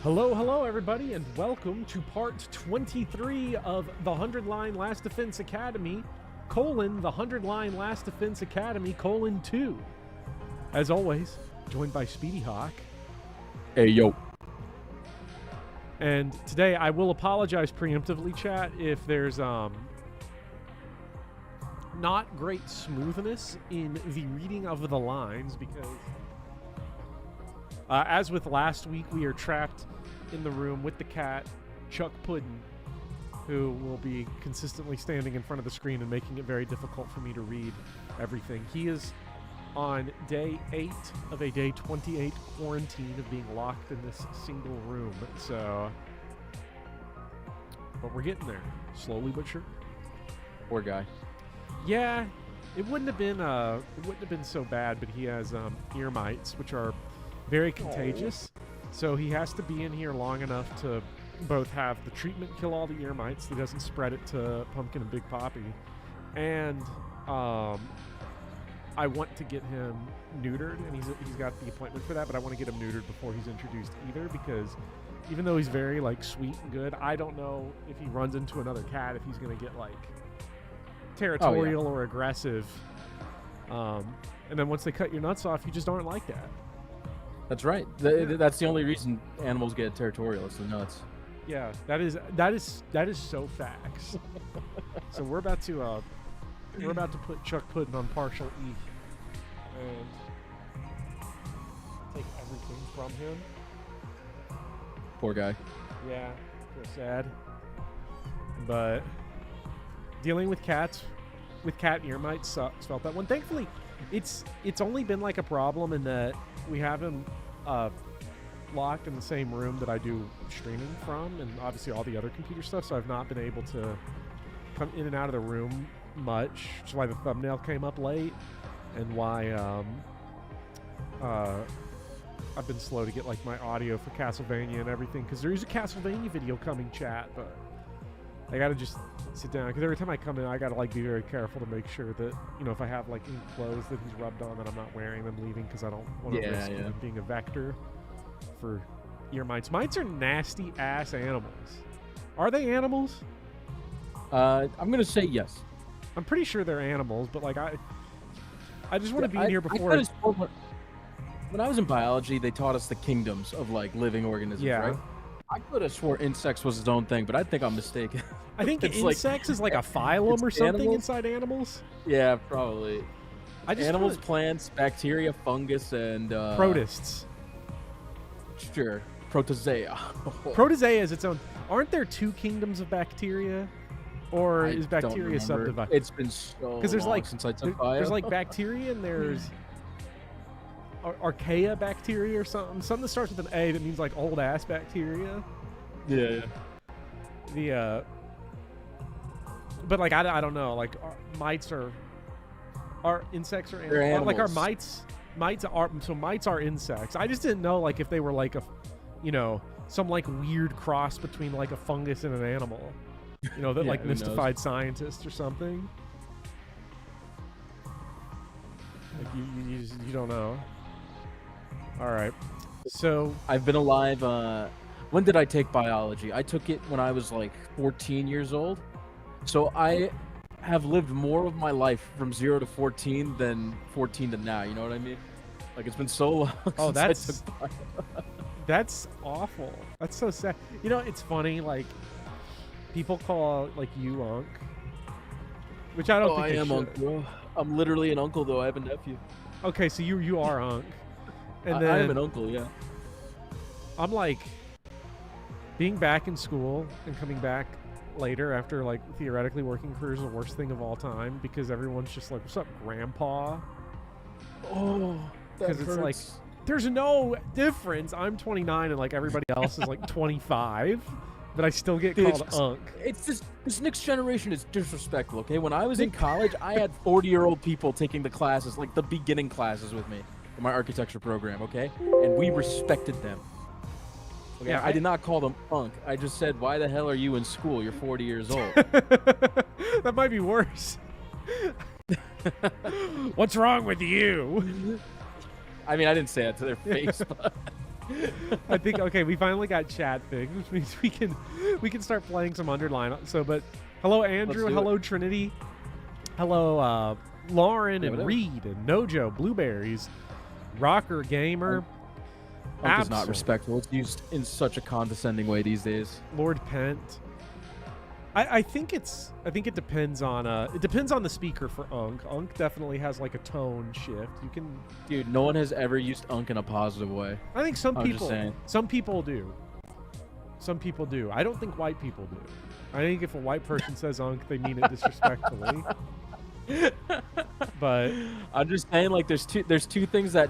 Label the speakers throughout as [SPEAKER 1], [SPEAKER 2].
[SPEAKER 1] Hello, everybody, and welcome to part 23 of the 100-Line Last Defense Academy, the 100-Line Last Defense Academy, 2. As always, joined by Speedy Hawk.
[SPEAKER 2] Hey, yo.
[SPEAKER 1] And today, I will apologize preemptively, chat, if there's, not great smoothness in the reading of the lines, because as with last week, we are trapped in the room with the cat, Chuck Puddin, who will be consistently standing in front of the screen and making it very difficult for me to read everything. He is on day 8 of a day 28 quarantine of being locked in this single room. So, but we're getting there, slowly but sure.
[SPEAKER 2] Poor guy.
[SPEAKER 1] Yeah, it wouldn't have been so bad, but he has ear mites, which are very contagious. So he has to be in here long enough to both have the treatment kill all the ear mites so he doesn't spread it to Pumpkin and Big Poppy, and I want to get him neutered, and he's got the appointment for that, but I want to get him neutered before he's introduced either, because even though he's very like sweet and good, I don't know if he runs into another cat if he's gonna get like territorial or aggressive, and then once they cut your nuts off, you just aren't like that.
[SPEAKER 2] That's right. That's the only reason animals get territorial. It's the nuts.
[SPEAKER 1] Yeah, that is so facts. So we're about to put Chuck Puddin on partial E and take everything from him.
[SPEAKER 2] Poor guy.
[SPEAKER 1] Yeah, feel sad. But dealing with cats, with cat ear mites sucks. Felt that one. Thankfully, it's only been like a problem in that we have him locked in the same room that I do streaming from, and obviously all the other computer stuff, so I've not been able to come in and out of the room much, which is why the thumbnail came up late, and why I've been slow to get like my audio for Castlevania and everything, because there is a Castlevania video coming, chat, but I gotta just sit down, because every time I come in, I gotta like be very careful to make sure that, you know, if I have like any clothes that he's rubbed on, that I'm not wearing them leaving, because I don't want to risk him being a vector for ear mites. Mites are nasty ass animals. Are they animals?
[SPEAKER 2] I'm gonna say yes.
[SPEAKER 1] I'm pretty sure they're animals, but like I just want to be in here before.
[SPEAKER 2] When I was in biology, they taught us the kingdoms of like living organisms, right? I could have swore insects was its own thing, but I think I'm mistaken.
[SPEAKER 1] I think insects is like a phylum or something animals? Inside animals.
[SPEAKER 2] Yeah, probably. Animals, plants, bacteria, fungus, and
[SPEAKER 1] protists.
[SPEAKER 2] Sure, protozoa.
[SPEAKER 1] Protozoa is its own. Aren't there 2 kingdoms of bacteria, or is bacteria subdivided?
[SPEAKER 2] It's been so long since I took bio.
[SPEAKER 1] There's like bacteria, and there's archaea bacteria or something that starts with an A that means like old ass bacteria.
[SPEAKER 2] Yeah.
[SPEAKER 1] But like I don't know, like mites are insects or
[SPEAKER 2] animals.
[SPEAKER 1] Like our mites are insects. I just didn't know like if they were like a, you know, some like weird cross between like a fungus and an animal, you know, that like mystified scientists or something. Like you don't know. All right, so
[SPEAKER 2] I've been alive. When did I take biology? I took it when I was like 14 years old. So I have lived more of my life from 0 to 14 than 14 to now. You know what I mean? Like it's been so long.
[SPEAKER 1] Oh, that's awful. That's so sad. You know, it's funny. Like people call like you Unc, which I don't think I am Unc, bro.
[SPEAKER 2] I'm literally an uncle, though. I have a nephew.
[SPEAKER 1] Okay, so you are Unc. And then
[SPEAKER 2] I am an uncle, yeah.
[SPEAKER 1] I'm like being back in school and coming back later after like theoretically working career is the worst thing of all time, because everyone's just like, "What's up, Grandpa?"
[SPEAKER 2] Oh, because
[SPEAKER 1] it's like there's no difference. I'm 29 and like everybody else is like 25, but I still get called Unc.
[SPEAKER 2] It's this next generation is disrespectful. Okay, when I was in college, I had 40-year-old people taking the classes, like the beginning classes, with me. My architecture program, okay, and we respected them. Okay, yeah, I did not call them Unc. I just said, "Why the hell are you in school? You're 40 years old."
[SPEAKER 1] That might be worse. What's wrong with you?
[SPEAKER 2] I mean, I didn't say that to their face, but
[SPEAKER 1] I think okay, we finally got chat thing, which means we can start playing some underline. So, but hello Andrew, hello Trinity, hello Lauren and Reed and Nojo, Blueberries, Rocker Gamer.
[SPEAKER 2] Unk is not respectful. It's used in such a condescending way these days.
[SPEAKER 1] Lord Pent. I think it depends on the speaker for Unk. Unk definitely has like a tone shift. You can
[SPEAKER 2] Dude, no one has ever used Unk in a positive way.
[SPEAKER 1] I think some people do. Some people do. I don't think white people do. I think if a white person says Unk, they mean it disrespectfully. But
[SPEAKER 2] I'm just saying, like, there's two things that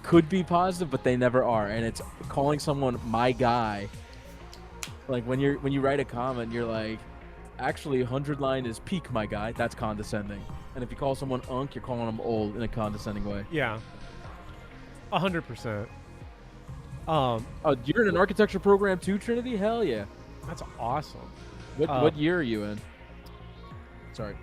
[SPEAKER 2] could be positive, but they never are, and it's calling someone my guy. Like when you write a comment, you're like, actually 100 line is peak, my guy. That's condescending. And if you call someone Unk, you're calling them old in a condescending way.
[SPEAKER 1] Yeah, 100%.
[SPEAKER 2] You're in an architecture program too, Trinity? Hell yeah.
[SPEAKER 1] That's awesome.
[SPEAKER 2] What year are you in? Sorry.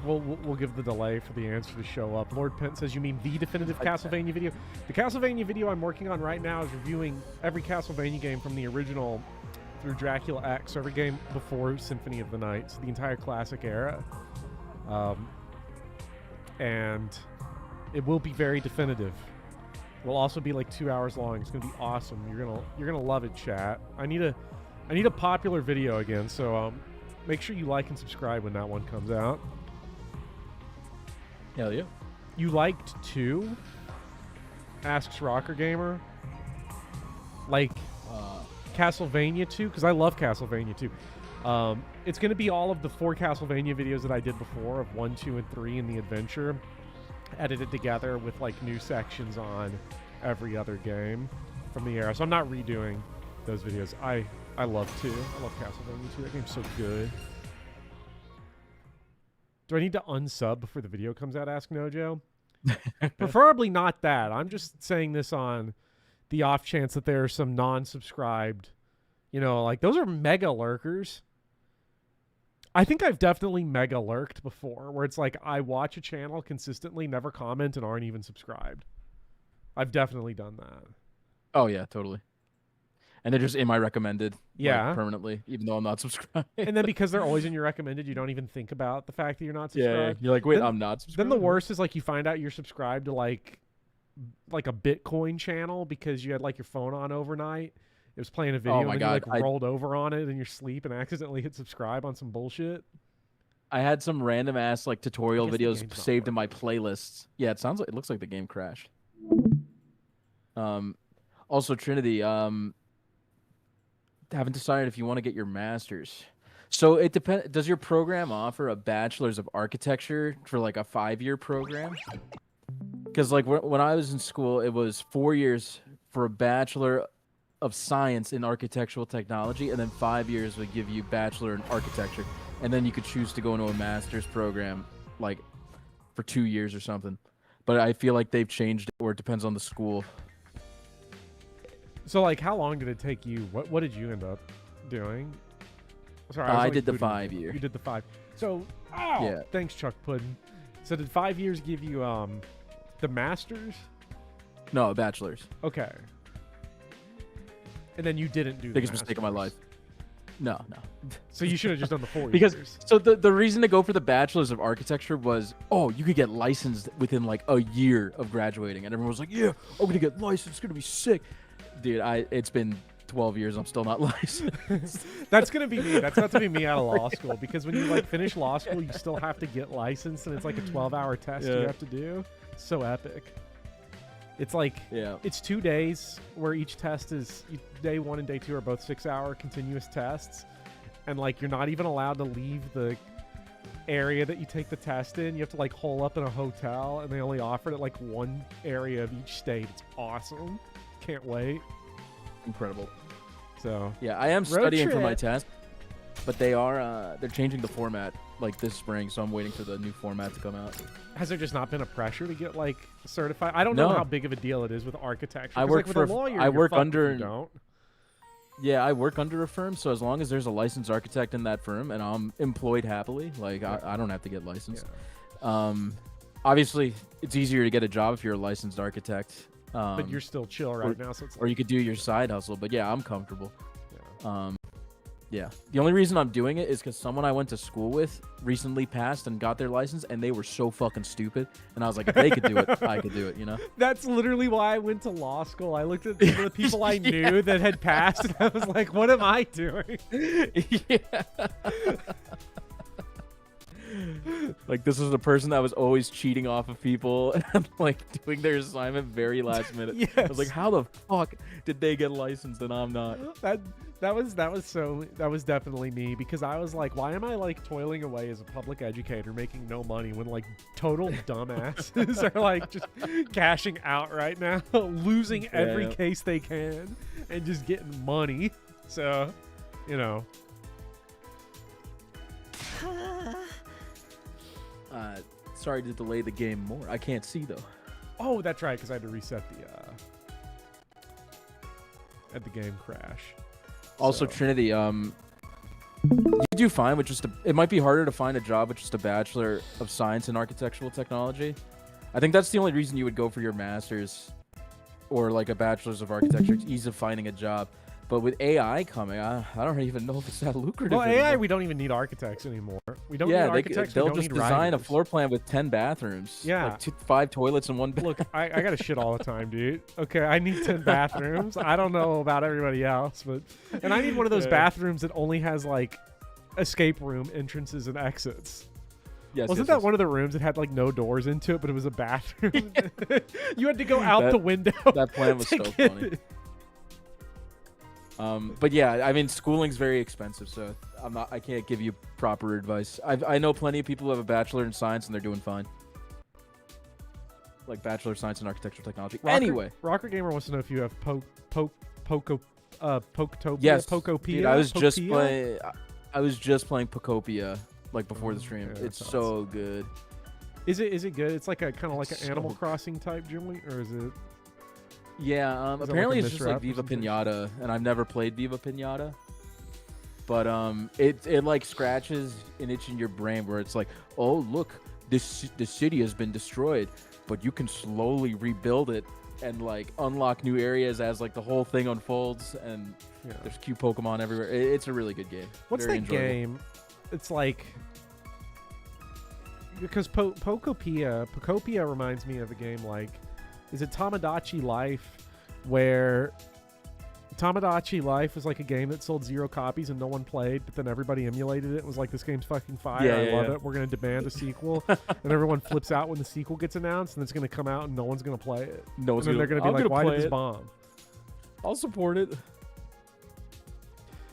[SPEAKER 1] We'll give the delay for the answer to show up. Lord Pent says, you mean the definitive Castlevania video? The Castlevania video I'm working on right now is reviewing every Castlevania game from the original through Dracula X, every game before Symphony of the Night, so the entire classic era. And it will be very definitive. It will also be like 2 hours long. It's gonna be awesome. You're gonna love it, chat. I need a popular video again, so make sure you like and subscribe when that one comes out.
[SPEAKER 2] Hell yeah.
[SPEAKER 1] You liked 2? Asks Rocker Gamer. Like Castlevania 2? Because I love Castlevania 2. It's going to be all of the 4 Castlevania videos that I did before of 1, 2, and 3 in the adventure, edited together with like new sections on every other game from the era. So I'm not redoing those videos. I love 2. I love Castlevania 2. That game's so good. Do I need to unsub before the video comes out? Ask Nojo. Preferably not that. I'm just saying this on the off chance that there are some non-subscribed, like those are mega lurkers. I think I've definitely mega lurked before, where it's like I watch a channel consistently, never comment, and aren't even subscribed. I've definitely done that.
[SPEAKER 2] Oh yeah, totally. And they're just in my recommended,
[SPEAKER 1] like,
[SPEAKER 2] permanently, even though I'm not subscribed.
[SPEAKER 1] And then because they're always in your recommended, you don't even think about the fact that you're not subscribed.
[SPEAKER 2] Yeah, you're like, wait,
[SPEAKER 1] then,
[SPEAKER 2] I'm not subscribed.
[SPEAKER 1] Then the worst is like you find out you're subscribed to like a Bitcoin channel because you had like your phone on overnight. It was playing a video and then you like rolled over on it in your sleep and accidentally hit subscribe on some bullshit.
[SPEAKER 2] I had some random ass like tutorial videos saved in my playlists. Yeah, it looks like the game crashed. Also Trinity, haven't decided if you want to get your master's. So it depends. Does your program offer a bachelor's of architecture for like a 5-year program? Because like when I was in school, it was 4 years for a bachelor of science in architectural technology, and then 5 years would give you bachelor in architecture, and then you could choose to go into a master's program like for 2 years or something. But I feel like they've changed it, or it depends on the school.
[SPEAKER 1] So, like, how long did it take you? What did you end up doing? Sorry,
[SPEAKER 2] I did the 5-year.
[SPEAKER 1] You did the 5. So, yeah. Thanks, Chuck Puddin. So, did 5 years give you the master's?
[SPEAKER 2] No, a bachelor's.
[SPEAKER 1] Okay. And then you didn't do the
[SPEAKER 2] biggest mistake of my life. No.
[SPEAKER 1] So you should have just done the 4
[SPEAKER 2] because,
[SPEAKER 1] years.
[SPEAKER 2] So the reason to go for the bachelor's of architecture was, you could get licensed within like a year of graduating, and everyone was like, yeah, I'm gonna get licensed. It's gonna be sick. Dude, it's been 12 years. I'm still not licensed.
[SPEAKER 1] That's gonna be me. That's not to be me out of law school, because when you like finish law school, you still have to get licensed, and it's like a 12-hour test you have to do. So epic. It's like it's 2 days where each test is day 1 and day 2 are both 6-hour continuous tests, and like you're not even allowed to leave the area that you take the test in. You have to like hole up in a hotel, and they only offer it at like one area of each state. It's awesome. Can't wait.
[SPEAKER 2] Incredible.
[SPEAKER 1] So
[SPEAKER 2] yeah, I am studying for my test, but they're changing the format like this spring, so I'm waiting for the new format to come out.
[SPEAKER 1] Has there just not been a pressure to get like certified? I don't know how big of a deal it is with architecture.
[SPEAKER 2] I work
[SPEAKER 1] like,
[SPEAKER 2] for
[SPEAKER 1] with a lawyer.
[SPEAKER 2] I work under.
[SPEAKER 1] Don't.
[SPEAKER 2] Yeah, I work under a firm, so as long as there's a licensed architect in that firm and I'm employed happily, like I don't have to get licensed. Yeah. Obviously, it's easier to get a job if you're a licensed architect
[SPEAKER 1] But you're still chill right now, so it's
[SPEAKER 2] or you could do your side hustle. But yeah, I'm comfortable.
[SPEAKER 1] Yeah.
[SPEAKER 2] Yeah. The only reason I'm doing it is because someone I went to school with recently passed and got their license, and they were so fucking stupid. And I was like, if they could do it, I could do it, you know?
[SPEAKER 1] That's literally why I went to law school. I looked at some of the people I knew that had passed, and I was like, what am I doing?
[SPEAKER 2] Yeah. Like, this is the person that was always cheating off of people and, like, doing their assignment very last minute.
[SPEAKER 1] Yes.
[SPEAKER 2] I was like, how the fuck did they get licensed and I'm not?
[SPEAKER 1] That was definitely me, because I was like, why am I like toiling away as a public educator making no money when like total dumbasses are like just cashing out right now, losing every case they can and just getting money. So, you know.
[SPEAKER 2] Sorry to delay the game more. I can't see though.
[SPEAKER 1] Oh, that's right, because I had to reset the game crash.
[SPEAKER 2] Also,
[SPEAKER 1] So-
[SPEAKER 2] Trinity, you do fine with just it might be harder to find a job with just a Bachelor of Science in Architectural Technology. I think that's the only reason you would go for your master's or like a Bachelor's of Architecture. It's easy of finding a job. But with AI coming, I don't even know if it's that lucrative.
[SPEAKER 1] Well, AI,
[SPEAKER 2] anymore.
[SPEAKER 1] we don't even need architects anymore. We don't
[SPEAKER 2] Yeah,
[SPEAKER 1] need architects.
[SPEAKER 2] they'll
[SPEAKER 1] we don't
[SPEAKER 2] just
[SPEAKER 1] need
[SPEAKER 2] design a
[SPEAKER 1] writers.
[SPEAKER 2] floor plan with 10 bathrooms.
[SPEAKER 1] Yeah.
[SPEAKER 2] Like 5 toilets and 1 bath.
[SPEAKER 1] Look, I got to shit all the time, dude. Okay, I need 10 bathrooms. I don't know about everybody else, and I need one of those bathrooms that only has like escape room entrances and exits.
[SPEAKER 2] Yes,
[SPEAKER 1] Wasn't
[SPEAKER 2] yes,
[SPEAKER 1] that one of the rooms that had like no doors into it, but it was a bathroom? You had to go out the window.
[SPEAKER 2] That plan was
[SPEAKER 1] to
[SPEAKER 2] so
[SPEAKER 1] get
[SPEAKER 2] funny.
[SPEAKER 1] it.
[SPEAKER 2] But yeah, I mean, schooling's very expensive, so I can't give you proper advice. I know plenty of people who have a Bachelor in Science and they're doing fine. Like Bachelor of Science in Architectural Technology. Anyway,
[SPEAKER 1] Rocker Gamer wants to know if you have Pokotopia.
[SPEAKER 2] yes,
[SPEAKER 1] Pokopia.
[SPEAKER 2] dude, I was just
[SPEAKER 1] Pokea?
[SPEAKER 2] playing. I was just playing Pokopia like before the stream.
[SPEAKER 1] Yeah,
[SPEAKER 2] It's
[SPEAKER 1] that's
[SPEAKER 2] so good.
[SPEAKER 1] Is it good? It's like a kind of like an
[SPEAKER 2] So
[SPEAKER 1] Animal
[SPEAKER 2] good.
[SPEAKER 1] Crossing type joint, or is it?
[SPEAKER 2] Yeah,
[SPEAKER 1] Is it like
[SPEAKER 2] apparently
[SPEAKER 1] a
[SPEAKER 2] it's just like Viva
[SPEAKER 1] misrepresentation?
[SPEAKER 2] Pinata, and I've never played Viva Pinata. But it like scratches an itch in your brain where it's like, oh look, the city has been destroyed, but you can slowly rebuild it and like unlock new areas as like the whole thing unfolds, and
[SPEAKER 1] Yeah.
[SPEAKER 2] there's cute Pokemon everywhere. It's a really good game.
[SPEAKER 1] What's
[SPEAKER 2] Very
[SPEAKER 1] that
[SPEAKER 2] enjoyable.
[SPEAKER 1] game? It's like because Pokopia reminds me of a game like, is it Tamagotchi Life, where Tamagotchi Life was like a game that sold 0 copies and no one played, but then everybody emulated it and was like, this game's fucking fire.
[SPEAKER 2] Yeah,
[SPEAKER 1] I
[SPEAKER 2] yeah,
[SPEAKER 1] love
[SPEAKER 2] yeah.
[SPEAKER 1] it. We're going to demand a sequel. And everyone flips out when the sequel gets announced, and it's going to come out and no one's going to play it.
[SPEAKER 2] No,
[SPEAKER 1] And then they're going to be like, why did this bomb?
[SPEAKER 2] I'll support it.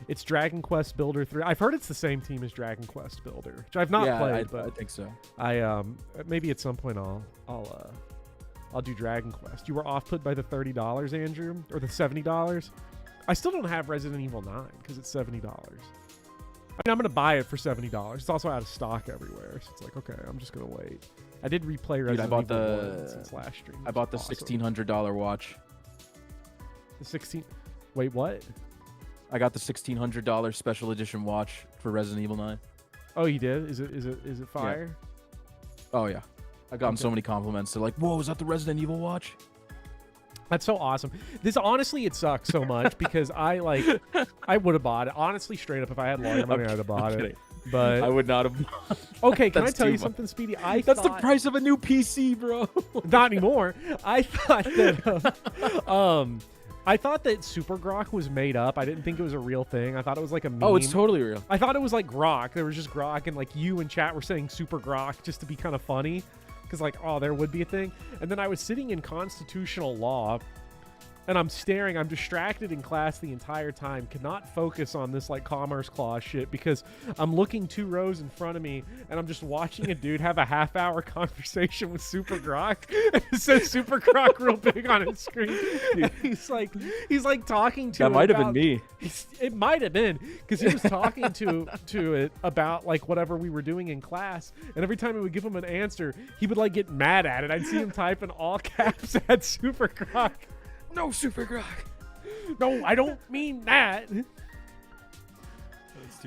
[SPEAKER 1] It's Dragon Quest Builder 3. I've heard it's the same team as Dragon Quest Builder, which I've not played,
[SPEAKER 2] I
[SPEAKER 1] but
[SPEAKER 2] think so.
[SPEAKER 1] I maybe at some point I'll do Dragon Quest. You were off put by the $30, Andrew, or the $70. I still don't have Resident Evil 9 because it's $70. I mean, I'm gonna buy it for $70. It's also out of stock everywhere, so it's like, okay, I'm just gonna wait. I did replay Resident
[SPEAKER 2] I bought
[SPEAKER 1] Evil
[SPEAKER 2] the
[SPEAKER 1] 1 since last stream.
[SPEAKER 2] I bought the
[SPEAKER 1] Awesome.
[SPEAKER 2] $1,600 watch.
[SPEAKER 1] The 16. Wait, what?
[SPEAKER 2] I got the $1,600 special edition watch for Resident Evil 9.
[SPEAKER 1] Oh, you did? Is it fire?
[SPEAKER 2] Oh yeah, I got so
[SPEAKER 1] Okay.
[SPEAKER 2] many compliments. They're like, "Whoa, is that the Resident Evil watch?"
[SPEAKER 1] That's so awesome. This honestly, it sucks so much because I would have bought it. Honestly, straight up, if I had lawyer money, I'd have bought it. But
[SPEAKER 2] I would not have.
[SPEAKER 1] okay, can I
[SPEAKER 2] That's
[SPEAKER 1] tell
[SPEAKER 2] too
[SPEAKER 1] you
[SPEAKER 2] much.
[SPEAKER 1] something, Speedy?
[SPEAKER 2] That's the price of a new PC, bro.
[SPEAKER 1] Not anymore. I thought that I thought that Super Grok was made up. I didn't think it was a real thing. I thought it was like a meme.
[SPEAKER 2] Oh, it's totally real.
[SPEAKER 1] I thought it was like Grok. There was just Grok, and like you in chat were saying Super Grok just to be kind of funny, because like, oh, there would be a thing. And then I was sitting in constitutional law, and I'm distracted in class the entire time, cannot focus on this like Commerce Clause shit because I'm looking 2 rows in front of me and I'm just watching a dude have a half-hour conversation with Super Grok. It says Super Grok real big on his screen. And he's like talking to
[SPEAKER 2] That
[SPEAKER 1] it
[SPEAKER 2] might have been
[SPEAKER 1] about-
[SPEAKER 2] me.
[SPEAKER 1] It might have been, because he was talking to it about like whatever we were doing in class, and every time we would give him an answer, he would like get mad at it. I'd see him type in all caps at Super Grok.
[SPEAKER 2] No, Super Grok.
[SPEAKER 1] No, I don't mean that. I'm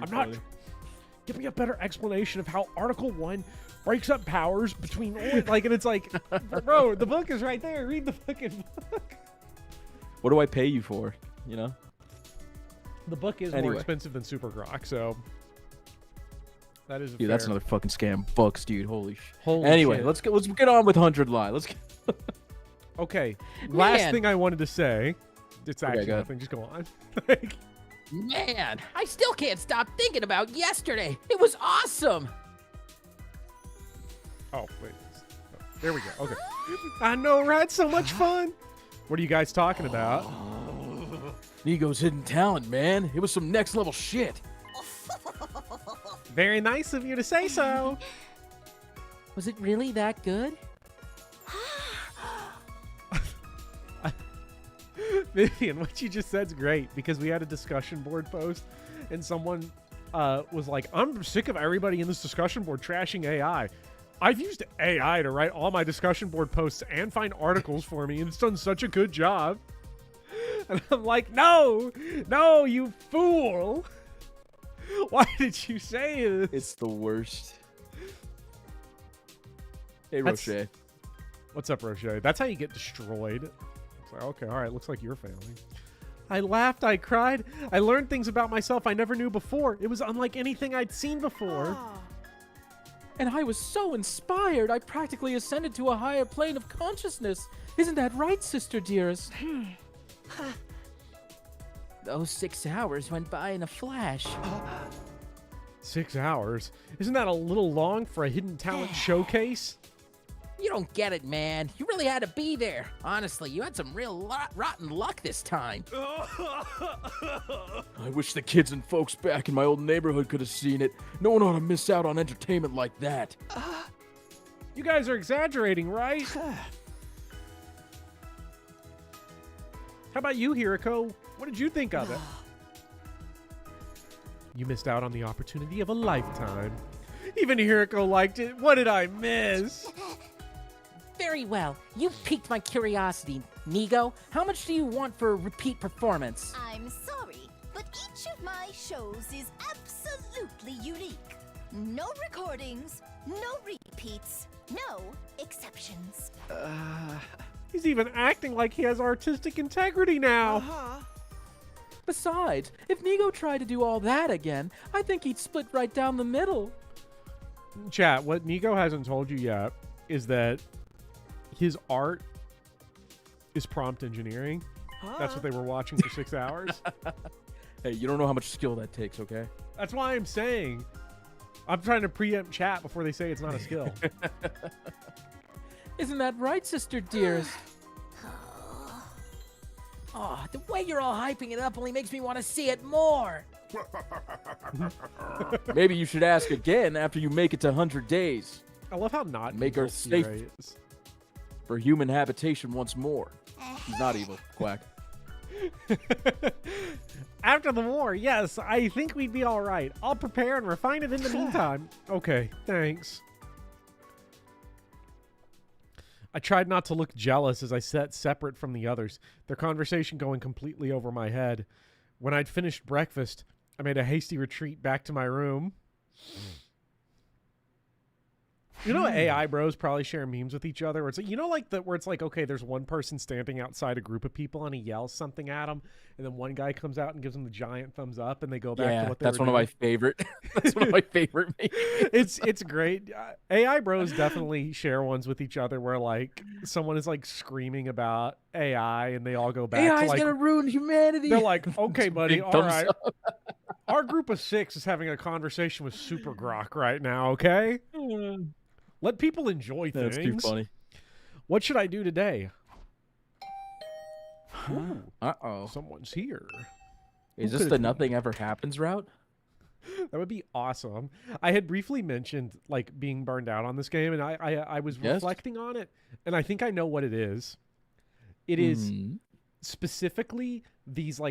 [SPEAKER 1] not. give me a better explanation of how Article 1 breaks up powers between like, and it's like, bro, the book is right there. Read the fucking book.
[SPEAKER 2] What do I pay you for? You know?
[SPEAKER 1] The book is more expensive than Super Grok, so that is
[SPEAKER 2] Dude, that's another fucking scam. Books, dude. Holy
[SPEAKER 1] Anyway,
[SPEAKER 2] shit. Let's get on with 100 Lie. Let's get
[SPEAKER 1] Okay. Last thing I wanted to say. It's actually nothing. Just go on.
[SPEAKER 3] Man, I still can't stop thinking about yesterday. It was awesome.
[SPEAKER 1] Oh, wait. There we go. Okay. I know, right? So much fun. What are you guys talking about?
[SPEAKER 2] Nico's hidden talent, man. It was some next level shit.
[SPEAKER 1] Very nice of you to say so.
[SPEAKER 3] Was it really that good?
[SPEAKER 1] Vivian, what you just said's great because we had a discussion board post and someone was like, I'm sick of everybody in this discussion board trashing AI. I've used AI to write all my discussion board posts and find articles for me, and it's done such a good job. And I'm like, no, you fool. Why did you say this?
[SPEAKER 2] It's the worst. Hey, Roche.
[SPEAKER 1] What's up, Roche? That's how you get destroyed. It's like, okay, all right, looks like you're failing. I laughed, I cried, I learned things about myself I never knew before. It was unlike anything I'd seen before.
[SPEAKER 2] And I was so inspired, I practically ascended to a higher plane of consciousness. Isn't that right, sister dearest?
[SPEAKER 3] Those 6 hours went by in a flash.
[SPEAKER 1] 6 hours? Isn't that a little long for a hidden talent showcase?
[SPEAKER 3] You don't get it, man. You really had to be there. Honestly, you had some real rotten luck this time.
[SPEAKER 2] I wish the kids and folks back in my old neighborhood could have seen it. No one ought to miss out on entertainment like that.
[SPEAKER 1] You guys are exaggerating, right? How about you, Hiroko? What did you think of it? You missed out on the opportunity of a lifetime. Even Hiroko liked it. What did I miss?
[SPEAKER 3] Very well. You've piqued my curiosity. Nico, how much do you want for a repeat performance?
[SPEAKER 4] I'm sorry, but each of my shows is absolutely unique. No recordings, no repeats, no exceptions.
[SPEAKER 1] He's even acting like he has artistic integrity now.
[SPEAKER 2] Besides, if Nico tried to do all that again, I think he'd split right down the middle.
[SPEAKER 1] Chat, what Nico hasn't told you yet is that his art is prompt engineering. That's what they were watching for 6 hours.
[SPEAKER 2] Hey, you don't know how much skill that takes, okay?
[SPEAKER 1] That's why I'm saying. I'm trying to preempt chat before they say it's not a skill.
[SPEAKER 2] Isn't that right, sister dearest?
[SPEAKER 3] Oh, the way you're all hyping it up only makes me want to see it more.
[SPEAKER 2] Maybe you should ask again after you make it to 100 days.
[SPEAKER 1] I love how not
[SPEAKER 2] Make her
[SPEAKER 1] evil
[SPEAKER 2] safe.
[SPEAKER 1] Sierra is.
[SPEAKER 2] For human habitation once more. He's not evil, quack.
[SPEAKER 1] After the war, yes, I think we'd be all right. I'll prepare and refine it in the meantime. Okay, thanks. I tried not to look jealous as I sat separate from the others, their conversation going completely over my head. When I'd finished breakfast, I made a hasty retreat back to my room. You know, AI bros probably share memes with each other. Where it's like, you know, like where it's like, okay, there's one person standing outside a group of people and he yells something at them, and then one guy comes out and gives them the giant thumbs up, and they go back to what they
[SPEAKER 2] that's
[SPEAKER 1] were
[SPEAKER 2] one
[SPEAKER 1] doing.
[SPEAKER 2] of my favorite. That's one of my favorite memes.
[SPEAKER 1] It's great. AI bros definitely share ones with each other where like someone is like screaming about AI, and they all go back
[SPEAKER 2] AI's
[SPEAKER 1] to like
[SPEAKER 2] gonna ruin humanity.
[SPEAKER 1] they're like, okay, buddy,
[SPEAKER 2] Big
[SPEAKER 1] all
[SPEAKER 2] thumbs
[SPEAKER 1] right.
[SPEAKER 2] up.
[SPEAKER 1] Our group of 6 is having a conversation with Super Grok right now. Okay. Let people enjoy things.
[SPEAKER 2] That's too funny.
[SPEAKER 1] What should I do today?
[SPEAKER 2] Uh-oh.
[SPEAKER 1] Someone's here.
[SPEAKER 2] Is
[SPEAKER 1] Who
[SPEAKER 2] this
[SPEAKER 1] could
[SPEAKER 2] the
[SPEAKER 1] it be?
[SPEAKER 2] nothing ever happens route?
[SPEAKER 1] That would be awesome. I had briefly mentioned like being burned out on this game, and I was
[SPEAKER 2] Yes?
[SPEAKER 1] reflecting on it, and I think I know what it is. It is
[SPEAKER 2] Mhm.
[SPEAKER 1] specifically these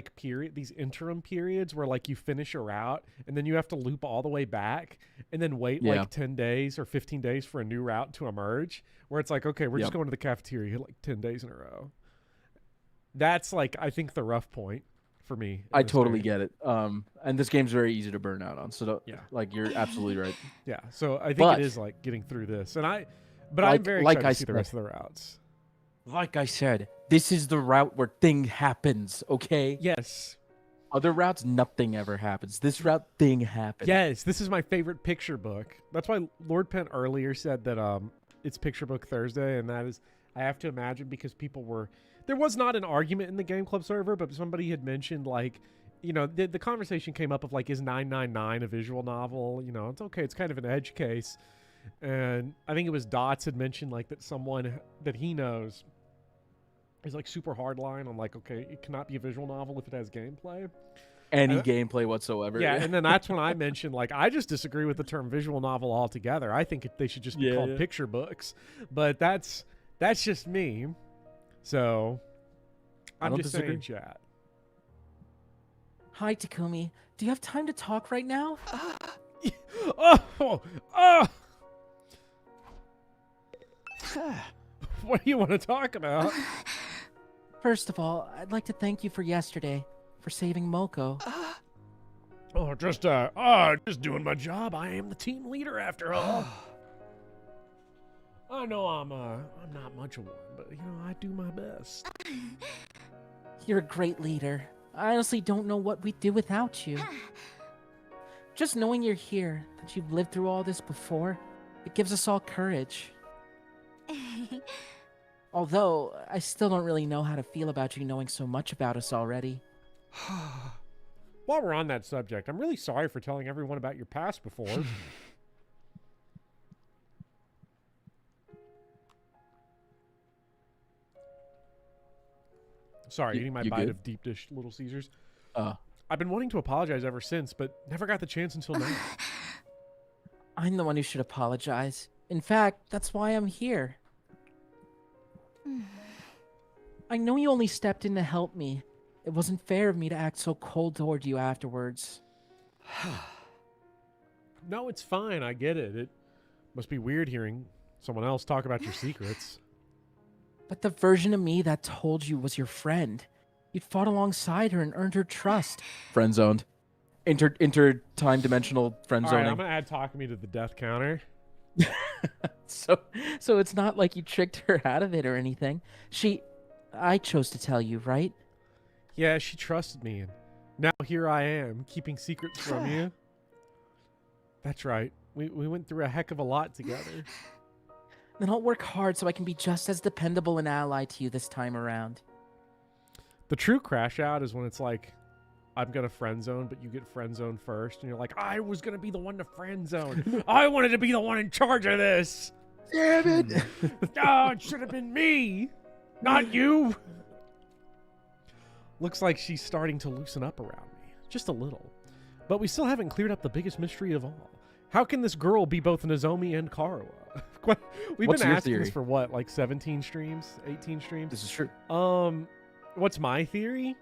[SPEAKER 1] these interim periods where like you finish a route and then you have to loop all the way back and then wait
[SPEAKER 2] Yeah.
[SPEAKER 1] like 10 days or 15 days for a new route to emerge, where it's like, okay, we're just
[SPEAKER 2] Yep.
[SPEAKER 1] going to the cafeteria like 10 days in a row. That's like, I think, the rough point for me. in
[SPEAKER 2] I
[SPEAKER 1] this
[SPEAKER 2] totally
[SPEAKER 1] game.
[SPEAKER 2] get it. And this game's very easy to burn out on. So
[SPEAKER 1] Yeah.
[SPEAKER 2] like you're absolutely right.
[SPEAKER 1] Yeah, so I think
[SPEAKER 2] But-
[SPEAKER 1] it is like getting through this, and I'm
[SPEAKER 2] Like-
[SPEAKER 1] very
[SPEAKER 2] like
[SPEAKER 1] excited
[SPEAKER 2] I
[SPEAKER 1] to see the
[SPEAKER 2] said.
[SPEAKER 1] rest of the routes.
[SPEAKER 2] Like I said, this is the route where thing happens. Okay.
[SPEAKER 1] Yes,
[SPEAKER 2] Other routes, nothing ever happens. This route, thing happens.
[SPEAKER 1] yes, this is my favorite picture book. That's why Lord Penn earlier said that it's Picture Book Thursday, and that is I have to imagine because there was not an argument in the Game Club server, but somebody had mentioned like. The conversation came up of like, is 999 a visual novel? It's okay. It's kind of an edge case. And I think it was Dots had mentioned like that someone that he knows is like super hardline on like, okay, it cannot be a visual novel if it has gameplay.
[SPEAKER 2] Any
[SPEAKER 1] And-
[SPEAKER 2] gameplay whatsoever.
[SPEAKER 1] Yeah, and then that's when I mentioned like, I just disagree with the term visual novel altogether. I think they should just be called picture books. But that's just me. So
[SPEAKER 2] I
[SPEAKER 1] I'm
[SPEAKER 2] don't
[SPEAKER 1] just
[SPEAKER 2] disagree.
[SPEAKER 1] saying, chat.
[SPEAKER 3] Hi, Takumi. Do you have time to talk right now?
[SPEAKER 1] Oh! What do you want to talk about?
[SPEAKER 3] First of all, I'd like to thank you for yesterday, for saving Moko.
[SPEAKER 1] Just doing my job. I am the team leader after all. I know I'm not much of one, but I do my best.
[SPEAKER 3] You're a great leader. I honestly don't know what we'd do without you. Just knowing you're here, that you've lived through all this before, it gives us all courage. Although, I still don't really know how to feel about you knowing so much about us already.
[SPEAKER 1] While we're on that subject, I'm really sorry for telling everyone about your past before. Sorry, eating my
[SPEAKER 2] you
[SPEAKER 1] bite
[SPEAKER 2] good?
[SPEAKER 1] of deep dish Little Caesars.
[SPEAKER 2] Uh,
[SPEAKER 1] I've been wanting to apologize ever since, but never got the chance until now.
[SPEAKER 3] I'm the one who should apologize. In fact, that's why I'm here. I know you only stepped in to help me. It wasn't fair of me to act so cold toward you afterwards.
[SPEAKER 1] No, it's fine. I get it. It must be weird hearing someone else talk about your secrets.
[SPEAKER 3] But the version of me that told you was your friend. You'd fought alongside her and earned her trust.
[SPEAKER 2] friend zoned. Inter-time dimensional friend
[SPEAKER 1] All right,
[SPEAKER 2] zoning.
[SPEAKER 1] I'm going to add Takumi to the death counter.
[SPEAKER 3] So it's not like you tricked her out of it or anything. I chose to tell you, right?
[SPEAKER 1] Yeah, she trusted me, and now here I am, keeping secrets from you. That's right. We went through a heck of a lot together.
[SPEAKER 3] Then I'll work hard so I can be just as dependable an ally to you this time around.
[SPEAKER 1] The true crash out is when it's like, I'm going to friend zone, but you get friend zone first, and you're like, I was going to be the one to friend zone. I wanted to be the one in charge of this.
[SPEAKER 2] Damn it!
[SPEAKER 1] Oh, it should have been me, not you. Looks like she's starting to loosen up around me, just a little. But we still haven't cleared up the biggest mystery of all. How can this girl be both Nozomi and Karawa? We've
[SPEAKER 2] What's
[SPEAKER 1] been
[SPEAKER 2] your
[SPEAKER 1] asking this
[SPEAKER 2] theory?
[SPEAKER 1] for what, like 17 streams, 18 streams?
[SPEAKER 2] This is true.
[SPEAKER 1] What's my theory?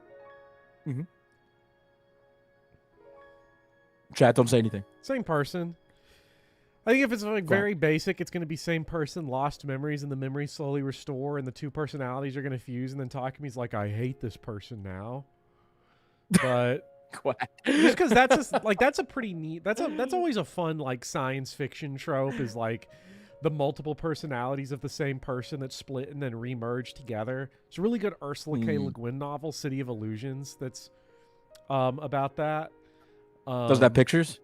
[SPEAKER 2] Chat, don't say anything.
[SPEAKER 1] Same person. I think if it's like very basic, it's going to be same person, lost memories, and the memories slowly restore, and the two personalities are going to fuse, and then Takumi's like, I hate this person now. But
[SPEAKER 2] Quack.
[SPEAKER 1] just because that's a pretty neat, that's always a fun like science fiction trope, is like the multiple personalities of the same person that split and then remerge together. It's a really good Ursula K. Le Guin novel, City of Illusions, that's about that.
[SPEAKER 2] Does that have pictures?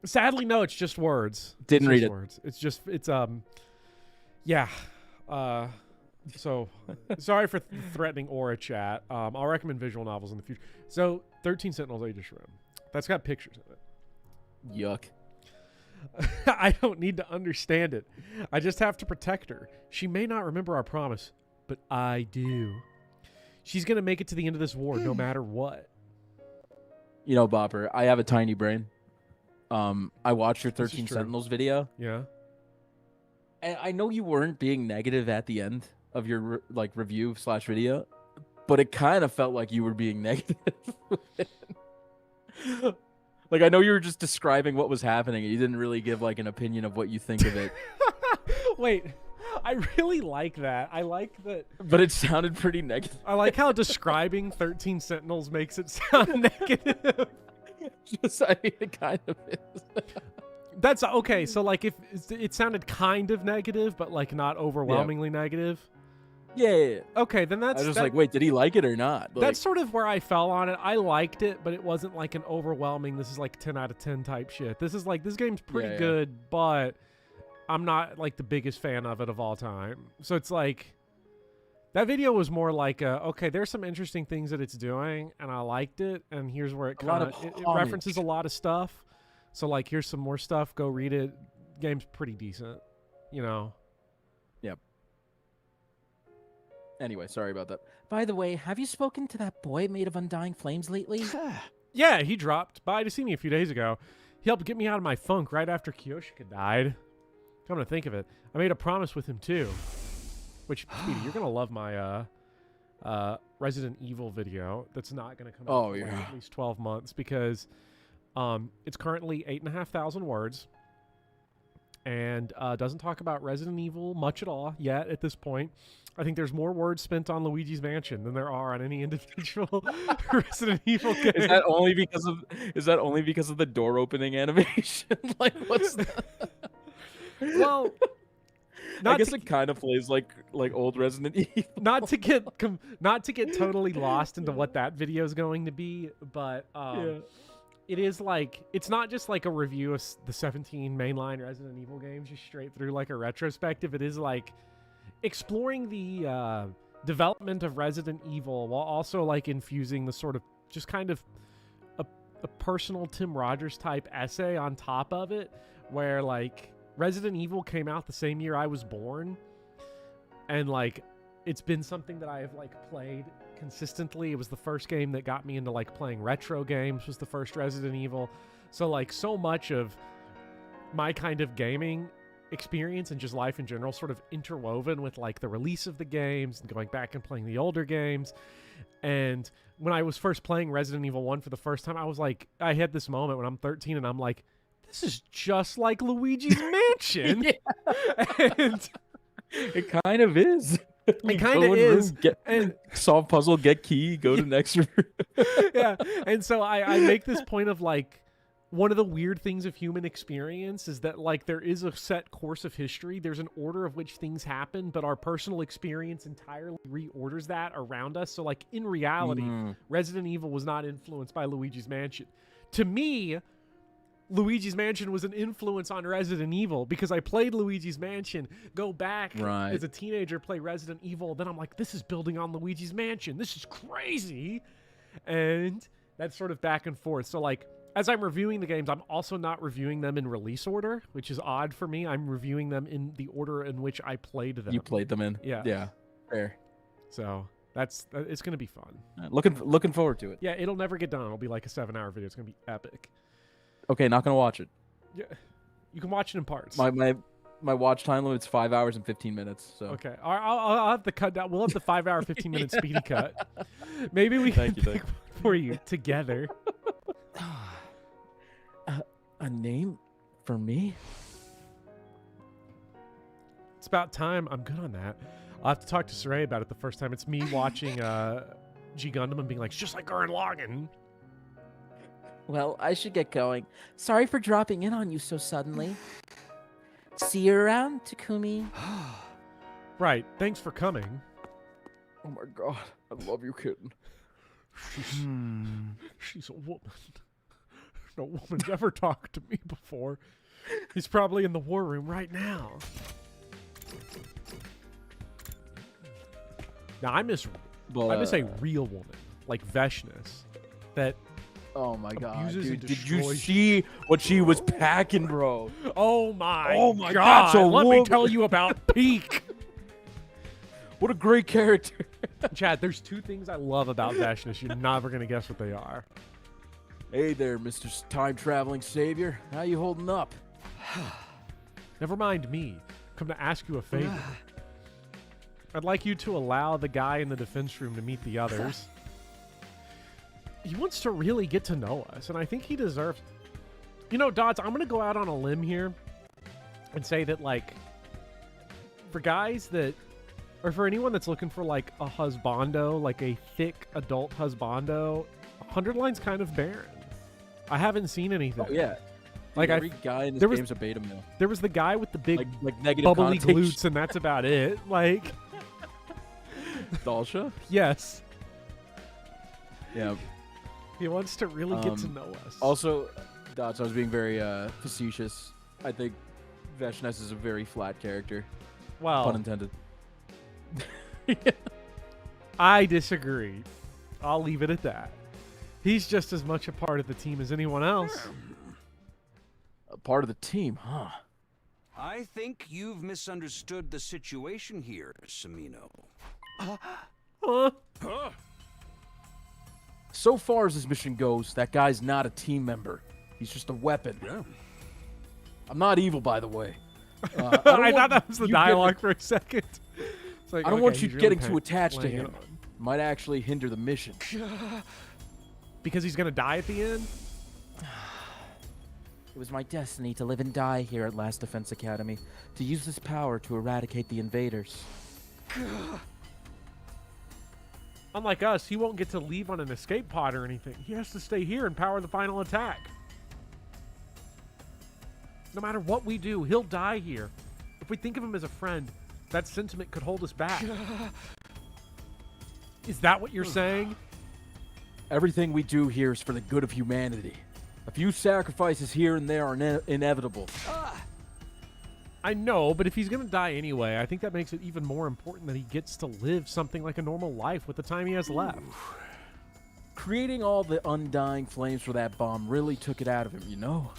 [SPEAKER 1] Sadly, no. It's just words.
[SPEAKER 2] Didn't read it.
[SPEAKER 1] Words. Yeah. So sorry for threatening aura chat. I'll recommend visual novels in the future. So 13 Sentinels Aegis Room. That's got pictures of it.
[SPEAKER 2] Yuck.
[SPEAKER 1] I don't need to understand it. I just have to protect her. She may not remember our promise, but I do. She's gonna make it to the end of this war, no matter what.
[SPEAKER 2] You know, Bopper, I have a tiny brain. I watched your
[SPEAKER 1] This is
[SPEAKER 2] 13
[SPEAKER 1] true.
[SPEAKER 2] Sentinels video,
[SPEAKER 1] Yeah.
[SPEAKER 2] and I know you weren't being negative at the end of your review / video, but it kind of felt like you were being negative. Like, I know you were just describing what was happening, and you didn't really give like an opinion of what you think of it.
[SPEAKER 1] Wait. I really like that. I like that.
[SPEAKER 2] But it sounded pretty negative.
[SPEAKER 1] I like how describing 13 Sentinels makes it sound negative.
[SPEAKER 2] Just, I mean, it kind of is.
[SPEAKER 1] That's okay. So like, if it sounded kind of negative, but like not overwhelmingly negative.
[SPEAKER 2] Yeah.
[SPEAKER 1] Okay, then
[SPEAKER 2] I
[SPEAKER 1] that's
[SPEAKER 2] was just
[SPEAKER 1] that-
[SPEAKER 2] like, wait, did he like it or not? Like,
[SPEAKER 1] that's sort of where I fell on it. I liked it, but it wasn't like an overwhelming, this is like 10 out of 10 type shit. This is like, this game's pretty
[SPEAKER 2] Yeah.
[SPEAKER 1] good, but I'm not like the biggest fan of it of all time. So it's like, that video was more like, okay, there's some interesting things that it's doing, and I liked it, and here's where it
[SPEAKER 2] A lot
[SPEAKER 1] kind
[SPEAKER 2] of
[SPEAKER 1] of, it
[SPEAKER 2] homage.
[SPEAKER 1] references a lot of stuff. So like, here's some more stuff, go read it. Game's pretty decent, you know?
[SPEAKER 2] Anyway, sorry about that.
[SPEAKER 3] By the way, have you spoken to that boy made of undying flames lately?
[SPEAKER 1] Yeah, he dropped by to see me a few days ago. He helped get me out of my funk right after Kiyoshika died. Come to think of it, I made a promise with him too. Which, Speedy, you're gonna love my Resident Evil video. That's not gonna come out for like at least 12 months because it's currently 8,500 words and doesn't talk about Resident Evil much at all yet at this point. I think there's more words spent on Luigi's Mansion than there are on any individual Resident Evil game.
[SPEAKER 2] Is that only because of the door opening animation? Like, what's that?
[SPEAKER 1] Well,
[SPEAKER 2] I guess it kind of plays like old Resident Evil.
[SPEAKER 1] not to get totally lost into what that video is going to be, but it is like, it's not just like a review of the 17 mainline Resident Evil games just straight through like a retrospective. It is like exploring the development of Resident Evil while also like infusing the sort of just kind of a personal Tim Rogers type essay on top of it, where like Resident Evil came out the same year I was born, and like it's been something that I have like played consistently. It was the first game that got me into like playing retro games, was the first Resident Evil. So like so much of my kind of gaming experience and just life in general sort of interwoven with like the release of the games and going back and playing the older games. And when I was first playing Resident Evil 1 for the first time, I was like, I had this moment when I'm 13 and I'm like, this is just like Luigi's Mansion. And
[SPEAKER 2] It kind of is.
[SPEAKER 1] it kind of is.
[SPEAKER 2] And solve puzzle, get key, go to next room.
[SPEAKER 1] Yeah. And so I make this point of like, one of the weird things of human experience is that like there is a set course of history. There's an order of which things happen, but our personal experience entirely reorders that around us. So like in reality, Resident Evil was not influenced by Luigi's Mansion. To me, Luigi's Mansion was an influence on Resident Evil because I played Luigi's Mansion, go back as a teenager, play Resident Evil. Then I'm like, this is building on Luigi's Mansion. This is crazy. And that's sort of back and forth. So like, as I'm reviewing the games, I'm also not reviewing them in release order, which is odd for me. I'm reviewing them in the order in which I played them.
[SPEAKER 2] You played them in.
[SPEAKER 1] Yeah.
[SPEAKER 2] Yeah. Fair.
[SPEAKER 1] So it's going to be fun.
[SPEAKER 2] Looking forward to it.
[SPEAKER 1] Yeah, it'll never get done. It'll be like a 7-hour video. It's going to be epic.
[SPEAKER 2] Okay, not gonna watch it.
[SPEAKER 1] Yeah, you can watch it in parts.
[SPEAKER 2] My watch time limit's 5 hours and 15 minutes. So
[SPEAKER 1] okay, I'll have to cut down. We'll have the 5-hour, 15-minute speedy cut. Maybe we can pick one for you together.
[SPEAKER 3] A name for me?
[SPEAKER 1] It's about time. I'm good on that. I'll have to talk to Saray about it the first time. It's me watching G Gundam and being like, it's just like Gurren Lagann.
[SPEAKER 3] Well, I should get going. Sorry for dropping in on you so suddenly. See you around, Takumi.
[SPEAKER 1] Right. Thanks for coming.
[SPEAKER 2] oh my god, I love you, kitten.
[SPEAKER 1] She's a woman. No woman's ever talked to me before. He's probably in the war room right now. Now I miss a real woman, like Veshness, that
[SPEAKER 2] Oh my god,
[SPEAKER 1] abuses
[SPEAKER 2] dude!
[SPEAKER 1] and
[SPEAKER 2] Did you
[SPEAKER 1] destroys-
[SPEAKER 2] see what she was packing, bro?
[SPEAKER 1] Oh my
[SPEAKER 2] God,
[SPEAKER 1] god!
[SPEAKER 2] so
[SPEAKER 1] Let me
[SPEAKER 2] woman-
[SPEAKER 1] tell you about Peak.
[SPEAKER 2] What a great character!
[SPEAKER 1] Chad, there's two things I love about Veshness. You're never gonna guess what they are.
[SPEAKER 2] Hey there, Mr. Time Traveling Savior. How you holding up?
[SPEAKER 1] Never mind me. Come to ask you a favor. I'd like you to allow the guy in the defense room to meet the others. He wants to really get to know us, and I think he deserves... You know, Dots, I'm going to go out on a limb here and say that, like, for guys that, or for anyone that's looking for like a husbando, like a thick adult husbando, 100 line's kind of barren. I haven't seen anything.
[SPEAKER 2] Oh, yeah.
[SPEAKER 1] Like
[SPEAKER 2] every guy in this game's a beta male.
[SPEAKER 1] There was the guy with the big
[SPEAKER 2] like negative
[SPEAKER 1] bubbly
[SPEAKER 2] connotation.
[SPEAKER 1] glutes, and that's about it. Like,
[SPEAKER 2] Dalsha?
[SPEAKER 1] yes,
[SPEAKER 2] Yeah.
[SPEAKER 1] he wants to really get to know us.
[SPEAKER 2] Also, Dots, I was being very facetious. I think Veshnes is a very flat character.
[SPEAKER 1] Well,
[SPEAKER 2] Pun intended.
[SPEAKER 1] I disagree. I'll leave it at that. He's just as much a part of the team as anyone else.
[SPEAKER 2] A part of the team, huh?
[SPEAKER 5] I think you've misunderstood the situation here, Samino.
[SPEAKER 1] Huh?
[SPEAKER 2] So far as this mission goes, that guy's not a team member. He's just a weapon.
[SPEAKER 5] Yeah.
[SPEAKER 2] I'm not evil, by the way.
[SPEAKER 1] I thought that was the dialogue for a second. It's like,
[SPEAKER 2] I don't
[SPEAKER 1] okay,
[SPEAKER 2] want you
[SPEAKER 1] he's
[SPEAKER 2] getting
[SPEAKER 1] really
[SPEAKER 2] too attached to
[SPEAKER 1] laying it
[SPEAKER 2] him.
[SPEAKER 1] on.
[SPEAKER 2] Might actually hinder the mission.
[SPEAKER 1] Because he's going to die at the end?
[SPEAKER 3] It was my destiny to live and die here at Last Defense Academy, to use this power to eradicate the invaders.
[SPEAKER 1] Unlike us, he won't get to leave on an escape pod or anything. He has to stay here and power the final attack. No matter what we do, he'll die here. If we think of him as a friend, that sentiment could hold us back. Is that what you're saying?
[SPEAKER 2] Everything we do here is for the good of humanity. A few sacrifices here and there are inevitable.
[SPEAKER 1] I know, but if he's going to die anyway, I think that makes it even more important that he gets to live something like a normal life with the time he has left.
[SPEAKER 2] Creating all the undying flames for that bomb really took it out of him, you know?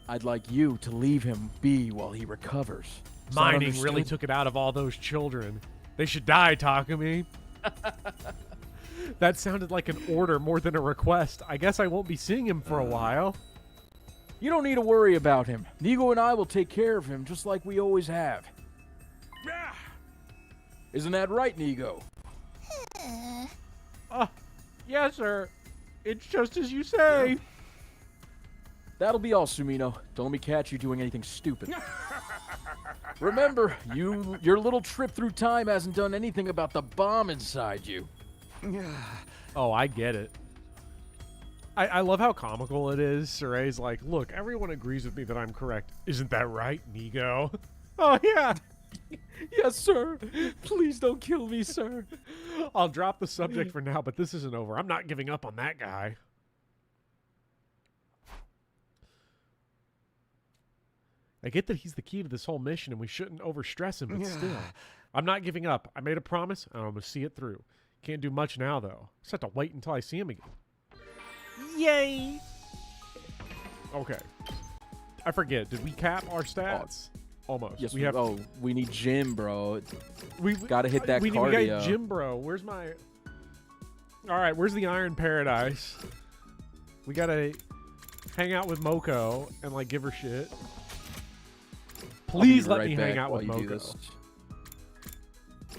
[SPEAKER 2] I'd like you to leave him be while he recovers. Is that
[SPEAKER 1] Mining
[SPEAKER 2] understood?
[SPEAKER 1] really took it out of all those children. They should die, Takumi. That sounded like an order more than a request. I guess I won't be seeing him for a while.
[SPEAKER 2] You don't need to worry about him. Nico and I will take care of him just like we always have. Isn't that right, Nico?
[SPEAKER 1] Yes, sir. It's just as you say.
[SPEAKER 2] That'll be all, Sumino. Don't let me catch you doing anything stupid. Remember, your little trip through time hasn't done anything about the bomb inside you.
[SPEAKER 1] Oh, I get it. I love how comical it is. Suray's like, look, everyone agrees with me that I'm correct. Isn't that right, Nico? Oh, yeah.
[SPEAKER 2] Yes, sir. Please don't kill me, sir.
[SPEAKER 1] I'll drop the subject for now, but this isn't over. I'm not giving up on that guy. I get that he's the key to this whole mission and we shouldn't overstress him, but still. I'm not giving up. I made a promise and I'm going to see it through. Can't do much now, though. Just have to wait until I see him again. Yay! Okay. I forget. Did we cap our stats? Almost.
[SPEAKER 2] Yes,
[SPEAKER 1] we have.
[SPEAKER 2] Oh, we need gym, bro.
[SPEAKER 1] We
[SPEAKER 2] gotta hit that
[SPEAKER 1] we
[SPEAKER 2] cardio.
[SPEAKER 1] got Jim Bro. Where's my... All right, where's the Iron Paradise? We gotta hang out with Moko and, like, give her shit. Please let me hang out with Moko.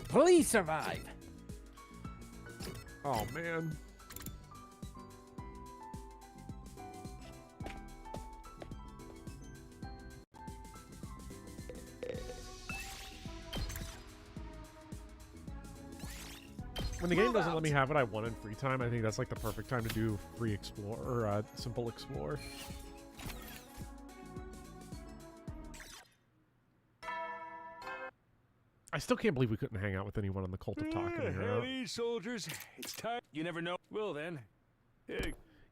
[SPEAKER 3] Please survive.
[SPEAKER 1] Oh, man. When the game doesn't let me have what I want in free time, I think that's like the perfect time to do free explore or simple explore. I still can't believe we couldn't hang out with anyone on the Cult of Takumi.
[SPEAKER 5] Howdy, soldiers. It's time. You never know. Well then.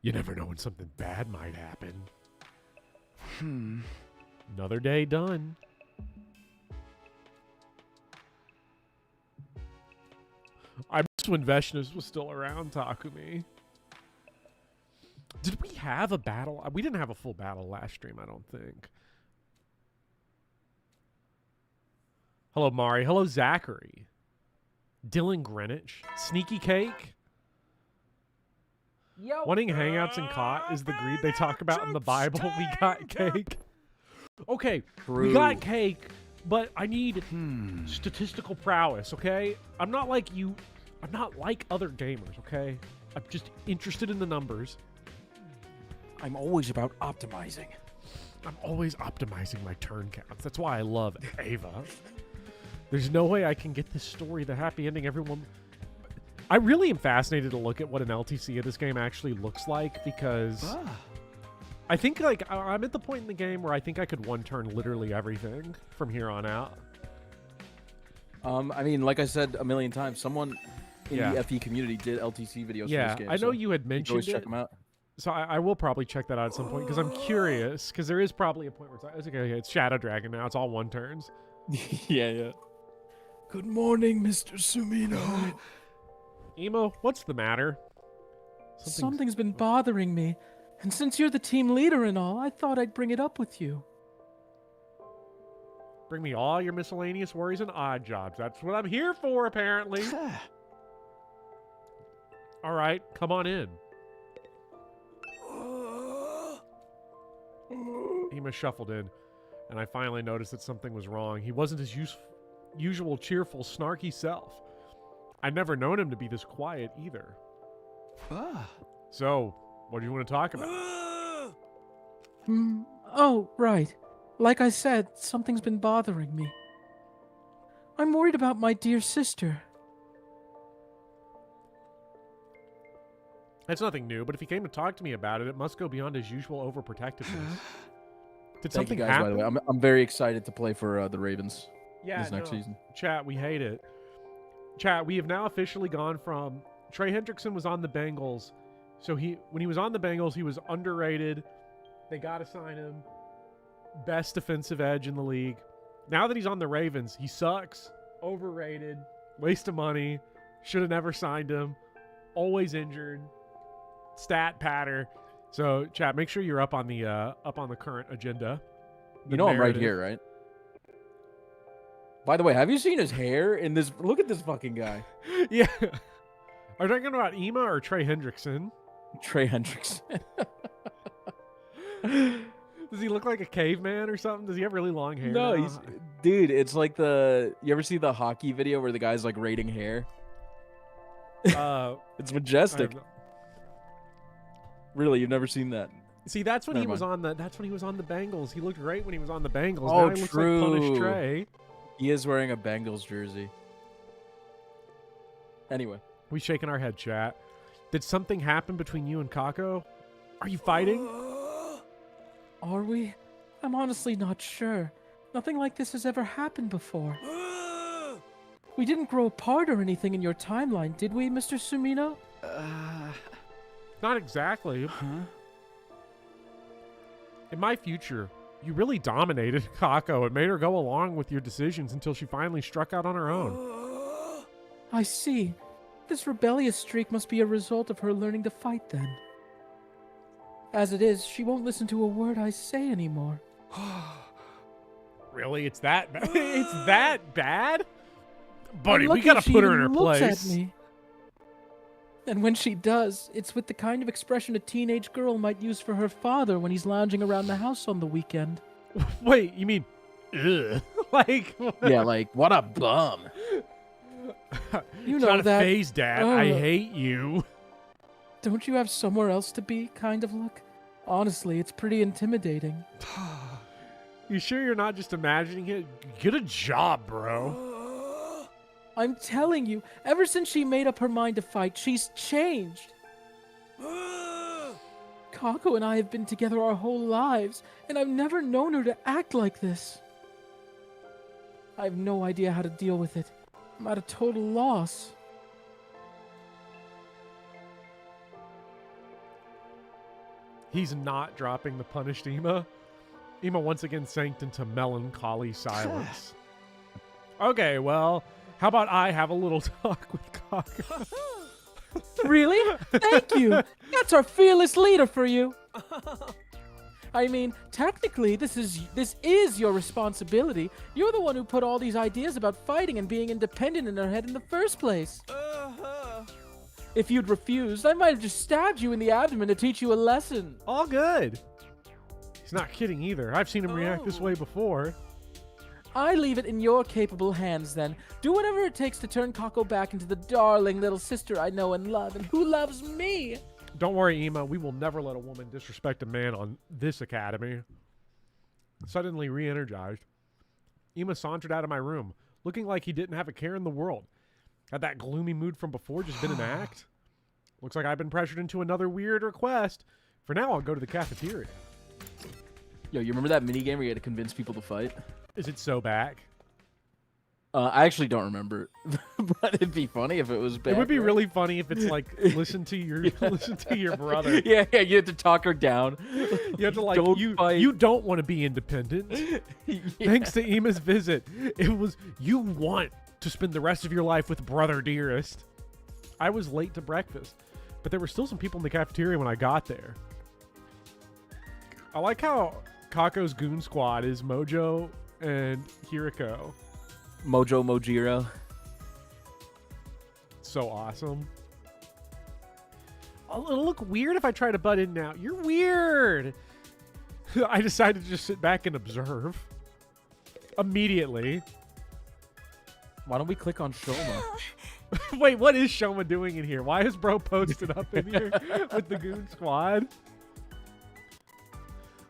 [SPEAKER 1] You never know when something bad might happen. Another day done. I miss when Veshnes was still around, Takumi. Did we have a battle? We didn't have a full battle last stream, I don't think. Hello, Mari. Hello, Zachary. Dylan Greenwich. Sneaky Cake.
[SPEAKER 3] Yo.
[SPEAKER 1] Wanting hangouts and caught is the greed they talk about in the Bible. We got cake. Okay, we got cake, but I need statistical prowess, okay? I'm not like you. I'm not like other gamers, okay? I'm just interested in the numbers.
[SPEAKER 2] I'm always about optimizing.
[SPEAKER 1] I'm always optimizing my turn counts. That's why I love Ava. There's no way I can get this story the happy ending everyone... I really am fascinated to look at what an LTC of this game actually looks like, because I think, like, I'm at the point in the game where I think I could one-turn literally everything from here on out.
[SPEAKER 2] I mean, like I said a million times, someone in the FE community did LTC videos for this game.
[SPEAKER 1] I know you had mentioned
[SPEAKER 2] always
[SPEAKER 1] it.
[SPEAKER 2] check them out.
[SPEAKER 1] So I will probably check that out at some point, because I'm curious, because there is probably a point where it's like, okay, it's Shadow Dragon now. It's all one-turns.
[SPEAKER 2] yeah. Good morning, Mr. Sumino.
[SPEAKER 1] Emo, what's the matter?
[SPEAKER 3] Something's been bothering me. And since you're the team leader and all, I thought I'd bring it up with you.
[SPEAKER 1] Bring me all your miscellaneous worries and odd jobs. That's what I'm here for, apparently. All right, come on in. Ema shuffled in, and I finally noticed that something was wrong. He wasn't his usual cheerful, snarky self. I'd never known him to be this quiet either. So, what do you want to talk about?
[SPEAKER 3] Oh, right. Like I said, something's been bothering me. I'm worried about my dear sister.
[SPEAKER 1] That's nothing new, but if he came to talk to me about it, it must go beyond his usual overprotectiveness. Did
[SPEAKER 2] Thank
[SPEAKER 1] something
[SPEAKER 2] you guys,
[SPEAKER 1] happen?
[SPEAKER 2] by the way. I'm very excited to play for the Ravens this next season.
[SPEAKER 1] Chat, we hate it. Chat, we have now officially gone from Trey Hendrickson was on the Bengals. So when he was on the Bengals, he was underrated. They got to sign him. Best defensive edge in the league. Now that he's on the Ravens, he sucks. Overrated. Waste of money. Should have never signed him. Always injured. Stat patter. So, chat, make sure you're up on the current agenda.
[SPEAKER 2] You know I'm right here, right? By the way, have you seen his hair in this? Look at this fucking guy.
[SPEAKER 1] Yeah. Are you talking about Ema or Trey Hendrickson?
[SPEAKER 2] Trey Hendrickson.
[SPEAKER 1] Does he look like a caveman or something? Does he have really long hair?
[SPEAKER 2] No,
[SPEAKER 1] now?
[SPEAKER 2] dude, it's like you ever see the hockey video where the guy's like rating hair? It's majestic. Really, you've never seen that?
[SPEAKER 1] See, that's when he was on the Bengals. He looked great when he was on the Bengals.
[SPEAKER 2] Oh,
[SPEAKER 1] now he looks like Punished Trey.
[SPEAKER 2] He is wearing a Bengals jersey. Anyway.
[SPEAKER 1] We shaking our head, chat. Did something happen between you and Kako? Are you fighting?
[SPEAKER 3] Are we? I'm honestly not sure. Nothing like this has ever happened before. We didn't grow apart or anything in your timeline, did we, Mr. Sumino?
[SPEAKER 1] Not exactly. In my future, you really dominated Kako and made her go along with your decisions until she finally struck out on her own.
[SPEAKER 3] I see. This rebellious streak must be a result of her learning to fight then. As it is, she won't listen to a word I say anymore.
[SPEAKER 1] Really? It's that bad? It's that bad? Buddy,
[SPEAKER 3] I'm
[SPEAKER 1] we
[SPEAKER 3] lucky
[SPEAKER 1] gotta
[SPEAKER 3] if she
[SPEAKER 1] put her in
[SPEAKER 3] even
[SPEAKER 1] her
[SPEAKER 3] looks
[SPEAKER 1] place.
[SPEAKER 3] At me. And when she does, it's with the kind of expression a teenage girl might use for her father when he's lounging around the house on the weekend.
[SPEAKER 1] Wait, you mean, ugh? Like,
[SPEAKER 2] yeah, like, what a bum.
[SPEAKER 3] You
[SPEAKER 1] it's
[SPEAKER 3] know
[SPEAKER 1] not
[SPEAKER 3] that.
[SPEAKER 1] A phase, Dad. I hate you.
[SPEAKER 3] Don't you have somewhere else to be kind of look? Honestly, it's pretty intimidating.
[SPEAKER 1] You sure you're not just imagining it? Get a job, bro.
[SPEAKER 3] I'm telling you, ever since she made up her mind to fight, she's changed. Kako and I have been together our whole lives, and I've never known her to act like this. I have no idea how to deal with it. I'm at a total loss.
[SPEAKER 1] He's not dropping the punished Ema. Ema once again sank into melancholy silence. Okay, well, how about I have a little talk with Kako?
[SPEAKER 3] Really? Thank you. That's our fearless leader for you. I mean, technically, this is your responsibility. You're the one who put all these ideas about fighting and being independent in her head in the first place. If you'd refused, I might have just stabbed you in the abdomen to teach you a lesson.
[SPEAKER 1] All good. He's not kidding either. I've seen him react this way before.
[SPEAKER 3] I leave it in your capable hands, then. Do whatever it takes to turn Kako back into the darling little sister I know and love, and who loves me.
[SPEAKER 1] Don't worry, Ema. We will never let a woman disrespect a man on this academy. Suddenly re-energized, Ima sauntered out of my room, looking like he didn't have a care in the world. Had that gloomy mood from before just been an act? Looks like I've been pressured into another weird request. For now, I'll go to the cafeteria.
[SPEAKER 2] Yo, you remember that minigame where you had to convince people to fight?
[SPEAKER 1] Is it so back?
[SPEAKER 2] I actually don't remember, but it'd be funny if it was bad.
[SPEAKER 1] It would be
[SPEAKER 2] right?
[SPEAKER 1] really funny if it's like listen to your brother.
[SPEAKER 2] Yeah, you have to talk her down.
[SPEAKER 1] You have to like
[SPEAKER 2] Don't
[SPEAKER 1] you
[SPEAKER 2] fight.
[SPEAKER 1] you don't want to be independent.
[SPEAKER 2] Yeah.
[SPEAKER 1] Thanks to Ima's visit, it was you want to spend the rest of your life with brother dearest. I was late to breakfast, but there were still some people in the cafeteria when I got there. I like how Kako's goon squad is Mojo and Hiriko.
[SPEAKER 2] Mojo Mojiro.
[SPEAKER 1] So awesome. Oh, it'll look weird if I try to butt in now. You're weird. I decided to just sit back and observe. Immediately.
[SPEAKER 2] Why don't we click on Shoma?
[SPEAKER 1] Wait, what is Shoma doing in here? Why is bro posted up in here with the goon squad?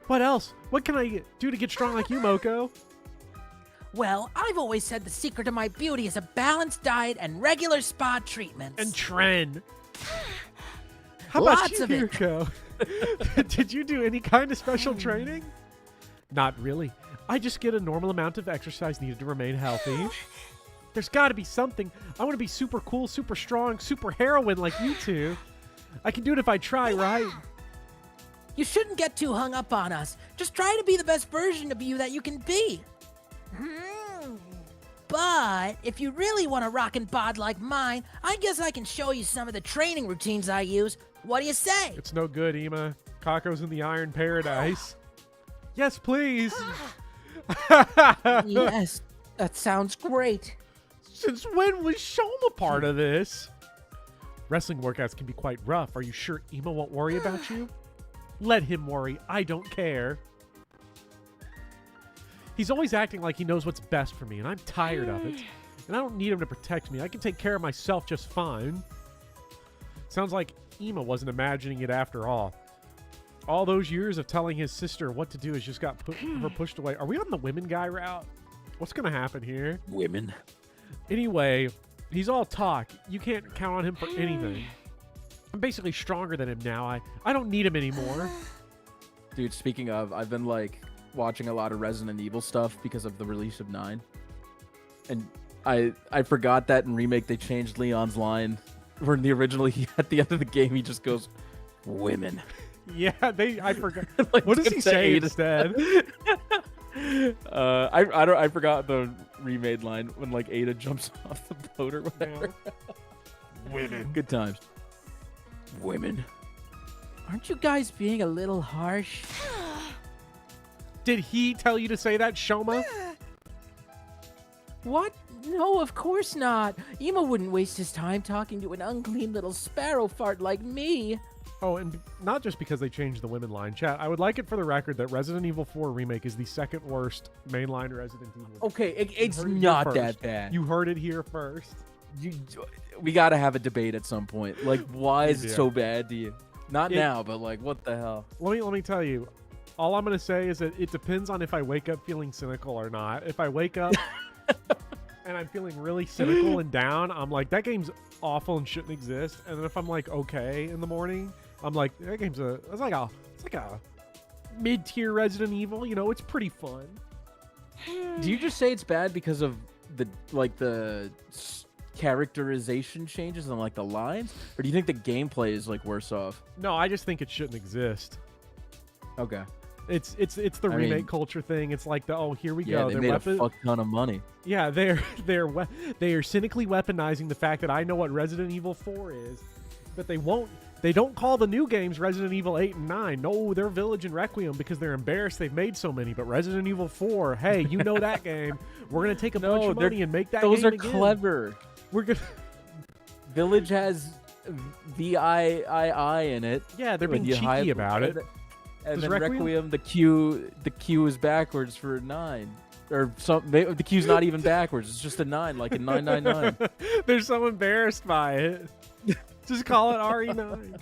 [SPEAKER 1] What else? What can I do to get strong like you, Moko?
[SPEAKER 3] Well, I've always said the secret to my beauty is a balanced diet and regular spa treatments.
[SPEAKER 1] And Tren. How about
[SPEAKER 3] Lots
[SPEAKER 1] you,
[SPEAKER 3] of it.
[SPEAKER 1] Hiriko? Did you do any kind of special training? Not really. I just get a normal amount of exercise needed to remain healthy. There's got to be something. I want to be super cool, super strong, super heroine like you two. I can do it if I try, right?
[SPEAKER 3] You shouldn't get too hung up on us. Just try to be the best version of you that you can be. But if you really want a rockin' bod like mine, I guess I can show you some of the training routines I use. What do you say?
[SPEAKER 1] It's no good, Ima. Kako's in the Iron Paradise. Yes, please.
[SPEAKER 3] Yes, that sounds great.
[SPEAKER 1] Since when was Shoma part of this? Wrestling workouts can be quite rough. Are you sure Ima won't worry about you? Let him worry. I don't care. He's always acting like he knows what's best for me, and I'm tired of it. And I don't need him to protect me. I can take care of myself just fine. Sounds like Ima wasn't imagining it after all. All those years of telling his sister what to do has just got her pushed away. Are we on the women guy route? What's going to happen here?
[SPEAKER 2] Women.
[SPEAKER 1] Anyway, he's all talk. You can't count on him for anything. I'm basically stronger than him now. I don't need him anymore.
[SPEAKER 2] Dude, speaking of, I've been like watching a lot of Resident Evil stuff because of the release of 9. And I forgot that in Remake they changed Leon's line. Where in the original, at the end of the game, he just goes, women.
[SPEAKER 1] Yeah, I forgot.
[SPEAKER 2] Like,
[SPEAKER 1] What does he say
[SPEAKER 2] Ada.
[SPEAKER 1] instead?
[SPEAKER 2] I forgot the remade line when like Ada jumps off the boat or whatever.
[SPEAKER 1] Women.
[SPEAKER 2] Good times. Women.
[SPEAKER 3] Aren't you guys being a little harsh?
[SPEAKER 1] Did he tell you to say that, Shoma?
[SPEAKER 3] What? No, of course not. Ima wouldn't waste his time talking to an unclean little sparrow fart like me.
[SPEAKER 1] Oh, and not just because they changed the women line. Chat, I would like it for the record that Resident Evil 4 Remake is the second worst mainline Resident Evil.
[SPEAKER 2] Okay, it's
[SPEAKER 1] heard it here
[SPEAKER 2] not
[SPEAKER 1] first.
[SPEAKER 2] that bad.
[SPEAKER 1] You heard it here first.
[SPEAKER 2] We gotta have a debate at some point. Like, why is it
[SPEAKER 1] Yeah.
[SPEAKER 2] so bad to you? Not now, but like, what the hell?
[SPEAKER 1] Let me tell you. All I'm going to say is that it depends on if I wake up feeling cynical or not. If I wake up and I'm feeling really cynical and down, I'm like, that game's awful and shouldn't exist. And then if I'm like okay in the morning, I'm like, that game's it's like a mid-tier Resident Evil. You know, it's pretty fun.
[SPEAKER 2] Do you just say it's bad because of the characterization changes and like the lines, or do you think the gameplay is like worse off?
[SPEAKER 1] No, I just think it shouldn't exist.
[SPEAKER 2] Okay.
[SPEAKER 1] It's the
[SPEAKER 2] I
[SPEAKER 1] remake
[SPEAKER 2] mean,
[SPEAKER 1] culture thing. It's like here we
[SPEAKER 2] Yeah,
[SPEAKER 1] go.
[SPEAKER 2] they
[SPEAKER 1] They're
[SPEAKER 2] made
[SPEAKER 1] weapon-
[SPEAKER 2] a fuck ton of money.
[SPEAKER 1] Yeah, they are cynically weaponizing the fact that I know what Resident Evil 4 is, but they don't call the new games Resident Evil 8 and 9. No, they're Village and Requiem because they're embarrassed they've made so many. But Resident Evil 4, hey, you know that game. We're going to take a bunch of money and make that
[SPEAKER 2] Those
[SPEAKER 1] game
[SPEAKER 2] are
[SPEAKER 1] again.
[SPEAKER 2] clever.
[SPEAKER 1] We're going to...
[SPEAKER 2] Village has VIII in it.
[SPEAKER 1] Yeah, they're
[SPEAKER 2] when
[SPEAKER 1] being
[SPEAKER 2] you
[SPEAKER 1] cheeky
[SPEAKER 2] hide-
[SPEAKER 1] about it.
[SPEAKER 2] And
[SPEAKER 1] Does
[SPEAKER 2] then
[SPEAKER 1] Requiem?
[SPEAKER 2] Requiem, the Q is backwards for 9. Or the Q's not even backwards. It's just a 9, like in 999.
[SPEAKER 1] They're so embarrassed by it. Just call it RE9.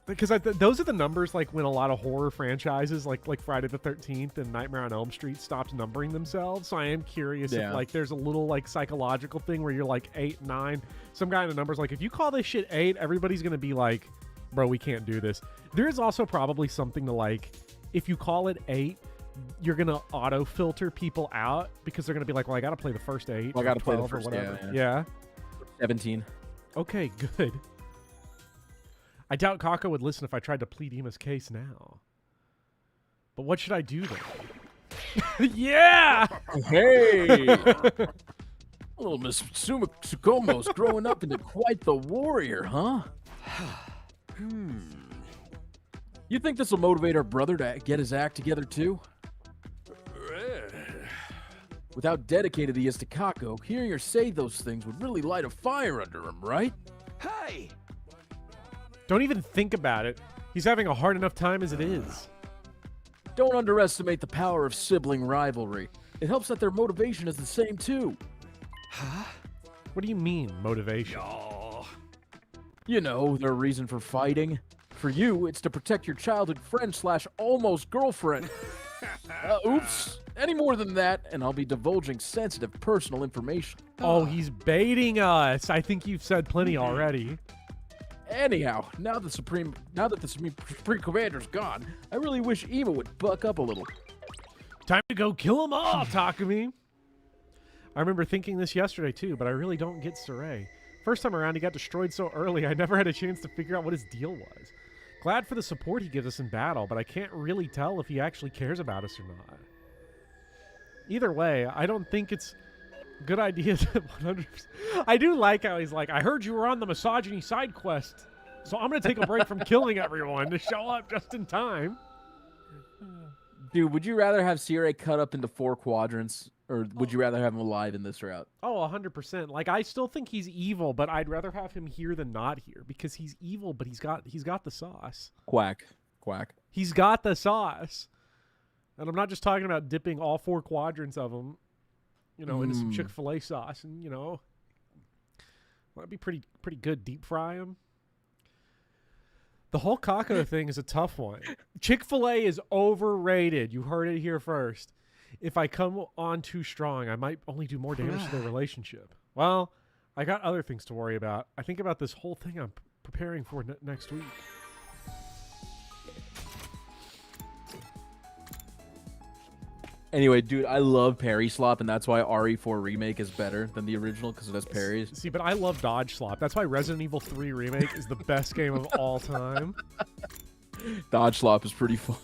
[SPEAKER 1] because those are the numbers like when a lot of horror franchises like Friday the 13th and Nightmare on Elm Street stopped numbering themselves. So I am curious if like there's a little like psychological thing where you're like 8, 9. Some guy in the numbers like if you call this shit 8, everybody's gonna be like, bro, we can't do this. There is also probably something to like if you call it 8, you're gonna auto filter people out because they're gonna be like, well, I gotta play the first 8.
[SPEAKER 2] I gotta play the
[SPEAKER 1] 12
[SPEAKER 2] first,
[SPEAKER 1] or whatever.
[SPEAKER 2] yeah. 17.
[SPEAKER 1] Okay, good. I doubt Kako would listen if I tried to plead Ima's case now. But what should I do then? Yeah!
[SPEAKER 2] Hey! Little Miss Tsukomo's growing up into quite the warrior, huh? You think this will motivate our brother to get his act together too? With how dedicated he is to Kako, hearing her say those things would really light a fire under him, right?
[SPEAKER 5] Hey!
[SPEAKER 1] Don't even think about it. He's having a hard enough time as it is.
[SPEAKER 2] Don't underestimate the power of sibling rivalry. It helps that their motivation is the same too.
[SPEAKER 5] Huh?
[SPEAKER 1] What do you mean, motivation?
[SPEAKER 5] Oh.
[SPEAKER 2] You know, their reason for fighting. For you, it's to protect your childhood friend / almost girlfriend. Oops. Any more than that, and I'll be divulging sensitive personal information.
[SPEAKER 1] Oh, he's baiting us. I think you've said plenty already.
[SPEAKER 2] Anyhow, now that the Supreme Commander's gone, I really wish Ima would buck up a little.
[SPEAKER 1] Time to go kill them all, Takumi. I remember thinking this yesterday too, but I really don't get Saray. First time around, he got destroyed so early, I never had a chance to figure out what his deal was. Glad for the support he gives us in battle, but I can't really tell if he actually cares about us or not. Either way, I don't think it's a good idea to 100%. I do like how he's like, I heard you were on the misogyny side quest, so I'm going to take a break from killing everyone to show up just in time.
[SPEAKER 2] Dude, would you rather have Sirei cut up into 4 quadrants, or would you rather have him alive in this route?
[SPEAKER 1] Oh, 100%. Like, I still think he's evil, but I'd rather have him here than not here, because he's evil, but he's got the sauce.
[SPEAKER 2] Quack. Quack.
[SPEAKER 1] He's got the sauce. And I'm not just talking about dipping all 4 quadrants of them, you know, into some Chick-fil-A sauce, and, you know, that'd be pretty good. Deep fry them. The whole Kako thing is a tough one. Chick-fil-A is overrated. You heard it here first. If I come on too strong, I might only do more damage to their relationship. Well, I got other things to worry about. I think about this whole thing I'm preparing for next week.
[SPEAKER 2] Anyway, dude, I love Parry Slop, and that's why RE4 Remake is better than the original, because it has parries.
[SPEAKER 1] See, but I love Dodge Slop. That's why Resident Evil 3 Remake is the best game of all time.
[SPEAKER 2] Dodge Slop is pretty fun.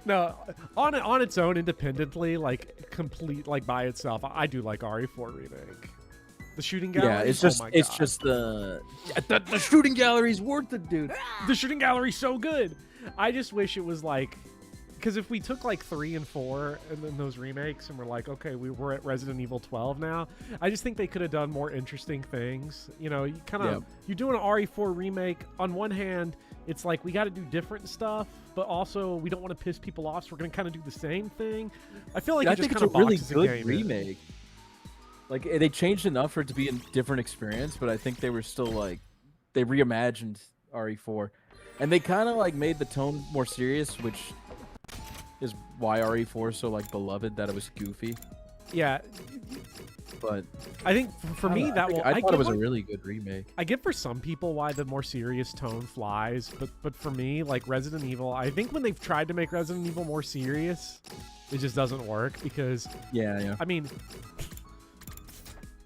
[SPEAKER 1] No, on its own, independently, like complete, like by itself, I do like RE4 Remake. The shooting gallery.
[SPEAKER 2] Yeah, it's just the shooting gallery's worth it, dude.
[SPEAKER 1] The shooting gallery's so good. I just wish it was like, because if we took like 3 and 4 and then those remakes and we're like, okay, we're at Resident Evil 12 now, I just think they could have done more interesting things. You know, you kind of, you do an RE4 remake, on one hand, it's like we got to do different stuff, but also we don't want to piss people off, so we're going to kind of do the same thing. I feel like
[SPEAKER 2] I
[SPEAKER 1] it just
[SPEAKER 2] think
[SPEAKER 1] kind
[SPEAKER 2] it's
[SPEAKER 1] of
[SPEAKER 2] a really
[SPEAKER 1] boxes
[SPEAKER 2] good
[SPEAKER 1] the game
[SPEAKER 2] remake. Like, they changed enough for it to be a different experience, but I think they were still like, they reimagined RE4. And they kind of like made the tone more serious, which is why RE4 is so like beloved, that it was goofy.
[SPEAKER 1] Yeah.
[SPEAKER 2] But
[SPEAKER 1] I think for me, I
[SPEAKER 2] thought it was a really good remake.
[SPEAKER 1] I get for some people why the more serious tone flies, but for me, like Resident Evil, I think when they've tried to make Resident Evil more serious, it just doesn't work because...
[SPEAKER 2] Yeah.
[SPEAKER 1] I mean...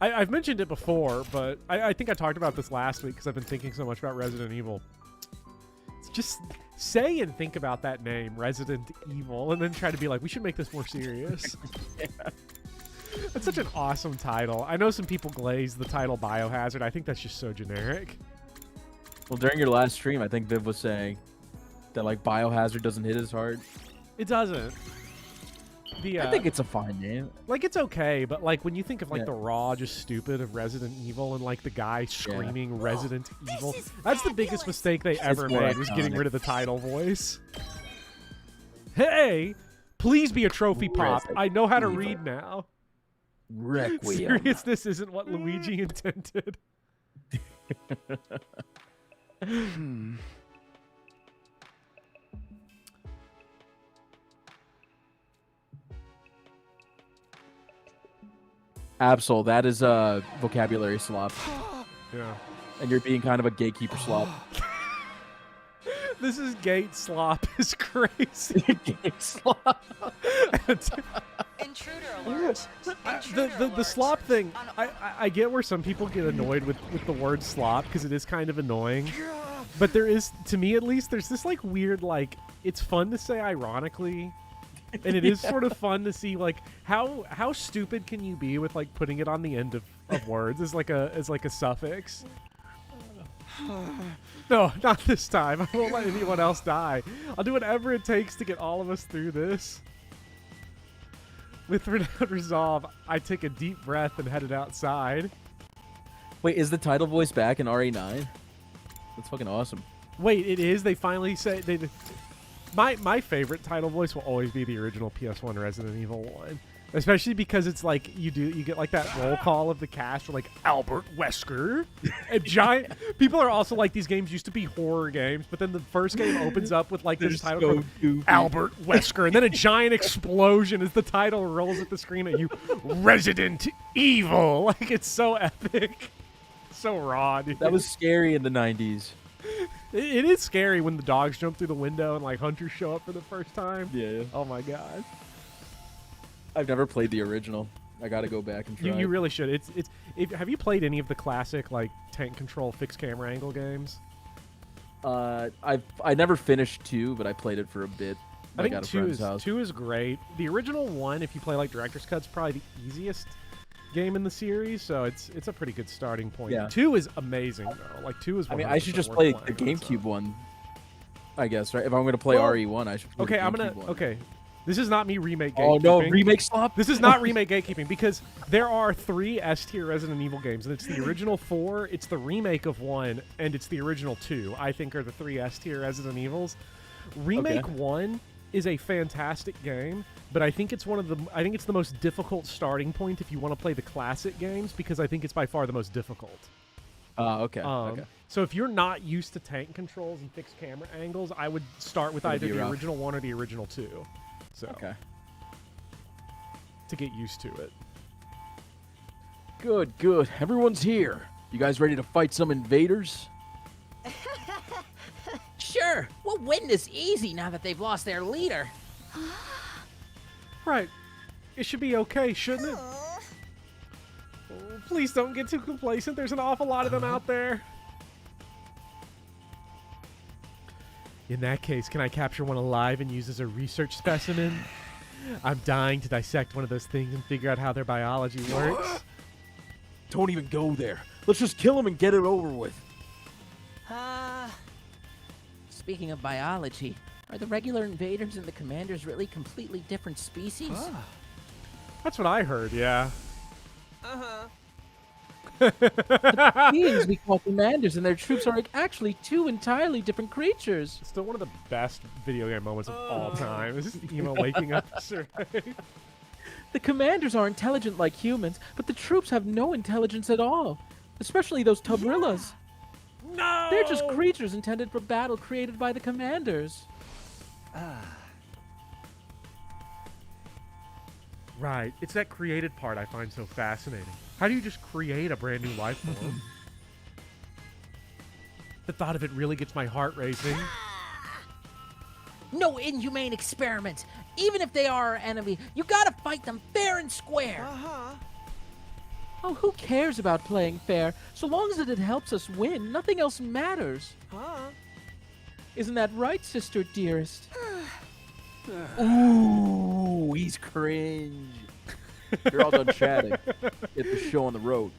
[SPEAKER 1] I've mentioned it before, but I think I talked about this last week because I've been thinking so much about Resident Evil. Just say and think about that name, Resident Evil, and then try to be like, we should make this more serious.
[SPEAKER 2] Yeah.
[SPEAKER 1] That's such an awesome title. I know some people glaze the title Biohazard. I think that's just so generic.
[SPEAKER 2] Well, during your last stream, I think Viv was saying that like Biohazard doesn't hit as hard.
[SPEAKER 1] It doesn't.
[SPEAKER 2] I think it's a fine name.
[SPEAKER 1] Like, it's okay, but like when you think of like the raw, just stupid of Resident Evil and like the guy screaming Resident Evil, that's the biggest mistake they ever made, was getting rid of the title voice. Hey, please be a trophy pop. I know how to read now.
[SPEAKER 2] Requiem.
[SPEAKER 1] Seriousness isn't what Luigi intended.
[SPEAKER 2] Absol, that is a vocabulary slop.
[SPEAKER 1] Yeah.
[SPEAKER 2] And you're being kind of a gatekeeper slop.
[SPEAKER 1] This is gate slop is crazy.
[SPEAKER 2] Gate slop.
[SPEAKER 6] Intruder alert.
[SPEAKER 1] The slop thing, I get where some people get annoyed with the word slop because it is kind of annoying. But there is, to me at least, there's this like weird, like, it's fun to say ironically. And it is sort of fun to see like how stupid can you be with like putting it on the end of words as like a suffix. No, not this time. I won't let anyone else die. I'll do whatever it takes to get all of us through this. With renowned resolve, I take a deep breath and headed outside.
[SPEAKER 2] Wait, is the title voice back in RE9? That's fucking awesome.
[SPEAKER 1] Wait, it is? They finally say they. My favorite title voice will always be the original PS1 Resident Evil 1. Especially because it's like you get like that roll call of the cast, or like Albert Wesker, and giant. People are also like, these games used to be horror games, but then the first game opens up with like this title from Albert Wesker, and then a giant explosion as the title rolls at the screen at you, Resident Evil. Like, it's so epic, so raw, dude.
[SPEAKER 2] That was scary in the 90s.
[SPEAKER 1] It is scary when the dogs jump through the window and like hunters show up for the first time.
[SPEAKER 2] Yeah.
[SPEAKER 1] Oh my god.
[SPEAKER 2] I've never played the original. I gotta go back and try.
[SPEAKER 1] You really should. Have you played any of the classic like tank control fixed camera angle games?
[SPEAKER 2] I never finished 2, but I played it for a bit.
[SPEAKER 1] I think
[SPEAKER 2] at a
[SPEAKER 1] 2
[SPEAKER 2] friend's
[SPEAKER 1] is
[SPEAKER 2] house.
[SPEAKER 1] 2 is great. The original one, if you play like director's cut's probably the easiest game in the series, so it's a pretty good starting point.
[SPEAKER 2] Yeah.
[SPEAKER 1] 2 is amazing though. Like 2 is.
[SPEAKER 2] I mean, I should
[SPEAKER 1] 100%
[SPEAKER 2] just
[SPEAKER 1] worth
[SPEAKER 2] play
[SPEAKER 1] playing
[SPEAKER 2] the
[SPEAKER 1] on its
[SPEAKER 2] GameCube
[SPEAKER 1] own.
[SPEAKER 2] one. I guess, right? If I'm gonna play
[SPEAKER 1] Well,
[SPEAKER 2] RE1, I should. Play
[SPEAKER 1] Okay,
[SPEAKER 2] the
[SPEAKER 1] I'm
[SPEAKER 2] GameCube
[SPEAKER 1] gonna.
[SPEAKER 2] one.
[SPEAKER 1] Okay, this is not me remake gatekeeping.
[SPEAKER 2] Oh no, remake slop.
[SPEAKER 1] This is not remake gatekeeping because there are 3 S-tier Resident Evil games, and it's the original 4, it's the remake of 1, and it's the original 2. I think are the 3 S-tier Resident Evils. Remake 1 is a fantastic game, but I think it's the most difficult starting point if you want to play the classic games, because I think it's by far the most difficult.
[SPEAKER 2] Okay.
[SPEAKER 1] So if you're not used to tank controls and fixed camera angles, I would start with either the original 1 or the original 2. So to get used to it.
[SPEAKER 2] Good, good. Everyone's here. You guys ready to fight some invaders?
[SPEAKER 3] Sure, we'll win this easy now that they've lost their leader.
[SPEAKER 1] Right. It should be okay, shouldn't it?
[SPEAKER 4] Aw.
[SPEAKER 1] Oh, please don't get too complacent. There's an awful lot of them out there. In that case, can I capture one alive and use as a research specimen? I'm dying to dissect one of those things and figure out how their biology works.
[SPEAKER 2] Don't even go there. Let's just kill him and get it over with.
[SPEAKER 3] Speaking of biology, are the regular invaders and the commanders really completely different species?
[SPEAKER 1] That's what I heard, yeah.
[SPEAKER 3] Beings we call commanders and their troops are actually 2 entirely different creatures.
[SPEAKER 1] Still one of the best video game moments of all time. This is Emo waking up.
[SPEAKER 3] The commanders are intelligent like humans, but the troops have no intelligence at all. Especially those Tobrillas.
[SPEAKER 1] No!
[SPEAKER 3] They're just creatures intended for battle created by the commanders.
[SPEAKER 1] Right. It's that created part I find so fascinating. How do you just create a brand new life form? The thought of it really gets my heart racing.
[SPEAKER 3] No inhumane experiment. Even if they are our enemy, you gotta fight them fair and square. Oh, who cares about playing fair? So long as it helps us win, nothing else matters. Isn't that right, sister dearest?
[SPEAKER 2] Ooh, he's cringe. You're all done chatting. Get the show on the road.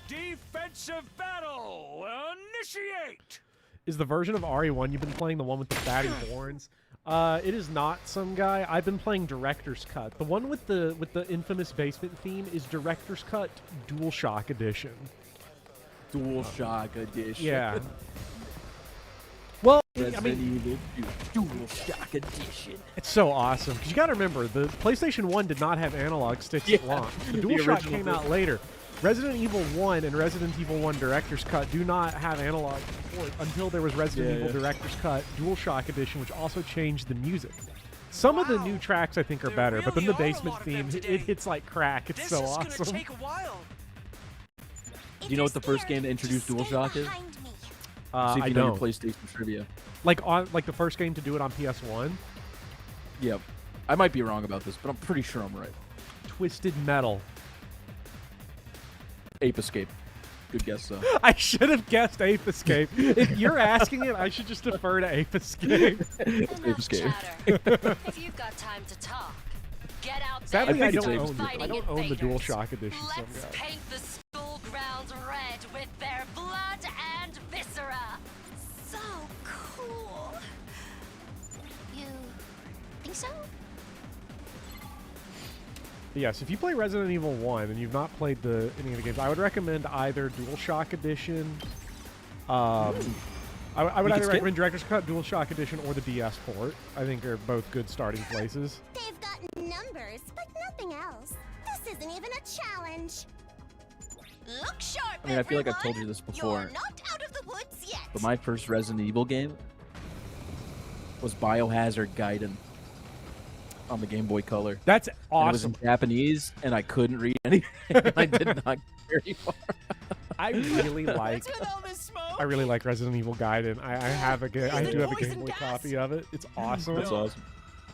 [SPEAKER 5] Defensive battle! Initiate!
[SPEAKER 1] Is the version of RE1 you've been playing the one with the fatty horns? It is not some guy. I've been playing Director's Cut. The one with the infamous basement theme is Director's Cut DualShock Edition.
[SPEAKER 2] DualShock Edition.
[SPEAKER 1] Yeah. Well, I
[SPEAKER 2] Resident
[SPEAKER 1] mean,
[SPEAKER 2] Evil 2 DualShock Edition.
[SPEAKER 1] it's so awesome because you got to remember the PlayStation 1 did not have analog sticks at launch. The DualShock
[SPEAKER 2] original
[SPEAKER 1] came
[SPEAKER 2] did.
[SPEAKER 1] out later. Resident Evil 1 and Resident Evil 1 Director's Cut do not have analog support until there was Resident Evil Director's Cut DualShock Edition, which also changed the music. Some of the new tracks I think are better, but then the basement theme, it hits like crack. It's so awesome.
[SPEAKER 2] Do you know what the first game to introduce DualShock is? See if
[SPEAKER 1] I
[SPEAKER 2] you know your
[SPEAKER 1] don't.
[SPEAKER 2] PlayStation trivia.
[SPEAKER 1] Like the first game to do it on PS1?
[SPEAKER 2] Yep. I might be wrong about this, but I'm pretty sure I'm right.
[SPEAKER 1] Twisted Metal.
[SPEAKER 2] Ape Escape. Good guess, though.
[SPEAKER 1] I should have guessed Ape Escape. If you're asking it, I should just defer to Ape Escape.
[SPEAKER 2] Ape Escape.
[SPEAKER 6] If you've got time to talk, get out there.
[SPEAKER 1] Sadly, I
[SPEAKER 2] think it's
[SPEAKER 1] don't
[SPEAKER 2] Ape
[SPEAKER 1] own
[SPEAKER 2] Escape.
[SPEAKER 1] it. I don't own the DualShock Edition. So
[SPEAKER 6] Let's
[SPEAKER 1] yeah.
[SPEAKER 6] paint the school grounds red with their blood and viscera.
[SPEAKER 4] So cool. You think so?
[SPEAKER 1] But yes, if you play Resident Evil 1 and you've not played any of the games, I would recommend either DualShock Edition. I would either recommend Director's Cut, DualShock Edition, or the DS port. I think are both good starting places.
[SPEAKER 4] They've got numbers, but nothing else. This isn't even a challenge. Look sharp,
[SPEAKER 2] I mean, I feel like I've
[SPEAKER 4] everyone.
[SPEAKER 2] told you this before.
[SPEAKER 4] You're not out of the woods yet.
[SPEAKER 2] But my first Resident Evil game was Biohazard Gaiden on the Game Boy Color.
[SPEAKER 1] That's
[SPEAKER 2] And it was
[SPEAKER 1] awesome.
[SPEAKER 2] in Japanese, and I couldn't read anything. I did not get very far.
[SPEAKER 1] I really like. I really like Resident Evil Gaiden. I do have a Game Boy copy of it. It's awesome.
[SPEAKER 2] That's awesome.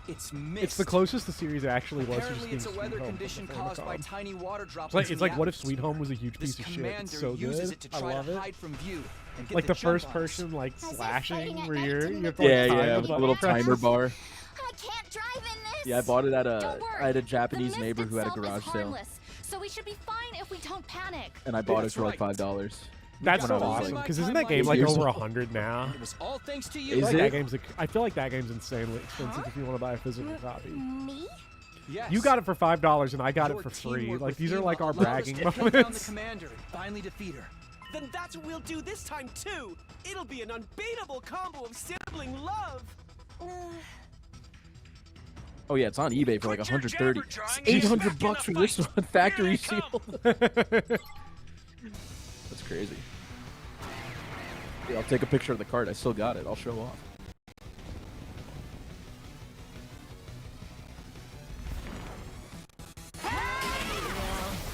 [SPEAKER 5] It's mist.
[SPEAKER 1] It's the closest the series actually was to just
[SPEAKER 5] Apparently,
[SPEAKER 1] being
[SPEAKER 5] it's a
[SPEAKER 1] Sweet
[SPEAKER 5] weather
[SPEAKER 1] Home from
[SPEAKER 5] condition
[SPEAKER 1] the
[SPEAKER 5] caused by
[SPEAKER 1] Famicom.
[SPEAKER 5] tiny water droplets.
[SPEAKER 1] It's like what if Sweet Home was a huge
[SPEAKER 5] This
[SPEAKER 1] piece of shit?
[SPEAKER 5] commander
[SPEAKER 1] It's so
[SPEAKER 5] uses
[SPEAKER 1] good.
[SPEAKER 5] it to
[SPEAKER 1] I
[SPEAKER 5] try
[SPEAKER 1] love
[SPEAKER 5] to
[SPEAKER 1] it.
[SPEAKER 5] hide from view and get
[SPEAKER 1] Like the
[SPEAKER 5] jump
[SPEAKER 1] first
[SPEAKER 5] on us.
[SPEAKER 1] person like
[SPEAKER 4] As if
[SPEAKER 1] slashing
[SPEAKER 4] fighting at
[SPEAKER 1] where
[SPEAKER 4] night
[SPEAKER 1] you
[SPEAKER 4] to
[SPEAKER 1] have to like,
[SPEAKER 2] Yeah,
[SPEAKER 1] time
[SPEAKER 2] yeah,
[SPEAKER 1] the
[SPEAKER 2] with a
[SPEAKER 1] button
[SPEAKER 2] little
[SPEAKER 1] presses.
[SPEAKER 2] timer bar.
[SPEAKER 4] I can't drive in this.
[SPEAKER 2] Yeah, I bought it at
[SPEAKER 4] Don't
[SPEAKER 2] a.
[SPEAKER 4] worry.
[SPEAKER 2] I had a
[SPEAKER 4] The
[SPEAKER 2] Japanese
[SPEAKER 4] mist
[SPEAKER 2] neighbor who had a
[SPEAKER 4] itself is
[SPEAKER 2] garage sale,
[SPEAKER 4] harmless, so we should be fine if we don't panic.
[SPEAKER 2] and I bought it
[SPEAKER 5] That's
[SPEAKER 2] for like
[SPEAKER 5] right.
[SPEAKER 2] $5.
[SPEAKER 1] That's
[SPEAKER 2] When
[SPEAKER 1] so
[SPEAKER 2] I was,
[SPEAKER 1] awesome
[SPEAKER 2] like,
[SPEAKER 1] because isn't that game like
[SPEAKER 2] years
[SPEAKER 1] over
[SPEAKER 2] old.
[SPEAKER 1] 100 now?
[SPEAKER 5] It was all thanks to
[SPEAKER 1] I
[SPEAKER 5] you.
[SPEAKER 2] Is
[SPEAKER 1] feel like
[SPEAKER 2] it?
[SPEAKER 1] that game's I feel like that game's insanely expensive if you want to buy a physical copy.
[SPEAKER 4] Me?
[SPEAKER 5] Yes.
[SPEAKER 1] You got it for $5 and I got
[SPEAKER 5] Your
[SPEAKER 1] it for free.
[SPEAKER 5] teamwork
[SPEAKER 1] Like
[SPEAKER 5] with
[SPEAKER 1] these are
[SPEAKER 5] Eva
[SPEAKER 1] like our
[SPEAKER 5] allowed us
[SPEAKER 1] bragging
[SPEAKER 5] to take down the
[SPEAKER 1] moments.
[SPEAKER 5] commander and finally defeat her.
[SPEAKER 7] Then that's what we'll do this time too. It'll be an unbeatable combo of sibling love.
[SPEAKER 2] Oh yeah, it's on eBay for like
[SPEAKER 7] Quit your
[SPEAKER 2] 130.
[SPEAKER 7] jabber jawing and
[SPEAKER 2] $800
[SPEAKER 7] get back in
[SPEAKER 2] for
[SPEAKER 7] the
[SPEAKER 2] this
[SPEAKER 7] fight.
[SPEAKER 2] one, factory
[SPEAKER 7] Here they
[SPEAKER 2] seal. That's crazy. Yeah, I'll take a picture of the card. I still got it. I'll show off.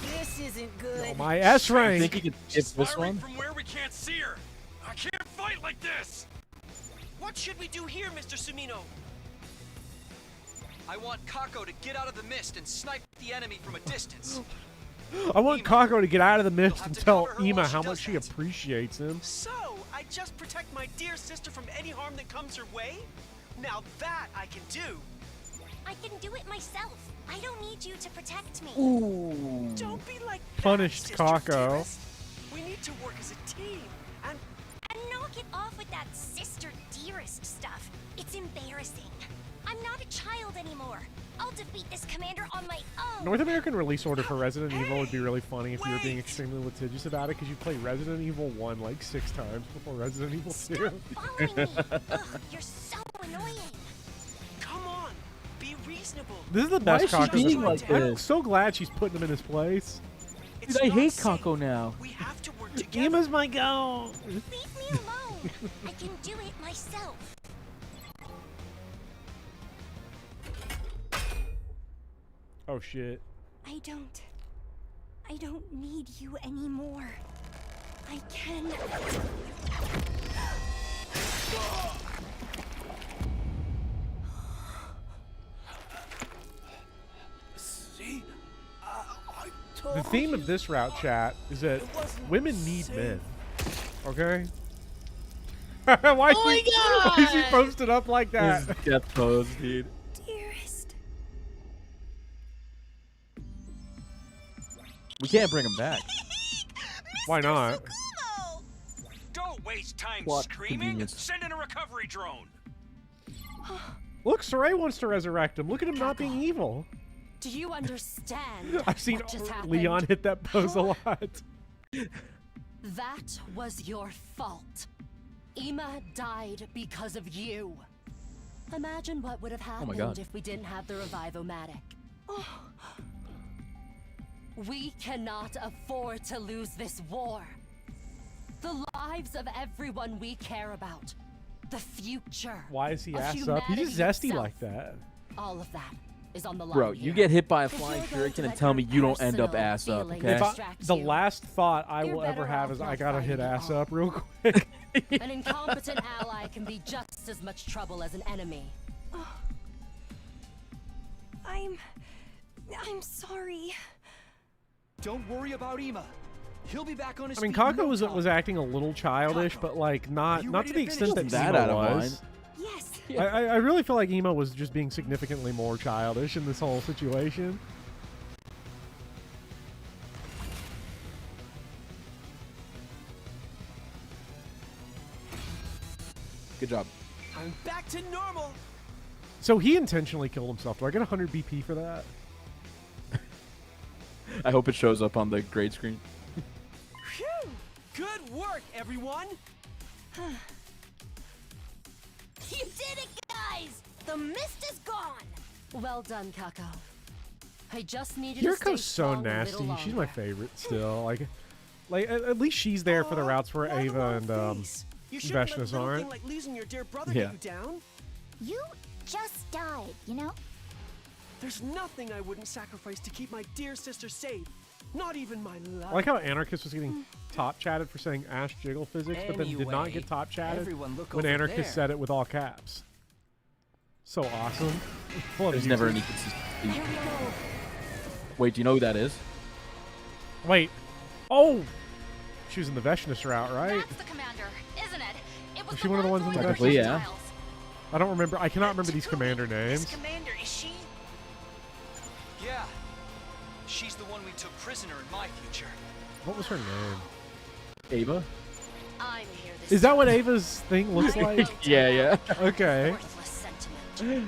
[SPEAKER 7] This isn't good.
[SPEAKER 1] My S
[SPEAKER 2] I
[SPEAKER 1] rank.
[SPEAKER 2] think you could skip this one.
[SPEAKER 8] From where we can't see her. I can't fight like this.
[SPEAKER 7] What should we do here, Mr. Sumino?
[SPEAKER 5] I want Kako to get out of the mist and snipe the enemy from a distance.
[SPEAKER 1] I want Kako to get out of the mist
[SPEAKER 5] You'll
[SPEAKER 1] and
[SPEAKER 5] have to
[SPEAKER 1] tell
[SPEAKER 5] cover her
[SPEAKER 1] Ima
[SPEAKER 5] while she
[SPEAKER 1] how
[SPEAKER 5] does
[SPEAKER 1] much she
[SPEAKER 5] that.
[SPEAKER 1] appreciates him.
[SPEAKER 7] So, I just protect my dear sister from any harm that comes her way? Now that I can do.
[SPEAKER 4] I can do it myself. I don't need you to protect me.
[SPEAKER 2] Ooh.
[SPEAKER 7] Don't be like that,
[SPEAKER 1] Punished
[SPEAKER 7] Sister
[SPEAKER 1] Kako.
[SPEAKER 7] Dearest. We need to work as a team. And
[SPEAKER 4] And knock it off with that sister dearest stuff. It's embarrassing. I'm not a child anymore. I'll defeat this commander on my own.
[SPEAKER 1] North American release order for Resident Evil would be really funny if you were being
[SPEAKER 7] Wait.
[SPEAKER 1] extremely litigious about it because you play Resident Evil 1 like 6 times before Resident Evil 2.
[SPEAKER 4] Stop following me. Ugh, you're so annoying.
[SPEAKER 7] come on, be reasonable.
[SPEAKER 1] This is the
[SPEAKER 2] Why
[SPEAKER 1] best
[SPEAKER 2] is she
[SPEAKER 1] Kako.
[SPEAKER 2] being like
[SPEAKER 1] I'm
[SPEAKER 2] this?
[SPEAKER 1] so glad she's putting him in his place.
[SPEAKER 7] It's
[SPEAKER 2] Dude, I
[SPEAKER 7] not
[SPEAKER 2] hate
[SPEAKER 7] safe.
[SPEAKER 2] Kako now.
[SPEAKER 7] We have to work together.
[SPEAKER 1] Ima's my goal.
[SPEAKER 4] Leave me alone. I can do it myself.
[SPEAKER 1] Oh shit.
[SPEAKER 4] I don't need you anymore. I can.
[SPEAKER 7] See?
[SPEAKER 1] The theme of this route chat is that women need men. Okay? Why is he posted up like that?
[SPEAKER 2] His death pose, dude.
[SPEAKER 4] Dearest.
[SPEAKER 2] We can't bring him back.
[SPEAKER 1] Why not?
[SPEAKER 4] Kumo!
[SPEAKER 8] Don't waste time
[SPEAKER 2] Plot
[SPEAKER 8] screaming.
[SPEAKER 2] convenience.
[SPEAKER 8] Send in a recovery drone.
[SPEAKER 1] Look, Saray wants to resurrect him. Look at him not being evil.
[SPEAKER 6] Do you understand?
[SPEAKER 1] I've seen
[SPEAKER 6] what just happened?
[SPEAKER 1] Leon hit that pose a lot.
[SPEAKER 6] That was your fault. Ima died because of you. Imagine what would have
[SPEAKER 2] my
[SPEAKER 6] happened
[SPEAKER 2] God.
[SPEAKER 6] if we didn't have the Revivomatic. We cannot afford to lose this war. The lives of everyone we care about. The future.
[SPEAKER 1] Why is he
[SPEAKER 6] of
[SPEAKER 1] ass up? He's just
[SPEAKER 6] humanity
[SPEAKER 1] zesty
[SPEAKER 6] itself.
[SPEAKER 1] like that.
[SPEAKER 6] All of that is on the line.
[SPEAKER 2] Bro, you
[SPEAKER 6] here.
[SPEAKER 2] get hit by a
[SPEAKER 6] If
[SPEAKER 2] flying
[SPEAKER 6] you're going
[SPEAKER 2] shuriken
[SPEAKER 6] to
[SPEAKER 2] and
[SPEAKER 6] let
[SPEAKER 2] tell
[SPEAKER 6] your
[SPEAKER 2] me you don't end up
[SPEAKER 6] personal
[SPEAKER 2] ass up,
[SPEAKER 6] feelings
[SPEAKER 2] okay?
[SPEAKER 6] distract
[SPEAKER 1] The
[SPEAKER 6] you,
[SPEAKER 1] last thought I
[SPEAKER 6] You're
[SPEAKER 1] will ever
[SPEAKER 6] better
[SPEAKER 1] have
[SPEAKER 6] off
[SPEAKER 1] is I
[SPEAKER 6] not
[SPEAKER 1] gotta hit
[SPEAKER 6] fighting at
[SPEAKER 1] ass
[SPEAKER 6] all.
[SPEAKER 1] up real quick.
[SPEAKER 6] An incompetent ally can be just as much trouble as an enemy.
[SPEAKER 4] I'm sorry.
[SPEAKER 7] Don't worry about Ima. He'll be back on his
[SPEAKER 1] I mean,
[SPEAKER 7] feet in
[SPEAKER 1] Kako
[SPEAKER 7] no
[SPEAKER 1] was
[SPEAKER 7] time.
[SPEAKER 1] acting a little childish,
[SPEAKER 7] Kako,
[SPEAKER 1] but like not
[SPEAKER 7] you
[SPEAKER 1] not
[SPEAKER 7] ready
[SPEAKER 1] to the
[SPEAKER 7] to
[SPEAKER 1] extent that
[SPEAKER 7] finish
[SPEAKER 2] this?
[SPEAKER 1] Ema
[SPEAKER 2] That out of
[SPEAKER 1] was.
[SPEAKER 4] Yes.
[SPEAKER 1] I really feel like Ema was just being significantly more childish in this whole situation.
[SPEAKER 2] Good job.
[SPEAKER 7] I'm back to normal.
[SPEAKER 1] So he intentionally killed himself. Do I get 100 BP for that?
[SPEAKER 2] I hope it shows up on the grade screen.
[SPEAKER 7] Phew! Good work, everyone.
[SPEAKER 4] You did it, guys! The mist is gone!
[SPEAKER 6] Well done, Kako. I just needed to stay
[SPEAKER 1] Yuriko's so
[SPEAKER 6] strong a little
[SPEAKER 1] nasty. She's my
[SPEAKER 6] longer.
[SPEAKER 1] favorite still. Like at least she's there for the routes where
[SPEAKER 7] Why the
[SPEAKER 1] Ava
[SPEAKER 7] long
[SPEAKER 1] and
[SPEAKER 7] face? You shouldn't let a
[SPEAKER 1] Veshna's
[SPEAKER 7] little
[SPEAKER 1] aren't.
[SPEAKER 7] thing like losing your dear brother
[SPEAKER 2] Yeah.
[SPEAKER 7] get you down.
[SPEAKER 4] You just died, you know?
[SPEAKER 7] There's nothing I wouldn't sacrifice to keep my dear sister safe. Not even my life.
[SPEAKER 1] I like how Anarchist was getting top chatted for saying Ash Jiggle physics, but then did not
[SPEAKER 9] Anyway,
[SPEAKER 1] get top chatted
[SPEAKER 9] everyone look
[SPEAKER 1] when
[SPEAKER 9] over
[SPEAKER 1] Anarchist
[SPEAKER 9] there.
[SPEAKER 1] said it with all caps. So awesome. Full of
[SPEAKER 2] There's never any
[SPEAKER 1] uses.
[SPEAKER 2] consistency. Wait, do you know who that is?
[SPEAKER 1] Wait. Oh! She was in the Veshnus route, right?
[SPEAKER 4] That's the commander, isn't it? It was
[SPEAKER 1] Was she one of the ones in the
[SPEAKER 2] Technically,
[SPEAKER 1] Veshnus?
[SPEAKER 2] yeah.
[SPEAKER 1] I don't remember. I cannot remember these commander names.
[SPEAKER 7] commander, is she?
[SPEAKER 9] Yeah. She's the one we took prisoner in my future.
[SPEAKER 1] What was her name?
[SPEAKER 2] Ava?
[SPEAKER 6] I'm here this
[SPEAKER 1] Is that what Ava's thing looks like?
[SPEAKER 2] Yeah.
[SPEAKER 1] Okay.
[SPEAKER 6] worthless sentiment.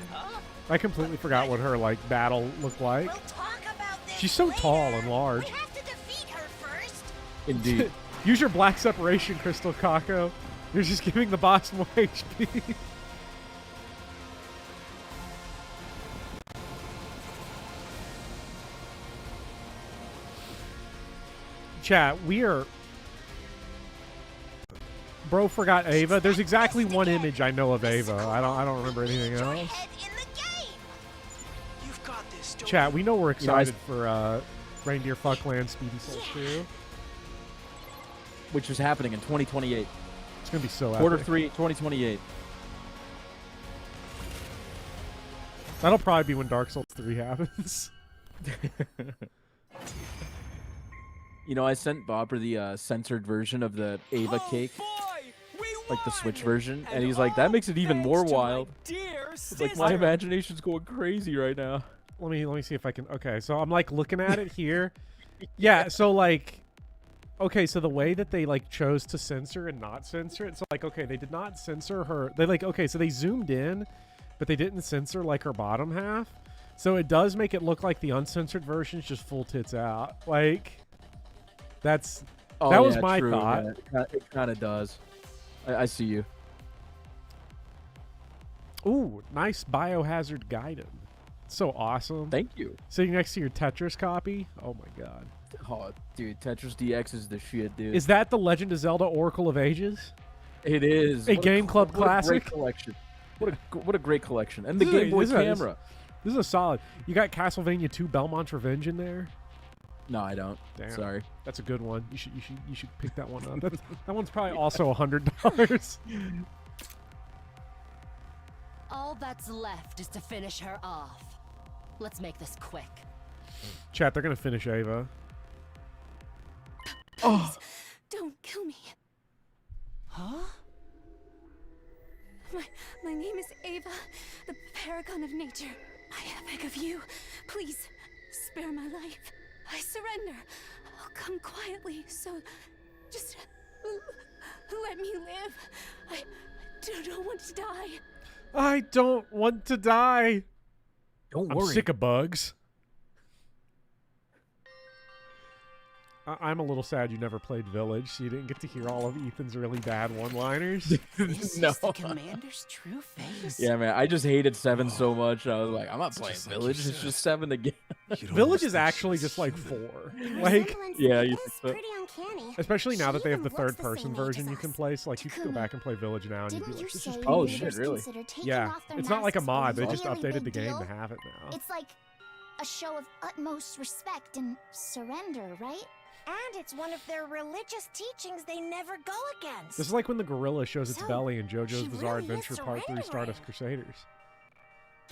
[SPEAKER 1] I completely forgot what her like battle looked like.
[SPEAKER 4] We'll talk about this
[SPEAKER 1] She's so
[SPEAKER 4] later.
[SPEAKER 1] tall and large.
[SPEAKER 4] We have to defeat her first.
[SPEAKER 2] Indeed.
[SPEAKER 1] Use your black separation, Crystal Kako. You're just giving the boss more HP. Chat, we are... Bro forgot Ava. There's exactly one image I know of Ava. I don't remember anything
[SPEAKER 4] You're
[SPEAKER 1] else.
[SPEAKER 4] ahead in the game.
[SPEAKER 7] You've got this. Don't
[SPEAKER 1] Chat, we know we're
[SPEAKER 2] You know, I-
[SPEAKER 1] excited for Reindeer Fuckland Speedy Souls 2.
[SPEAKER 2] Which is happening in 2028.
[SPEAKER 1] It's gonna be so
[SPEAKER 2] Quarter
[SPEAKER 1] epic.
[SPEAKER 2] 3, 2028.
[SPEAKER 1] That'll probably be when Dark Souls 3 happens.
[SPEAKER 2] You know, I sent Bobber the censored version of the Ava cake,
[SPEAKER 7] boy, we
[SPEAKER 2] like the
[SPEAKER 7] won!
[SPEAKER 2] Switch version, and he's
[SPEAKER 7] all
[SPEAKER 2] like, that makes it even
[SPEAKER 7] thanks
[SPEAKER 2] more
[SPEAKER 7] to my
[SPEAKER 2] wild.
[SPEAKER 7] Dear
[SPEAKER 2] It's like my
[SPEAKER 7] sister.
[SPEAKER 2] imagination's going crazy right now.
[SPEAKER 1] Let me see if I can. Okay, so I'm like looking at it here. Yeah, so like, okay, so the way that they like chose to censor and not censor it. So like, okay, they did not censor her. They like, okay, so they zoomed in, but they didn't censor like her bottom half. So it does make it look like the uncensored version's just full tits out. Like, that's
[SPEAKER 2] Oh,
[SPEAKER 1] that was
[SPEAKER 2] yeah,
[SPEAKER 1] my
[SPEAKER 2] true,
[SPEAKER 1] thought.
[SPEAKER 2] yeah, it kind of does. I see you.
[SPEAKER 1] Ooh, nice Biohazard Gaiden. So awesome.
[SPEAKER 2] Thank you.
[SPEAKER 1] Sitting next to your Tetris copy. Oh my god.
[SPEAKER 2] Oh, dude, Tetris DX is the shit, dude.
[SPEAKER 1] Is that the Legend of Zelda Oracle of Ages?
[SPEAKER 2] It is
[SPEAKER 1] A
[SPEAKER 2] What
[SPEAKER 1] Game Club
[SPEAKER 2] what a
[SPEAKER 1] classic?
[SPEAKER 2] great collection. What a great collection, and the
[SPEAKER 1] This is a-
[SPEAKER 2] Game Boy
[SPEAKER 1] this is a-
[SPEAKER 2] camera.
[SPEAKER 1] This is a solid. You got Castlevania 2 Belmont's Revenge in there.
[SPEAKER 2] No, I don't.
[SPEAKER 1] Damn.
[SPEAKER 2] Sorry.
[SPEAKER 1] That's a good one. You should pick that one up. That one's probably also $100.
[SPEAKER 6] All that's left is to finish her off. Let's make this quick.
[SPEAKER 1] Chat, they're gonna finish Ava.
[SPEAKER 2] Oh,
[SPEAKER 4] Don't kill me.
[SPEAKER 7] Huh?
[SPEAKER 4] My name is Ava, the paragon of nature. I beg of you, please spare my life. I surrender. I'll come quietly, so just let me live. I don't want to die.
[SPEAKER 1] I don't want to die.
[SPEAKER 2] don't
[SPEAKER 1] I'm
[SPEAKER 2] worry.
[SPEAKER 1] sick of bugs. I'm a little sad you never played Village, so you didn't get to hear all of Ethan's really bad one-liners.
[SPEAKER 7] This
[SPEAKER 2] No.
[SPEAKER 7] is the commander's true face.
[SPEAKER 2] Yeah, man. I just hated 7 so much. I was like, I'm not playing
[SPEAKER 7] just like
[SPEAKER 2] Village.
[SPEAKER 7] you
[SPEAKER 2] It's
[SPEAKER 7] said.
[SPEAKER 2] just 7 again.
[SPEAKER 1] Village is actually just like 4. Like,
[SPEAKER 2] Yeah, you
[SPEAKER 4] It's
[SPEAKER 2] think so?
[SPEAKER 4] pretty uncanny.
[SPEAKER 1] especially now that they have the
[SPEAKER 4] She even looks the
[SPEAKER 1] third-person
[SPEAKER 4] same age
[SPEAKER 1] version
[SPEAKER 4] as
[SPEAKER 1] you can
[SPEAKER 4] us.
[SPEAKER 1] play. So like, you can go
[SPEAKER 4] Takumi,
[SPEAKER 1] back and play Village now, and you'd be
[SPEAKER 4] Didn't you
[SPEAKER 1] like, this
[SPEAKER 4] say
[SPEAKER 1] is
[SPEAKER 2] Oh,
[SPEAKER 4] invaders
[SPEAKER 2] shit, really?
[SPEAKER 4] consider taking
[SPEAKER 1] yeah.
[SPEAKER 4] off their
[SPEAKER 1] It's not like a
[SPEAKER 4] masks
[SPEAKER 1] mod. They
[SPEAKER 4] a
[SPEAKER 1] just
[SPEAKER 4] really
[SPEAKER 1] updated
[SPEAKER 4] big
[SPEAKER 1] the game
[SPEAKER 4] deal?
[SPEAKER 1] to have it now.
[SPEAKER 4] It's like a show of utmost respect and surrender, right?
[SPEAKER 10] And it's one of their religious teachings they never go against.
[SPEAKER 1] This is like when the gorilla shows its
[SPEAKER 4] So,
[SPEAKER 1] belly in JoJo's
[SPEAKER 10] she
[SPEAKER 1] Bizarre
[SPEAKER 10] really is
[SPEAKER 1] Adventure Part 3
[SPEAKER 10] surrendering.
[SPEAKER 1] Stardust Crusaders.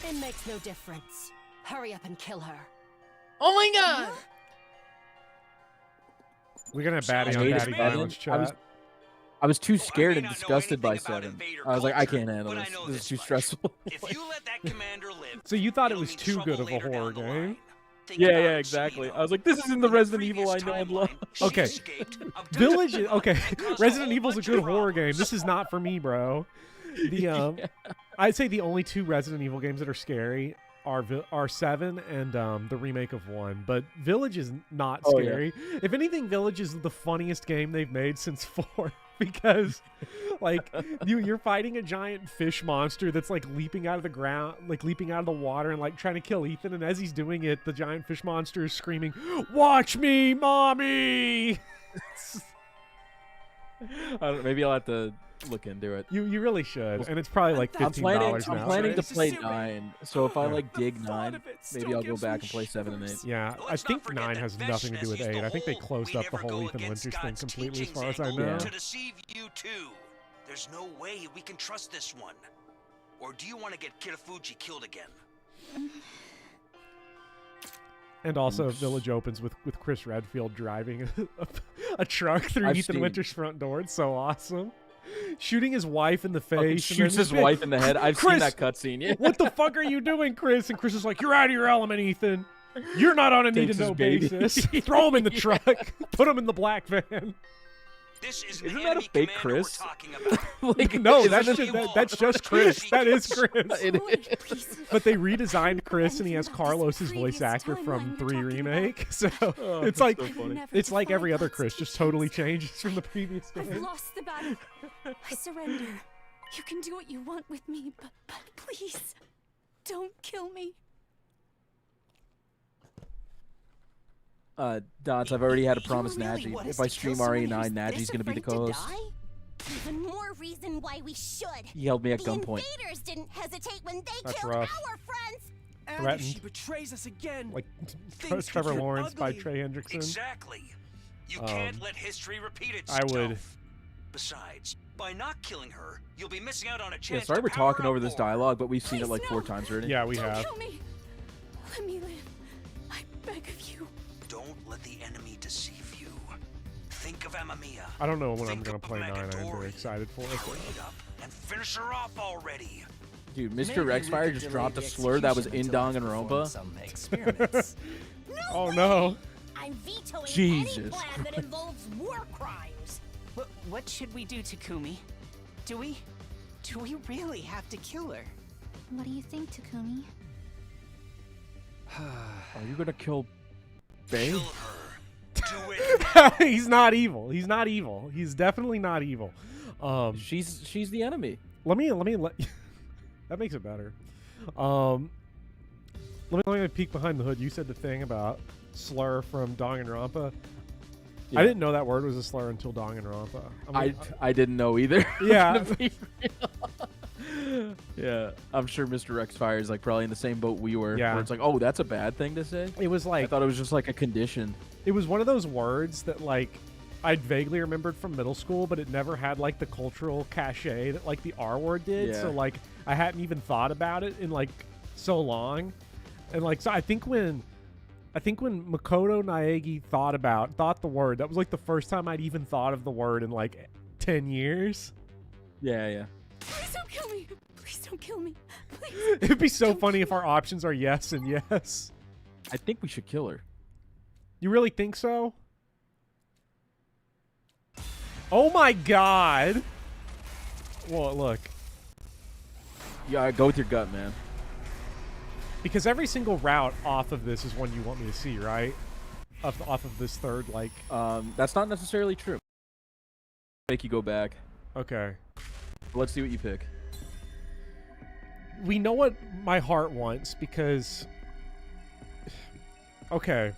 [SPEAKER 6] It makes no difference. Hurry up and kill her.
[SPEAKER 3] Oh my god!
[SPEAKER 1] We're gonna have baddie
[SPEAKER 2] I
[SPEAKER 1] on
[SPEAKER 2] hate
[SPEAKER 1] baddie
[SPEAKER 2] it.
[SPEAKER 1] violence
[SPEAKER 2] I was-
[SPEAKER 1] chat.
[SPEAKER 2] I was too
[SPEAKER 9] I
[SPEAKER 2] scared
[SPEAKER 9] may
[SPEAKER 2] and
[SPEAKER 9] not know
[SPEAKER 2] disgusted by
[SPEAKER 9] anything about
[SPEAKER 2] 7.
[SPEAKER 9] Invader
[SPEAKER 2] I was like, I
[SPEAKER 9] culture,
[SPEAKER 2] can't handle
[SPEAKER 9] but I
[SPEAKER 2] this.
[SPEAKER 9] know
[SPEAKER 2] This is
[SPEAKER 9] this
[SPEAKER 2] too
[SPEAKER 9] much.
[SPEAKER 2] stressful.
[SPEAKER 9] If you let that commander live,
[SPEAKER 1] So you thought it
[SPEAKER 9] it'll
[SPEAKER 1] was
[SPEAKER 9] mean
[SPEAKER 1] too
[SPEAKER 9] trouble
[SPEAKER 1] good of a
[SPEAKER 9] later
[SPEAKER 1] horror
[SPEAKER 9] down the
[SPEAKER 1] game?
[SPEAKER 9] line. Think
[SPEAKER 2] Yeah,
[SPEAKER 9] about
[SPEAKER 2] yeah,
[SPEAKER 9] it,
[SPEAKER 2] exactly.
[SPEAKER 9] Selena.
[SPEAKER 2] I was like, this isn't the
[SPEAKER 9] In the
[SPEAKER 2] Resident Evil I
[SPEAKER 9] previous
[SPEAKER 2] know and love.
[SPEAKER 9] timeline, she
[SPEAKER 1] Okay.
[SPEAKER 9] escaped, abducted
[SPEAKER 1] Village
[SPEAKER 9] her
[SPEAKER 1] is okay.
[SPEAKER 9] and caused a
[SPEAKER 1] Resident
[SPEAKER 9] whole
[SPEAKER 1] Evil's a
[SPEAKER 9] bunch
[SPEAKER 1] good
[SPEAKER 9] of
[SPEAKER 1] horror game.
[SPEAKER 9] problems.
[SPEAKER 1] This is not for me, bro. The I'd say the only 2 Resident Evil games that are scary are 7 and the remake of 1. But Village is not
[SPEAKER 2] Oh, yeah.
[SPEAKER 1] scary. If anything, Village is the funniest game they've made since 4 because like you're fighting a giant fish monster that's like leaping out of the ground, like leaping out of the water and like trying to kill Ethan, and as he's doing it, the giant fish monster is screaming, "Watch me, mommy!"
[SPEAKER 2] Maybe I'll have to look into it.
[SPEAKER 1] You really should, and it's probably like
[SPEAKER 2] I'm
[SPEAKER 1] $15
[SPEAKER 2] planning,
[SPEAKER 1] now.
[SPEAKER 2] I'm planning to
[SPEAKER 1] so-
[SPEAKER 2] play 9, so if I
[SPEAKER 1] Yeah.
[SPEAKER 2] like dig
[SPEAKER 7] thought
[SPEAKER 2] 9,
[SPEAKER 7] of it
[SPEAKER 2] maybe
[SPEAKER 7] still
[SPEAKER 2] I'll go
[SPEAKER 7] gives
[SPEAKER 2] back
[SPEAKER 7] me
[SPEAKER 2] and play 7 and 8.
[SPEAKER 7] shivers.
[SPEAKER 1] Yeah, I
[SPEAKER 9] Let's
[SPEAKER 1] think
[SPEAKER 9] not forget
[SPEAKER 1] 9
[SPEAKER 9] that
[SPEAKER 1] has
[SPEAKER 9] Vesh
[SPEAKER 1] nothing to do
[SPEAKER 9] says
[SPEAKER 1] with
[SPEAKER 9] he's
[SPEAKER 1] 8.
[SPEAKER 9] the
[SPEAKER 1] I think they
[SPEAKER 9] whole
[SPEAKER 1] closed
[SPEAKER 9] "we
[SPEAKER 1] up the
[SPEAKER 9] never
[SPEAKER 1] whole
[SPEAKER 9] go
[SPEAKER 1] Ethan
[SPEAKER 9] against
[SPEAKER 1] Winters thing
[SPEAKER 9] God's
[SPEAKER 1] completely, as
[SPEAKER 9] teachings"
[SPEAKER 1] far as I
[SPEAKER 9] angle
[SPEAKER 1] know.
[SPEAKER 2] Yeah.
[SPEAKER 9] to deceive you too. There's no way we can trust this one. Or do you want to get Kitafuji killed again?
[SPEAKER 1] And also, Village opens with Chris Redfield driving a truck through
[SPEAKER 2] I've
[SPEAKER 1] Ethan
[SPEAKER 2] seen-
[SPEAKER 1] Winters' front door. It's so awesome. Shooting his wife in the
[SPEAKER 2] Fucking
[SPEAKER 1] face. and
[SPEAKER 2] shoots
[SPEAKER 1] then
[SPEAKER 2] his wife in the head. I've
[SPEAKER 1] Chris,
[SPEAKER 2] seen that cutscene. Yeah.
[SPEAKER 1] What the fuck are you doing, Chris? And Chris is like, "You're out of your element, Ethan. You're not on a
[SPEAKER 2] Takes his
[SPEAKER 1] need-to-know
[SPEAKER 2] baby.
[SPEAKER 1] basis. Throw him in the truck. Put him in the black van."
[SPEAKER 9] This is
[SPEAKER 2] Isn't
[SPEAKER 9] the
[SPEAKER 2] that a
[SPEAKER 9] enemy
[SPEAKER 2] fake
[SPEAKER 9] commander
[SPEAKER 2] Chris?
[SPEAKER 9] we're talking about.
[SPEAKER 2] Like,
[SPEAKER 1] No,
[SPEAKER 2] isn't
[SPEAKER 1] that's
[SPEAKER 2] it-
[SPEAKER 1] just Chris. That is Chris.
[SPEAKER 2] It is.
[SPEAKER 4] Please.
[SPEAKER 1] But they redesigned Chris, and he has
[SPEAKER 4] Anything about this
[SPEAKER 1] Carlos's voice
[SPEAKER 4] previous
[SPEAKER 1] actor from
[SPEAKER 4] timeline you're
[SPEAKER 1] 3
[SPEAKER 4] talking about.
[SPEAKER 1] Remake. So
[SPEAKER 2] Oh,
[SPEAKER 1] it's
[SPEAKER 2] that's
[SPEAKER 1] like
[SPEAKER 2] so funny.
[SPEAKER 4] Never
[SPEAKER 1] it's like every
[SPEAKER 4] defied
[SPEAKER 1] other
[SPEAKER 4] God's
[SPEAKER 1] Chris, just
[SPEAKER 4] teachings.
[SPEAKER 1] totally changes from the previous
[SPEAKER 4] I've
[SPEAKER 1] game.
[SPEAKER 4] lost the battle. I surrender. You can do what you want with me, but please, don't kill me.
[SPEAKER 2] Dots, I've already had a promise
[SPEAKER 10] You really
[SPEAKER 2] Naji.
[SPEAKER 10] want us
[SPEAKER 2] If I
[SPEAKER 10] to kill
[SPEAKER 2] stream
[SPEAKER 10] someone
[SPEAKER 2] RE9,
[SPEAKER 10] who's
[SPEAKER 2] Naji's
[SPEAKER 10] this
[SPEAKER 2] gonna be the
[SPEAKER 10] afraid to
[SPEAKER 2] co-host.
[SPEAKER 10] die?
[SPEAKER 4] Even more reason why we should.
[SPEAKER 2] He held me at
[SPEAKER 4] The
[SPEAKER 2] gunpoint.
[SPEAKER 4] invaders didn't hesitate when they
[SPEAKER 1] That's
[SPEAKER 4] killed
[SPEAKER 1] rough.
[SPEAKER 4] our friends.
[SPEAKER 7] And if
[SPEAKER 1] Threatened.
[SPEAKER 7] she betrays us again,
[SPEAKER 1] Like
[SPEAKER 7] Things could
[SPEAKER 1] Trevor
[SPEAKER 7] get
[SPEAKER 1] Lawrence by
[SPEAKER 7] ugly.
[SPEAKER 1] Trey Hendrickson.
[SPEAKER 9] Exactly. You can't let history repeat
[SPEAKER 1] I
[SPEAKER 9] itself.
[SPEAKER 1] would.
[SPEAKER 9] Besides, by not killing her, you'll be missing out on a
[SPEAKER 2] Yeah,
[SPEAKER 9] chance
[SPEAKER 2] sorry
[SPEAKER 9] to
[SPEAKER 2] we're
[SPEAKER 9] power
[SPEAKER 2] talking
[SPEAKER 9] up
[SPEAKER 2] over this
[SPEAKER 9] more.
[SPEAKER 2] dialogue, but we've seen it
[SPEAKER 4] Please,
[SPEAKER 2] like 4
[SPEAKER 4] no.
[SPEAKER 2] times already.
[SPEAKER 1] Yeah, we
[SPEAKER 4] Don't
[SPEAKER 1] have.
[SPEAKER 4] kill me. Let me live. I beg of you.
[SPEAKER 9] Don't let the enemy deceive you. Think of Amamiya.
[SPEAKER 1] I don't know when I'm
[SPEAKER 9] Think
[SPEAKER 1] gonna
[SPEAKER 9] of
[SPEAKER 1] play 9. I'm
[SPEAKER 9] Megadori.
[SPEAKER 1] very excited for
[SPEAKER 9] Hurry
[SPEAKER 1] it.
[SPEAKER 9] it up and finish her off already.
[SPEAKER 2] Dude,
[SPEAKER 11] Maybe
[SPEAKER 2] Mr.
[SPEAKER 11] we
[SPEAKER 2] Rexfire
[SPEAKER 11] could
[SPEAKER 2] just
[SPEAKER 11] delay
[SPEAKER 2] dropped
[SPEAKER 11] the
[SPEAKER 2] a slur that was
[SPEAKER 11] execution
[SPEAKER 2] in
[SPEAKER 11] until
[SPEAKER 2] Dong and
[SPEAKER 11] I've performed
[SPEAKER 2] Rompa.
[SPEAKER 11] some experiments.
[SPEAKER 1] Oh no.
[SPEAKER 10] I'm vetoing any
[SPEAKER 2] Jesus.
[SPEAKER 10] plan that involves war crimes.
[SPEAKER 11] What should we do, Takumi? Do we really have to kill her?
[SPEAKER 4] What do you think, Takumi?
[SPEAKER 2] Are you gonna kill Bae?
[SPEAKER 9] Kill her. Do it.
[SPEAKER 1] He's not evil. He's not evil. He's definitely not evil.
[SPEAKER 2] She's the enemy.
[SPEAKER 1] Let me that makes it better. Let me peek behind the hood. You said the thing about slur from Danganronpa.
[SPEAKER 2] Yeah.
[SPEAKER 1] I didn't know that word was a slur until Danganronpa.
[SPEAKER 2] I didn't know either.
[SPEAKER 1] Yeah.
[SPEAKER 2] Yeah, I'm sure Mr. Rexfire is like probably in the same boat we were.
[SPEAKER 1] Yeah.
[SPEAKER 2] Where it's like, oh, that's a bad thing to say.
[SPEAKER 1] It was
[SPEAKER 2] I
[SPEAKER 1] like
[SPEAKER 2] thought it was just like a condition.
[SPEAKER 1] it was one of those words that like I'd vaguely remembered from middle school, but it never had like the cultural cachet that like the R word did.
[SPEAKER 2] Yeah.
[SPEAKER 1] So like I hadn't even thought about it in like so long, and like so I think when Makoto Naegi thought the word, that was like the first time I'd even thought of the word in like 10 years.
[SPEAKER 2] Yeah.
[SPEAKER 4] Please don't kill me. Please don't kill me. Please.
[SPEAKER 1] It'd be so funny if our options are yes and yes.
[SPEAKER 2] I think we should kill her.
[SPEAKER 1] You really think so? Oh my god. Well, look.
[SPEAKER 2] Yeah, go with your gut, man.
[SPEAKER 1] Because every single route off of this is one you want me to see, right? Off of this third, like...
[SPEAKER 2] That's not necessarily true. Make you go back.
[SPEAKER 1] Okay.
[SPEAKER 2] Let's see what you pick.
[SPEAKER 1] We know what my heart wants, because... Okay.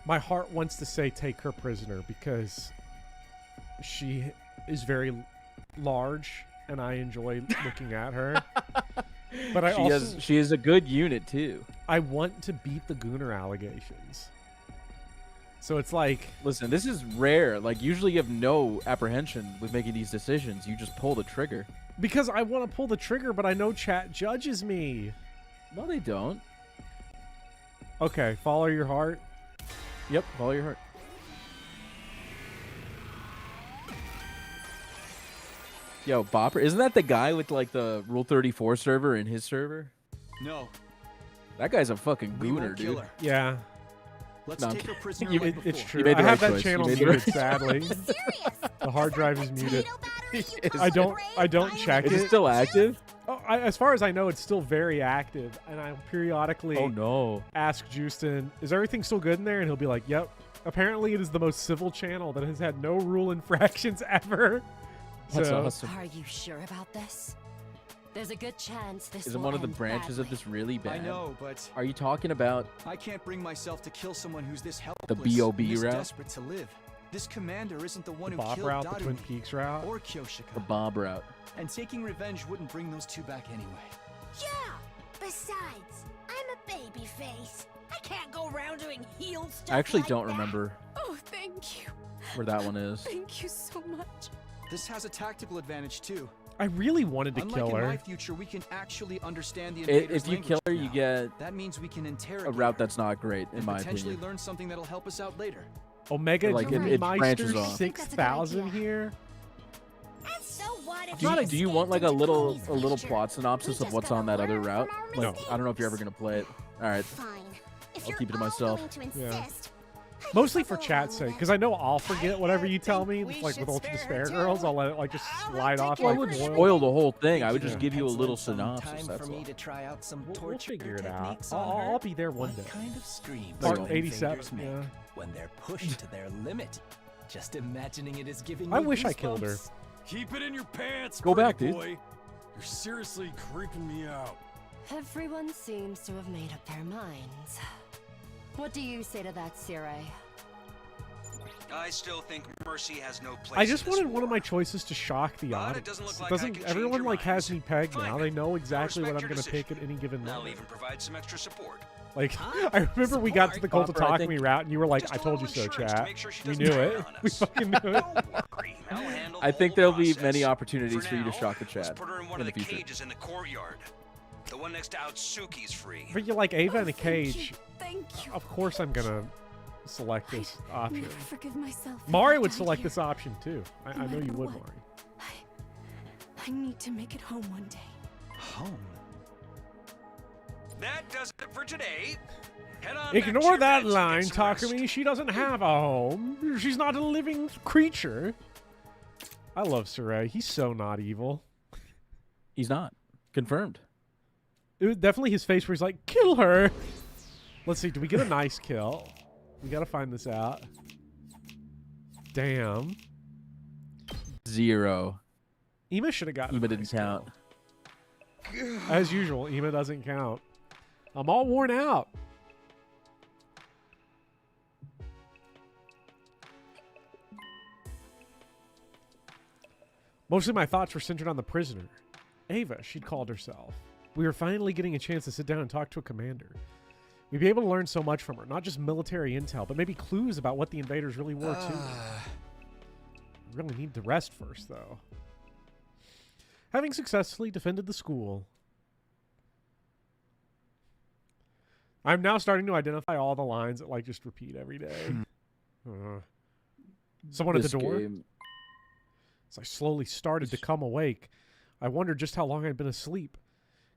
[SPEAKER 1] My heart wants to say take her prisoner because she is very large and I enjoy looking at her. But
[SPEAKER 2] she is a good unit too.
[SPEAKER 1] I want to beat the Gooner allegations. So it's like,
[SPEAKER 2] listen, this is rare. Like usually you have no apprehension with making these decisions. You just pull the trigger.
[SPEAKER 1] Because I want to pull the trigger, but I know chat judges me.
[SPEAKER 2] No, they don't.
[SPEAKER 1] Okay, follow your heart.
[SPEAKER 2] Yep, follow your heart. Yo, Bopper, isn't that the guy with like the Rule 34 server in his server?
[SPEAKER 12] No.
[SPEAKER 2] That guy's a fucking gooner, dude.
[SPEAKER 1] Yeah.
[SPEAKER 12] Let's take her prisoner.
[SPEAKER 1] It's true.
[SPEAKER 2] You made the
[SPEAKER 1] I have
[SPEAKER 2] right
[SPEAKER 1] that
[SPEAKER 2] choice.
[SPEAKER 1] channel
[SPEAKER 2] You made the
[SPEAKER 1] muted,
[SPEAKER 2] right-
[SPEAKER 1] sadly. The hard drive is muted. I don't check
[SPEAKER 2] Is
[SPEAKER 1] it.
[SPEAKER 2] it still active?
[SPEAKER 1] Oh, as far as I know, it's still very active, and I periodically ask Justin, "Is everything still good in there?" And he'll be like, "Yep." Apparently, it is the most civil channel that has had no rule infractions ever.
[SPEAKER 2] That's
[SPEAKER 1] So-
[SPEAKER 2] awesome.
[SPEAKER 6] Are you sure about this? There's a good chance this
[SPEAKER 2] Isn't
[SPEAKER 6] will
[SPEAKER 2] one of the
[SPEAKER 6] end
[SPEAKER 2] branches of
[SPEAKER 6] badly.
[SPEAKER 2] this really bad?
[SPEAKER 12] I know, but
[SPEAKER 2] Are you talking about
[SPEAKER 12] I can't bring myself to kill someone who's this helpless.
[SPEAKER 2] the B.O.B.
[SPEAKER 12] this
[SPEAKER 2] route?
[SPEAKER 12] desperate to live. This commander isn't the one
[SPEAKER 1] The
[SPEAKER 12] who
[SPEAKER 1] Bob
[SPEAKER 12] killed
[SPEAKER 1] route, the
[SPEAKER 12] Darumi
[SPEAKER 1] Twin Peaks route.
[SPEAKER 12] or Kyoshika.
[SPEAKER 2] The Bob route?
[SPEAKER 12] And taking revenge wouldn't bring those two back anyway.
[SPEAKER 10] Yeah. Besides, I'm a baby face. I can't go around doing heel stuff.
[SPEAKER 2] I actually
[SPEAKER 10] like
[SPEAKER 2] don't
[SPEAKER 10] that.
[SPEAKER 2] remember
[SPEAKER 4] Oh, thank you.
[SPEAKER 2] where that one is.
[SPEAKER 4] Thank you so much.
[SPEAKER 12] This has a tactical advantage too.
[SPEAKER 1] I really wanted to
[SPEAKER 12] Unlike
[SPEAKER 1] kill
[SPEAKER 12] in
[SPEAKER 1] her.
[SPEAKER 12] my future, we can actually understand the invaders'
[SPEAKER 2] If you kill her, you
[SPEAKER 12] language
[SPEAKER 2] get
[SPEAKER 12] now. That means we can interrogate
[SPEAKER 2] a route
[SPEAKER 12] her
[SPEAKER 2] that's not great, in
[SPEAKER 12] and
[SPEAKER 2] my
[SPEAKER 12] potentially
[SPEAKER 2] opinion.
[SPEAKER 12] learn something that'll help us out later.
[SPEAKER 1] Omega
[SPEAKER 2] Like,
[SPEAKER 1] Jimmy
[SPEAKER 2] it branches
[SPEAKER 1] Meister
[SPEAKER 2] off.
[SPEAKER 1] 6000 here.
[SPEAKER 10] And so what if
[SPEAKER 2] Do you want like a
[SPEAKER 10] escaped
[SPEAKER 2] little
[SPEAKER 10] into Tony's future?
[SPEAKER 2] plot synopsis
[SPEAKER 10] We
[SPEAKER 2] of what's
[SPEAKER 10] just
[SPEAKER 2] on that
[SPEAKER 10] gotta
[SPEAKER 2] other
[SPEAKER 10] learn
[SPEAKER 2] route?
[SPEAKER 10] from our
[SPEAKER 2] No, I don't know if you're ever gonna play it. All right,
[SPEAKER 10] Fine. If
[SPEAKER 2] I'll
[SPEAKER 10] you're
[SPEAKER 2] keep it to
[SPEAKER 10] all
[SPEAKER 2] myself.
[SPEAKER 10] willing to
[SPEAKER 1] Yeah.
[SPEAKER 10] insist, I
[SPEAKER 1] Mostly
[SPEAKER 10] guess
[SPEAKER 1] for
[SPEAKER 10] I'll
[SPEAKER 1] chat's
[SPEAKER 10] allow
[SPEAKER 1] sake,
[SPEAKER 10] it.
[SPEAKER 1] because I know I'll forget whatever you tell me.
[SPEAKER 11] we
[SPEAKER 1] Like
[SPEAKER 11] should
[SPEAKER 1] with Ultra
[SPEAKER 11] spare her
[SPEAKER 1] Despair Girls,
[SPEAKER 11] too.
[SPEAKER 1] I'll let it like just slide off
[SPEAKER 2] Well, I
[SPEAKER 1] like
[SPEAKER 2] wouldn't
[SPEAKER 1] oil.
[SPEAKER 2] spoil the whole thing. I would
[SPEAKER 1] Yeah.
[SPEAKER 2] just give you a little
[SPEAKER 11] Pencil in some
[SPEAKER 2] synopsis.
[SPEAKER 11] time
[SPEAKER 2] That's
[SPEAKER 11] for
[SPEAKER 2] all.
[SPEAKER 11] me to try out some
[SPEAKER 1] We'll
[SPEAKER 11] torture
[SPEAKER 1] figure it out.
[SPEAKER 11] techniques on her.
[SPEAKER 1] I'll be there one day.
[SPEAKER 11] What kind of screams
[SPEAKER 2] Part
[SPEAKER 11] do
[SPEAKER 1] 87,
[SPEAKER 11] invaders make
[SPEAKER 1] yeah.
[SPEAKER 11] when they're pushed to their limit? Just imagining it is giving
[SPEAKER 1] I
[SPEAKER 11] me
[SPEAKER 1] wish I killed her.
[SPEAKER 11] goosebumps.
[SPEAKER 8] Keep it in your pants,
[SPEAKER 2] Go back,
[SPEAKER 8] pretty
[SPEAKER 2] dude.
[SPEAKER 8] boy. You're seriously creeping me out.
[SPEAKER 6] Everyone seems to have made up their minds. What do you say to that, Sirai?
[SPEAKER 9] I still think mercy has no place.
[SPEAKER 1] I just
[SPEAKER 9] in this
[SPEAKER 1] wanted one of
[SPEAKER 9] war.
[SPEAKER 1] my choices to shock the
[SPEAKER 9] But it
[SPEAKER 1] audience.
[SPEAKER 9] doesn't look like I can change
[SPEAKER 1] Everyone
[SPEAKER 9] your
[SPEAKER 1] like has me
[SPEAKER 9] minds.
[SPEAKER 1] pegged
[SPEAKER 9] Fine
[SPEAKER 1] now.
[SPEAKER 9] then.
[SPEAKER 1] They know
[SPEAKER 9] I'll
[SPEAKER 1] exactly what
[SPEAKER 9] respect
[SPEAKER 1] I'm
[SPEAKER 9] your
[SPEAKER 1] going to pick
[SPEAKER 9] decision.
[SPEAKER 1] at any given
[SPEAKER 9] And I'll
[SPEAKER 1] moment.
[SPEAKER 9] even provide some extra support.
[SPEAKER 1] Like,
[SPEAKER 11] Huh?
[SPEAKER 1] I remember we got to the Cult of
[SPEAKER 2] Bopper, I
[SPEAKER 1] Talk Me
[SPEAKER 2] think-
[SPEAKER 1] route, and you were like,
[SPEAKER 9] Just
[SPEAKER 1] "I
[SPEAKER 9] a
[SPEAKER 1] told you
[SPEAKER 9] little
[SPEAKER 1] so,
[SPEAKER 9] insurance to
[SPEAKER 1] chat."
[SPEAKER 9] make sure she
[SPEAKER 1] We
[SPEAKER 9] doesn't
[SPEAKER 1] knew
[SPEAKER 9] turn
[SPEAKER 1] it.
[SPEAKER 9] on
[SPEAKER 1] We
[SPEAKER 9] us.
[SPEAKER 1] fucking knew it.
[SPEAKER 9] Don't worry, I'll handle
[SPEAKER 2] I
[SPEAKER 9] the
[SPEAKER 2] think
[SPEAKER 9] whole
[SPEAKER 2] there'll be
[SPEAKER 9] process.
[SPEAKER 2] many opportunities for you to
[SPEAKER 9] now,
[SPEAKER 2] shock the
[SPEAKER 9] let's
[SPEAKER 2] chat
[SPEAKER 9] put her in one
[SPEAKER 2] in
[SPEAKER 9] of
[SPEAKER 2] the
[SPEAKER 9] the
[SPEAKER 2] future.
[SPEAKER 9] cages in the courtyard. The one next to Outsuki's free.
[SPEAKER 1] But you're like Ava in a
[SPEAKER 4] Thank
[SPEAKER 1] cage.
[SPEAKER 4] you. Thank you.
[SPEAKER 1] Of course, I'm gonna select this
[SPEAKER 4] I
[SPEAKER 1] option.
[SPEAKER 4] never forgive myself. if
[SPEAKER 1] Mari
[SPEAKER 4] I
[SPEAKER 1] would
[SPEAKER 4] died
[SPEAKER 1] select
[SPEAKER 4] here.
[SPEAKER 1] this option too. I know you
[SPEAKER 4] matter
[SPEAKER 1] would,
[SPEAKER 4] what.
[SPEAKER 1] Mari.
[SPEAKER 4] I need to make it home one day.
[SPEAKER 12] Home.
[SPEAKER 9] That does it for today. Head on back to
[SPEAKER 1] Ignore
[SPEAKER 9] your
[SPEAKER 1] that
[SPEAKER 9] beds and
[SPEAKER 1] line,
[SPEAKER 9] get some rest.
[SPEAKER 1] Takumi. She doesn't have a home. She's not a living creature. I love Sarai. He's so not evil.
[SPEAKER 2] He's not confirmed.
[SPEAKER 1] It was definitely his face where he's like, "Kill her." Let's see. Do we get a nice kill? We gotta find this out. Damn.
[SPEAKER 2] 0.
[SPEAKER 1] Ema should have gotten.
[SPEAKER 2] Ema
[SPEAKER 1] a
[SPEAKER 2] didn't
[SPEAKER 1] nice
[SPEAKER 2] count.
[SPEAKER 1] kill. As usual, Ema doesn't count. I'm all worn out. Mostly my thoughts were centered on the prisoner. Ava, she'd called herself. We were finally getting a chance to sit down and talk to a commander. We'd be able to learn so much from her, not just military intel, but maybe clues about what the invaders really were, too. We really need to rest first, though. Having successfully defended the school, I'm now starting to identify all the lines that, like, just repeat every day. Someone at the
[SPEAKER 2] This
[SPEAKER 1] door?
[SPEAKER 2] game-
[SPEAKER 1] As I slowly started to come awake, I wondered just how long I'd been asleep.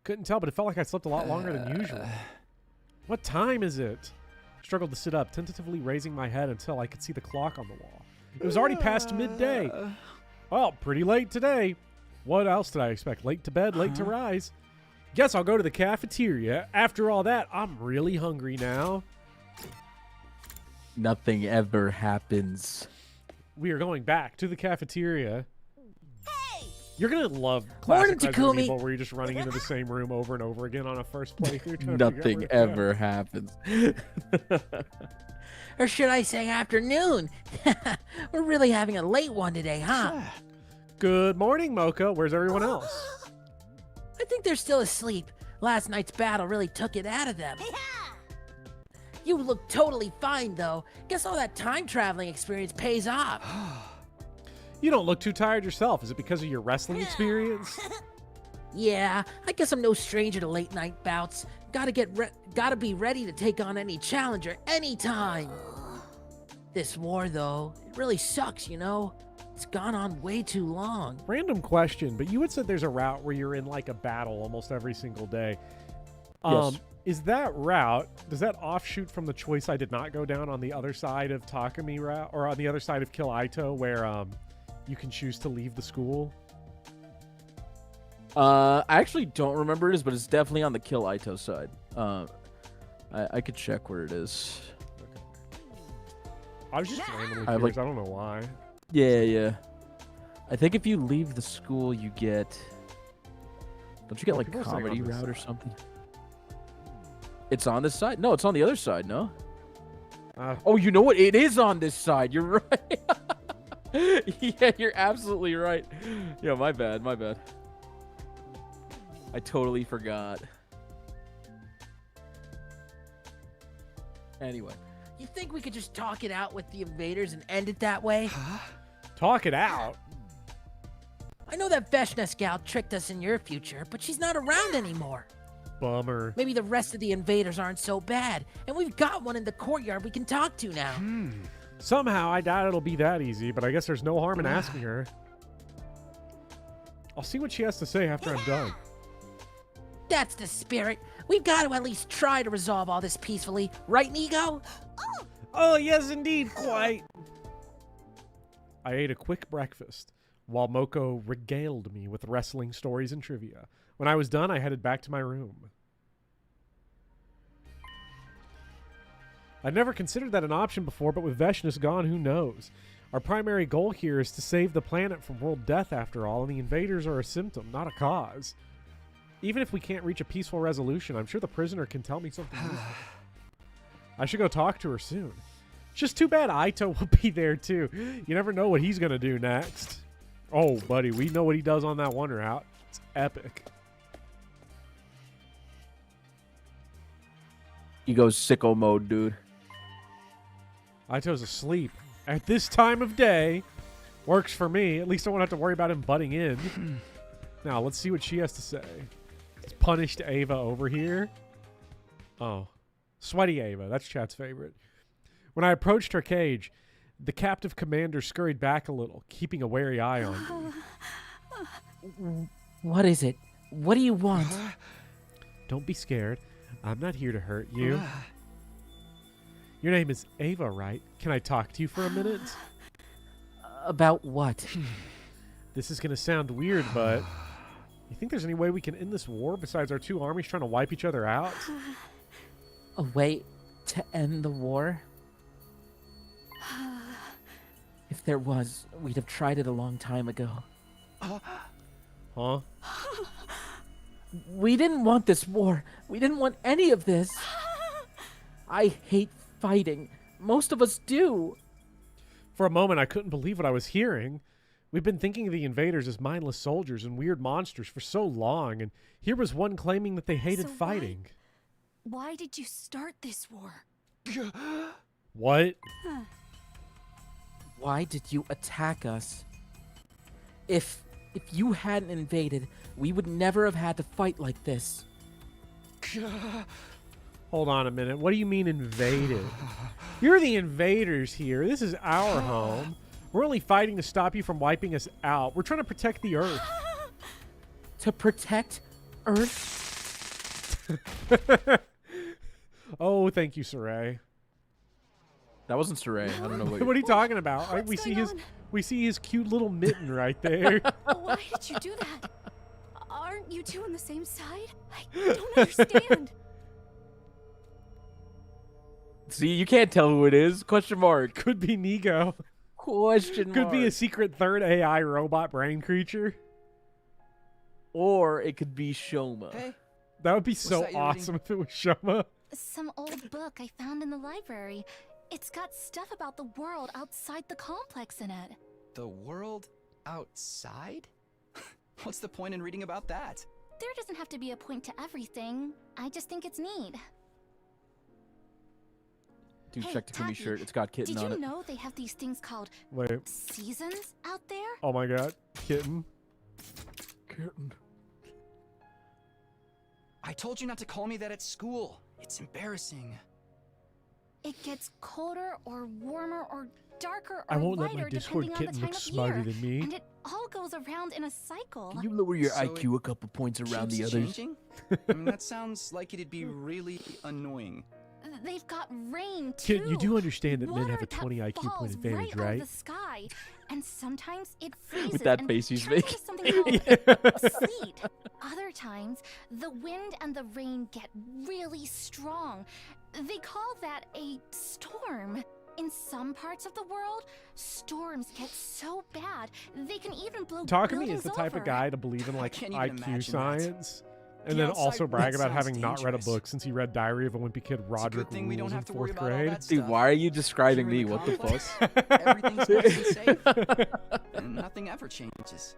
[SPEAKER 1] Couldn't tell, but it felt like I slept a lot longer than usual. What time is it? Struggled to sit up, tentatively raising my head until I could see the clock on the wall. It was already past midday. Well, pretty late today. What else did I expect? Late to bed, late to rise. Guess I'll go to the cafeteria. After all that, I'm really hungry now.
[SPEAKER 2] Nothing ever happens.
[SPEAKER 1] We are going back to the cafeteria.
[SPEAKER 10] Hey,
[SPEAKER 1] You're gonna love
[SPEAKER 3] Morning,
[SPEAKER 1] classic Resident
[SPEAKER 3] Takumi.
[SPEAKER 1] Evil, where you're just running into the same room over and over again on a first playthrough. trying to figure out
[SPEAKER 2] Nothing
[SPEAKER 1] where it's
[SPEAKER 2] ever happens.
[SPEAKER 3] Or should I say afternoon? We're really having a late one today, huh?
[SPEAKER 1] at. Good morning, Mocha. Where's everyone else?
[SPEAKER 3] I think they're still asleep. Last night's battle really took it out of them. You look totally fine, though. Guess all that time traveling experience pays off.
[SPEAKER 1] You don't look too tired yourself. Is it because of your wrestling experience?
[SPEAKER 3] Yeah, I guess I'm no stranger to late night bouts. Gotta be ready to take on any challenger anytime. This war, though, it really sucks, you know? It's gone on way too long.
[SPEAKER 1] Random question, but you had said there's a route where you're in like a battle almost every single day.
[SPEAKER 2] Yes.
[SPEAKER 1] Is that route, does that offshoot from the choice I did not go down on the other side of Takumi route, or on the other side of Kill Aito, where you can choose to leave the school?
[SPEAKER 2] I actually don't remember it is, but it's definitely on the Kill Aito side. I could check where it is.
[SPEAKER 1] I was just randomly
[SPEAKER 2] I have,
[SPEAKER 1] curious.
[SPEAKER 2] like-
[SPEAKER 1] I don't know why.
[SPEAKER 2] Yeah. I think if you leave the school, you get. Don't you get
[SPEAKER 1] Oh,
[SPEAKER 2] like
[SPEAKER 1] people are saying
[SPEAKER 2] comedy
[SPEAKER 1] on this
[SPEAKER 2] route or
[SPEAKER 1] side.
[SPEAKER 2] something? It's on this side? No, it's on the other side. No.
[SPEAKER 1] Uh,
[SPEAKER 2] Oh, you know what? It is on this side. You're right. Yeah, you're absolutely right. Yeah, my bad. I totally forgot. Anyway.
[SPEAKER 3] You think we could just talk it out with the invaders and end it that way?
[SPEAKER 1] Talk it out.
[SPEAKER 3] I know that Veshna gal tricked us in your future, but she's not around anymore.
[SPEAKER 1] Bummer.
[SPEAKER 3] Maybe the rest of the invaders aren't so bad, and we've got one in the courtyard we can talk to now.
[SPEAKER 1] Somehow, I doubt it'll be that easy, but I guess there's no harm in asking her. I'll see what she has to say after I'm done.
[SPEAKER 3] That's the spirit. We've got to at least try to resolve all this peacefully, right, Nico?
[SPEAKER 1] Oh, yes, indeed, quite. I ate a quick breakfast while Moko regaled me with wrestling stories and trivia. When I was done, I headed back to my room. I'd never considered that an option before, but with Veshna's gone, who knows? Our primary goal here is to save the planet from world death, after all, and the invaders are a symptom, not a cause. Even if we can't reach a peaceful resolution, I'm sure the prisoner can tell me something useful. I should go talk to her soon. It's just too bad Aito will be there, too. You never know what he's going to do next. Oh, buddy, we know what he does on that one route. It's epic.
[SPEAKER 2] He goes sicko mode, dude.
[SPEAKER 1] Aito's asleep. At this time of day, works for me. At least I won't have to worry about him butting in. Now, let's see what she has to say. It's punished Ava over here. Oh. Sweaty Ava. That's chat's favorite. When I approached her cage, the captive commander scurried back a little, keeping a wary eye on me.
[SPEAKER 3] What is it? What do you want?
[SPEAKER 1] Don't be scared. I'm not here to hurt you. Your name is Ava, right? Can I talk to you for a minute?
[SPEAKER 3] About what?
[SPEAKER 1] This is going to sound weird, but you think there's any way we can end this war besides our two armies trying to wipe each other out?
[SPEAKER 3] A way to end the war? If there was, we'd have tried it a long time ago.
[SPEAKER 1] Huh?
[SPEAKER 3] We didn't want this war. We didn't want any of this. I hate fighting. Most of us do.
[SPEAKER 1] For a moment, I couldn't believe what I was hearing. We've been thinking of the invaders as mindless soldiers and weird monsters for so long, and here was one claiming that they hated
[SPEAKER 4] So
[SPEAKER 1] fighting.
[SPEAKER 4] Why did you start this war?
[SPEAKER 1] What?
[SPEAKER 3] Why did you attack us? If you hadn't invaded, we would never have had to fight like this.
[SPEAKER 1] Hold on a minute. What do you mean invaded? You're the invaders here. This is our home. We're only fighting to stop you from wiping us out. We're trying to protect the Earth.
[SPEAKER 3] To protect Earth?
[SPEAKER 1] Oh, thank you, Saray.
[SPEAKER 2] That wasn't Saray. I don't know what.
[SPEAKER 1] What are you talking about?
[SPEAKER 4] What's
[SPEAKER 1] We see
[SPEAKER 4] going
[SPEAKER 1] his
[SPEAKER 4] on?
[SPEAKER 1] we see his cute little mitten right there.
[SPEAKER 4] Why did you do that? Aren't you two on the same side? I don't understand.
[SPEAKER 2] See, you can't tell who it is. Question mark.
[SPEAKER 1] Could be Nico.
[SPEAKER 2] Question mark.
[SPEAKER 1] Could be a secret third AI robot brain creature.
[SPEAKER 2] Or it could be Shoma.
[SPEAKER 12] Hey,
[SPEAKER 1] That would be so
[SPEAKER 12] that you're
[SPEAKER 1] awesome if it was Shoma.
[SPEAKER 4] Some old book I found in the library. It's got stuff about the world outside the complex in it.
[SPEAKER 12] the world outside? What's the point in reading about that?
[SPEAKER 4] There doesn't have to be a point to everything. I just think it's neat.
[SPEAKER 2] Dude,
[SPEAKER 4] Hey,
[SPEAKER 2] check the Kumi
[SPEAKER 4] Taki,
[SPEAKER 2] shirt. It's got kitten
[SPEAKER 4] Did
[SPEAKER 2] on
[SPEAKER 4] you
[SPEAKER 2] it.
[SPEAKER 4] know they have these things called
[SPEAKER 1] Wait.
[SPEAKER 4] seasons out there?
[SPEAKER 1] Oh my god. Kitten.
[SPEAKER 2] Kitten.
[SPEAKER 12] I told you not to call me that at school. It's embarrassing.
[SPEAKER 4] It gets colder or warmer or darker or
[SPEAKER 1] I won't let
[SPEAKER 4] lighter
[SPEAKER 1] my Discord
[SPEAKER 4] depending on
[SPEAKER 1] kitten
[SPEAKER 4] the
[SPEAKER 1] look
[SPEAKER 4] time of
[SPEAKER 1] smarter
[SPEAKER 4] year.
[SPEAKER 1] than me.
[SPEAKER 4] And it all goes around in a cycle.
[SPEAKER 2] Can you lower your
[SPEAKER 12] So
[SPEAKER 2] IQ a couple points around the
[SPEAKER 12] Keeps
[SPEAKER 2] others?
[SPEAKER 12] changing? I mean, that sounds like it'd be really annoying.
[SPEAKER 4] They've got rain too.
[SPEAKER 1] Kid, you do understand that men have a
[SPEAKER 4] Water
[SPEAKER 1] 20
[SPEAKER 4] that
[SPEAKER 1] IQ point
[SPEAKER 4] falls
[SPEAKER 1] advantage,
[SPEAKER 4] right? Out
[SPEAKER 1] right?
[SPEAKER 4] of the sky, and sometimes it freezes
[SPEAKER 2] With that
[SPEAKER 4] and
[SPEAKER 2] face he's
[SPEAKER 4] turns
[SPEAKER 2] making.
[SPEAKER 4] into something called sleet. Other times, the wind and the rain get really strong. They call that a storm. In some parts of the world, storms get so bad they can even blow
[SPEAKER 1] Takumi
[SPEAKER 4] buildings
[SPEAKER 1] is the type
[SPEAKER 4] over.
[SPEAKER 1] of guy to believe in like
[SPEAKER 12] can't even
[SPEAKER 1] IQ
[SPEAKER 12] imagine that.
[SPEAKER 1] science, and
[SPEAKER 12] The
[SPEAKER 1] then
[SPEAKER 12] outside
[SPEAKER 1] also brag
[SPEAKER 12] world
[SPEAKER 1] about
[SPEAKER 12] sounds
[SPEAKER 1] having not read a
[SPEAKER 12] dangerous.
[SPEAKER 1] book since he read Diary of a Wimpy Kid Roderick
[SPEAKER 12] thing we don't
[SPEAKER 1] Rules
[SPEAKER 12] have
[SPEAKER 1] in
[SPEAKER 12] to worry
[SPEAKER 1] 4th
[SPEAKER 12] about all
[SPEAKER 1] grade.
[SPEAKER 12] that
[SPEAKER 2] Dude,
[SPEAKER 12] stuff.
[SPEAKER 2] why are you describing
[SPEAKER 12] Here
[SPEAKER 2] me?
[SPEAKER 12] in the
[SPEAKER 2] What the
[SPEAKER 12] complex,
[SPEAKER 2] fuck?
[SPEAKER 12] Everything's nice and safe. And nothing ever changes.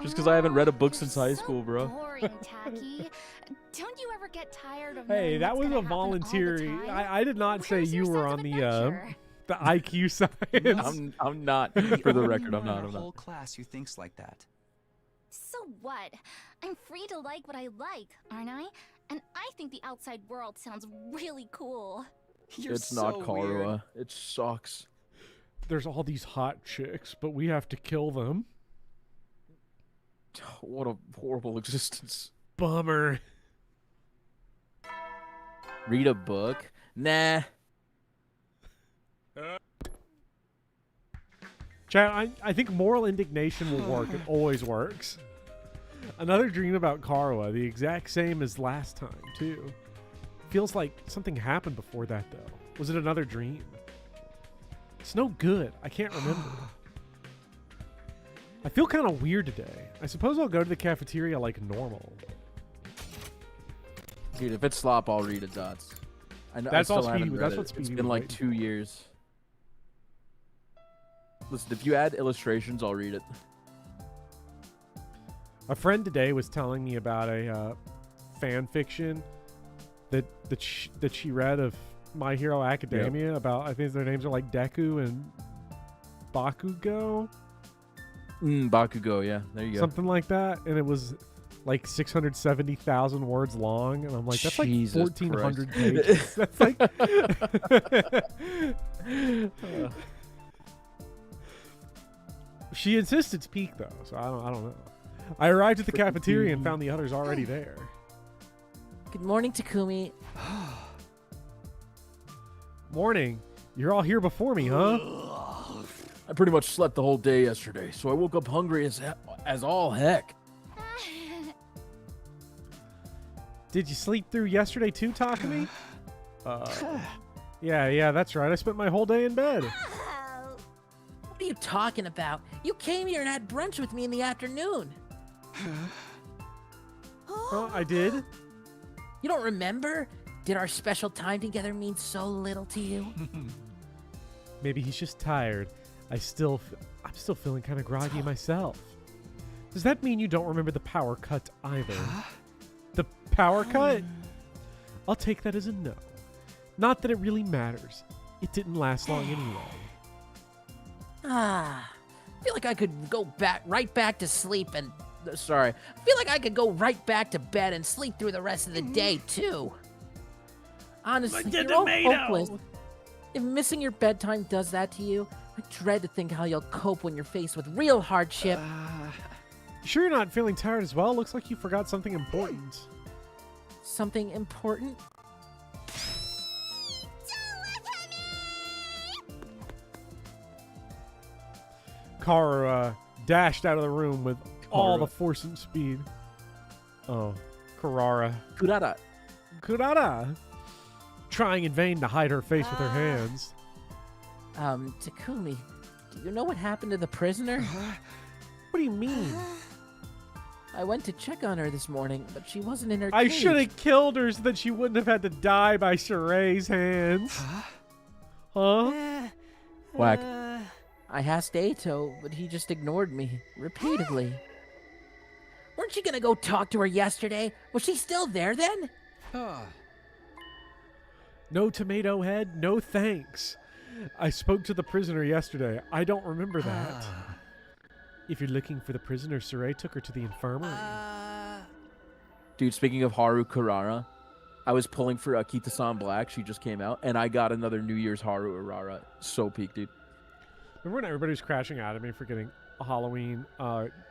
[SPEAKER 2] Just because I haven't read a book
[SPEAKER 4] You're
[SPEAKER 2] since high
[SPEAKER 4] so
[SPEAKER 2] school, bro.
[SPEAKER 4] Boring, Tacky. Don't you ever get tired of
[SPEAKER 1] Hey,
[SPEAKER 4] knowing
[SPEAKER 1] that
[SPEAKER 4] what's
[SPEAKER 1] was
[SPEAKER 4] gonna
[SPEAKER 1] a
[SPEAKER 4] happen all the
[SPEAKER 1] voluntary.
[SPEAKER 4] time?
[SPEAKER 1] I did not say
[SPEAKER 4] Where's
[SPEAKER 1] you
[SPEAKER 4] your
[SPEAKER 1] were
[SPEAKER 4] sense
[SPEAKER 1] on
[SPEAKER 4] of
[SPEAKER 1] the
[SPEAKER 4] adventure?
[SPEAKER 1] the IQ science.
[SPEAKER 2] I'm not.
[SPEAKER 12] The
[SPEAKER 2] For the
[SPEAKER 12] only
[SPEAKER 2] record, I'm
[SPEAKER 12] one in
[SPEAKER 2] not.
[SPEAKER 12] our
[SPEAKER 2] I'm not.
[SPEAKER 12] whole class who thinks like that.
[SPEAKER 4] So what? I'm free to like what I like, aren't I? And I think the outside world sounds really cool.
[SPEAKER 12] You're
[SPEAKER 2] It's not
[SPEAKER 12] so
[SPEAKER 2] Karua.
[SPEAKER 12] weird.
[SPEAKER 2] It sucks.
[SPEAKER 1] There's all these hot chicks, but we have to kill them.
[SPEAKER 2] What a horrible existence.
[SPEAKER 1] Bummer.
[SPEAKER 2] Read a book? Nah.
[SPEAKER 1] Chat, I think moral indignation will work. It always works. Another dream about Karua, the exact same as last time, too. Feels like something happened before that, though. Was it another dream? It's no good. I can't remember. I feel kind of weird today. I suppose I'll go to the cafeteria like normal.
[SPEAKER 2] Dude, if it's slop, I'll read it, Dots. I know,
[SPEAKER 1] That's
[SPEAKER 2] I
[SPEAKER 1] all
[SPEAKER 2] still haven't
[SPEAKER 1] Speedy-
[SPEAKER 2] read
[SPEAKER 1] that's
[SPEAKER 2] it.
[SPEAKER 1] what
[SPEAKER 2] It's
[SPEAKER 1] Speedy
[SPEAKER 2] been
[SPEAKER 1] was
[SPEAKER 2] like
[SPEAKER 1] waiting
[SPEAKER 2] 2 years. Listen, if you add illustrations, I'll read it.
[SPEAKER 1] A friend today was telling me about a fan fiction that she read of My Hero Academia about, I think their names are like Deku and Bakugo,
[SPEAKER 2] Bakugo, yeah. There you go.
[SPEAKER 1] something like that, and it was like 670,000 words long, and I'm like, that's
[SPEAKER 2] Jesus
[SPEAKER 1] like 1,400
[SPEAKER 2] Christ.
[SPEAKER 1] pages. That's like. She insists it's peak though, so I don't know. I arrived at the cafeteria and found the others already there.
[SPEAKER 3] Good morning, Takumi.
[SPEAKER 1] Morning. You're all here before me, huh?
[SPEAKER 2] I pretty much slept the whole day yesterday, so I woke up hungry as all heck.
[SPEAKER 1] Did you sleep through yesterday too, Takumi? Yeah, that's right. I spent my whole day in bed.
[SPEAKER 3] What are you talking about? You came here and had brunch with me in the afternoon.
[SPEAKER 1] I did.
[SPEAKER 3] You don't remember? Did our special time together mean so little to you?
[SPEAKER 1] Maybe he's just tired. I'm still feeling kind of groggy myself. Does that mean you don't remember the power cut either? The power cut? I'll take that as a no. Not that it really matters. It didn't last long anyway.
[SPEAKER 3] I feel like I could go right back to sleep and... Sorry. I feel like I could go right back to bed and sleep through the rest of the day, too. Honestly, you're all hopeless. If missing your bedtime does that to you, I dread to think how you'll cope when you're faced with real hardship.
[SPEAKER 1] You sure you're not feeling tired as well? Looks like you forgot something important.
[SPEAKER 3] Something important?
[SPEAKER 1] Kara dashed out of the room with all the force and speed. Oh, Karara. Kurara. Trying in vain to hide her face with her hands.
[SPEAKER 3] Takumi, do you know what happened to the prisoner?
[SPEAKER 1] What do you mean?
[SPEAKER 3] I went to check on her this morning, but she wasn't in her
[SPEAKER 1] I
[SPEAKER 3] cage.
[SPEAKER 1] should have killed her so that she wouldn't have had to die by Sheree's hands. Huh?
[SPEAKER 2] Whack.
[SPEAKER 3] I asked Ato, but he just ignored me repeatedly. Weren't you gonna go talk to her yesterday? Was she still there then?
[SPEAKER 1] No tomato head, no thanks. I spoke to the prisoner yesterday. I don't remember that. If you're looking for the prisoner, Siree took her to the infirmary.
[SPEAKER 2] Dude, speaking of Haru Kurara, I was pulling for Akita-san Black. She just came out, and I got another New Year's Haru Urara. So peak, dude.
[SPEAKER 1] Remember when everybody was crashing out at me for getting a Halloween,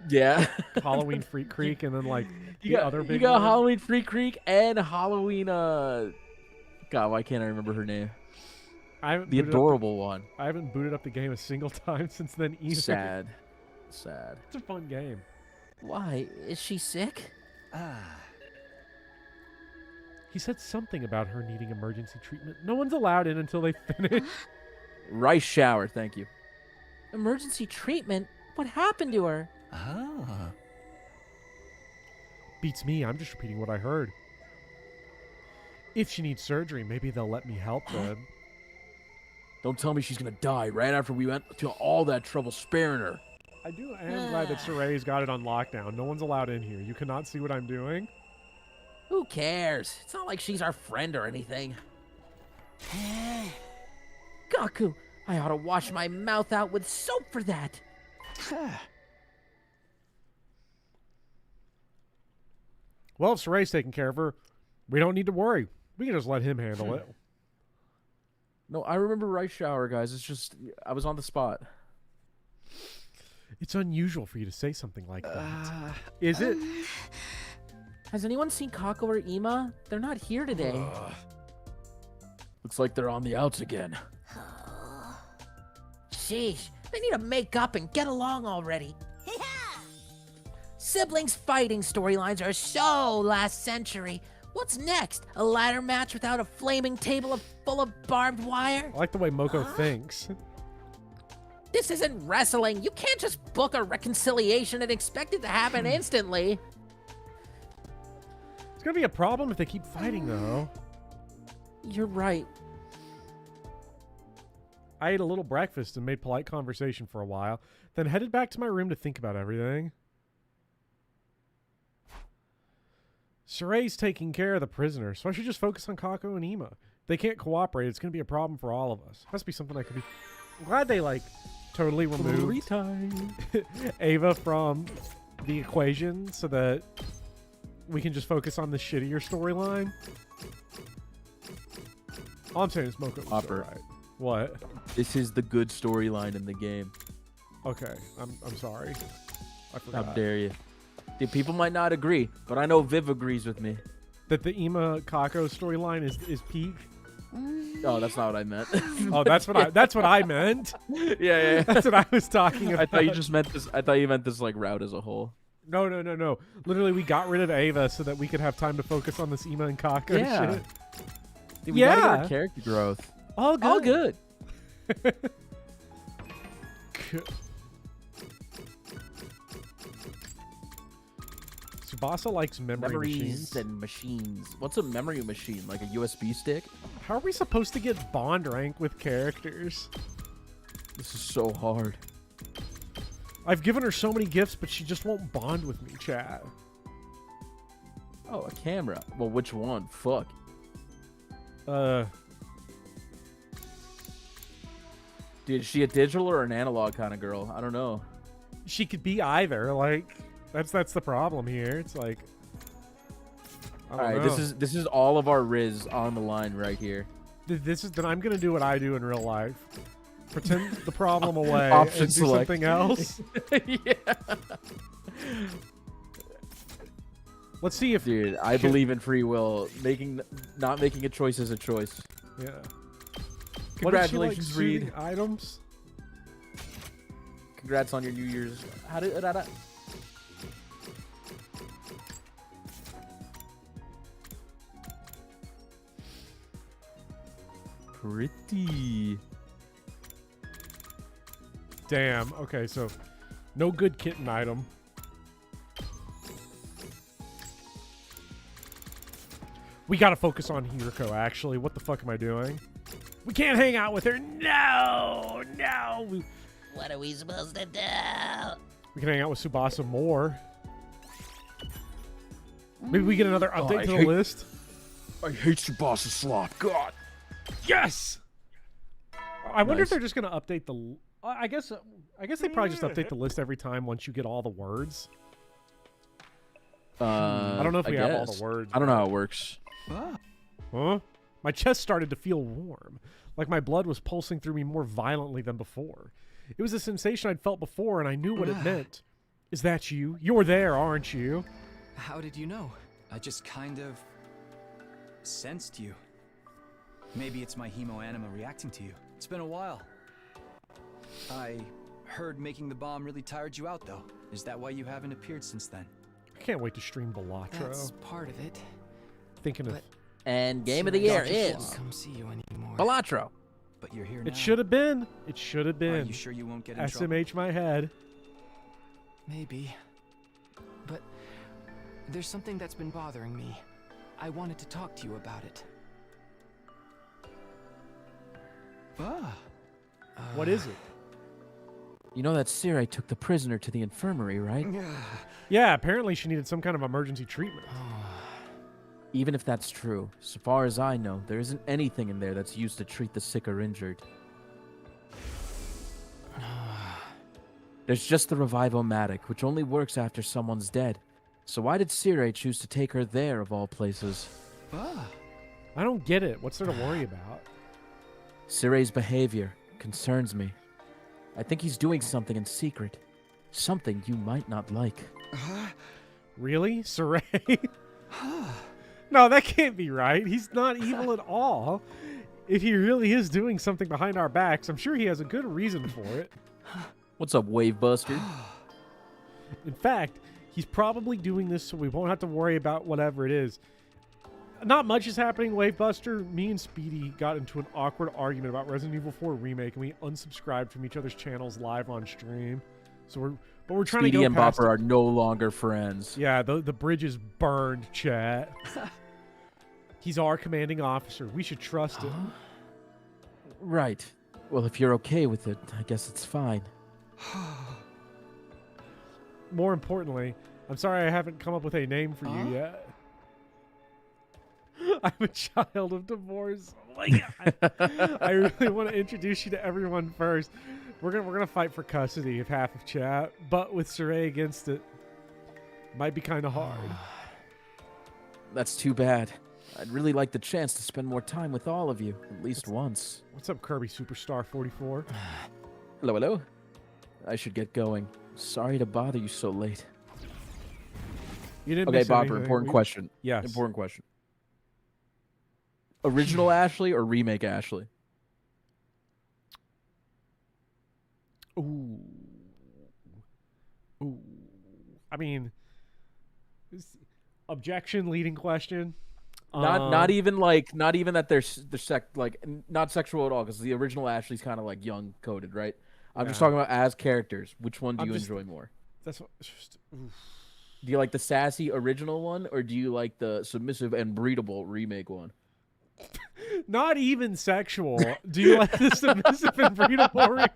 [SPEAKER 2] Yeah.
[SPEAKER 1] Halloween Freak Creek, and then like
[SPEAKER 2] You got
[SPEAKER 1] big
[SPEAKER 2] one?
[SPEAKER 1] one?
[SPEAKER 2] Halloween Freak Creek and Halloween, God, why can't I remember her name? The adorable one.
[SPEAKER 1] I haven't booted up the game a single time since then either.
[SPEAKER 2] Sad.
[SPEAKER 1] It's a fun game.
[SPEAKER 3] Why? Is she sick?
[SPEAKER 1] He said something about her needing emergency treatment. No one's allowed in until they finish.
[SPEAKER 2] Rice shower, thank you.
[SPEAKER 3] Emergency treatment? What happened to her?
[SPEAKER 1] Beats me. I'm just repeating what I heard. If she needs surgery, maybe they'll let me help then.
[SPEAKER 2] Don't tell me she's gonna die right after we went to all that trouble sparing her.
[SPEAKER 1] I am glad that Sheree's got it on lockdown. No one's allowed in here. You cannot see what I'm doing.
[SPEAKER 3] Who cares? It's not like she's our friend or anything. Gaku, I ought to wash my mouth out with soap for that.
[SPEAKER 1] Well, if Sheree's taking care of her, we don't need to worry. We can just let him handle it.
[SPEAKER 2] No, I remember rice shower, guys. It's just, I was on the spot.
[SPEAKER 1] It's unusual for you to say something like that. Is it?
[SPEAKER 3] Has anyone seen Kako or Ima? They're not here today.
[SPEAKER 2] Looks like they're on the outs again.
[SPEAKER 3] Sheesh, they need to make up and get along already. Siblings fighting storylines are so last century. What's next? A ladder match without a flaming table full of barbed wire?
[SPEAKER 1] I like the way Moko thinks.
[SPEAKER 3] This isn't wrestling. You can't just book a reconciliation and expect it to happen instantly.
[SPEAKER 1] It's going to be a problem if they keep fighting, though.
[SPEAKER 3] You're right.
[SPEAKER 1] I ate a little breakfast and made polite conversation for a while, then headed back to my room to think about everything. Sheree's taking care of the prisoner, so I should just focus on Kako and Ima. If they can't cooperate, it's going to be a problem for all of us. Must be something I could be... I'm glad they, like, totally removed Ava from the equation so that we can just focus on the shittier storyline. All I'm saying is Moko's
[SPEAKER 2] Hopper.
[SPEAKER 1] right. What?
[SPEAKER 2] This is the good storyline in the game.
[SPEAKER 1] Okay, I'm sorry. I forgot.
[SPEAKER 2] How dare you? Dude, people might not agree, but I know Viv agrees with me.
[SPEAKER 1] That the Ima Kako storyline is peak?
[SPEAKER 2] Oh, that's not what I meant.
[SPEAKER 1] Oh, that's what I meant.
[SPEAKER 2] Yeah.
[SPEAKER 1] That's what I was talking about.
[SPEAKER 2] I thought you just meant this. I thought you meant this like route as a whole.
[SPEAKER 1] No. Literally, we got rid of Ava so that we could have time to focus on this Ima and Kako shit.
[SPEAKER 2] Dude, we gotta get our character growth.
[SPEAKER 1] All good.
[SPEAKER 2] All good.
[SPEAKER 1] Tsubasa likes memories machines.
[SPEAKER 2] And machines. What's a memory machine? Like a USB stick?
[SPEAKER 1] How are we supposed to get bond rank with characters?
[SPEAKER 2] This is so hard.
[SPEAKER 1] I've given her so many gifts, but she just won't bond with me, chat.
[SPEAKER 2] Oh, a camera. Well, which one? Fuck. Dude, is she a digital or an analog kind of girl? I don't know.
[SPEAKER 1] She could be either. Like, that's the problem here. It's like,
[SPEAKER 2] all right, this is all of our Riz on the line right here.
[SPEAKER 1] Then I'm gonna do what I do in real life. Pretend the problem away
[SPEAKER 2] Option
[SPEAKER 1] and do
[SPEAKER 2] select.
[SPEAKER 1] something else.
[SPEAKER 2] Yeah.
[SPEAKER 1] Let's see if...
[SPEAKER 2] Dude, I believe in free will. Not making a choice is a choice.
[SPEAKER 1] Yeah.
[SPEAKER 2] Congratulations,
[SPEAKER 1] Reed.
[SPEAKER 2] Reed.
[SPEAKER 1] Items.
[SPEAKER 2] Congrats on your New Year's. Pretty.
[SPEAKER 1] Damn. Okay, so no good kitten item. We gotta focus on Hiroko, actually. What the fuck am I doing? We can't hang out with her. No! No!
[SPEAKER 10] What are we supposed to do?
[SPEAKER 1] We can hang out with Tsubasa more. Maybe we get another update to the list.
[SPEAKER 2] I hate Tsubasa slop. God.
[SPEAKER 1] Yes! I wonder if they're just gonna update the... I guess they probably just update the list every time once you get all the words. I don't know if we have all the words.
[SPEAKER 2] I don't know how it works.
[SPEAKER 1] Huh? My chest started to feel warm, like my blood was pulsing through me more violently than before. It was a sensation I'd felt before, and I knew what it meant. Is that you? You're there, aren't you?
[SPEAKER 12] How did you know? I just kind of sensed you. Maybe it's my hemoanima reacting to you. It's been a while. I heard making the bomb really tired you out, though. Is that why you haven't appeared since then?
[SPEAKER 1] I can't wait to stream Balatro.
[SPEAKER 12] That's part of it.
[SPEAKER 1] Thinking of...
[SPEAKER 3] And game of the year is
[SPEAKER 12] come see you anymore.
[SPEAKER 3] Balatro.
[SPEAKER 12] But you're here now.
[SPEAKER 1] It should have been. It should have been.
[SPEAKER 12] Are you sure you won't get in
[SPEAKER 1] SMH
[SPEAKER 12] trouble?
[SPEAKER 1] my head.
[SPEAKER 13] Maybe. But there's something that's been bothering me. I wanted to talk to you about it.
[SPEAKER 1] What is it?
[SPEAKER 3] You know that Sirai took the prisoner to the infirmary, right?
[SPEAKER 1] Yeah, apparently she needed some kind of emergency treatment.
[SPEAKER 3] Even if that's true, so far as I know, there isn't anything in there that's used to treat the sick or injured. There's just the Revivomatic, which only works after someone's dead. So why did Sirai choose to take her there, of all places?
[SPEAKER 1] I don't get it. What's there to worry about?
[SPEAKER 3] Sirai's behavior concerns me. I think he's doing something in secret. Something you might not like.
[SPEAKER 1] Really? Saray? No, that can't be right. He's not evil at all. If he really is doing something behind our backs, I'm sure he has a good reason for it.
[SPEAKER 3] What's up, Wave Buster?
[SPEAKER 1] In fact, he's probably doing this so we won't have to worry about whatever it is. Not much is happening, Wave Buster. Me and Speedy got into an awkward argument about Resident Evil 4 Remake, and we unsubscribed from each other's channels live on stream. So we're trying
[SPEAKER 3] Speedy
[SPEAKER 1] to go
[SPEAKER 3] and
[SPEAKER 1] past
[SPEAKER 3] Bopper are no longer friends.
[SPEAKER 1] Yeah, the bridge is burned, chat. He's our commanding officer. We should trust him.
[SPEAKER 3] Right. Well, if you're okay with it, I guess it's fine.
[SPEAKER 1] More importantly, I'm sorry I haven't come up with a name for you yet. I'm a child of divorce. Oh my God. I really want to introduce you to everyone first. We're gonna fight for custody of half of chat, but with Saray against it, might be kind of hard.
[SPEAKER 3] That's too bad. I'd really like the chance to spend more time with all of you, at least once.
[SPEAKER 1] What's up, Kirby Superstar 44?
[SPEAKER 3] Hello, hello. I should get going. Sorry to bother you so late.
[SPEAKER 1] You didn't
[SPEAKER 3] Okay,
[SPEAKER 1] miss
[SPEAKER 3] Bopper,
[SPEAKER 1] anything.
[SPEAKER 3] important question.
[SPEAKER 1] Yes.
[SPEAKER 3] Important question. Original Ashley or remake Ashley?
[SPEAKER 1] Ooh. Ooh. I mean, objection leading question.
[SPEAKER 3] Not even that they're not sexual at all, because the original Ashley's kind of like young coded, right? I'm just talking about as characters. Which one do you enjoy more?
[SPEAKER 1] That's what, just, oof.
[SPEAKER 3] Do you like the sassy original one, or do you like the submissive and breedable remake one?
[SPEAKER 1] Not even sexual. Do you like the submissive and breedable?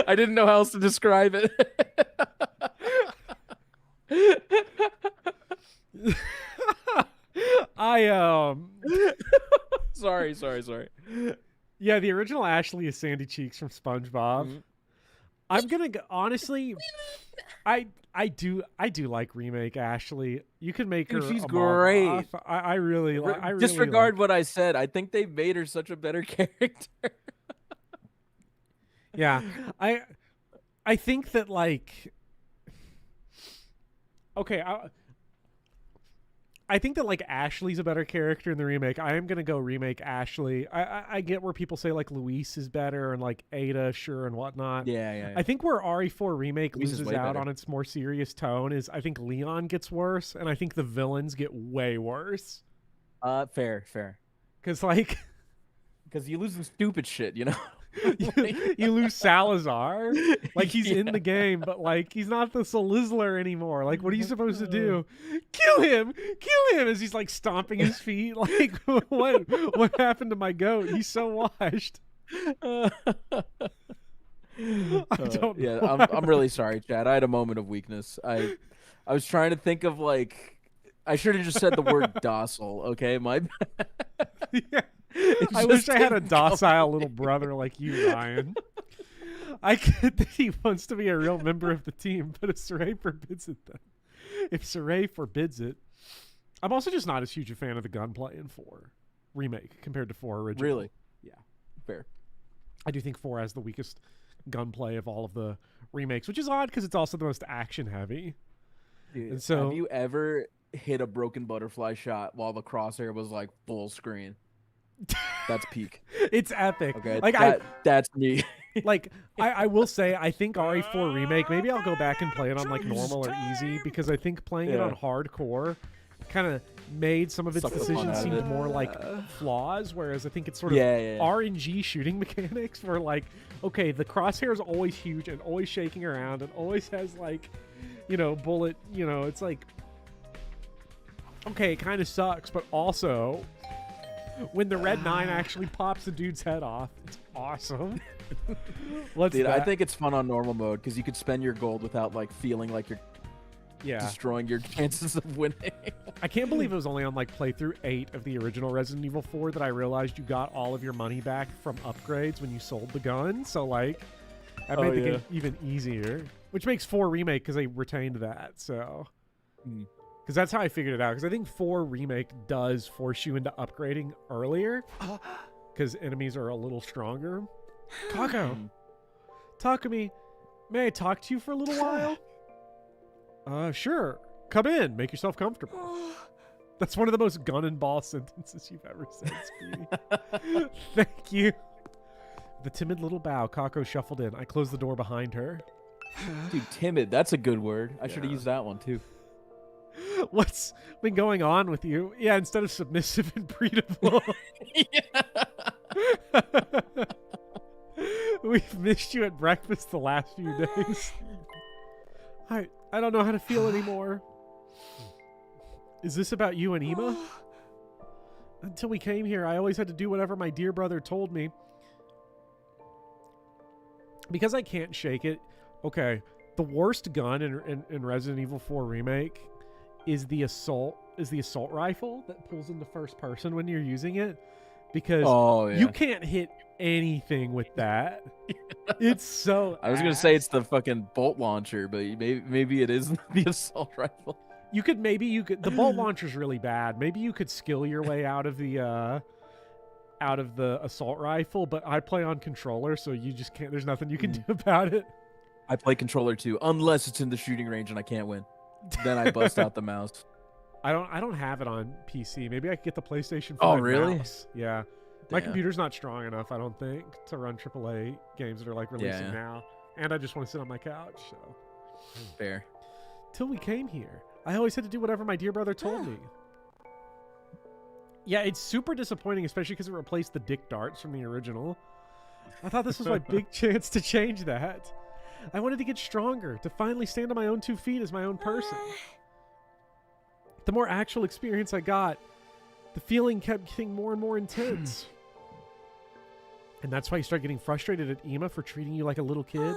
[SPEAKER 3] I didn't know how else to describe it. Sorry.
[SPEAKER 1] Yeah, the original Ashley is Sandy Cheeks from SpongeBob. Mm-hmm. I'm gonna go, honestly. I do like remake Ashley. You can make her.
[SPEAKER 3] She's great.
[SPEAKER 1] I really
[SPEAKER 3] disregard
[SPEAKER 1] like.
[SPEAKER 3] what I said. I think they made her such a better character.
[SPEAKER 1] Yeah, I think that like. Okay, I think that like Ashley's a better character in the remake. I am gonna go remake Ashley. I get where people say like Luis is better and like Ada, sure, and whatnot.
[SPEAKER 3] Yeah.
[SPEAKER 1] I think where RE4 remake
[SPEAKER 3] Luis
[SPEAKER 1] loses out on its more serious tone is I think Leon gets worse, and I think the villains get way worse.
[SPEAKER 3] Fair.
[SPEAKER 1] Because
[SPEAKER 3] you lose some stupid shit, you know.
[SPEAKER 1] you lose Salazar. Like, he's in the game, but like he's not the Salizzler anymore. Like, what are you supposed to do? Kill him as he's like stomping his feet. Like, what happened to my goat? He's so washed. I don't know.
[SPEAKER 2] Yeah, I'm really sorry, Chad. I had a moment of weakness. I was trying to think of like, I should have just said the word docile. Okay, my bad.
[SPEAKER 1] Yeah. I wish I had a docile little brother like you, Ryan. I get that he wants to be a real member of the team, but if Saray forbids it, then if Saray forbids it, I'm also just not as huge a fan of the gunplay in 4 remake compared to 4 original.
[SPEAKER 2] Really?
[SPEAKER 1] Yeah,
[SPEAKER 2] fair.
[SPEAKER 1] I do think 4 has the weakest gunplay of all of the remakes, which is odd because it's also the most action heavy.
[SPEAKER 2] Dude,
[SPEAKER 1] and so,
[SPEAKER 2] have you ever hit a broken butterfly shot while the crosshair was like full screen? That's peak.
[SPEAKER 1] It's epic.
[SPEAKER 2] Okay,
[SPEAKER 1] like
[SPEAKER 2] that's me.
[SPEAKER 1] Like, I will say, I think RE4 remake, maybe I'll go back and play it on like normal or easy, because I think playing it on hardcore kind of made some of its decisions seem more like flaws, whereas I think it's sort of RNG shooting mechanics where like, okay, the crosshair is always huge and always shaking around and always has like, bullet, it's like, okay, it kind of sucks, but also when the red 9 actually pops the dude's head off, it's awesome.
[SPEAKER 2] Dude, I think it's fun on normal mode because you could spend your gold without like feeling like you're destroying your chances of winning.
[SPEAKER 1] I can't believe it was only on like playthrough 8 of the original Resident Evil 4 that I realized you got all of your money back from upgrades when you sold the gun. So like, that made the game even easier, which makes 4 remake because they retained that. So. Because that's how I figured it out. Because I think 4 Remake does force you into upgrading earlier. Because enemies are a little stronger. Kako! Takumi, may I talk to you for a little while? Sure. Come in. Make yourself comfortable. That's one of the most gun and ball sentences you've ever said, Speedy. Thank you. The timid little bow, Kako shuffled in. I closed the door behind her.
[SPEAKER 2] Dude, timid. That's a good word. I should have used that one, too.
[SPEAKER 1] What's been going on with you? Yeah, instead of submissive and breedable. We've missed you at breakfast the last few days. I don't know how to feel anymore. Is this about you and Ima? Until we came here, I always had to do whatever my dear brother told me. Because I can't shake it. Okay, the worst gun in Resident Evil 4 Remake is the assault rifle that pulls into first person when you're using it, because you can't hit anything with that. It's so
[SPEAKER 2] I was gonna say it's the fucking bolt launcher, but maybe it is the assault rifle.
[SPEAKER 1] The bolt launcher's really bad. Maybe you could skill your way out of the assault rifle, but I play on controller, so you just can't. There's nothing you can do about it.
[SPEAKER 2] I play controller too, unless it's in the shooting range and I can't win. Then I bust out the mouse.
[SPEAKER 1] I don't have it on PC. Maybe I could get the PlayStation 5
[SPEAKER 2] Oh, really?
[SPEAKER 1] mouse. Yeah. My computer's not strong enough, I don't think, to run AAA games that are like releasing now. And I just want to sit on my couch, so.
[SPEAKER 2] Fair.
[SPEAKER 1] Till we came here, I always had to do whatever my dear brother told me. Yeah, it's super disappointing, especially because it replaced the dick darts from the original. I thought this was my big chance to change that. I wanted to get stronger, to finally stand on my own 2 feet as my own person. The more actual experience I got, the feeling kept getting more and more intense. And that's why you start getting frustrated at Ima for treating you like a little kid.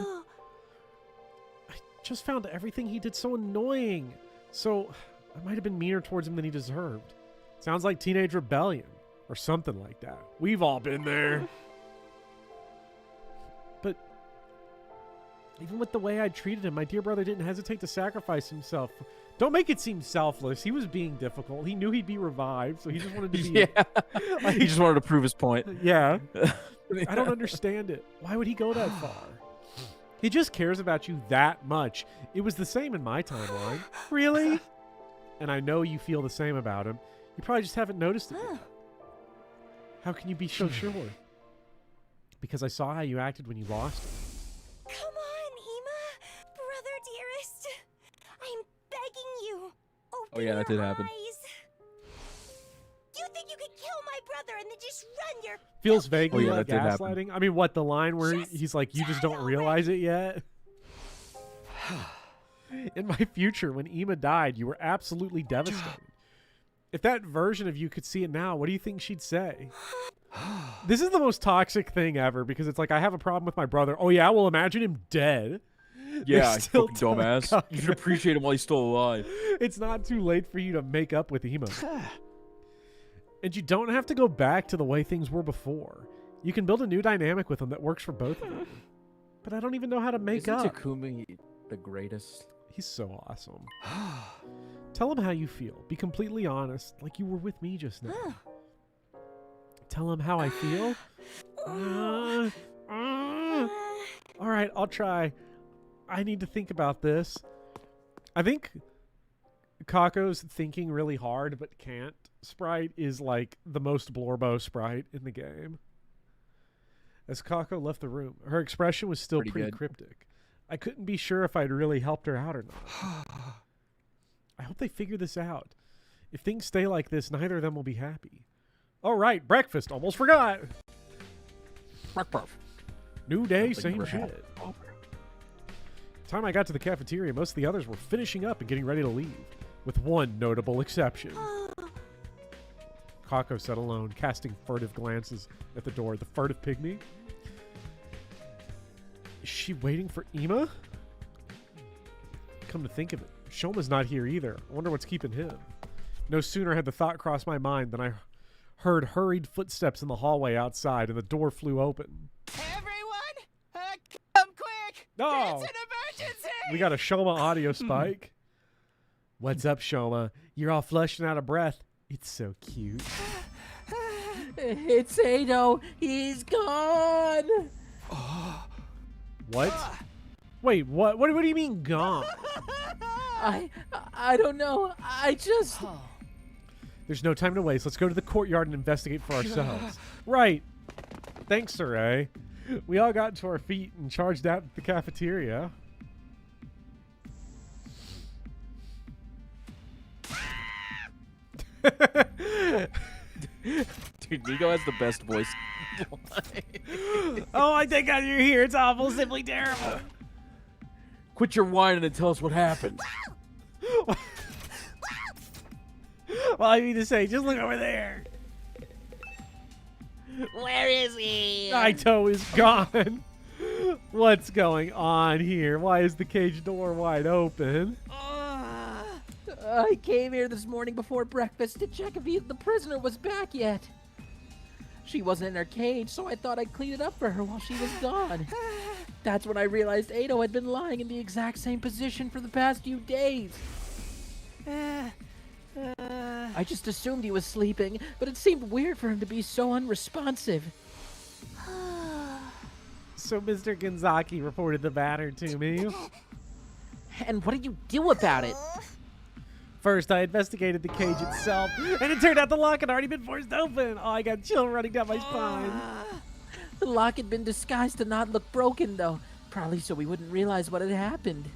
[SPEAKER 1] I just found everything he did so annoying. So I might have been meaner towards him than he deserved. Sounds like teenage rebellion or something like that. We've all been there. But even with the way I treated him, my dear brother didn't hesitate to sacrifice himself. Don't make it seem selfless. He was being difficult. He knew he'd be revived, so he just wanted to be...
[SPEAKER 2] Like, he just wanted to prove his point.
[SPEAKER 1] Yeah. I don't understand it. Why would he go that far? He just cares about you that much. It was the same in my timeline. Really? And I know you feel the same about him. You probably just haven't noticed it yet. How can you be so sure? Because I saw how you acted when you lost him.
[SPEAKER 10] Come on, Ima. Brother dearest. I'm begging you. Open
[SPEAKER 2] that did happen.
[SPEAKER 10] eyes. Do you think you could kill my brother and then just run your
[SPEAKER 1] Feels vaguely
[SPEAKER 2] yeah,
[SPEAKER 1] like
[SPEAKER 2] that did happen.
[SPEAKER 1] gaslighting. I mean, what, the line where he's like, you just don't realize it yet? In my future, when Ima died, you were absolutely devastated. If that version of you could see it now, what do you think she'd say? This is the most toxic thing ever, because it's like, I have a problem with my brother. Oh yeah, well, imagine him dead.
[SPEAKER 2] Yeah,
[SPEAKER 1] They're still
[SPEAKER 2] fucking dumbass. You should appreciate him while he's still alive.
[SPEAKER 1] It's not too late for you to make up with Ima. And you don't have to go back to the way things were before. You can build a new dynamic with him that works for both of you. But I don't even know how to make
[SPEAKER 2] Isn't
[SPEAKER 1] up.
[SPEAKER 2] Takumi the greatest?
[SPEAKER 1] He's so awesome. Tell him how you feel. Be completely honest, like you were with me just now. Tell him how I feel. All right, I'll try. I need to think about this. I think Kako's thinking really hard but can't sprite is like the most Blorbo sprite in the game. As Kako left the room, her expression was still pretty cryptic. I couldn't be sure if I'd really helped her out or not. I hope they figure this out. If things stay like this, neither of them will be happy. All right, breakfast. Almost forgot.
[SPEAKER 2] Breakfast.
[SPEAKER 1] New day, same shit. Time I got to the cafeteria, most of the others were finishing up and getting ready to leave, with one notable exception. Kako sat alone, casting furtive glances at the door. The furtive pygmy? Is she waiting for Ima? Come to think of it, Shoma's not here either. I wonder what's keeping him. No sooner had the thought crossed my mind than I heard hurried footsteps in the hallway outside, and the door flew open.
[SPEAKER 11] Everyone, come quick!
[SPEAKER 1] No!
[SPEAKER 11] It's an emergency!
[SPEAKER 1] We got a Shoma audio spike. What's up, Shoma? You're all flushed and out of breath. It's so cute.
[SPEAKER 3] It's Ado. He's gone.
[SPEAKER 1] What? Wait, what? What do you mean gone?
[SPEAKER 3] I don't know. I just...
[SPEAKER 1] There's no time to waste. Let's go to the courtyard and investigate for ourselves. Right. Thanks, Saray. We all got to our feet and charged out the cafeteria.
[SPEAKER 2] Dude, Nico has the best voice.
[SPEAKER 1] Oh, I think you're here. It's awful, simply terrible.
[SPEAKER 2] Quit your whining and tell us what happened.
[SPEAKER 1] Well, I mean to say, just look over there.
[SPEAKER 3] Where is he?
[SPEAKER 1] Naito is gone. What's going on here? Why is the cage door wide open?
[SPEAKER 3] I came here this morning before breakfast to check if the prisoner was back yet. She wasn't in her cage, so I thought I'd clean it up for her while she was gone. That's when I realized Ado had been lying in the exact same position for the past few days. I just assumed he was sleeping, but it seemed weird for him to be so unresponsive.
[SPEAKER 1] So Mr. Gonzaki reported the matter to me.
[SPEAKER 3] And what did you do about it?
[SPEAKER 1] First, I investigated the cage itself, and it turned out the lock had already been forced open. Oh, I got chill running down my spine.
[SPEAKER 3] The lock had been disguised to not look broken, though. Probably so we wouldn't realize what had happened.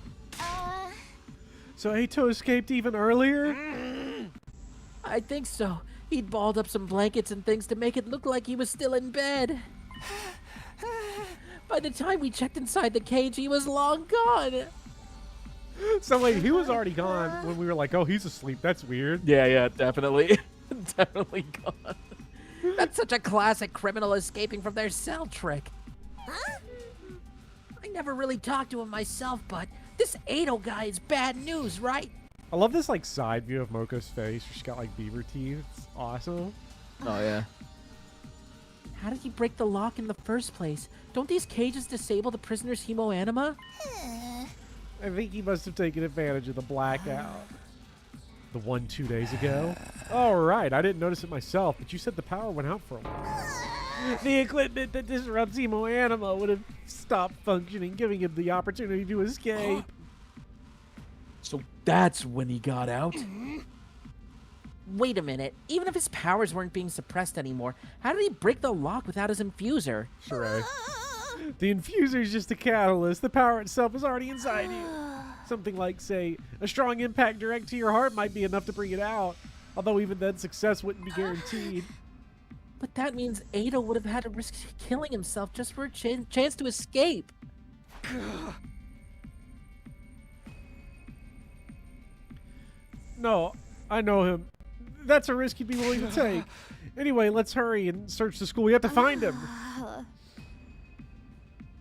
[SPEAKER 1] So Ato escaped even earlier?
[SPEAKER 3] I think so. He'd balled up some blankets and things to make it look like he was still in bed. By the time we checked inside the cage, he was long gone.
[SPEAKER 1] So wait, he was already gone when we were like, oh, he's asleep. That's weird.
[SPEAKER 2] Yeah, definitely. Definitely gone.
[SPEAKER 3] That's such a classic criminal escaping from their cell trick. Huh? I never really talked to him myself, but this Ado guy is bad news, right?
[SPEAKER 1] I love this like side view of Moko's face. She's got like beaver teeth. It's awesome.
[SPEAKER 2] Oh, yeah.
[SPEAKER 3] How did he break the lock in the first place? Don't these cages disable the prisoner's hemoanima?
[SPEAKER 1] I think he must have taken advantage of the blackout. The one 2 days ago? All right, I didn't notice it myself, but you said the power went out for a while. The equipment that disrupts hemoanima would have stopped functioning, giving him the opportunity to escape.
[SPEAKER 2] So that's when he got out?
[SPEAKER 3] Wait a minute. Even if his powers weren't being suppressed anymore, how did he break the lock without his infuser?
[SPEAKER 1] Sure. The infuser is just a catalyst. The power itself is already inside you. Something like, say, a strong impact direct to your heart might be enough to bring it out. Although even then, success wouldn't be guaranteed.
[SPEAKER 3] But that means Ada would have had to risk killing himself just for a chance to escape.
[SPEAKER 1] No, I know him. That's a risk he'd be willing to take. Anyway, let's hurry and search the school. We have to find him.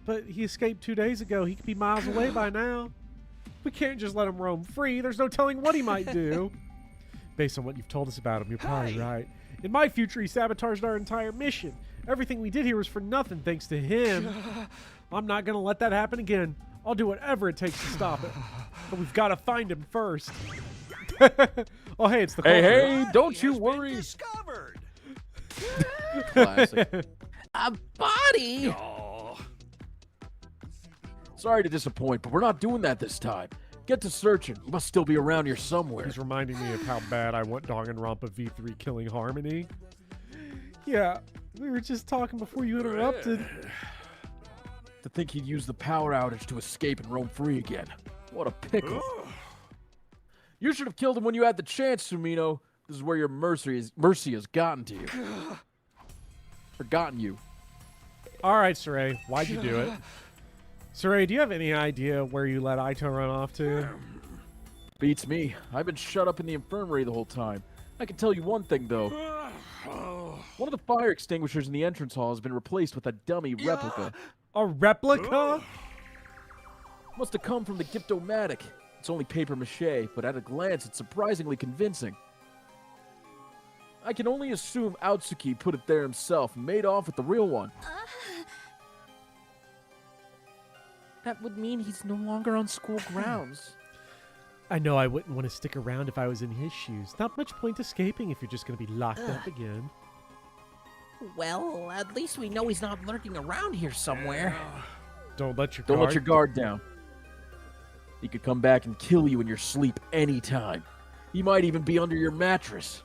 [SPEAKER 1] But he escaped 2 days ago. He could be miles away by now. We can't just let him roam free. There's no telling what he might do. Based on what you've told us about him, you're probably right. In my future, he sabotaged our entire mission. Everything we did here was for nothing thanks to him. I'm not going to let that happen again. I'll do whatever it takes to stop it. But we've got to find him first. Oh, hey, it's the
[SPEAKER 2] Hey, don't you worry.
[SPEAKER 5] Discovered.
[SPEAKER 2] Classic.
[SPEAKER 3] A body?
[SPEAKER 2] Sorry to disappoint, but we're not doing that this time. Get to searching. He must still be around here somewhere.
[SPEAKER 1] He's reminding me of how bad I want Danganronpa V3 killing Harmony. Yeah, we were just talking before you interrupted.
[SPEAKER 2] To think he'd use the power outage to escape and roam free again. What a pickle. You should have killed him when you had the chance, Sumino. This is where your mercy has gotten to you. Forgotten you.
[SPEAKER 1] All right, Saray, why'd you do it? Saray, do you have any idea where you let Aito run off to?
[SPEAKER 2] Beats me. I've been shut up in the infirmary the whole time. I can tell you one thing, though. One of the fire extinguishers in the entrance hall has been replaced with a dummy replica.
[SPEAKER 1] A replica?
[SPEAKER 2] Must have come from the Giptomatic. It's only paper mache, but at a glance, it's surprisingly convincing. I can only assume Aotsuki put it there himself and made off with the real one.
[SPEAKER 3] That would mean he's no longer on school grounds.
[SPEAKER 1] I know I wouldn't want to stick around if I was in his shoes. Not much point escaping if you're just going to be locked up again.
[SPEAKER 3] Well, at least we know he's not lurking around here somewhere.
[SPEAKER 1] Don't let your
[SPEAKER 2] Don't let your guard down. He could come back and kill you in your sleep anytime. He might even be under your mattress.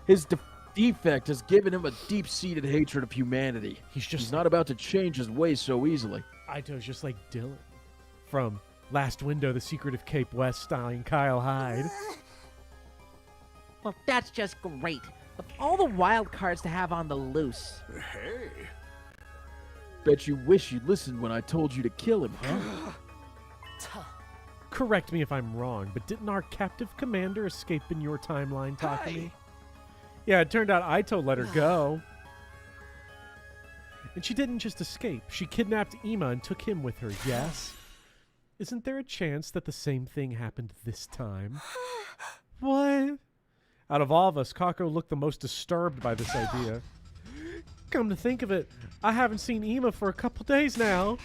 [SPEAKER 2] His defect has given him a deep-seated hatred of humanity. He's not about to change his ways so easily.
[SPEAKER 1] Aito's just like Dylan from Last Window, The Secret of Cape West, starring Kyle Hyde.
[SPEAKER 3] Well, that's just great. Of all the wild cards to have on the loose.
[SPEAKER 5] Hey.
[SPEAKER 2] Bet you wish you'd listened when I told you to kill him, huh?
[SPEAKER 1] Correct me if I'm wrong, but didn't our captive commander escape in your timeline, Takumi? Yeah, it turned out Aito let her go. And she didn't just escape. She kidnapped Ima and took him with her, yes? Isn't there a chance that the same thing happened this time? What? Out of all of us, Kako looked the most disturbed by this idea. Come to think of it, I haven't seen Ima for a couple days now.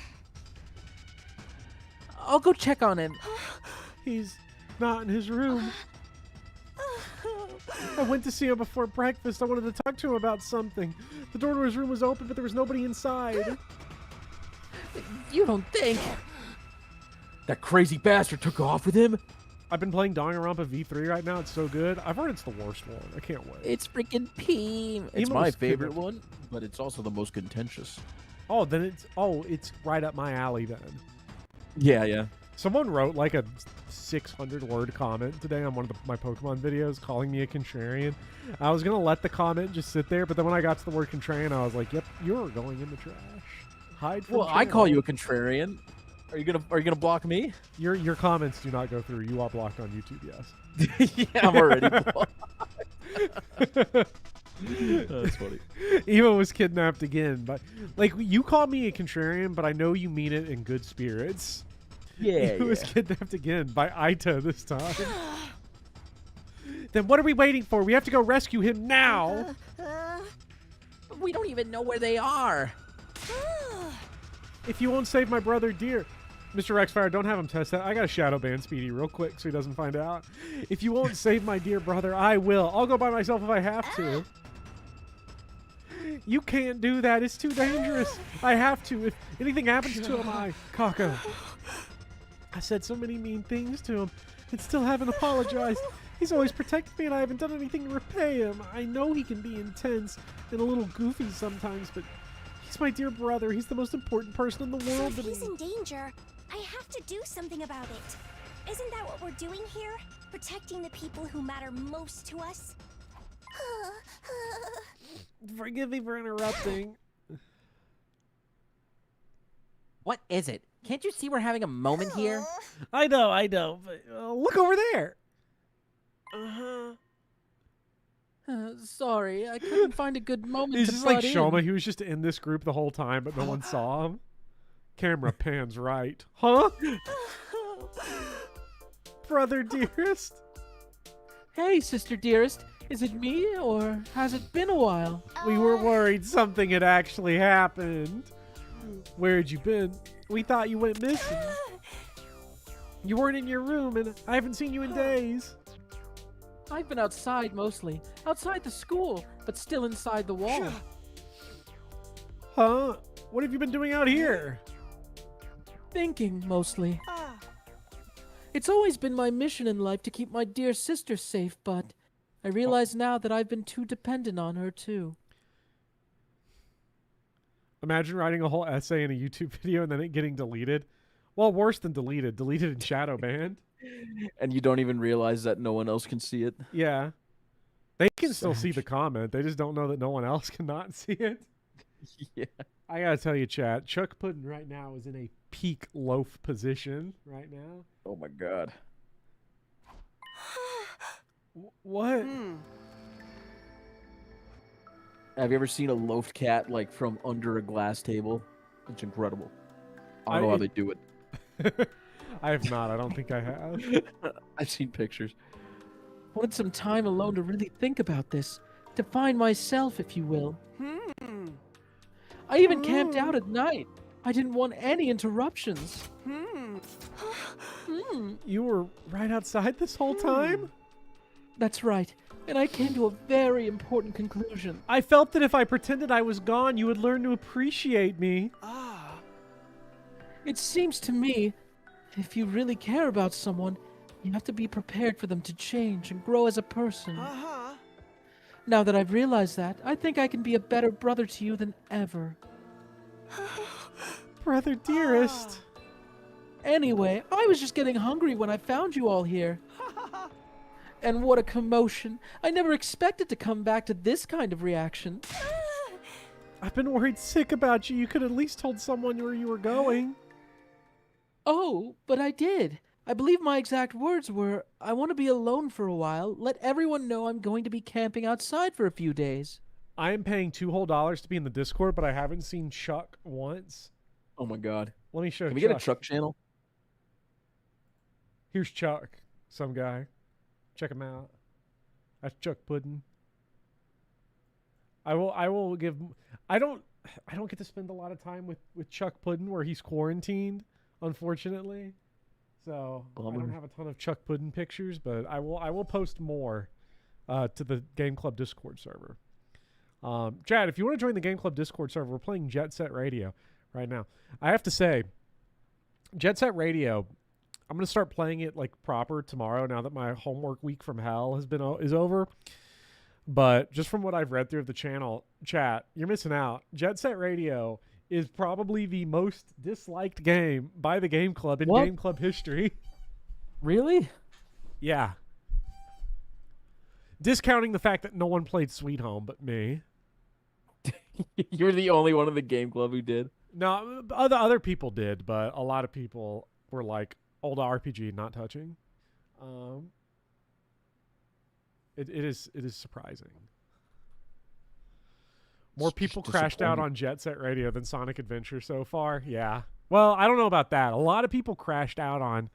[SPEAKER 3] I'll go check on him.
[SPEAKER 1] He's not in his room. I went to see him before breakfast. I wanted to talk to him about something. The door to his room was open, but there was nobody inside.
[SPEAKER 3] You don't think?
[SPEAKER 2] That crazy bastard took off with him?
[SPEAKER 1] I've been playing Danganronpa V3 right now. It's so good. I've heard it's the worst one. I can't wait.
[SPEAKER 3] It's freaking P.
[SPEAKER 2] It's my favorite one, but it's also the most contentious.
[SPEAKER 1] Oh, then it's right up my alley then.
[SPEAKER 2] Yeah.
[SPEAKER 1] Someone wrote like a 600-word comment today on one of my Pokemon videos calling me a contrarian. I was going to let the comment just sit there, but then when I got to the word contrarian, I was like, yep, you're going in the trash. Hide from
[SPEAKER 2] Well, I call you a contrarian. Are you gonna block me?
[SPEAKER 1] Your comments do not go through. You are blocked on YouTube, yes.
[SPEAKER 2] Yeah, I'm already blocked. That's funny.
[SPEAKER 1] Eva was kidnapped again, but like you call me a contrarian, but I know you mean it in good spirits.
[SPEAKER 2] Yeah.
[SPEAKER 1] He was kidnapped again by Aito this time. Then what are we waiting for? We have to go rescue him now.
[SPEAKER 3] We don't even know where they are.
[SPEAKER 1] If you won't save my brother, dear. Mr. Rexfire, don't have him test that. I got to shadow ban Speedy real quick so he doesn't find out. If you won't save my dear brother, I will. I'll go by myself if I have to. You can't do that. It's too dangerous. I have to. If anything happens to him, Kako. I said so many mean things to him and still haven't apologized. He's always protected me and I haven't done anything to repay him. I know he can be intense and a little goofy sometimes, but he's my dear brother. He's the most important person in the world
[SPEAKER 10] So
[SPEAKER 1] to me.
[SPEAKER 10] if he's in danger, I have to do something about it. Isn't that what we're doing here? Protecting the people who matter most to us?
[SPEAKER 1] Forgive me for interrupting.
[SPEAKER 3] What is it? Can't you see we're having a moment here?
[SPEAKER 1] I know, but look over there. Uh-huh.
[SPEAKER 3] Sorry, I couldn't find a good moment
[SPEAKER 1] He's
[SPEAKER 3] to
[SPEAKER 1] just like
[SPEAKER 3] butt in.
[SPEAKER 1] Shoma. He was just in this group the whole time, but no one saw him. Camera pans right. Huh? Brother dearest?
[SPEAKER 3] Hey, sister dearest. Is it me, or has it been a while?
[SPEAKER 1] We were worried something had actually happened. Where had you been? We thought you went missing. You weren't in your room, and I haven't seen you in days.
[SPEAKER 3] I've been outside mostly. Outside the school, but still inside the wall.
[SPEAKER 1] Huh? What have you been doing out here?
[SPEAKER 3] Thinking, mostly. It's always been my mission in life to keep my dear sister safe, but I realize now that I've been too dependent on her, too.
[SPEAKER 1] Imagine writing a whole essay in a YouTube video and then it getting deleted. Well, worse than deleted. Deleted and shadow banned.
[SPEAKER 2] And you don't even realize that no one else can see it.
[SPEAKER 1] Yeah. They can still see the comment. They just don't know that no one else cannot see it.
[SPEAKER 2] Yeah.
[SPEAKER 1] I gotta tell you, chat, Chuck Puddin right now is in a peak loaf position right now.
[SPEAKER 2] Oh my god.
[SPEAKER 1] What?
[SPEAKER 2] Have you ever seen a loafed cat like from under a glass table? It's incredible. I don't know how they do it.
[SPEAKER 1] I have not. I don't think I have.
[SPEAKER 2] I've seen pictures.
[SPEAKER 3] Wanted some time alone to really think about this. To find myself, if you will. I even camped out at night. I didn't want any interruptions.
[SPEAKER 1] You were right outside this whole time?
[SPEAKER 3] That's right. And I came to a very important conclusion.
[SPEAKER 1] I felt that if I pretended I was gone, you would learn to appreciate me.
[SPEAKER 3] It seems to me, if you really care about someone, you have to be prepared for them to change and grow as a person. Now that I've realized that, I think I can be a better brother to you than ever.
[SPEAKER 1] Brother dearest.
[SPEAKER 3] Anyway, I was just getting hungry when I found you all here. And what a commotion. I never expected to come back to this kind of reaction.
[SPEAKER 1] I've been worried sick about you. You could at least told someone where you were going.
[SPEAKER 3] Oh, but I did. I believe my exact words were, I want to be alone for a while. Let everyone know I'm going to be camping outside for a few days.
[SPEAKER 1] I am paying $2 whole to be in the Discord, but I haven't seen Chuck once.
[SPEAKER 2] Oh my god.
[SPEAKER 1] Let me show
[SPEAKER 2] Can we
[SPEAKER 1] Chuck.
[SPEAKER 2] get a Chuck channel?
[SPEAKER 1] Here's Chuck, some guy. Check him out. That's Chuck Puddin. I will give. I don't get to spend a lot of time with Chuck Puddin where he's quarantined, unfortunately. So I don't have a ton of Chuck Puddin pictures, but I will post more to the Game Club Discord server. Chad, if you want to join the Game Club Discord server, we're playing Jet Set Radio right now. I have to say, Jet Set Radio, I'm gonna start playing it like proper tomorrow. Now that my homework week from hell is over. But just from what I've read through of the channel, chat, you're missing out. Jet Set Radio is probably the most disliked game by the Game Club in Game Club history.
[SPEAKER 3] Really?
[SPEAKER 1] Yeah. Discounting the fact that no one played Sweet Home but me.
[SPEAKER 2] You're the only one in the Game Club who did.
[SPEAKER 1] No, other people did, but a lot of people were like, old RPG, not touching. It is surprising. More people crashed out on Jet Set Radio than Sonic Adventure so far. Yeah. Well, I don't know about that. A lot of people crashed out on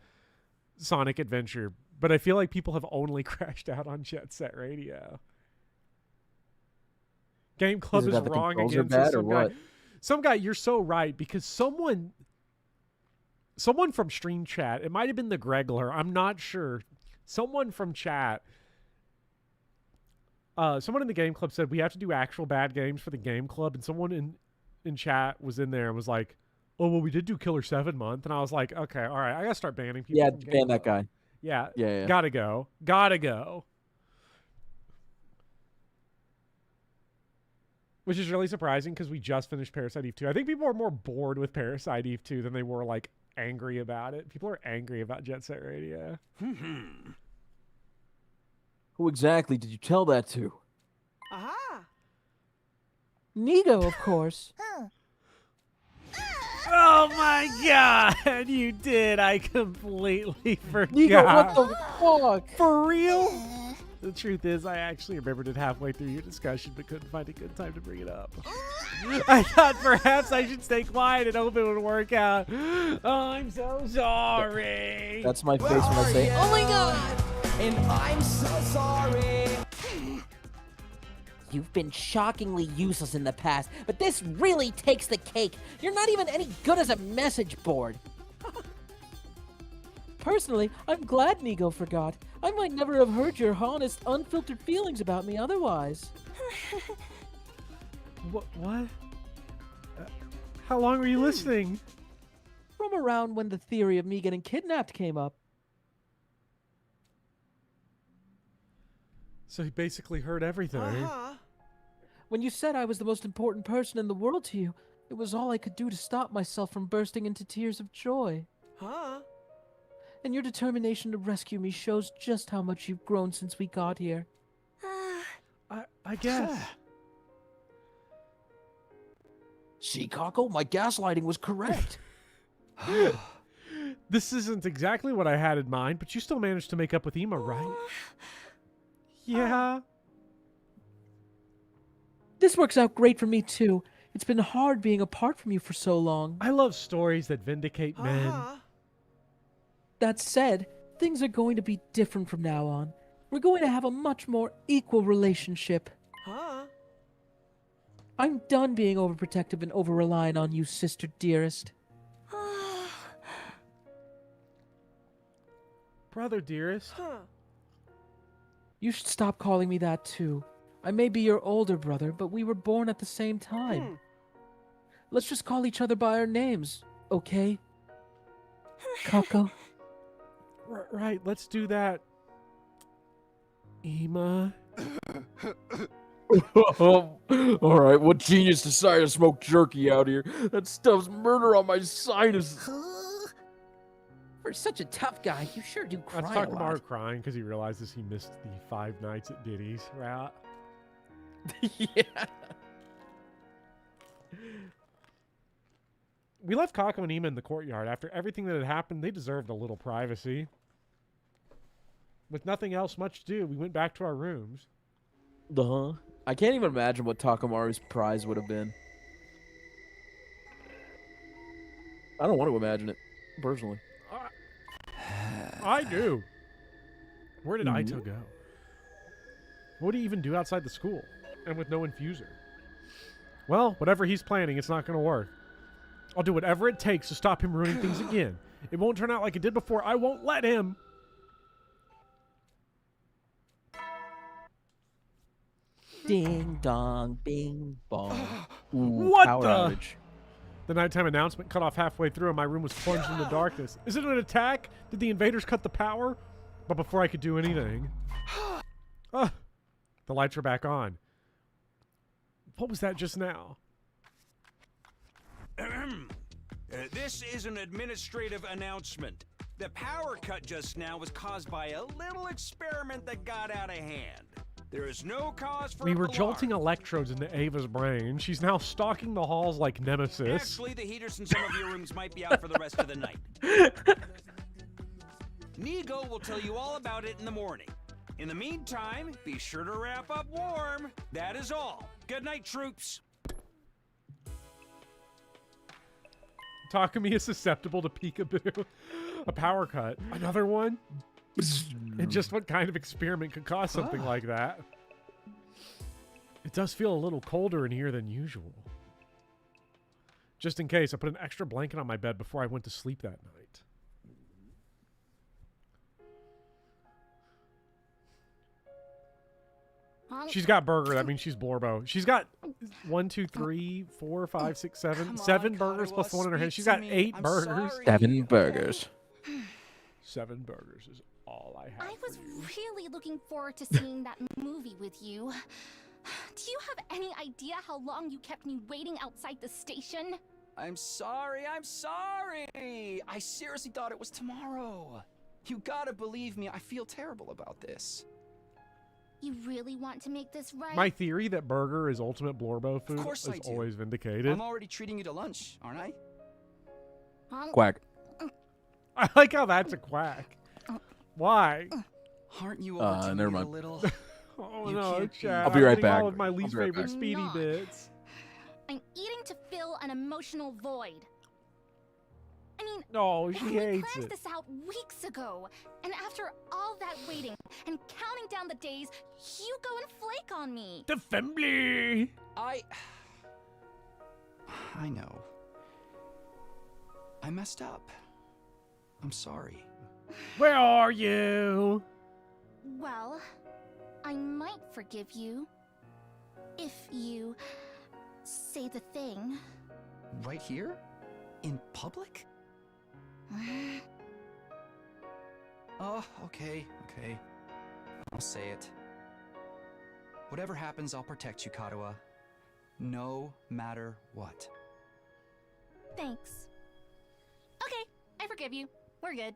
[SPEAKER 1] Sonic Adventure, but I feel like people have only crashed out on Jet Set Radio. Game Club is wrong against some guy. Some guy, you're so right, because someone from Stream Chat, it might have been the Gregler, I'm not sure. Someone from chat, someone in the Game Club said we have to do actual bad games for the Game Club, and someone in chat was in there and was like, oh, well, we did do Killer 7 month, and I was like, okay, all right, I gotta start banning people.
[SPEAKER 2] Yeah,
[SPEAKER 1] from
[SPEAKER 2] ban
[SPEAKER 1] Game
[SPEAKER 2] that
[SPEAKER 1] Club.
[SPEAKER 2] guy.
[SPEAKER 1] Yeah, gotta go. Which is really surprising because we just finished Parasite Eve 2. I think people are more bored with Parasite Eve 2 than they were like angry about it. People are angry about Jet Set Radio.
[SPEAKER 2] Who exactly did you tell that to?
[SPEAKER 11] Aha!
[SPEAKER 3] Nico, of course.
[SPEAKER 1] Oh my god, you did. I completely forgot.
[SPEAKER 3] Nico, what the fuck?
[SPEAKER 1] For real? The truth is, I actually remembered it halfway through your discussion, but couldn't find a good time to bring it up. I thought perhaps I should stay quiet and hope it would work out. Oh, I'm so sorry.
[SPEAKER 2] That's my face when I say,
[SPEAKER 10] Oh my god! And I'm so sorry!
[SPEAKER 3] You've been shockingly useless in the past, but this really takes the cake. You're not even any good as a message board. Personally, I'm glad Nico forgot. I might never have heard your honest, unfiltered feelings about me otherwise.
[SPEAKER 1] What? How long were you listening?
[SPEAKER 3] From around when the theory of me getting kidnapped came up.
[SPEAKER 1] So he basically heard everything.
[SPEAKER 3] When you said I was the most important person in the world to you, it was all I could do to stop myself from bursting into tears of joy. And your determination to rescue me shows just how much you've grown since we got here.
[SPEAKER 1] I guess.
[SPEAKER 2] see, Kako, my gaslighting was correct.
[SPEAKER 1] This isn't exactly what I had in mind, but you still managed to make up with Ema, right? Yeah.
[SPEAKER 3] This works out great for me, too. It's been hard being apart from you for so long.
[SPEAKER 1] I love stories that vindicate men.
[SPEAKER 3] That said, things are going to be different from now on. We're going to have a much more equal relationship. I'm done being overprotective and over-reliant on you, sister dearest.
[SPEAKER 1] Brother dearest.
[SPEAKER 3] You should stop calling me that, too. I may be your older brother, but we were born at the same time. Let's just call each other by our names, okay? Kako?
[SPEAKER 1] Right, let's do that. Ema.
[SPEAKER 2] Alright, what genius decided to smoke jerky out here? That stuff's murder on my sinuses.
[SPEAKER 3] For such a tough guy, you sure do cry
[SPEAKER 1] Let's
[SPEAKER 3] a
[SPEAKER 1] talk
[SPEAKER 3] lot.
[SPEAKER 1] about crying because he realizes he missed the 5 nights at Diddy's route.
[SPEAKER 2] Yeah.
[SPEAKER 1] We left Kako and Ema in the courtyard. After everything that had happened, they deserved a little privacy. With nothing else much to do, we went back to our rooms.
[SPEAKER 2] I can't even imagine what Takamaru's prize would have been. I don't want to imagine it, personally.
[SPEAKER 1] I do. Where did Aito go? What did he even do outside the school? And with no infuser? Well, whatever he's planning, it's not going to work. I'll do whatever it takes to stop him ruining things again. It won't turn out like it did before. I won't let him.
[SPEAKER 3] Ding dong, bing bong.
[SPEAKER 1] What
[SPEAKER 2] power
[SPEAKER 1] the?
[SPEAKER 2] outage.
[SPEAKER 1] The nighttime announcement cut off halfway through and my room was plunged into darkness. Is it an attack? Did the invaders cut the power? But before I could do anything... the lights are back on. What was that just now?
[SPEAKER 5] This is an administrative announcement. The power cut just now was caused by a little experiment that got out of hand. There is no cause for
[SPEAKER 1] We were
[SPEAKER 5] alarm.
[SPEAKER 1] jolting electrodes into Ava's brain. She's now stalking the halls like Nemesis.
[SPEAKER 5] Actually, the heaters in some of your rooms might be out for the rest of the night. Nico will tell you all about it in the morning. In the meantime, be sure to wrap up warm. That is all. Good night, troops.
[SPEAKER 1] Takumi is susceptible to peekaboo. A power cut. Another one? And just what kind of experiment could cause something like that? It does feel a little colder in here than usual. Just in case, I put an extra blanket on my bed before I went to sleep that night. She's got burger. That means she's Blorbo. She's got 1, 2, 3, 4, 5, 6, 7. 7 burgers plus one in her hand. She's got 8 burgers.
[SPEAKER 2] 7 burgers.
[SPEAKER 1] 7 burgers is all I have.
[SPEAKER 4] I was really looking forward to seeing that movie with you. Do you have any idea how long you kept me waiting outside the station?
[SPEAKER 12] I'm sorry. I seriously thought it was tomorrow. You gotta believe me, I feel terrible about this.
[SPEAKER 10] You really want to make this right?
[SPEAKER 1] My theory that burger is ultimate Blorbo food
[SPEAKER 12] course I
[SPEAKER 1] is
[SPEAKER 12] do.
[SPEAKER 1] always vindicated.
[SPEAKER 12] I'm already treating you to lunch, aren't I?
[SPEAKER 2] Quack.
[SPEAKER 1] I like how that's a quack. Why?
[SPEAKER 12] Aren't you overdoing
[SPEAKER 2] never
[SPEAKER 12] it a
[SPEAKER 2] mind.
[SPEAKER 12] little?
[SPEAKER 1] Oh
[SPEAKER 12] You
[SPEAKER 1] no,
[SPEAKER 12] can't be-
[SPEAKER 1] Chad.
[SPEAKER 2] I'll be right
[SPEAKER 1] I'm eating
[SPEAKER 2] back.
[SPEAKER 1] all of my
[SPEAKER 2] I'll
[SPEAKER 1] least
[SPEAKER 2] be right
[SPEAKER 1] favorite
[SPEAKER 2] back.
[SPEAKER 1] speedy
[SPEAKER 10] Not.
[SPEAKER 1] bits.
[SPEAKER 10] I'm eating to fill an emotional void. I mean,
[SPEAKER 1] No, she
[SPEAKER 10] we
[SPEAKER 1] hates
[SPEAKER 10] planned
[SPEAKER 1] it.
[SPEAKER 10] this out weeks ago, and after all that waiting and counting down the days, you go and flake on me.
[SPEAKER 1] The family.
[SPEAKER 12] I know. I messed up. I'm sorry.
[SPEAKER 1] Where are you?
[SPEAKER 10] Well, I might forgive you if you say the thing.
[SPEAKER 12] Right here? In public? Oh, okay. I'll say it. Whatever happens, I'll protect you, Kadoa. No matter what.
[SPEAKER 10] Thanks. Okay, I forgive you. We're good.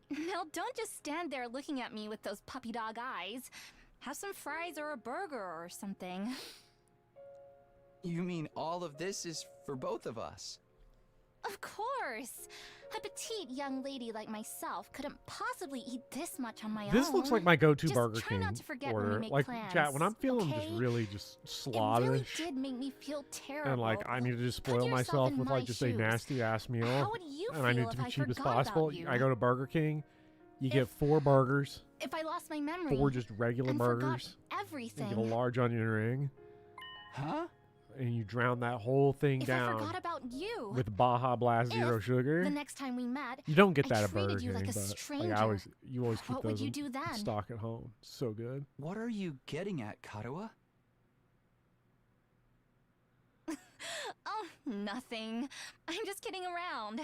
[SPEAKER 10] Now don't just stand there looking at me with those puppy dog eyes. Have some fries or a burger or something.
[SPEAKER 12] You mean all of this is for both of us?
[SPEAKER 10] Of course! A petite young lady like myself couldn't possibly eat this much on my own.
[SPEAKER 1] This looks like my go-to
[SPEAKER 10] Just
[SPEAKER 1] Burger
[SPEAKER 10] try
[SPEAKER 1] King
[SPEAKER 10] not to forget when we
[SPEAKER 1] order.
[SPEAKER 10] make
[SPEAKER 1] Like,
[SPEAKER 10] plans,
[SPEAKER 1] chat, when I'm feeling
[SPEAKER 10] okay?
[SPEAKER 1] just really just
[SPEAKER 10] It really
[SPEAKER 1] slottish
[SPEAKER 10] did make me feel terrible.
[SPEAKER 1] and like I need to just
[SPEAKER 10] Put
[SPEAKER 1] spoil
[SPEAKER 10] yourself
[SPEAKER 1] myself
[SPEAKER 10] in
[SPEAKER 1] with
[SPEAKER 10] my
[SPEAKER 1] like just a
[SPEAKER 10] shoes.
[SPEAKER 1] nasty ass meal,
[SPEAKER 10] How would you
[SPEAKER 1] and I
[SPEAKER 10] feel
[SPEAKER 1] need to
[SPEAKER 10] if
[SPEAKER 1] be
[SPEAKER 10] I
[SPEAKER 1] cheap as
[SPEAKER 10] forgot
[SPEAKER 1] possible.
[SPEAKER 10] about you?
[SPEAKER 1] I go to Burger King. You get 4 burgers,
[SPEAKER 10] If I lost my memory
[SPEAKER 1] 4 just regular
[SPEAKER 10] and forgot
[SPEAKER 1] burgers. You
[SPEAKER 10] everything.
[SPEAKER 1] get a large onion ring,
[SPEAKER 12] Huh?
[SPEAKER 1] and you drown that whole thing
[SPEAKER 10] If I
[SPEAKER 1] down
[SPEAKER 10] forgot about you.
[SPEAKER 1] with Baja Blast Zero
[SPEAKER 10] If
[SPEAKER 1] Sugar.
[SPEAKER 10] The next time we met,
[SPEAKER 1] You don't get
[SPEAKER 10] I
[SPEAKER 1] that at
[SPEAKER 10] treated
[SPEAKER 1] Burger
[SPEAKER 10] you
[SPEAKER 1] King,
[SPEAKER 10] like a
[SPEAKER 1] but
[SPEAKER 10] stranger.
[SPEAKER 1] like you always keep
[SPEAKER 10] What would
[SPEAKER 1] those
[SPEAKER 10] you
[SPEAKER 1] in
[SPEAKER 10] do then?
[SPEAKER 1] stock at home. So good.
[SPEAKER 12] What are you getting at, Kadoa?
[SPEAKER 10] Oh, nothing. I'm just kidding around.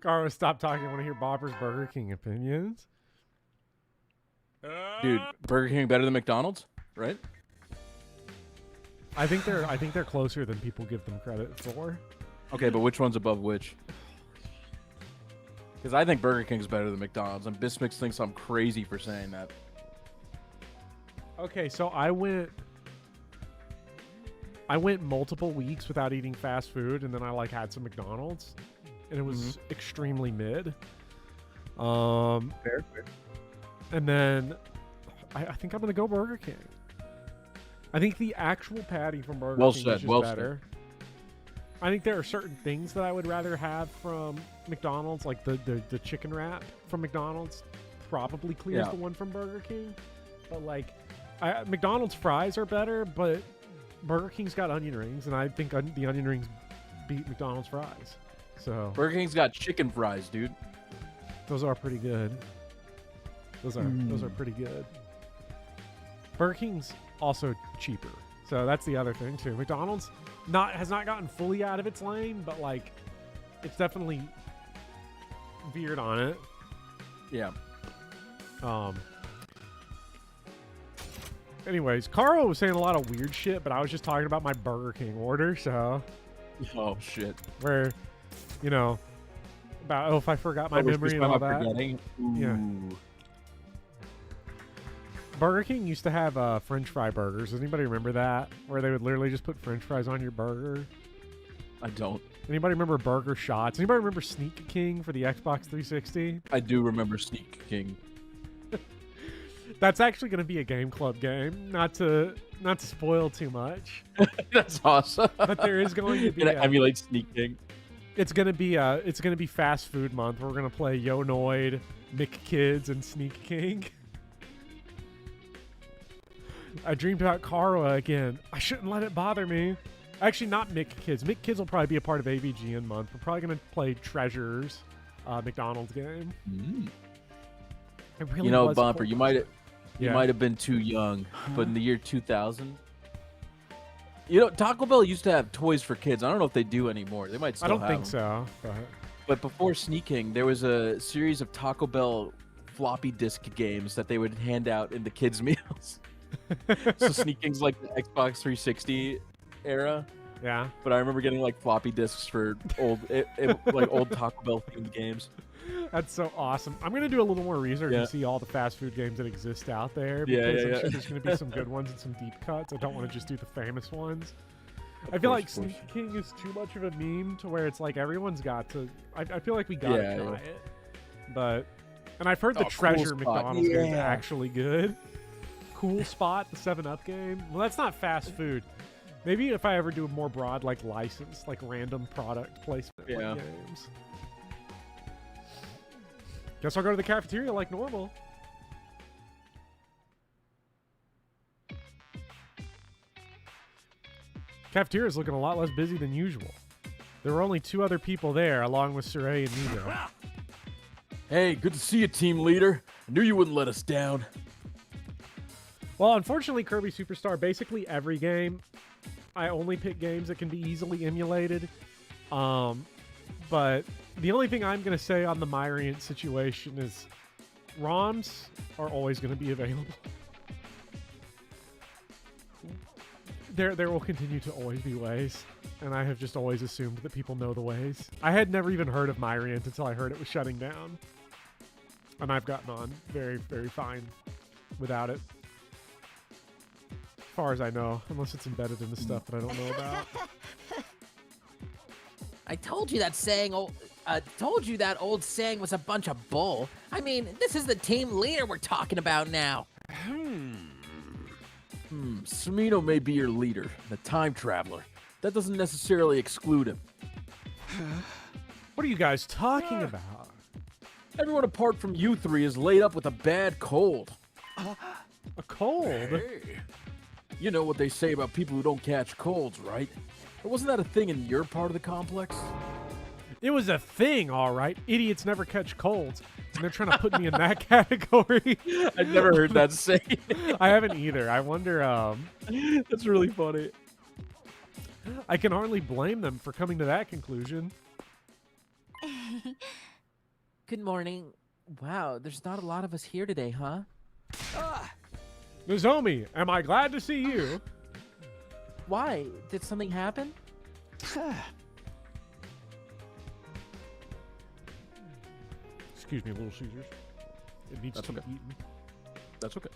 [SPEAKER 1] Carlos, stop talking. I want to hear Bopper's Burger King opinions.
[SPEAKER 2] Dude, Burger King better than McDonald's, right?
[SPEAKER 1] I think they're closer than people give them credit for.
[SPEAKER 2] Okay, but which one's above which? Because I think Burger King's better than McDonald's, and Bismix thinks I'm crazy for saying that.
[SPEAKER 1] Okay, so I went multiple weeks without eating fast food, and then I like had some McDonald's, and it was extremely mid.
[SPEAKER 2] Fair.
[SPEAKER 1] And then I think I'm gonna go Burger King. I think the actual patty from Burger King is just better. I think there are certain things that I would rather have from McDonald's, like the chicken wrap from McDonald's probably clears the one from Burger King. But like, McDonald's fries are better, but Burger King's got onion rings, and I think the onion rings beat McDonald's fries. So
[SPEAKER 2] Burger King's got chicken fries, dude.
[SPEAKER 1] those are pretty good. Those are pretty good. Burger King's also cheaper, so that's the other thing too. McDonald's has not gotten fully out of its lane, but like it's definitely veered on it.
[SPEAKER 2] Yeah.
[SPEAKER 1] Anyways, Carl was saying a lot of weird shit, but I was just talking about my Burger King order. So.
[SPEAKER 2] Oh shit.
[SPEAKER 1] Where, you know, about if I forgot my memory and all that. Yeah. Burger King used to have French fry burgers. Does anybody remember that? Where they would literally just put French fries on your burger.
[SPEAKER 2] I don't.
[SPEAKER 1] Anybody remember Burger Shots? Anybody remember Sneak King for the Xbox 360?
[SPEAKER 2] I do remember Sneak King.
[SPEAKER 1] That's actually going to be a Game Club game. Not to spoil too much.
[SPEAKER 2] That's awesome.
[SPEAKER 1] But there is going to be
[SPEAKER 2] emulate Sneak King.
[SPEAKER 1] It's gonna be fast food month. We're gonna play Yo Noid, McKids, and Sneak King. I dreamed about Kara again. I shouldn't let it bother me. Actually, not McKids. McKids will probably be a part of AVGN month. We're probably gonna play Treasures, McDonald's game. It really
[SPEAKER 2] You know,
[SPEAKER 1] was
[SPEAKER 2] Bumper,
[SPEAKER 1] cool.
[SPEAKER 2] you might have been too young, but in the year 2000, you know, Taco Bell used to have toys for kids. I don't know if they do anymore. They might still
[SPEAKER 1] I don't
[SPEAKER 2] have
[SPEAKER 1] think
[SPEAKER 2] them.
[SPEAKER 1] so.
[SPEAKER 2] But before Sneaking, there was a series of Taco Bell floppy disk games that they would hand out in the kids' meals. So Sneaking's like the Xbox 360 era.
[SPEAKER 1] Yeah.
[SPEAKER 2] But I remember getting like floppy disks for old, like old Taco Bell themed games.
[SPEAKER 1] That's so awesome. I'm gonna do a little more research and see all the fast food games that exist out there because I'm sure there's gonna be some good ones and some deep cuts. I don't want to just do the famous ones. I feel like Sneak King is too much of a meme to where it's like everyone's got to. I feel like we gotta try it. But and I've heard the Treasure McDonald's game is actually good. Cool Spot, the 7-Up game. Well, that's not fast food. Maybe if I ever do a more broad, like license, like random product placement games. Guess I'll go to the cafeteria like normal. Cafeteria is looking a lot less busy than usual. There were only 2 other people there, along with Saray and Nico.
[SPEAKER 2] Hey, good to see you, team leader. I knew you wouldn't let us down.
[SPEAKER 1] Well, unfortunately, Kirby Superstar, basically every game, I only pick games that can be easily emulated. But the only thing I'm going to say on the Myriant situation is ROMs are always going to be available. There will continue to always be ways, and I have just always assumed that people know the ways. I had never even heard of Myriant until I heard it was shutting down. And I've gotten on very, very fine without it. As far as I know, unless it's embedded in the stuff that I don't know about.
[SPEAKER 3] I told you that old saying was a bunch of bull. I mean, this is the team leader we're talking about now.
[SPEAKER 2] Smino may be your leader, the time traveler. That doesn't necessarily exclude him.
[SPEAKER 1] What are you guys talking about?
[SPEAKER 2] Everyone apart from you 3 is laid up with a bad cold.
[SPEAKER 1] A cold?
[SPEAKER 2] Hey. You know what they say about people who don't catch colds, right? Or wasn't that a thing in your part of the complex?
[SPEAKER 1] It was a thing, all right. Idiots never catch colds. And they're trying to put me in that category.
[SPEAKER 2] I've never heard that saying.
[SPEAKER 1] I haven't either. I wonder...
[SPEAKER 2] That's really funny.
[SPEAKER 1] I can hardly blame them for coming to that conclusion.
[SPEAKER 3] Good morning. Wow, there's not a lot of us here today, huh?
[SPEAKER 1] Nozomi, am I glad to see you?
[SPEAKER 3] Why? Did something happen?
[SPEAKER 1] Excuse me, Little Caesars. It needs to be eaten.
[SPEAKER 2] That's okay.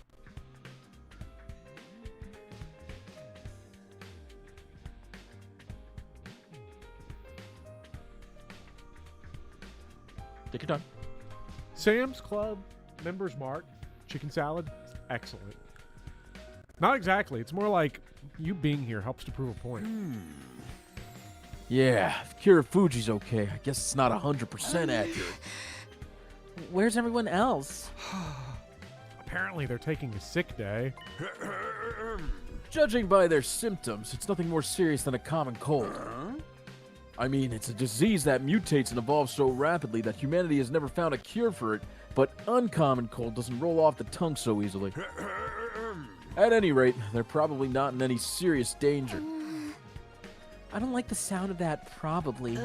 [SPEAKER 2] Take your time.
[SPEAKER 1] Sam's Club, Members Mark, chicken salad, excellent. Not exactly. It's more like you being here helps to prove a point.
[SPEAKER 2] Yeah, if Kirafuji's okay, I guess it's not 100% accurate.
[SPEAKER 3] Where's everyone else?
[SPEAKER 1] Apparently they're taking a sick day.
[SPEAKER 2] Judging by their symptoms, it's nothing more serious than a common cold. I mean, it's a disease that mutates and evolves so rapidly that humanity has never found a cure for it, but uncommon cold doesn't roll off the tongue so easily. At any rate, they're probably not in any serious danger.
[SPEAKER 3] I don't like the sound of that, probably.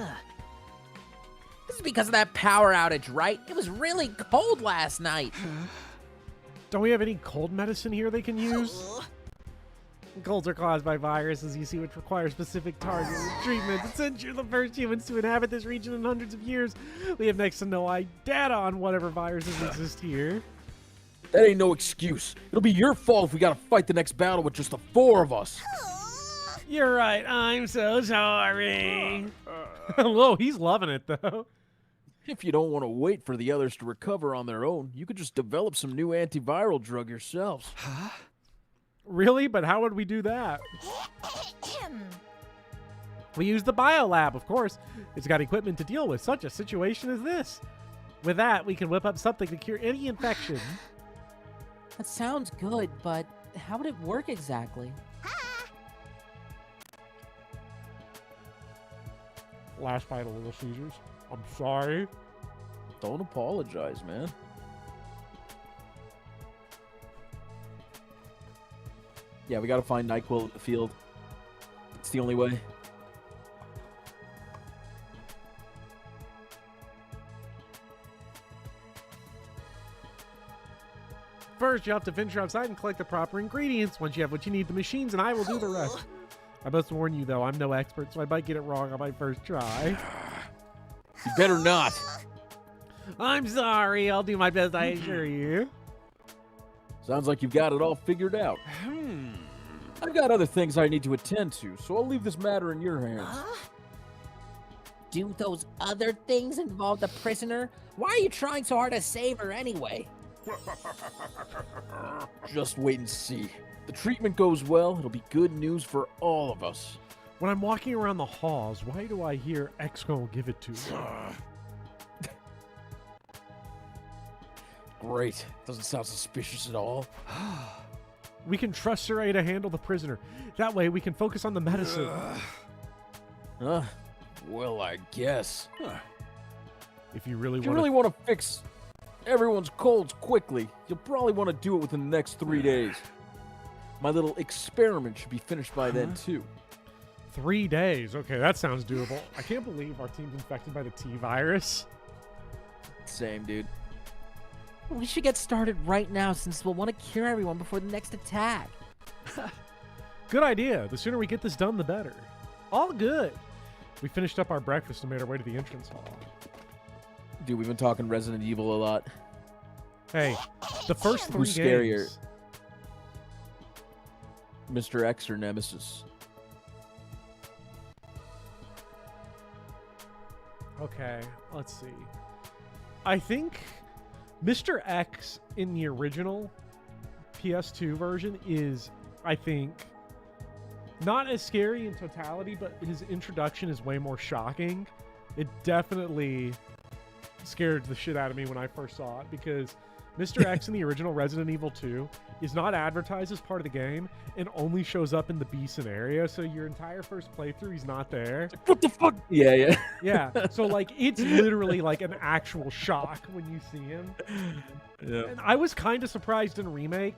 [SPEAKER 3] This is because of that power outage, right? It was really cold last night.
[SPEAKER 1] Don't we have any cold medicine here they can use? Colds are caused by viruses, you see, which require specific targeted treatment. Since you're the first humans to inhabit this region in hundreds of years, we have next to no data on whatever viruses exist here.
[SPEAKER 2] That ain't no excuse. It'll be your fault if we gotta fight the next battle with just the 4 of us.
[SPEAKER 1] You're right. I'm so sorry. Whoa, he's loving it, though.
[SPEAKER 2] If you don't want to wait for the others to recover on their own, you could just develop some new antiviral drug yourselves.
[SPEAKER 1] Huh? Really? But how would we do that? We use the biolab, of course. It's got equipment to deal with such a situation as this. With that, we can whip up something to cure any infection.
[SPEAKER 3] That sounds good, but how would it work exactly?
[SPEAKER 1] Last bite of Little Caesars. I'm sorry.
[SPEAKER 2] Don't apologize, man. Yeah, we gotta find NyQuil in the field. It's the only way.
[SPEAKER 1] First, you have to venture outside and collect the proper ingredients. Once you have what you need, the machines and I will do the rest. I must warn you, though, I'm no expert, so I might get it wrong on my first try.
[SPEAKER 2] You better not.
[SPEAKER 1] I'm sorry. I'll do my best, I assure you.
[SPEAKER 2] Sounds like you've got it all figured out. I've got other things I need to attend to, so I'll leave this matter in your hands.
[SPEAKER 3] Do those other things involve the prisoner? Why are you trying so hard to save her anyway?
[SPEAKER 2] Just wait and see. If the treatment goes well, it'll be good news for all of us.
[SPEAKER 1] When I'm walking around the halls, why do I hear X gonna give it to me?
[SPEAKER 2] Great. Doesn't sound suspicious at all.
[SPEAKER 1] We can trust Sir A to handle the prisoner. That way we can focus on the medicine.
[SPEAKER 2] Well, I guess.
[SPEAKER 1] If you really
[SPEAKER 2] want to fix everyone's colds quickly, you'll probably want to do it within the next 3 days. My little experiment should be finished by then, too.
[SPEAKER 1] 3 days. Okay, that sounds doable. I can't believe our team's infected by the T virus.
[SPEAKER 2] Same, dude.
[SPEAKER 3] We should get started right now since we'll want to cure everyone before the next attack.
[SPEAKER 1] Good idea. The sooner we get this done, the better. All good. We finished up our breakfast and made our way to the entrance hall.
[SPEAKER 2] Dude, we've been talking Resident Evil a lot.
[SPEAKER 1] Hey, the first 3
[SPEAKER 2] Who's
[SPEAKER 1] games...
[SPEAKER 2] scarier? Mr. X or Nemesis?
[SPEAKER 1] Okay, let's see. I think Mr. X in the original PS2 version is, I think, not as scary in totality, but his introduction is way more shocking. It definitely scared the shit out of me when I first saw it, because Mr. X in the original Resident Evil 2 is not advertised as part of the game and only shows up in the B scenario, so your entire first playthrough he's not there.
[SPEAKER 2] What the fuck? Yeah.
[SPEAKER 1] Yeah, so like it's literally like an actual shock when you see him.
[SPEAKER 2] Yeah.
[SPEAKER 1] And I was kind of surprised in Remake.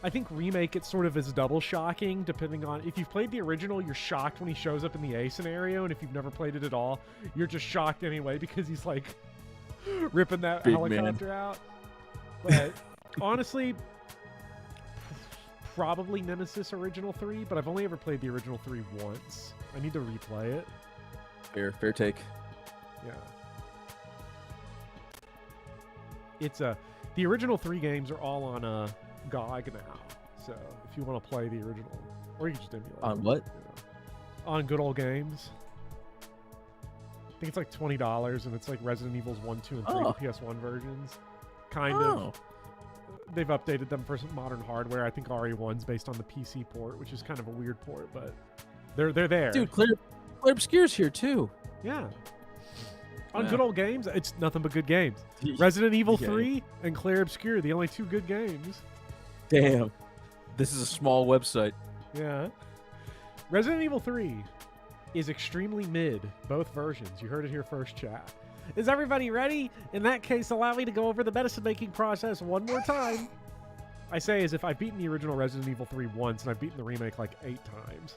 [SPEAKER 1] I think Remake, it's sort of is double shocking, depending on... If you've played the original, you're shocked when he shows up in the A scenario, and if you've never played it at all, you're just shocked anyway, because he's, like, ripping that
[SPEAKER 2] Big
[SPEAKER 1] helicopter out. But, honestly, probably Nemesis Original 3, but I've only ever played the Original 3 once. I need to replay it.
[SPEAKER 2] Fair take.
[SPEAKER 1] Yeah. It's the original 3 games are all on GOG now, so if you want to play the original, or you can just emulate
[SPEAKER 2] On
[SPEAKER 1] them,
[SPEAKER 2] what?
[SPEAKER 1] you know. On Good Old Games. I think it's like $20, and it's like Resident Evils 1, 2, and 3, the PS1 versions. Kind of. They've updated them for some modern hardware. I think RE1's based on the PC port, which is kind of a weird port, but they're there.
[SPEAKER 2] Dude, Claire Obscure's here too.
[SPEAKER 1] Yeah. On Good Old Games, it's nothing but good games. Resident Evil 3 and Claire Obscure, the only 2 good games.
[SPEAKER 2] Damn. This is a small website.
[SPEAKER 1] Yeah. Resident Evil 3 is extremely mid, both versions. You heard it here first, chat. Is everybody ready? In that case, allow me to go over the medicine-making process one more time. I say as if I've beaten the original Resident Evil 3 once, and I've beaten the remake like 8 times.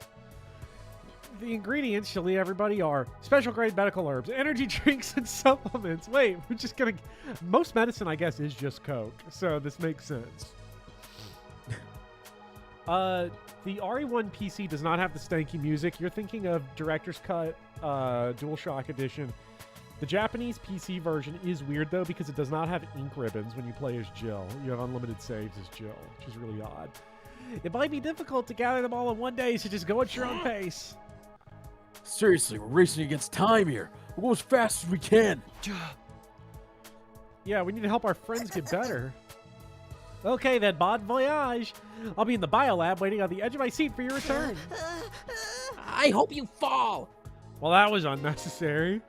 [SPEAKER 1] The ingredients, you'll need everybody, are special grade medical herbs, energy drinks, and supplements. Wait, we're just gonna... Most medicine, I guess, is just Coke, so this makes sense. The RE1 PC does not have the stanky music. You're thinking of Director's Cut, DualShock Edition. The Japanese PC version is weird, though, because it does not have ink ribbons when you play as Jill. You have unlimited saves as Jill, which is really odd. It might be difficult to gather them all in one day, so just go at your own pace.
[SPEAKER 2] Seriously, we're racing against time here. We'll go as fast as we can.
[SPEAKER 1] Yeah, we need to help our friends get better. Okay, then, bon voyage. I'll be in the biolab waiting on the edge of my seat for your return.
[SPEAKER 3] I hope you fall.
[SPEAKER 1] Well, that was unnecessary.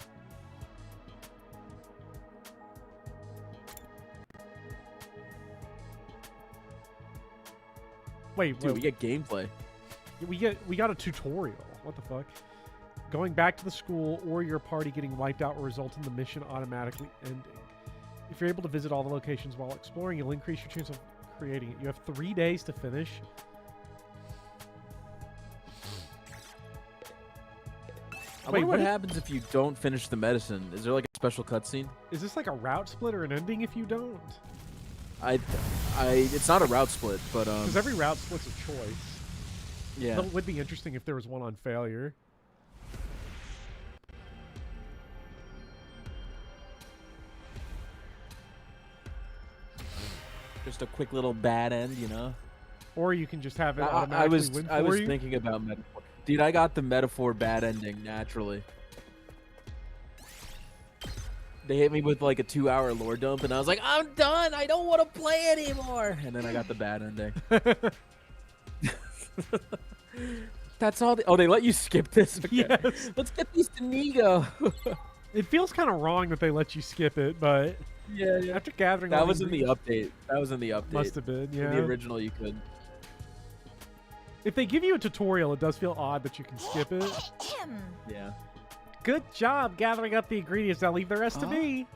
[SPEAKER 1] Wait,
[SPEAKER 2] dude, we get gameplay.
[SPEAKER 1] We got a tutorial. What the fuck? Going back to the school or your party getting wiped out will result in the mission automatically ending. If you're able to visit all the locations while exploring, you'll increase your chance of creating it. You have 3 days to finish.
[SPEAKER 2] I wonder what happens if you don't finish the medicine. Is there like a special cutscene?
[SPEAKER 1] Is this like a route split or an ending if you don't?
[SPEAKER 2] It's not a route split, but
[SPEAKER 1] because every route split's a choice.
[SPEAKER 2] Yeah.
[SPEAKER 1] But it would be interesting if there was one on failure.
[SPEAKER 2] Just a quick little bad end, you know?
[SPEAKER 1] Or you can just have it
[SPEAKER 2] I
[SPEAKER 1] automatically
[SPEAKER 2] was
[SPEAKER 1] win
[SPEAKER 2] I
[SPEAKER 1] for
[SPEAKER 2] was
[SPEAKER 1] you.
[SPEAKER 2] thinking about metaphor. Dude, I got the metaphor bad ending naturally. They hit me with like a 2-hour lore dump, and I was like, I'm done. I don't want to play anymore. And then I got the bad ending. That's all. Oh, they let you skip this. Okay.
[SPEAKER 1] Yes.
[SPEAKER 2] Let's get these to Nico.
[SPEAKER 1] It feels kind of wrong that they let you skip it, but
[SPEAKER 2] yeah.
[SPEAKER 1] after gathering,
[SPEAKER 2] That
[SPEAKER 1] all
[SPEAKER 2] was
[SPEAKER 1] these
[SPEAKER 2] in the update. That was in the update.
[SPEAKER 1] Must have been. Yeah.
[SPEAKER 2] In the original, you could.
[SPEAKER 1] If they give you a tutorial, it does feel odd that you can skip it.
[SPEAKER 2] Yeah.
[SPEAKER 1] Good job gathering up the ingredients. Now leave the rest to me.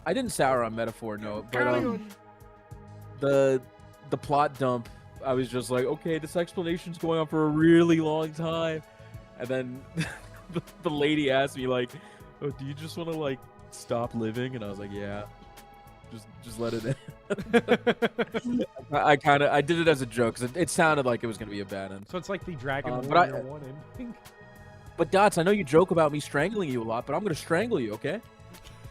[SPEAKER 2] I didn't sour on metaphor, no, but
[SPEAKER 1] Carry
[SPEAKER 2] the plot dump, I was just like, okay, this explanation's going on for a really long time, and then the lady asked me like, oh, do you just want to like stop living? And I was like, yeah, just let it in. I did it as a joke because it sounded like it was gonna be a bad end.
[SPEAKER 1] So it's like the Dragon
[SPEAKER 2] but
[SPEAKER 1] Warrior 1 ending.
[SPEAKER 2] But Dots, I know you joke about me strangling you a lot, but I'm gonna strangle you, okay?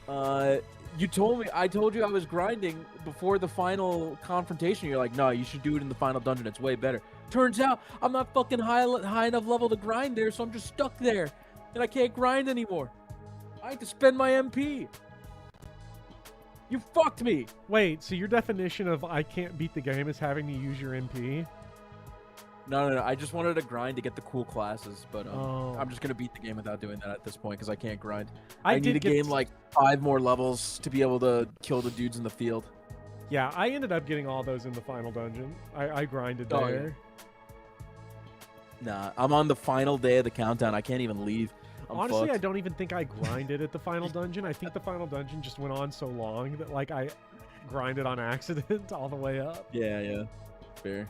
[SPEAKER 2] I told you I was grinding before the final confrontation. You're like, no, you should do it in the final dungeon. It's way better. Turns out I'm not fucking high enough level to grind there, so I'm just stuck there, and I can't grind anymore. I have to spend my MP. You fucked me.
[SPEAKER 1] Wait, so your definition of I can't beat the game is having to use your MP?
[SPEAKER 2] No. I just wanted to grind to get the cool classes, but I'm just gonna beat the game without doing that at this point because I can't grind. I need to gain like 5 more levels to be able to kill the dudes in the field.
[SPEAKER 1] Yeah, I ended up getting all those in the final dungeon. I grinded
[SPEAKER 2] Oh,
[SPEAKER 1] there.
[SPEAKER 2] Yeah. Nah, I'm on the final day of the countdown. I can't even leave.
[SPEAKER 1] Honestly,
[SPEAKER 2] fucked.
[SPEAKER 1] I don't even think I grinded at the final dungeon. I think the final dungeon just went on so long that like I grinded on accident all the way up.
[SPEAKER 2] Yeah. Fair.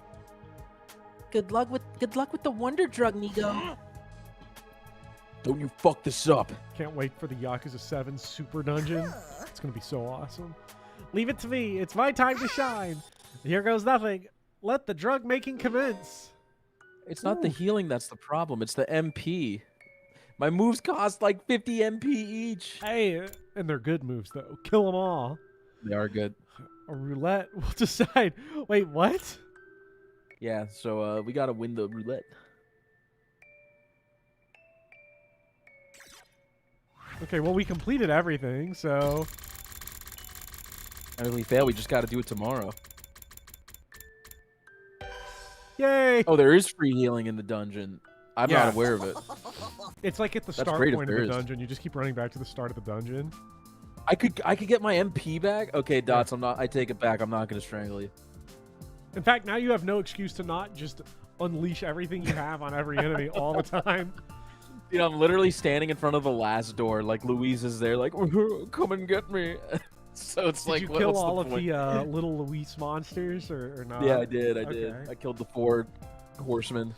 [SPEAKER 3] Good luck with the wonder drug, Nico.
[SPEAKER 2] Don't you fuck this up.
[SPEAKER 1] Can't wait for the Yakuza 7 super dungeon. It's going to be so awesome. Leave it to me. It's my time to shine. Here goes nothing. Let the drug making commence.
[SPEAKER 2] It's not the healing that's the problem. It's the MP. My moves cost like 50 MP each.
[SPEAKER 1] Hey, and they're good moves, though. Kill them all.
[SPEAKER 2] They are good.
[SPEAKER 1] A roulette will decide. Wait, what?
[SPEAKER 2] Yeah, so we gotta win the roulette.
[SPEAKER 1] Okay, well, we completed everything, so...
[SPEAKER 2] And if we fail, we just gotta do it tomorrow.
[SPEAKER 1] Yay!
[SPEAKER 2] Oh, there is free healing in the dungeon. I'm not aware of it.
[SPEAKER 1] It's like at the start point of the dungeon. You just keep running back to the start of the dungeon.
[SPEAKER 2] I could get my MP back? Okay, Dots, I take it back. I'm not gonna strangle you.
[SPEAKER 1] In fact, now you have no excuse to not just unleash everything you have on every enemy all the time.
[SPEAKER 2] Dude, I'm literally standing in front of the last door. Like, Louise is there, like, come and get me. So it's
[SPEAKER 1] Did
[SPEAKER 2] like,
[SPEAKER 1] you kill
[SPEAKER 2] what's
[SPEAKER 1] all
[SPEAKER 2] the
[SPEAKER 1] of
[SPEAKER 2] point?
[SPEAKER 1] the little Luis monsters or not?
[SPEAKER 2] Yeah, I did.
[SPEAKER 1] Okay.
[SPEAKER 2] I killed the 4 horsemen.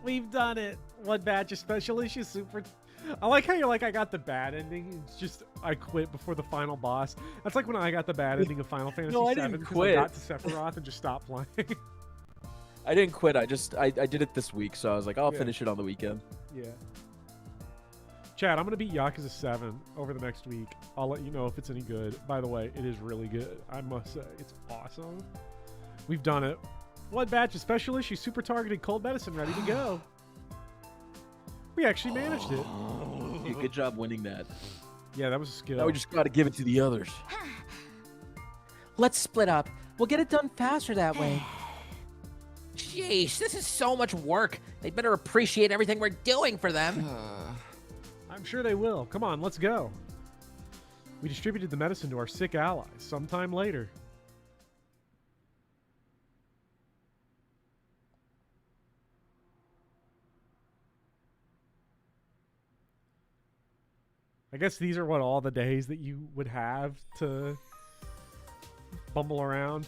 [SPEAKER 1] We've done it. One badge of special issue super. I like how you're like, I got the bad ending. It's just I quit before the final boss. That's like when I got the bad ending of Final Fantasy
[SPEAKER 2] No, I
[SPEAKER 1] VII
[SPEAKER 2] didn't
[SPEAKER 1] because
[SPEAKER 2] quit.
[SPEAKER 1] I got to Sephiroth and just stopped playing.
[SPEAKER 2] I didn't quit. I did it this week, so I was like, I'll finish it on the weekend.
[SPEAKER 1] Yeah. Chad, I'm going to beat Yakuza 7 over the next week. I'll let you know if it's any good. By the way, it is really good. I must say, it's awesome. We've done it. One batch of special issue super targeted cold medicine ready to go. We actually managed it.
[SPEAKER 2] Yeah, good job winning that.
[SPEAKER 1] Yeah, that was a skill.
[SPEAKER 2] Now we just got to give it to the others.
[SPEAKER 3] Let's split up. We'll get it done faster that way.
[SPEAKER 14] Jeez, this is so much work. They better appreciate everything we're doing for them.
[SPEAKER 1] I'm sure they will. Come on, let's go. We distributed the medicine to our sick allies sometime later. I guess these are what all the days that you would have to bumble around.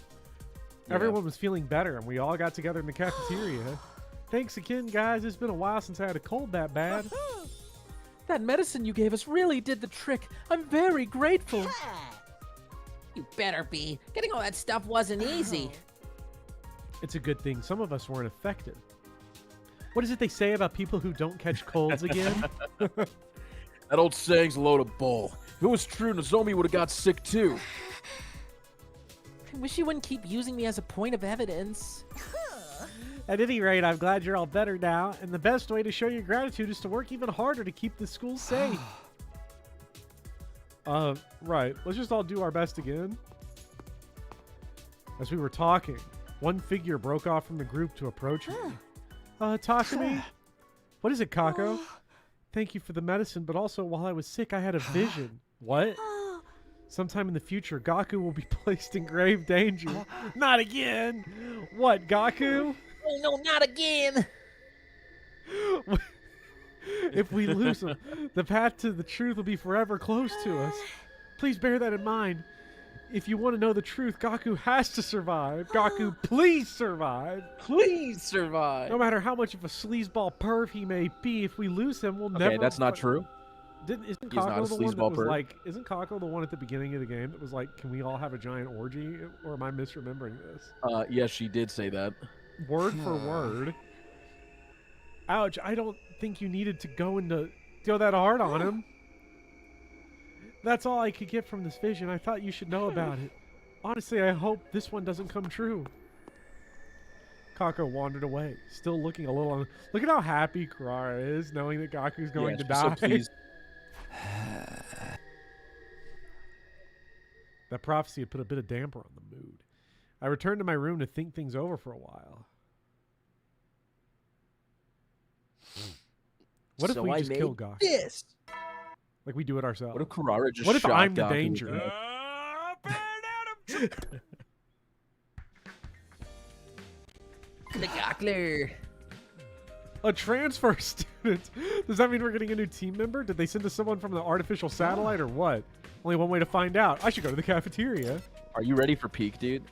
[SPEAKER 2] Yeah.
[SPEAKER 1] Everyone was feeling better, and we all got together in the cafeteria. Thanks again, guys. It's been a while since I had a cold that bad.
[SPEAKER 3] That medicine you gave us really did the trick. I'm very grateful.
[SPEAKER 14] You better be. Getting all that stuff wasn't easy.
[SPEAKER 1] It's a good thing some of us weren't affected. What is it they say about people who don't catch colds again?
[SPEAKER 2] That old saying's a load of bull. If it was true, Nozomi would have got sick too.
[SPEAKER 3] I wish you wouldn't keep using me as a point of evidence.
[SPEAKER 1] At any rate, I'm glad you're all better now, and the best way to show your gratitude is to work even harder to keep the school safe. Right. Let's just all do our best again. As we were talking, one figure broke off from the group to approach me. Takumi? What is it, Kako? Thank you for the medicine, but also while I was sick, I had a vision. What? Sometime in the future, Gaku will be placed in grave danger. Not again! What, Gaku?
[SPEAKER 14] Oh no, not again!
[SPEAKER 1] If we lose him, the path to the truth will be forever close to us. Please bear that in mind. If you want to know the truth, Gaku has to survive. Gaku, please survive.
[SPEAKER 2] Please survive.
[SPEAKER 1] No matter how much of a sleazeball perv he may be, if we lose him, we'll never...
[SPEAKER 2] Okay, that's not true.
[SPEAKER 1] Isn't
[SPEAKER 2] He's not
[SPEAKER 1] Kako
[SPEAKER 2] a
[SPEAKER 1] the one that
[SPEAKER 2] sleazeball
[SPEAKER 1] was
[SPEAKER 2] perv.
[SPEAKER 1] like... Isn't Kako the one at the beginning of the game that was like, can we all have a giant orgy? Or am I misremembering this?
[SPEAKER 2] Yes, she did say that.
[SPEAKER 1] Word for word. Ouch, I don't think you needed to go that hard on him. That's all I could get from this vision. I thought you should know about it. Honestly, I hope this one doesn't come true. Kako wandered away, still looking a little... Look at how happy Kurara is, knowing that Gaku's going to die.
[SPEAKER 2] So pleased.
[SPEAKER 1] That prophecy had put a bit of damper on the mood. I returned to my room to think things over for a while. What if
[SPEAKER 2] So
[SPEAKER 1] we
[SPEAKER 2] I
[SPEAKER 1] just
[SPEAKER 2] made
[SPEAKER 1] kill Gaku?
[SPEAKER 2] this.
[SPEAKER 1] Like we do it ourselves.
[SPEAKER 2] What if Kurara just
[SPEAKER 1] What if
[SPEAKER 2] shot
[SPEAKER 1] I'm the
[SPEAKER 2] Gaku
[SPEAKER 1] danger?
[SPEAKER 14] The Gockler.
[SPEAKER 1] A transfer student? Does that mean we're getting a new team member? Did they send us someone from the artificial satellite or what? Only one way to find out. I should go to the cafeteria.
[SPEAKER 2] Are you ready for peak, dude?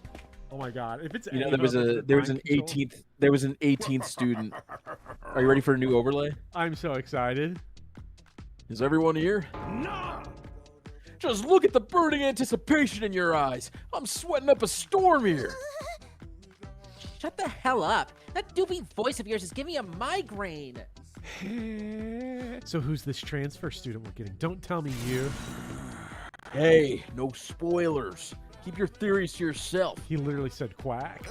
[SPEAKER 1] Oh my god! If it's
[SPEAKER 2] You know
[SPEAKER 1] Ava
[SPEAKER 2] there was
[SPEAKER 1] with
[SPEAKER 2] an
[SPEAKER 1] mind control-
[SPEAKER 2] 18th student. Are you ready for a new overlay?
[SPEAKER 1] I'm so excited.
[SPEAKER 2] Is everyone here?
[SPEAKER 8] No!
[SPEAKER 2] Just look at the burning anticipation in your eyes. I'm sweating up a storm here.
[SPEAKER 3] Shut the hell up. That doobie voice of yours is giving me a migraine.
[SPEAKER 1] So who's this transfer student we're getting? Don't tell me you.
[SPEAKER 2] Hey, no spoilers. Keep your theories to yourself.
[SPEAKER 1] He literally said quack.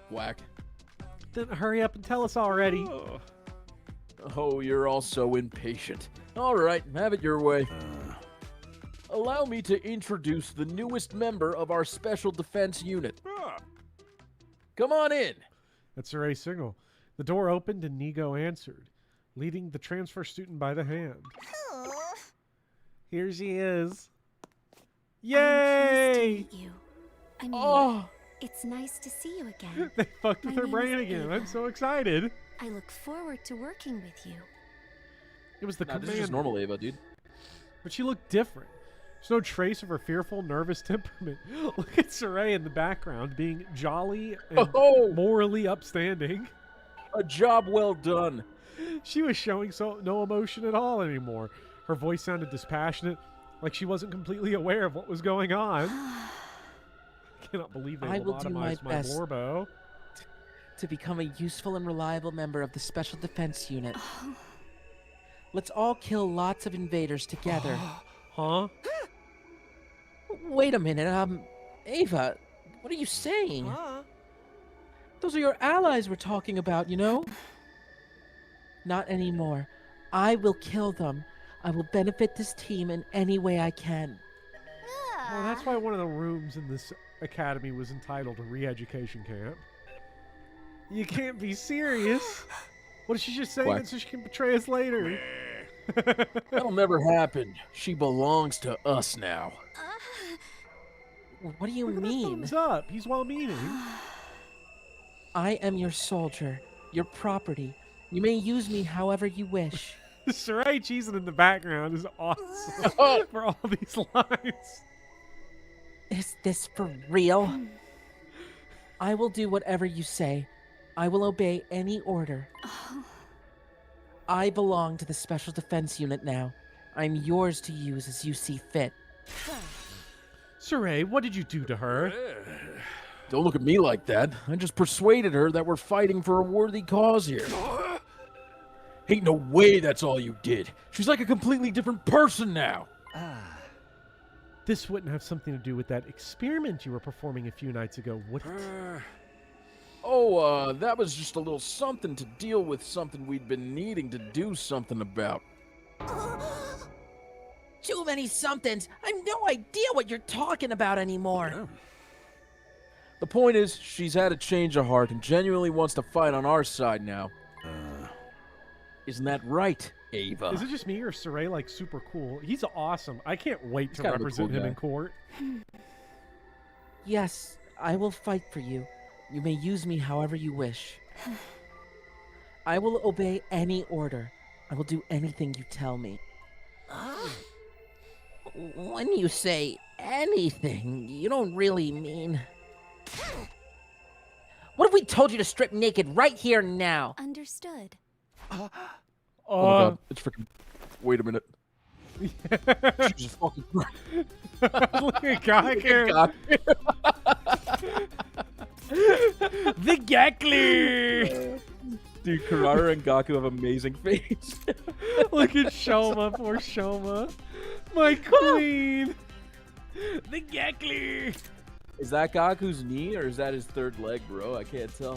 [SPEAKER 2] Whack.
[SPEAKER 1] Then hurry up and tell us already.
[SPEAKER 2] Oh, you're all so impatient. All right, have it your way. Allow me to introduce the newest member of our Special Defense Unit. Come on in.
[SPEAKER 1] That's Saray's signal. The door opened and Nico answered, leading the transfer student by the hand. Here she is. Yay!
[SPEAKER 4] You. I mean, it's nice to see you again.
[SPEAKER 1] They fucked with
[SPEAKER 4] My
[SPEAKER 1] her
[SPEAKER 4] name
[SPEAKER 1] brain
[SPEAKER 4] is
[SPEAKER 1] again.
[SPEAKER 4] Ava.
[SPEAKER 1] I'm so excited.
[SPEAKER 4] I look forward to working with you.
[SPEAKER 1] It was the
[SPEAKER 2] Nah,
[SPEAKER 1] command.
[SPEAKER 2] this is just normal Ava, dude.
[SPEAKER 1] But she looked different. There's no trace of her fearful, nervous temperament. Look at Saray in the background, being jolly and morally upstanding.
[SPEAKER 2] A job well done.
[SPEAKER 1] She was showing no emotion at all anymore. Her voice sounded dispassionate, like she wasn't completely aware of what was going on. I cannot believe they
[SPEAKER 3] I will do my
[SPEAKER 1] lobotomized my
[SPEAKER 3] best
[SPEAKER 1] Lorbo.
[SPEAKER 3] to become a useful and reliable member of the Special Defense Unit. Let's all kill lots of invaders together.
[SPEAKER 1] Huh?
[SPEAKER 3] Wait a minute, Ava, what are you saying? Those are your allies we're talking about, you know? Not anymore. I will kill them. I will benefit this team in any way I can.
[SPEAKER 1] Well, that's why one of the rooms in this academy was entitled Re-Education Camp. You can't be serious. What is she just saying that so she can betray us later?
[SPEAKER 2] That'll never happen. She belongs to us now.
[SPEAKER 3] What do you mean?
[SPEAKER 1] Thumbs up. He's well-meaning.
[SPEAKER 3] I am your soldier, your property. You may use me however you wish.
[SPEAKER 1] Saray cheesing in the background is awesome for all these lines.
[SPEAKER 3] Is this for real? I will do whatever you say. I will obey any order. I belong to the Special Defense Unit now. I'm yours to use as you see fit.
[SPEAKER 1] Saray, what did you do to her?
[SPEAKER 2] Don't look at me like that. I just persuaded her that we're fighting for a worthy cause here. Ain't no way that's all you did. She's like a completely different person now.
[SPEAKER 1] This wouldn't have something to do with that experiment you were performing a few nights ago, would it?
[SPEAKER 2] That was just a little something to deal with something we'd been needing to do something about.
[SPEAKER 14] Too many somethings. I have no idea what you're talking about anymore.
[SPEAKER 2] The point is, she's had a change of heart and genuinely wants to fight on our side now. Isn't that right, Ava?
[SPEAKER 1] Is it just me or is Saray like super cool? He's awesome. I can't wait
[SPEAKER 2] He's
[SPEAKER 1] to
[SPEAKER 2] kind of a
[SPEAKER 1] represent
[SPEAKER 2] cool
[SPEAKER 1] him
[SPEAKER 2] guy.
[SPEAKER 1] in court.
[SPEAKER 3] Yes, I will fight for you. You may use me however you wish. I will obey any order. I will do anything you tell me.
[SPEAKER 14] When you say anything, you don't really mean... What if we told you to strip naked right here now?
[SPEAKER 4] Understood.
[SPEAKER 2] Oh my god, it's freaking... Wait a minute. Jesus fucking Christ.
[SPEAKER 1] Look at Gaku. The Gaku.
[SPEAKER 2] Dude, Karara and Gaku have amazing face.
[SPEAKER 1] Look at Shoma, poor Shoma. My queen. The Gaku.
[SPEAKER 2] Is that Gaku's knee or is that his third leg, bro? I can't tell.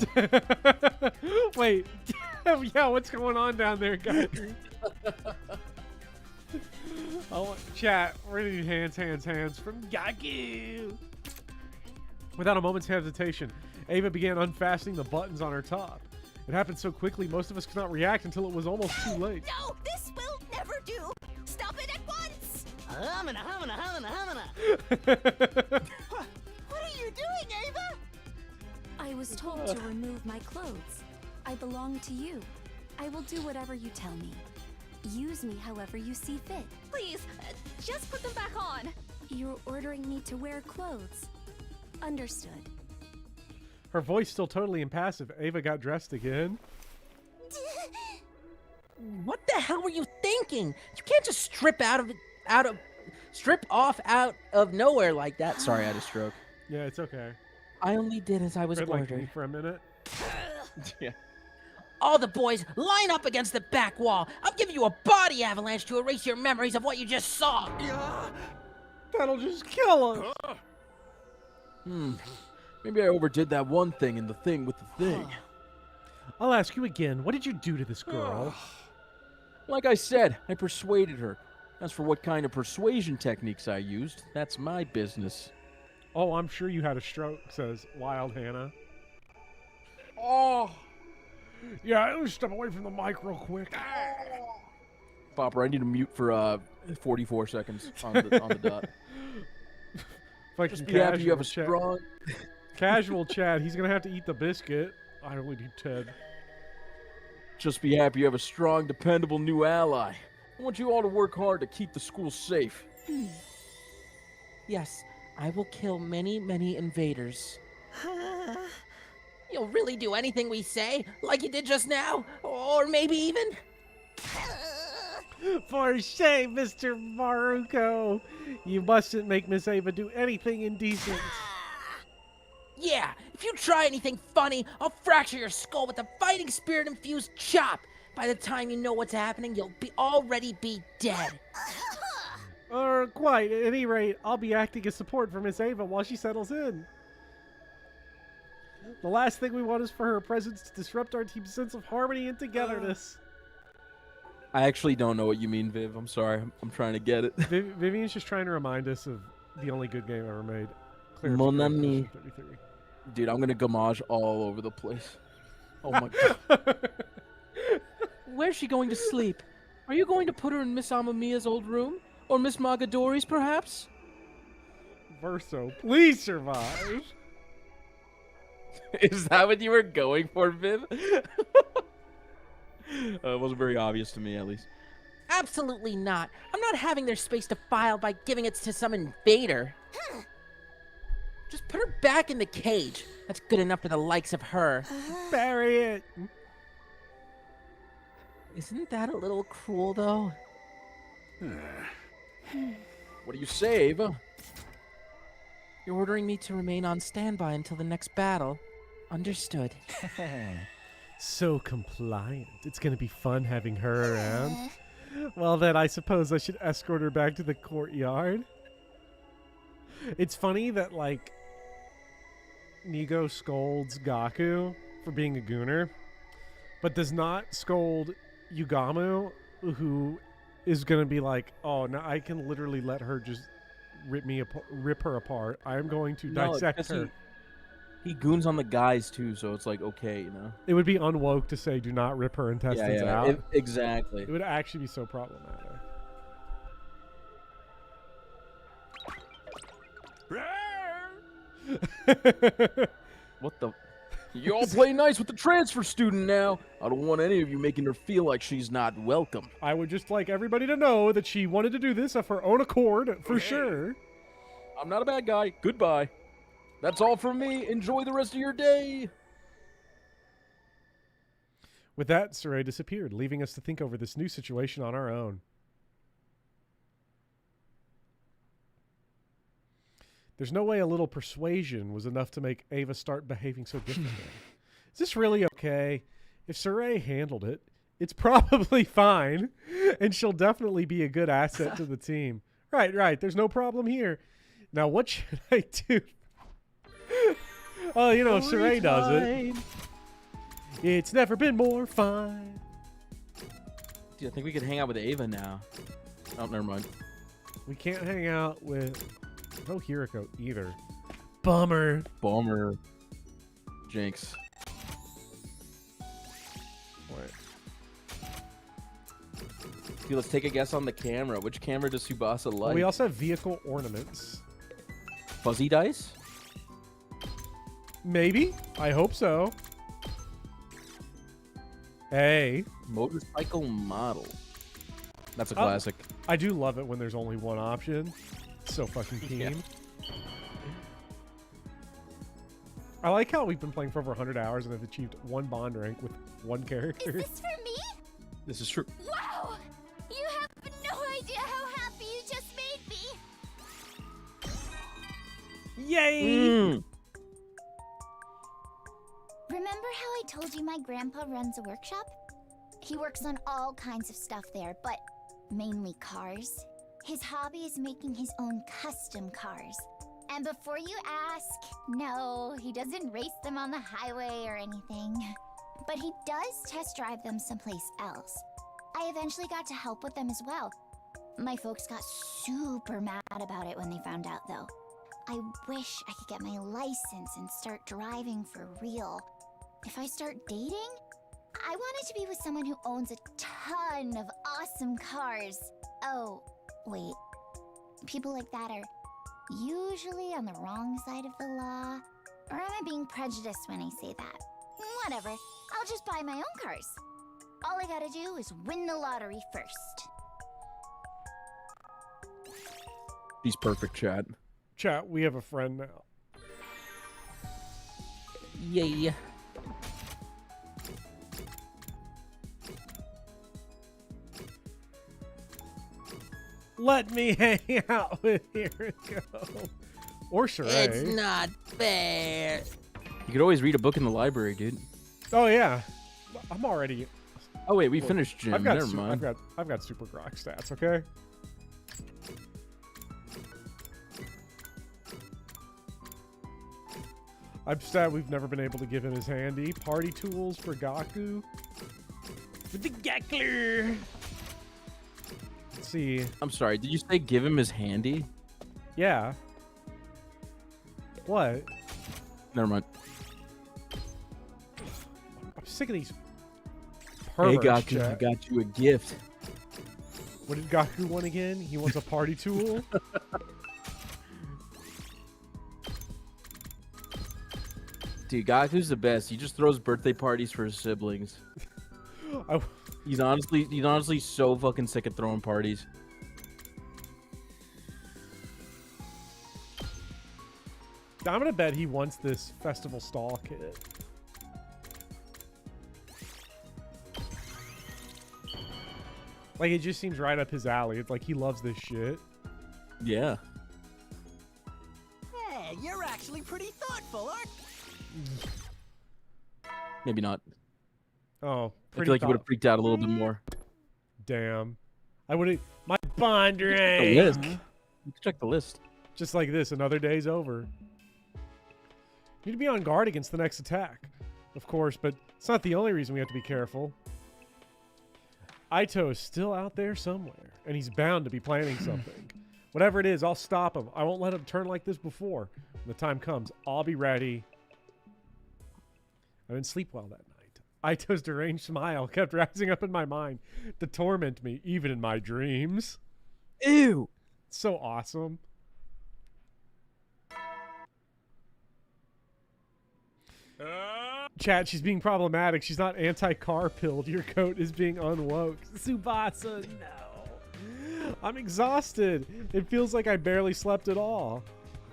[SPEAKER 1] Wait. Yeah, what's going on down there, Gaku? Oh, chat. We're gonna need hands from Gaku. Without a moment's hesitation, Ava began unfastening the buttons on her top. It happened so quickly, most of us could not react until it was almost too late.
[SPEAKER 4] No, this will never do. Stop it at once.
[SPEAKER 14] Humana.
[SPEAKER 4] What are you doing, Ava? I was told to remove my clothes. I belong to you. I will do whatever you tell me. Use me however you see fit. Please, just put them back on. You're ordering me to wear clothes. Understood.
[SPEAKER 1] Her voice still totally impassive. Ava got dressed again.
[SPEAKER 14] What the hell were you thinking? You can't just strip off out of nowhere like that.
[SPEAKER 2] Sorry, I had a stroke.
[SPEAKER 1] Yeah, it's okay.
[SPEAKER 3] I only did as I was
[SPEAKER 1] Red like me
[SPEAKER 3] ordered.
[SPEAKER 1] for a minute.
[SPEAKER 2] Yeah.
[SPEAKER 14] All the boys, line up against the back wall. I'm giving you a body avalanche to erase your memories of what you just saw.
[SPEAKER 1] That'll just kill us.
[SPEAKER 2] Maybe I overdid that one thing in the thing with the thing.
[SPEAKER 1] I'll ask you again. What did you do to this girl?
[SPEAKER 2] Like I said, I persuaded her. As for what kind of persuasion techniques I used, that's my business.
[SPEAKER 1] Oh, I'm sure you had a stroke, says Wild Hannah.
[SPEAKER 2] Oh!
[SPEAKER 1] Yeah, let me step away from the mic real quick.
[SPEAKER 2] Popper, I need to mute for 44 seconds on the dot.
[SPEAKER 1] Fucking
[SPEAKER 2] Just be happy you have a
[SPEAKER 1] chat.
[SPEAKER 2] strong...
[SPEAKER 1] Casual chat. He's going to have to eat the biscuit. I only do 10.
[SPEAKER 2] Just be happy you have a strong, dependable new ally. I want you all to work hard to keep the school safe.
[SPEAKER 3] Yes, I will kill many, many invaders.
[SPEAKER 14] You'll really do anything we say, like you did just now? Or maybe even...
[SPEAKER 1] For shame, Mr. Maruko. You mustn't make Miss Ava do anything indecent.
[SPEAKER 14] Yeah, if you try anything funny, I'll fracture your skull with a fighting spirit-infused chop. By the time you know what's happening, you'll already be dead.
[SPEAKER 1] Or quite. At any rate, I'll be acting as support for Miss Ava while she settles in. The last thing we want is for her presence to disrupt our team's sense of harmony and togetherness.
[SPEAKER 2] I actually don't know what you mean, Viv. I'm sorry. I'm trying to get it.
[SPEAKER 1] Vivian's just trying to remind us of the only good game ever made.
[SPEAKER 2] Mon ami.
[SPEAKER 1] 33.
[SPEAKER 2] Dude, I'm going to gamage all over the place. Oh my god.
[SPEAKER 3] Where's she going to sleep? Are you going to put her in Miss Amamiya's old room? Or Miss Magadori's, perhaps?
[SPEAKER 1] Verso, please survive.
[SPEAKER 2] Is that what you were going for, Viv? It wasn't very obvious to me, at least.
[SPEAKER 14] Absolutely not. I'm not having their space defiled by giving it to some invader. Just put her back in the cage. That's good enough for the likes of her.
[SPEAKER 1] Bury it.
[SPEAKER 3] Isn't that a little cruel, though?
[SPEAKER 2] What do you say, Ava?
[SPEAKER 3] You're ordering me to remain on standby until the next battle. Understood.
[SPEAKER 1] So compliant. It's gonna be fun having her around. Well, then I suppose I should escort her back to the courtyard. It's funny that, like, Nico scolds Gaku for being a gooner, but does not scold Yugamu, who is going to be like, oh, now I can literally let her just rip her apart. I am going to dissect her.
[SPEAKER 2] He goons on the guys, too, so it's like, okay, you know?
[SPEAKER 1] It would be unwoke to say, do not rip her intestines out.
[SPEAKER 2] Exactly.
[SPEAKER 1] It would actually be so problematic.
[SPEAKER 2] What the? You all play nice with the transfer student now. I don't want any of you making her feel like she's not welcome.
[SPEAKER 1] I would just like everybody to know that she wanted to do this of her own accord, for sure.
[SPEAKER 2] I'm not a bad guy. Goodbye. That's all from me. Enjoy the rest of your day.
[SPEAKER 1] With that, Saray disappeared, leaving us to think over this new situation on our own. There's no way a little persuasion was enough to make Ava start behaving so differently. Is this really okay? If Saray handled it, it's probably fine, and she'll definitely be a good asset to the team. Right. There's no problem here. Now, what should I do? Oh, you know, Saray does it. It's never been more fun.
[SPEAKER 2] Dude, I think we could hang out with Ava now. Oh, never mind.
[SPEAKER 1] We can't hang out with... No Hiriko either. Bummer.
[SPEAKER 2] Jinx.
[SPEAKER 1] What?
[SPEAKER 2] Dude, let's take a guess on the camera. Which camera does Tsubasa like?
[SPEAKER 1] Well, we also have vehicle ornaments.
[SPEAKER 2] Fuzzy dice?
[SPEAKER 1] Maybe. I hope so. Hey.
[SPEAKER 2] Motorcycle model. That's a classic.
[SPEAKER 1] I do love it when there's only one option. It's so fucking keen.
[SPEAKER 2] Yeah.
[SPEAKER 1] I like how we've been playing for over 100 hours and have achieved one bond rank with one character.
[SPEAKER 10] Is this for me?
[SPEAKER 2] This is true.
[SPEAKER 10] Wow! You have no idea how happy you just made me!
[SPEAKER 1] Yay!
[SPEAKER 10] Remember how I told you my grandpa runs a workshop? He works on all kinds of stuff there, but mainly cars. His hobby is making his own custom cars. And before you ask, no, he doesn't race them on the highway or anything. But he does test drive them someplace else. I eventually got to help with them as well. My folks got super mad about it when they found out, though. I wish I could get my license and start driving for real. If I start dating, I wanted to be with someone who owns a ton of awesome cars. Oh, wait. People like that are usually on the wrong side of the law. Or am I being prejudiced when I say that? Whatever. I'll just buy my own cars. All I gotta do is win the lottery first.
[SPEAKER 2] He's perfect, Chad.
[SPEAKER 1] Chat, we have a friend now.
[SPEAKER 3] Yay.
[SPEAKER 1] Let me hang out with Hiriko. Or Saray.
[SPEAKER 14] It's not fair.
[SPEAKER 2] You could always read a book in the library, dude.
[SPEAKER 1] Oh, yeah. I'm already...
[SPEAKER 2] Oh, wait, we finished gym. Never mind.
[SPEAKER 1] I've got super Grok stats, okay? I'm sad we've never been able to give him his handy. Party tools for Gaku. With the Gackler. Let's see.
[SPEAKER 2] I'm sorry, did you say give him his handy?
[SPEAKER 1] Yeah. What?
[SPEAKER 2] Never mind.
[SPEAKER 1] I'm sick of these
[SPEAKER 2] Hey,
[SPEAKER 1] perverts,
[SPEAKER 2] Gaku,
[SPEAKER 1] chat.
[SPEAKER 2] I got you a gift.
[SPEAKER 1] What did Gaku want again? He wants a party tool?
[SPEAKER 2] Dude, Gaku's the best. He just throws birthday parties for his siblings. He's honestly so fucking sick of throwing parties.
[SPEAKER 1] I'm gonna bet he wants this festival stall kit. Like, it just seems right up his alley. It's like he loves this shit.
[SPEAKER 2] Yeah.
[SPEAKER 11] Hey, you're actually pretty thoughtful, aren't you?
[SPEAKER 2] Maybe not.
[SPEAKER 1] Oh,
[SPEAKER 2] I feel like you would have freaked out a little bit more.
[SPEAKER 1] Damn. I would have... My bond
[SPEAKER 2] The
[SPEAKER 1] rate!
[SPEAKER 2] list. You can check the list.
[SPEAKER 1] Just like this, another day's over. Need to be on guard against the next attack. Of course, but it's not the only reason we have to be careful. Aito is still out there somewhere, and he's bound to be planning something. Whatever it is, I'll stop him. I won't let him turn like this before. When the time comes, I'll be ready. I didn't sleep well that night. Aito's deranged smile kept rising up in my mind to torment me, even in my dreams.
[SPEAKER 2] Ew!
[SPEAKER 1] So awesome. Chat, she's being problematic. She's not anti-car pilled. Your coat is being unwoke. Tsubasa, no. I'm exhausted. It feels like I barely slept at all.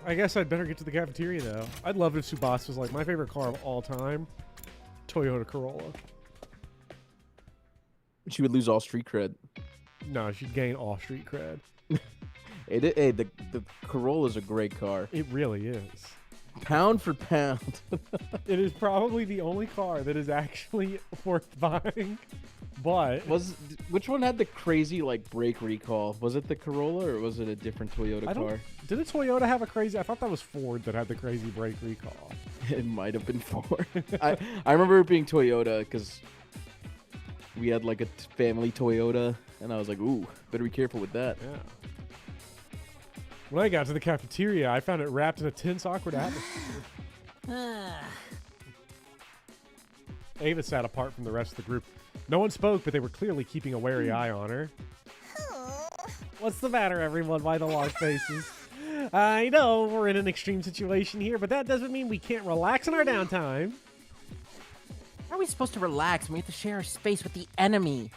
[SPEAKER 1] I guess I'd better get to the cafeteria, though. I'd love if Tsubasa was like my favorite car of all time. Toyota Corolla.
[SPEAKER 2] She would lose all street cred.
[SPEAKER 1] No, she'd gain all street cred.
[SPEAKER 2] Hey, the Corolla's a great car.
[SPEAKER 1] It really is.
[SPEAKER 2] Pound for pound.
[SPEAKER 1] It is probably the only car that is actually worth buying. But
[SPEAKER 2] which one had the crazy like brake recall? Was it the Corolla or was it a different Toyota car?
[SPEAKER 1] Did a Toyota have a crazy? I thought that was Ford that had the crazy brake recall.
[SPEAKER 2] It might have been Ford. I remember it being Toyota because we had like a family Toyota, and I was like, ooh, better be careful with that.
[SPEAKER 1] Yeah. When I got to the cafeteria, I found it wrapped in a tense, awkward atmosphere. Ava sat apart from the rest of the group. No one spoke, but they were clearly keeping a wary eye on her. What's the matter, everyone? Why the long faces? I know we're in an extreme situation here, but that doesn't mean we can't relax in our downtime.
[SPEAKER 14] How are we supposed to relax when we have to share our space with the enemy?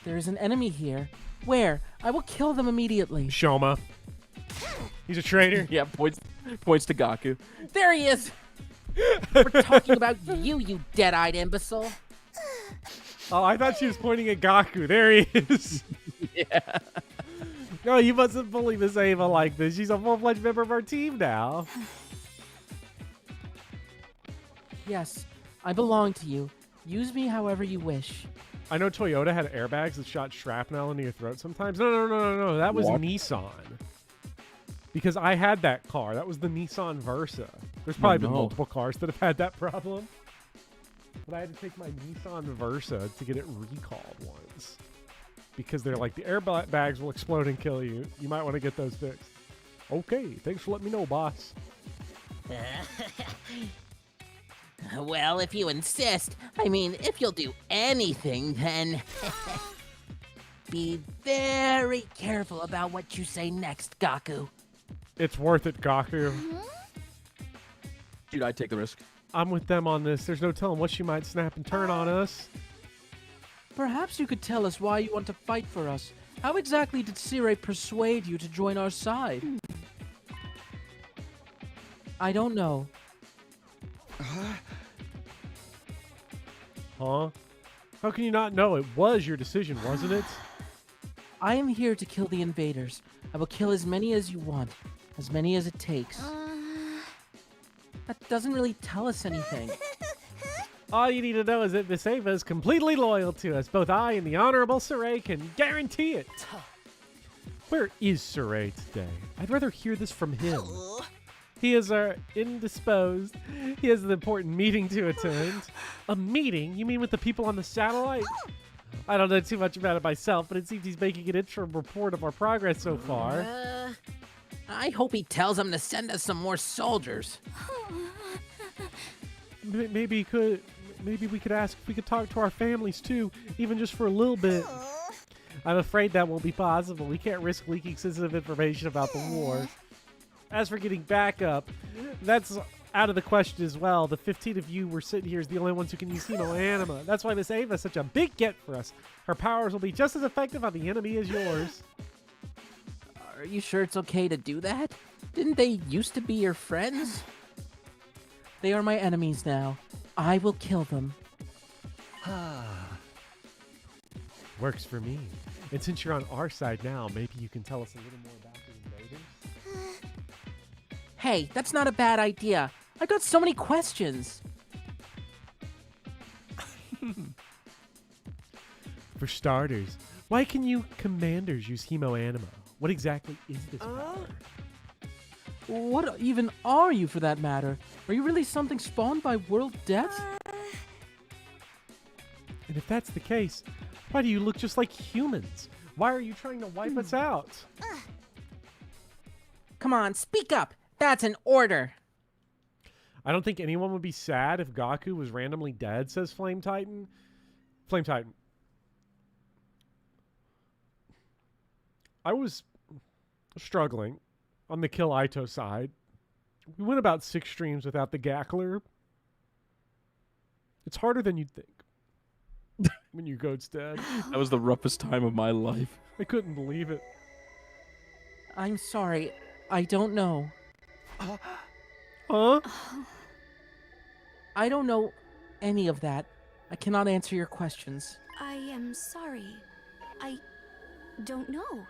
[SPEAKER 14] There is an enemy here. Where? I will kill them immediately.
[SPEAKER 1] Shoma. He's a traitor.
[SPEAKER 2] Yeah, points to Gaku.
[SPEAKER 14] There he is! We're talking about you, you dead-eyed imbecile.
[SPEAKER 1] Oh, I thought she was pointing at Gaku. There he is.
[SPEAKER 2] Yeah.
[SPEAKER 1] No, you mustn't bully Miss Ava like this. She's a full-fledged member of our team now.
[SPEAKER 14] Yes, I belong to you. Use me however you wish.
[SPEAKER 1] I know Toyota had airbags that shot shrapnel into your throat sometimes. No. That was Nissan. Because I had that car. That was the Nissan Versa. There's probably been multiple cars that have had that problem. But I had to take my Nissan Versa to get it recalled once. Because they're like, the airbags will explode and kill you. You might want to get those fixed. Okay, thanks for letting me know, boss.
[SPEAKER 14] Well, if you insist. I mean, if you'll do anything, then... Be very careful about what you say next, Gaku.
[SPEAKER 1] It's worth it, Gaku.
[SPEAKER 2] Dude, I'd take the risk.
[SPEAKER 1] I'm with them on this. There's no telling what she might snap and turn on us.
[SPEAKER 3] Perhaps you could tell us why you want to fight for us. How exactly did Sire persuade you to join our side? I don't know.
[SPEAKER 1] Huh? How can you not know? It was your decision, wasn't it?
[SPEAKER 3] I am here to kill the invaders. I will kill as many as you want. As many as it takes. That doesn't really tell us anything.
[SPEAKER 1] All you need to know is that Miss Ava is completely loyal to us. Both I and the Honorable Saray can guarantee it. Where is Saray today? I'd rather hear this from him. He is indisposed. He has an important meeting to attend. A meeting? You mean with the people on the satellite? I don't know too much about it myself, but it seems he's making an interim report of our progress so far.
[SPEAKER 14] I hope he tells them to send us some more soldiers.
[SPEAKER 1] Maybe we could ask if we could talk to our families too, even just for a little bit. I'm afraid that won't be possible. We can't risk leaking sensitive information about the war. As for getting backup, that's out of the question as well. The 15 of you we're sitting here is the only ones who can use Hemo Anima. That's why Miss Ava is such a big get for us. Her powers will be just as effective on the enemy as yours.
[SPEAKER 14] Are you sure it's okay to do that? Didn't they used to be your friends?
[SPEAKER 3] They are my enemies now. I will kill them.
[SPEAKER 1] Works for me. And since you're on our side now, maybe you can tell us a little more about the invaders?
[SPEAKER 14] Hey, that's not a bad idea. I got so many questions.
[SPEAKER 1] For starters, why can you commanders use hemo anima? What exactly is this power?
[SPEAKER 2] What even are you, for that matter? Are you really something spawned by world death?
[SPEAKER 1] And if that's the case, why do you look just like humans? Why are you trying to wipe us out?
[SPEAKER 14] Come on, speak up. That's an order.
[SPEAKER 1] I don't think anyone would be sad if Gaku was randomly dead, says Flame Titan. Flame Titan. I was struggling on the Kill Aito side. We went about 6 streams without the Gackler. It's harder than you'd think when your goat's dead.
[SPEAKER 2] That was the roughest time of my life.
[SPEAKER 1] I couldn't believe it.
[SPEAKER 3] I'm sorry. I don't know.
[SPEAKER 1] Huh?
[SPEAKER 3] I don't know any of that. I cannot answer your questions.
[SPEAKER 4] I am sorry. I don't know.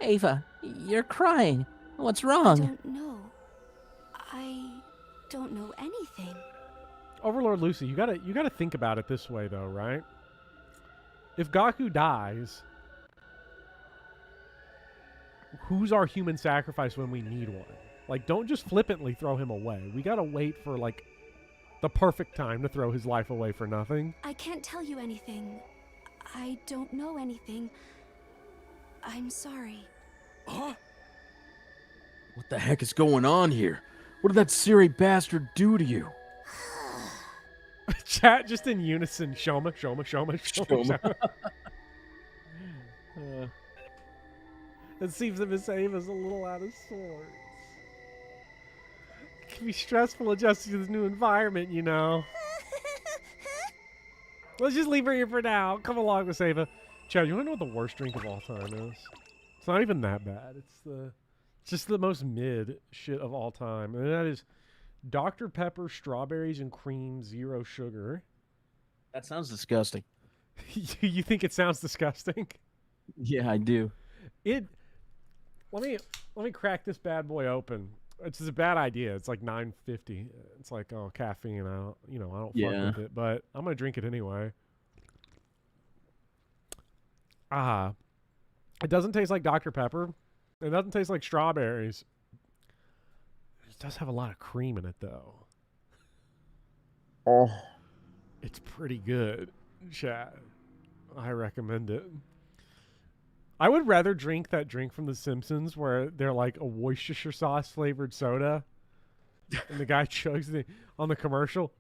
[SPEAKER 3] Ava, you're crying. What's
[SPEAKER 4] I
[SPEAKER 3] wrong?
[SPEAKER 4] don't know. I don't know anything.
[SPEAKER 1] Overlord Lucy, you gotta think about it this way though, right? If Gaku dies, who's our human sacrifice when we need one? Like, don't just flippantly throw him away. We gotta wait for, like, the perfect time to throw his life away for nothing.
[SPEAKER 4] I can't tell you anything. I don't know anything. I'm sorry.
[SPEAKER 2] What the heck is going on here? What did that Siri bastard do to you?
[SPEAKER 1] Chat just in unison. Shoma, Shoma, Shoma, Shoma. Shoma. It seems that Miss Ava's a little out of sorts. It can be stressful adjusting to this new environment, you know. Let's just leave her here for now. Come along, Miss Ava. Chad, you want to know what the worst drink of all time is? It's not even that bad. It's just the most mid shit of all time. And that is Dr. Pepper, strawberries and cream, 0 sugar.
[SPEAKER 2] That sounds disgusting.
[SPEAKER 1] You think it sounds disgusting?
[SPEAKER 2] Yeah, I do.
[SPEAKER 1] Let me crack this bad boy open. It's a bad idea. It's like $9.50. It's like, oh, caffeine. I don't fuck with it, but I'm gonna drink it anyway. It doesn't taste like Dr. Pepper. It doesn't taste like strawberries. It does have a lot of cream in it, though.
[SPEAKER 2] Oh,
[SPEAKER 1] it's pretty good, chat. I recommend it. I would rather drink that drink from The Simpsons where they're like a Worcestershire sauce flavored soda, and the guy chugs it on the commercial.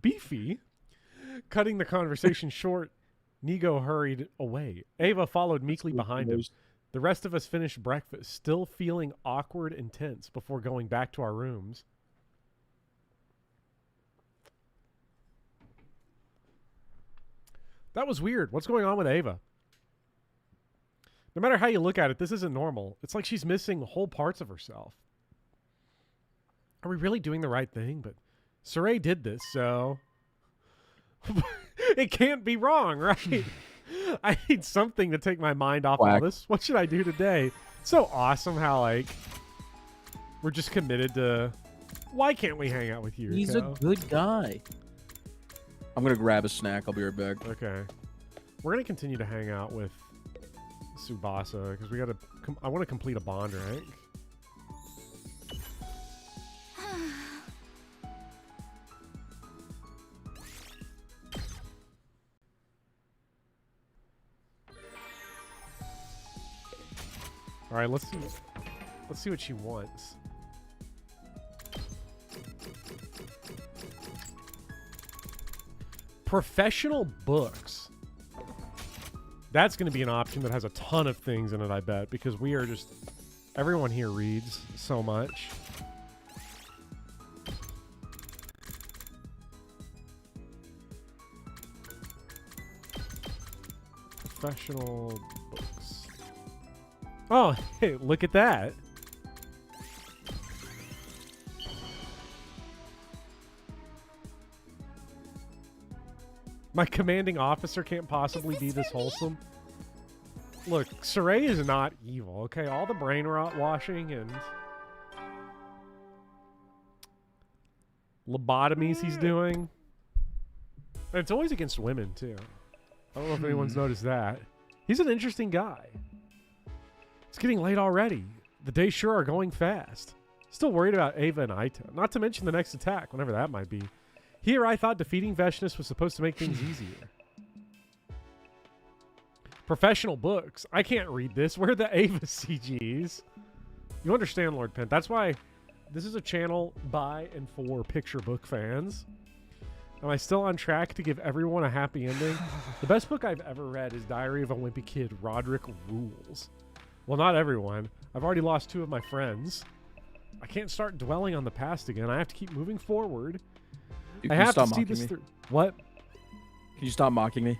[SPEAKER 1] Beefy. Cutting the conversation short, Nico hurried away. Ava followed meekly behind him. The rest of us finished breakfast, still feeling awkward and tense before going back to our rooms. That was weird. What's going on with Ava? No matter how you look at it, this isn't normal. It's like she's missing whole parts of herself. Are we really doing the right thing? But Saray did this, so it can't be wrong, right? I need something to take my mind off all this. What should I do today? It's so awesome how, like, we're just committed to, why can't we hang out with you?
[SPEAKER 2] He's a good guy. I'm going to grab a snack. I'll be right back.
[SPEAKER 1] Okay. We're going to continue to hang out with Tsubasa because we got to, I want to complete a bond rank. All right, let's see what she wants. Professional books. That's going to be an option that has a ton of things in it, I bet, because we are just, everyone here reads so much. Professional books. Oh, hey, look at that. My commanding officer can't possibly be this wholesome. Look, Saray is not evil, okay? All the brain rot washing and lobotomies he's doing, It's always against women, too. I don't know if anyone's noticed that. He's an interesting guy. It's getting late already. The days sure are going fast. Still worried about Ava and Aita. Not to mention the next attack, whenever that might be. Here, I thought defeating Veshness was supposed to make things easier. Professional books. I can't read this. Where are the Ava CGs? You understand, Lord Pent. That's why this is a channel by and for picture book fans. Am I still on track to give everyone a happy ending? The best book I've ever read is Diary of a Wimpy Kid, Roderick Rules. Well, not everyone. I've already lost 2 of my friends. I can't start dwelling on the past again. I have to keep moving forward. I have to see this through. What?
[SPEAKER 2] Can you stop mocking me?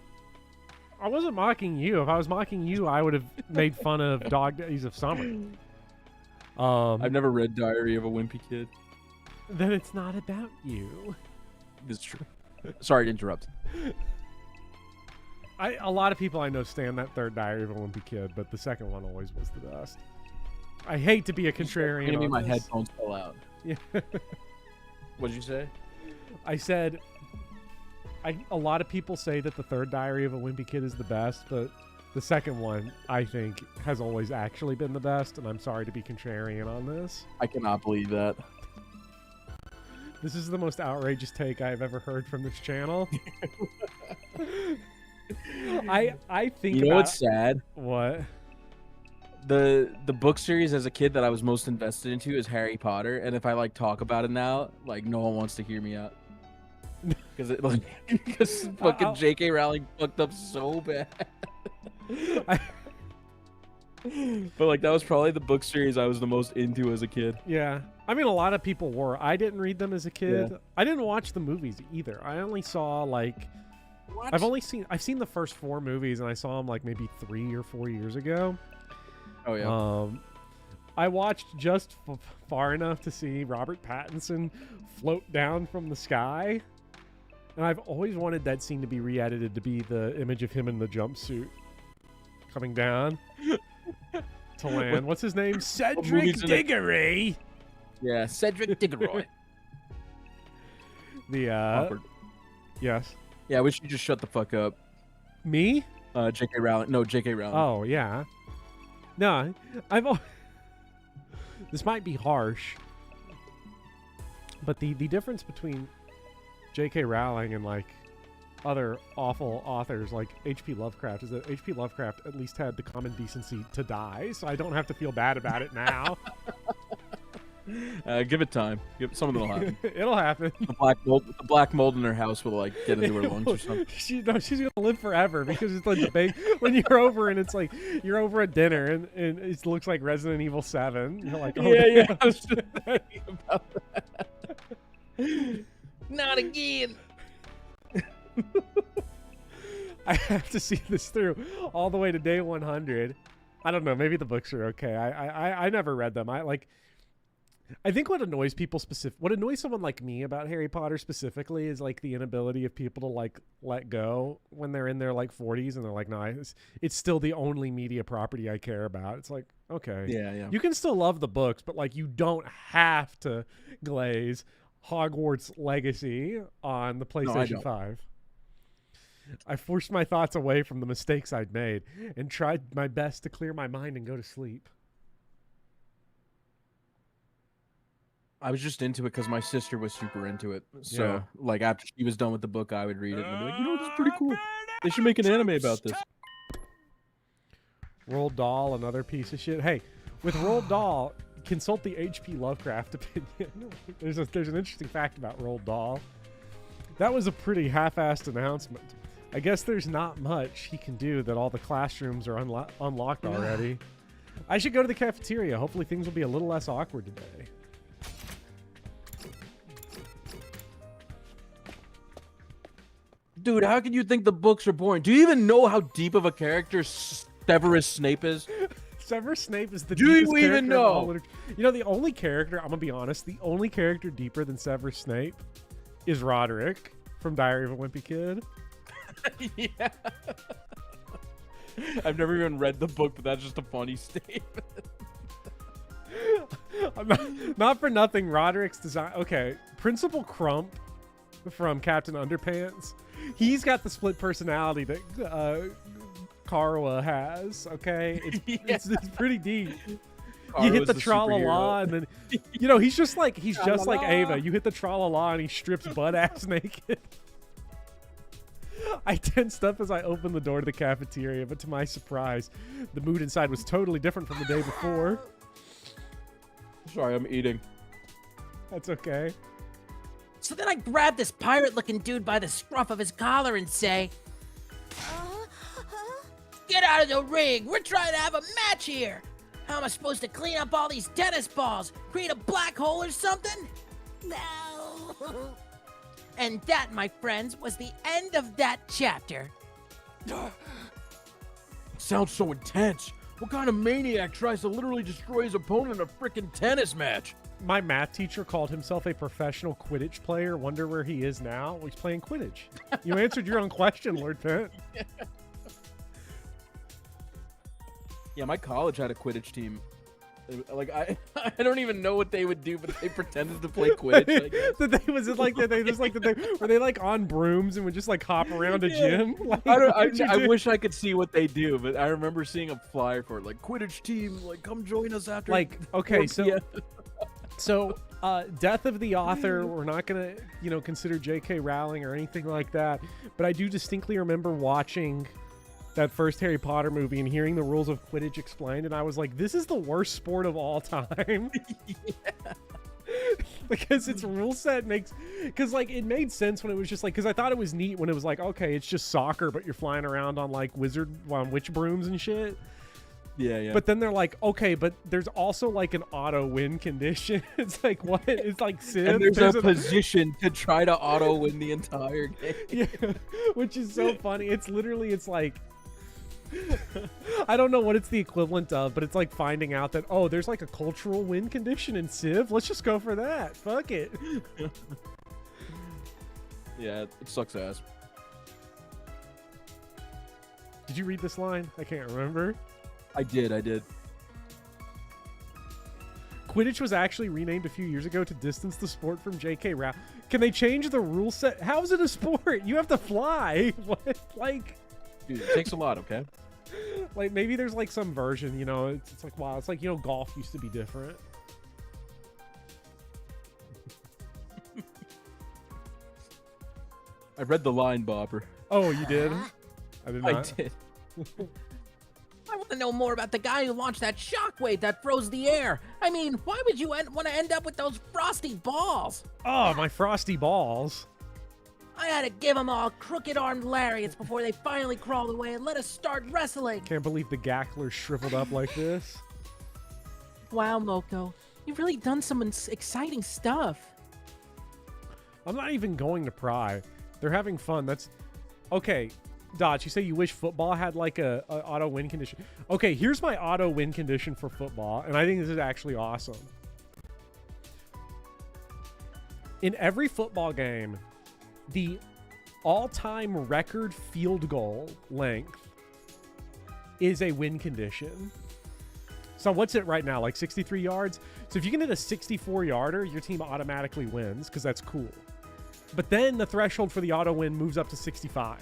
[SPEAKER 1] I wasn't mocking you. If I was mocking you, I would have made fun of Dog Days of Summer.
[SPEAKER 2] I've never read Diary of a Wimpy Kid.
[SPEAKER 1] Then it's not about you.
[SPEAKER 2] It's true. Sorry to interrupt.
[SPEAKER 1] A lot of people I know stand that third Diary of a Wimpy Kid, but the second one always was the best. I hate to be a contrarian.
[SPEAKER 2] Maybe my
[SPEAKER 1] this.
[SPEAKER 2] headphones fell out.
[SPEAKER 1] Yeah.
[SPEAKER 2] What did you say?
[SPEAKER 1] I said, a lot of people say that the third Diary of a Wimpy Kid is the best, but the second one, I think, has always actually been the best, and I'm sorry to be contrarian on this.
[SPEAKER 2] I cannot believe that.
[SPEAKER 1] This is the most outrageous take I've ever heard from this channel. I think
[SPEAKER 2] you know what's sad?
[SPEAKER 1] What?
[SPEAKER 2] The book series as a kid that I was most invested into is Harry Potter, and if I like talk about it now, like no one wants to hear me out. Because fucking J.K. Rowling fucked up so bad. But like that was probably the book series I was the most into as a kid.
[SPEAKER 1] Yeah. I mean, a lot of people were. I didn't read them as a kid.
[SPEAKER 2] Yeah.
[SPEAKER 1] I didn't watch the movies either. I only saw like
[SPEAKER 2] What?
[SPEAKER 1] I've seen the first 4 movies, and I saw them like maybe 3 or 4 years ago.
[SPEAKER 2] Oh yeah.
[SPEAKER 1] I watched just far enough to see Robert Pattinson float down from the sky, and I've always wanted that scene to be re-edited to be the image of him in the jumpsuit coming down to land. What's his name? Cedric Diggory.
[SPEAKER 2] Yeah, Cedric Diggory.
[SPEAKER 1] The yes.
[SPEAKER 2] Yeah, I wish you just shut the fuck up.
[SPEAKER 1] Me?
[SPEAKER 2] J.K. Rowling. No, J.K. Rowling.
[SPEAKER 1] Oh yeah. No, this might be harsh, but the difference between J.K. Rowling and like other awful authors like H.P. Lovecraft is that H.P. Lovecraft at least had the common decency to die, so I don't have to feel bad about it now.
[SPEAKER 2] Give it time. Some of them will happen.
[SPEAKER 1] It'll happen.
[SPEAKER 2] The black mold in her house will like get into her lungs or something.
[SPEAKER 1] She's gonna live forever because it's like the big when you're over and it's like you're over at dinner and it looks like Resident Evil 7. You're like, oh,
[SPEAKER 2] yeah. I was just thinking about that.
[SPEAKER 14] Not again.
[SPEAKER 1] I have to see this through all the way to day 100. I don't know. Maybe the books are okay. I never read them. I think what annoys people what annoys someone like me about Harry Potter specifically is like the inability of people to like let go when they're in their like 40s and they're like, no, it's still the only media property I care about. It's like, okay,
[SPEAKER 2] yeah.
[SPEAKER 1] You can still love the books, but like you don't have to glaze Hogwarts Legacy on the PlayStation 5. I forced my thoughts away from the mistakes I'd made and tried my best to clear my mind and go to sleep.
[SPEAKER 2] I was just into it because my sister was super into it. So, like, after she was done with the book, I would read it and I'd be like, you know, this is pretty cool. They should make an anime about this.
[SPEAKER 1] Roald Dahl, another piece of shit. Hey, with Roald Dahl, consult the H.P. Lovecraft opinion. There's an interesting fact about Roald Dahl. That was a pretty half-assed announcement. I guess there's not much he can do that all the classrooms are unlocked already. I should go to the cafeteria. Hopefully things will be a little less awkward today.
[SPEAKER 2] Dude, how can you think the books are boring? Do you even know how deep of a character Severus Snape is?
[SPEAKER 1] Severus Snape is the
[SPEAKER 2] Do
[SPEAKER 1] deepest
[SPEAKER 2] you
[SPEAKER 1] character
[SPEAKER 2] even
[SPEAKER 1] of
[SPEAKER 2] know?
[SPEAKER 1] all literature. You know, the only character, I'm going to be honest, the only character deeper than Severus Snape is Roderick from Diary of a Wimpy Kid.
[SPEAKER 2] Yeah. I've never even read the book, but that's just a funny statement.
[SPEAKER 1] Not for nothing, Roderick's design. Okay, Principal Crump from Captain Underpants. He's got the split personality that Karwa has. Okay, it's pretty deep. You hit the tra-la-la, and then he's just like Ava. You hit the tra-la-la, and he strips butt ass naked. I tensed up as I opened the door to the cafeteria, but to my surprise, the mood inside was totally different from the day before.
[SPEAKER 2] Sorry, I'm eating.
[SPEAKER 1] That's okay.
[SPEAKER 14] So then I grab this pirate-looking dude by the scruff of his collar and say, "Get out of the ring! We're trying to have a match here! How am I supposed to clean up all these tennis balls? Create a black hole or something?"
[SPEAKER 10] No.
[SPEAKER 14] And that, my friends, was the end of that chapter.
[SPEAKER 2] Sounds so intense. What kind of maniac tries to literally destroy his opponent in a freaking tennis match?
[SPEAKER 1] My math teacher called himself a professional Quidditch player. Wonder where he is now? Well, he's playing Quidditch. You answered your own question, Lord Pent.
[SPEAKER 2] Yeah, my college had a Quidditch team. Like I don't even know what they would do, but they pretended to play Quidditch. I guess.
[SPEAKER 1] Were they like on brooms and would just like hop around a gym? Like,
[SPEAKER 2] I wish I could see what they do, but I remember seeing a flyer for it, like Quidditch team, like come join us after.
[SPEAKER 1] Like okay, so death of the author. We're not gonna consider J.K. Rowling or anything like that, but I do distinctly remember watching that first Harry Potter movie and hearing the rules of Quidditch explained, and I was like, this is the worst sport of all time. Because its rule set because like it made sense when it was just like, because I thought it was neat when it was like, okay, it's just soccer, but you're flying around on like witch brooms and shit.
[SPEAKER 2] Yeah.
[SPEAKER 1] But then they're like, okay, but there's also like an auto win condition. It's like, what? It's like Civ.
[SPEAKER 2] And there's a position to try to auto win the entire game.
[SPEAKER 1] Yeah, which is so funny. It's like I don't know what it's the equivalent of, but it's like finding out that, oh, there's like a cultural win condition in Civ. Let's just go for that. Fuck it.
[SPEAKER 2] Yeah, it sucks ass.
[SPEAKER 1] Did you read this line? I can't remember.
[SPEAKER 2] I did.
[SPEAKER 1] Quidditch was actually renamed a few years ago to distance the sport from J.K. Rowling. Can they change the rule set? How is it a sport? You have to fly. What? Like...
[SPEAKER 2] Dude, it takes a lot, okay?
[SPEAKER 1] Like, maybe there's, like, some version, it's like, wow, it's like, golf used to be different.
[SPEAKER 2] I read the line, Bopper.
[SPEAKER 1] Oh, you did? I did not.
[SPEAKER 2] I did.
[SPEAKER 14] I want to know more about the guy who launched that shockwave that froze the air. I mean, why would you want to end up with those frosty balls?
[SPEAKER 1] Oh, my frosty balls.
[SPEAKER 14] I had to give them all crooked-armed lariats before they finally crawled away and let us start wrestling.
[SPEAKER 1] Can't believe the Gackler shriveled up like this.
[SPEAKER 3] Wow, Moko. You've really done some exciting stuff.
[SPEAKER 1] I'm not even going to pry. They're having fun. That's... Okay, Dodge, you say you wish football had like a auto win condition. Okay, here's my auto win condition for football, and I think this is actually awesome. In every football game, the all-time record field goal length is a win condition. So what's it right now? Like 63 yards? So if you can hit a 64-yarder, your team automatically wins because that's cool. But then the threshold for the auto win moves up to 65.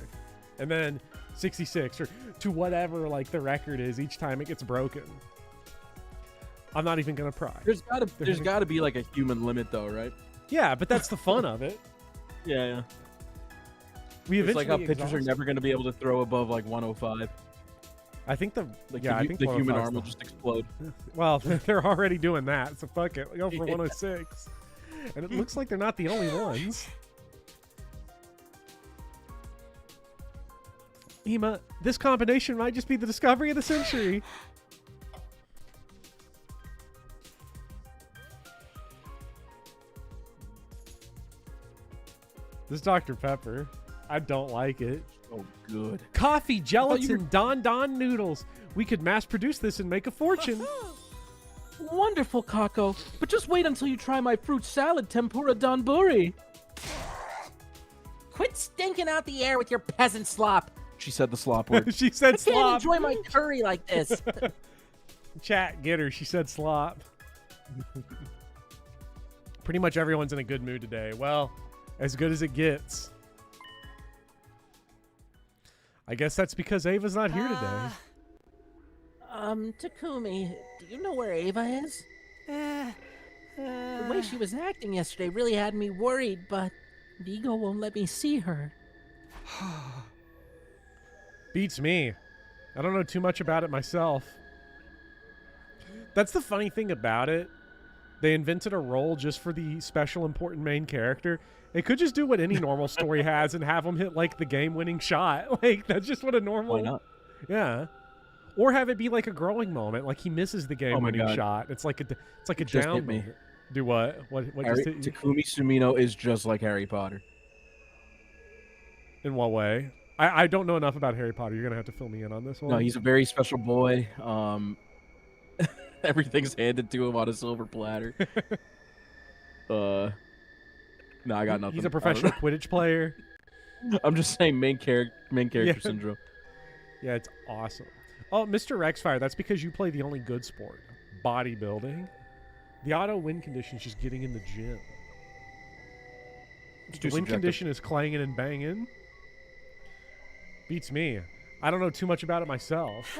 [SPEAKER 1] And then 66 or to whatever like the record is each time it gets broken. I'm not even going to pry.
[SPEAKER 2] There's got to be like a human limit though, right?
[SPEAKER 1] Yeah, but that's the fun of it.
[SPEAKER 2] Yeah.
[SPEAKER 1] It's
[SPEAKER 2] like how pitchers are never going to be able to throw above like 105.
[SPEAKER 1] I think the
[SPEAKER 2] human arm will just explode.
[SPEAKER 1] Well, they're already doing that, so fuck it. Go for 106. And it looks like they're not the only ones. Ema, this combination might just be the discovery of the century. This Dr. Pepper. I don't like it.
[SPEAKER 2] Oh, good.
[SPEAKER 1] Coffee, gelatin, Don noodles. We could mass produce this and make a fortune.
[SPEAKER 3] Wonderful, Kako. But just wait until you try my fruit salad tempura donburi.
[SPEAKER 14] Quit stinking out the air with your peasant slop.
[SPEAKER 2] She said the slop word.
[SPEAKER 1] She said
[SPEAKER 14] I
[SPEAKER 1] slop.
[SPEAKER 14] can't enjoy my curry like this.
[SPEAKER 1] Chat, get her. She said slop. Pretty much everyone's in a good mood today. Well, As good as it gets. I guess that's because Ava's not here today.
[SPEAKER 14] Takumi, do you know where Ava is? The way she was acting yesterday really had me worried, but Nico won't let me see her.
[SPEAKER 1] Beats me. I don't know too much about it myself. That's the funny thing about it. They invented a role just for the special important main character. They could just do what any normal story has and have them hit like the game-winning shot. Like that's just what a normal.
[SPEAKER 2] Why not?
[SPEAKER 1] Yeah. Or have it be like a growing moment, like he misses the game-winning shot. It's like a
[SPEAKER 2] Just
[SPEAKER 1] down
[SPEAKER 2] hit me.
[SPEAKER 1] moment. Do what? What
[SPEAKER 2] Harry,
[SPEAKER 1] just hit you?
[SPEAKER 2] Takumi Sumino is just like Harry Potter.
[SPEAKER 1] In what way? I don't know enough about Harry Potter. You're gonna have to fill me in on this one.
[SPEAKER 2] No, he's a very special boy. Everything's handed to him on a silver platter. No, I got nothing.
[SPEAKER 1] He's a professional Quidditch player.
[SPEAKER 2] I'm just saying main character syndrome.
[SPEAKER 1] Yeah, it's awesome. Oh, Mr. Rexfire, that's because you play the only good sport, bodybuilding. The auto win condition is just getting in the gym. The win condition is clanging and banging. Beats me. I don't know too much about it myself.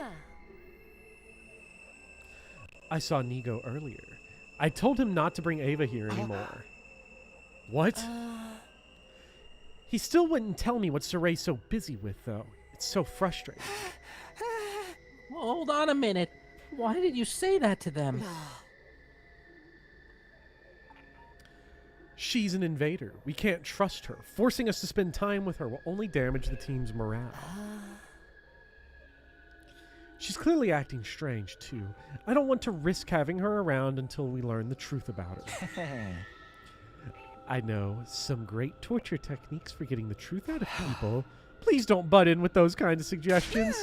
[SPEAKER 1] I saw Nico earlier. I told him not to bring Ava here anymore. What? He still wouldn't tell me what Soray's so busy with, though. It's so frustrating.
[SPEAKER 14] Hold on a minute. Why did you say that to them?
[SPEAKER 1] She's an invader. We can't trust her. Forcing us to spend time with her will only damage the team's morale. She's clearly acting strange, too. I don't want to risk having her around until we learn the truth about her. I know some great torture techniques for getting the truth out of people. Please don't butt in with those kinds of suggestions.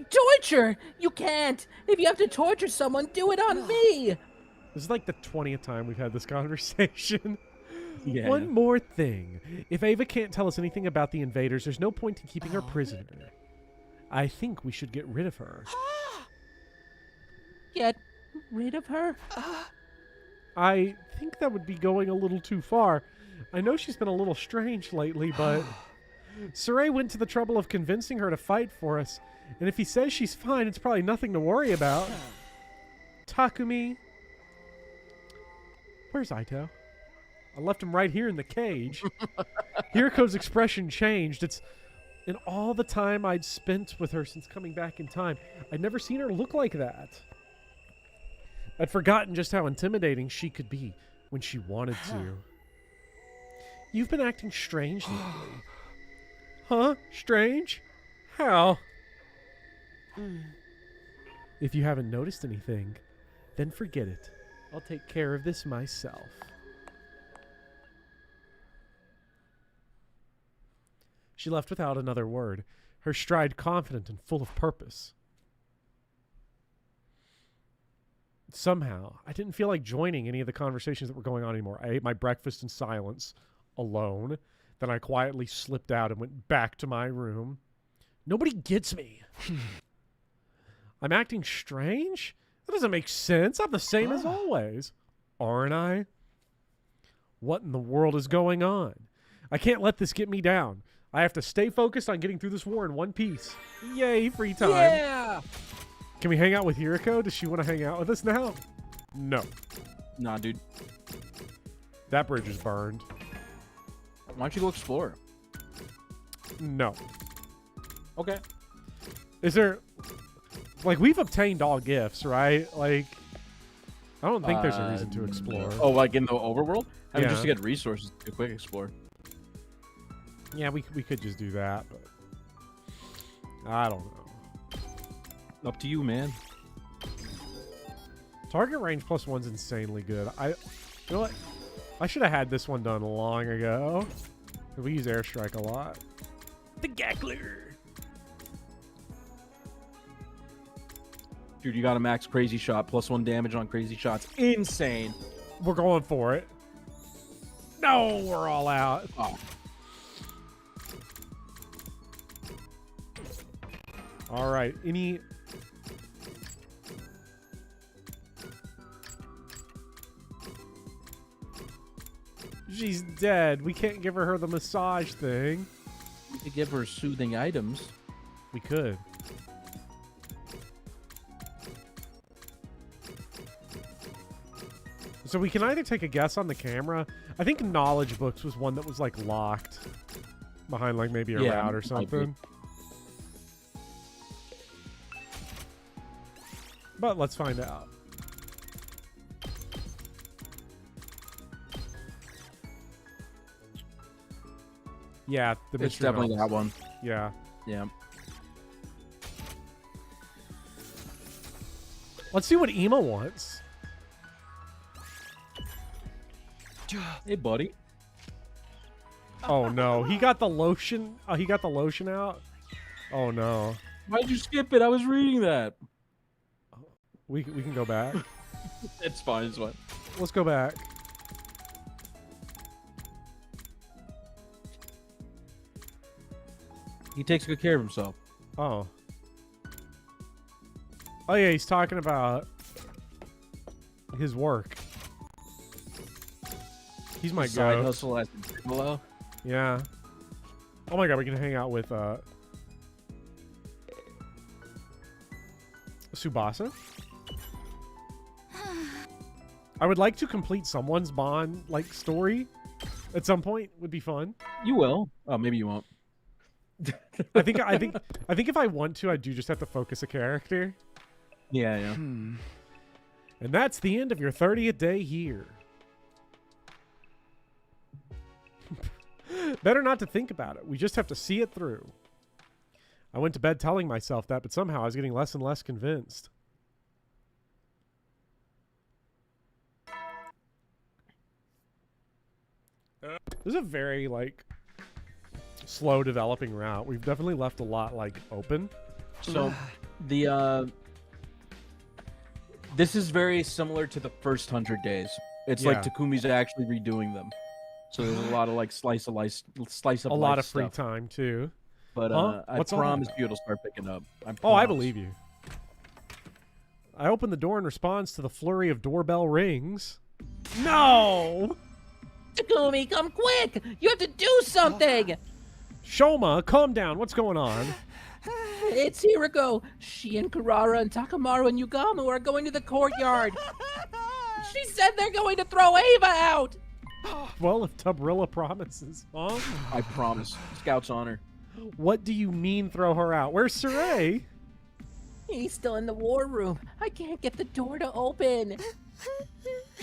[SPEAKER 14] Torture! You can't! If you have to torture someone, do it on me!
[SPEAKER 1] This is like the 20th time we've had this conversation.
[SPEAKER 2] Yeah.
[SPEAKER 1] One more thing. If Ava can't tell us anything about the invaders, there's no point in keeping her prisoner. I think we should get rid of her.
[SPEAKER 14] Get rid of her?
[SPEAKER 1] I think that would be going a little too far. I know she's been a little strange lately, but Saray went to the trouble of convincing her to fight for us. And if he says she's fine, it's probably nothing to worry about. Takumi. Where's Aito? I left him right here in the cage. Hiriko's expression changed. It's in all the time I'd spent with her since coming back in time. I'd never seen her look like that. I'd forgotten just how intimidating she could be when she wanted to. You've been acting strange lately. Huh? Strange? How? If you haven't noticed anything, then forget it. I'll take care of this myself. She left without another word, her stride confident and full of purpose. Somehow, I didn't feel like joining any of the conversations that were going on anymore. I ate my breakfast in silence, alone. Then I quietly slipped out and went back to my room. Nobody gets me. I'm acting strange? That doesn't make sense. I'm the same as always. Aren't I? What in the world is going on? I can't let this get me down. I have to stay focused on getting through this war in one piece. Yay, free time.
[SPEAKER 2] Yeah!
[SPEAKER 1] Can we hang out with Hiriko? Does she want to hang out with us now? No.
[SPEAKER 2] Nah, dude.
[SPEAKER 1] That bridge is burned.
[SPEAKER 2] Why don't you go explore?
[SPEAKER 1] No.
[SPEAKER 2] Okay.
[SPEAKER 1] Is there... Like, we've obtained all gifts, right? Like, I don't think there's a reason to explore.
[SPEAKER 2] Oh, like in the overworld? I mean,
[SPEAKER 1] Yeah.
[SPEAKER 2] just to get resources to quick explore.
[SPEAKER 1] Yeah, we could just do that, but... I don't know.
[SPEAKER 2] Up to you, man.
[SPEAKER 1] Target range +1's insanely good. You know what? I should have had this one done long ago. We use airstrike a lot. The Gackler.
[SPEAKER 2] Dude, you got a max crazy shot, +1 damage on crazy shots. Insane.
[SPEAKER 1] We're going for it. No, we're all out.
[SPEAKER 2] Oh.
[SPEAKER 1] All right. Any... She's dead. We can't give her the massage thing.
[SPEAKER 2] We could give her soothing items.
[SPEAKER 1] We could. So we can either take a guess on the camera. I think knowledge books was one that was like locked behind like maybe a route or something. But let's find out. Yeah, the
[SPEAKER 2] It's definitely that one.
[SPEAKER 1] Yeah.
[SPEAKER 2] Yeah.
[SPEAKER 1] Let's see what Ema wants.
[SPEAKER 2] Hey, buddy.
[SPEAKER 1] Oh no, he got the lotion. Oh, he got the lotion out. Oh no.
[SPEAKER 2] Why'd you skip it? I was reading that.
[SPEAKER 1] We can go back.
[SPEAKER 2] It's fine. It's fine.
[SPEAKER 1] Let's go back.
[SPEAKER 2] He takes good care of himself.
[SPEAKER 1] Oh. Oh yeah, he's talking about his work. He's my
[SPEAKER 2] side
[SPEAKER 1] goat.
[SPEAKER 2] hustle as below.
[SPEAKER 1] Yeah. Oh my god, we can hang out with Tsubasa. I would like to complete someone's Bond like story at some point. Would be fun.
[SPEAKER 2] You will. Oh, maybe you won't.
[SPEAKER 1] I think if I want to, I do just have to focus a character.
[SPEAKER 2] Yeah, yeah.
[SPEAKER 1] And that's the end of your 30th day here. Better not to think about it. We just have to see it through. I went to bed telling myself that, but somehow I was getting less and less convinced. This is a very, like, slow developing route. We've definitely left a lot, like, open.
[SPEAKER 2] So, this is very similar to the first 100 days. It's like Takumi's actually redoing them. So there's a lot of like slice of life
[SPEAKER 1] a lot of free time too.
[SPEAKER 2] But I promise you it'll start picking up.
[SPEAKER 1] I believe you. I opened the door in response to the flurry of doorbell rings. No!
[SPEAKER 14] Takumi, come quick! You have to do something!
[SPEAKER 1] Shoma, calm down. What's going on?
[SPEAKER 14] It's Hiroko. She and Kurara and Takamaru and Yugamu are going to the courtyard. She said they're going to throw Ava out!
[SPEAKER 1] Well, if Tubrilla promises, huh?
[SPEAKER 2] I promise. Scout's honor.
[SPEAKER 1] What do you mean throw her out? Where's Saray?
[SPEAKER 14] He's still in the war room. I can't get the door to open.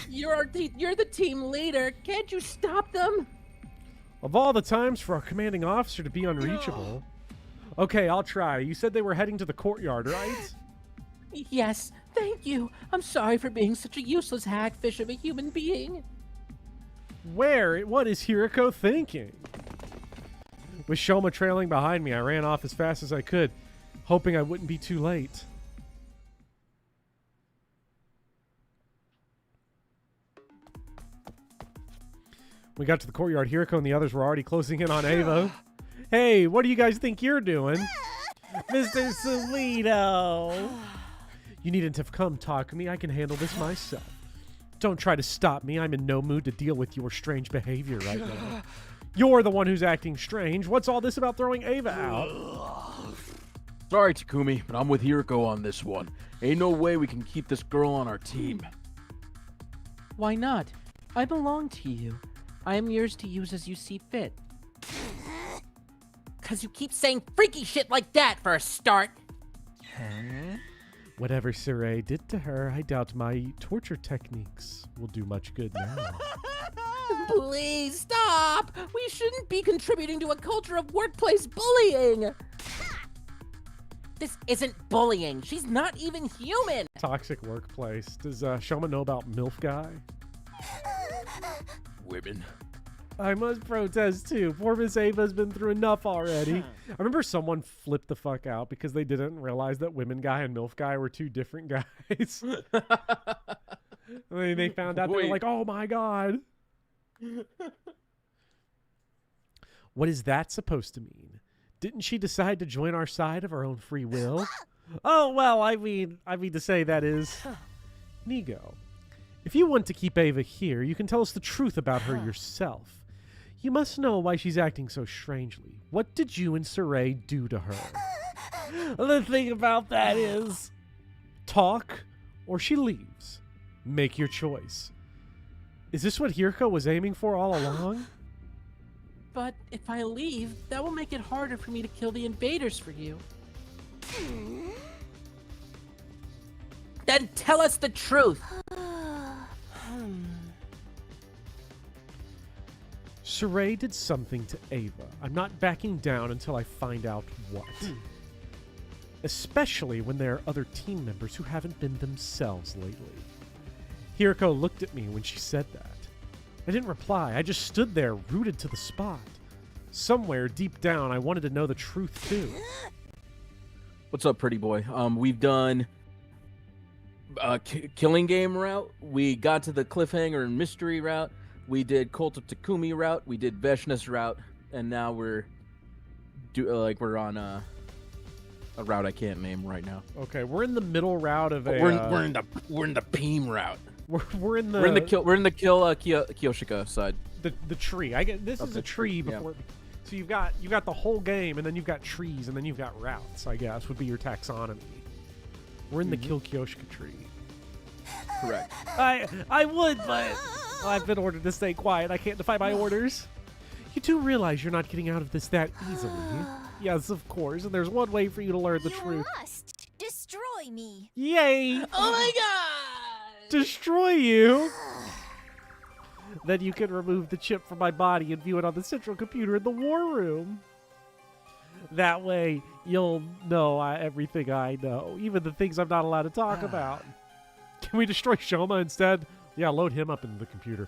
[SPEAKER 14] You're the team leader. Can't you stop them?
[SPEAKER 1] Of all the times for our commanding officer to be unreachable. Okay, I'll try. You said they were heading to the courtyard, right?
[SPEAKER 14] Yes, thank you. I'm sorry for being such a useless hagfish of a human being.
[SPEAKER 1] Where? What is Hiroko thinking? With Shoma trailing behind me, I ran off as fast as I could, hoping I wouldn't be too late. We got to the courtyard. Hiroko and the others were already closing in on Ava. Hey, what do you guys think you're doing? Mr. Solito! You needn't have come, Takumi. I can handle this myself. Don't try to stop me. I'm in no mood to deal with your strange behavior right now. You're the one who's acting strange. What's all this about throwing Ava out?
[SPEAKER 2] Sorry, Takumi, but I'm with Hiroko on this one. Ain't no way we can keep this girl on our team.
[SPEAKER 3] Why not? I belong to you. I am yours to use as you see fit.
[SPEAKER 14] 'Cause you keep saying freaky shit like that for a start.
[SPEAKER 1] Whatever Saray did to her, I doubt my torture techniques will do much good now.
[SPEAKER 14] Please stop! We shouldn't be contributing to a culture of workplace bullying! This isn't bullying. She's not even human!
[SPEAKER 1] Toxic workplace. Does Shoma know about MILF Guy?
[SPEAKER 2] Women.
[SPEAKER 1] I must protest too. Poor Miss Ava's been through enough already. I remember someone flipped the fuck out because they didn't realize that Women Guy and MILF Guy were two different guys. They found out, they were like, oh my god. What is that supposed to mean? Didn't she decide to join our side of her own free will? Oh, well, I mean to say that is... Nico. If you want to keep Ava here, you can tell us the truth about her yourself. You must know why she's acting so strangely. What did you and Saray do to her? The thing about that is, talk or she leaves. Make your choice. Is this what Hirko was aiming for all along?
[SPEAKER 3] But if I leave, that will make it harder for me to kill the invaders for you. Then tell us the truth.
[SPEAKER 1] Saray did something to Ava. I'm not backing down until I find out what. Especially when there are other team members who haven't been themselves lately. Hirko looked at me when she said that. I didn't reply. I just stood there, rooted to the spot. Somewhere deep down, I wanted to know the truth too.
[SPEAKER 2] What's up, pretty boy? We've done killing game route. We got to the cliffhanger and mystery route. We did Cult of Takumi route. We did Veshna's route, and now we're on a route I can't name right now.
[SPEAKER 1] Okay, we're in the middle route of a.
[SPEAKER 2] We're in the Peem route.
[SPEAKER 1] We're in the
[SPEAKER 2] Kyoshika side.
[SPEAKER 1] The tree. I get this is a tree before. Yeah. So you've got the whole game, and then you've got trees, and then you've got routes. I guess would be your taxonomy. We're in the Kill Kyoshika tree.
[SPEAKER 2] Correct.
[SPEAKER 1] I would, but I've been ordered to stay quiet. I can't defy my orders. You do realize you're not getting out of this that easily. Yes, of course. And there's one way for you to learn the truth.
[SPEAKER 10] You must destroy me.
[SPEAKER 1] Yay!
[SPEAKER 14] Oh my god!
[SPEAKER 1] Destroy you? Then you can remove the chip from my body and view it on the central computer in the war room. That way, you'll know everything I know, even the things I'm not allowed to talk about. Can we destroy Shoma instead? Yeah, load him up into the computer.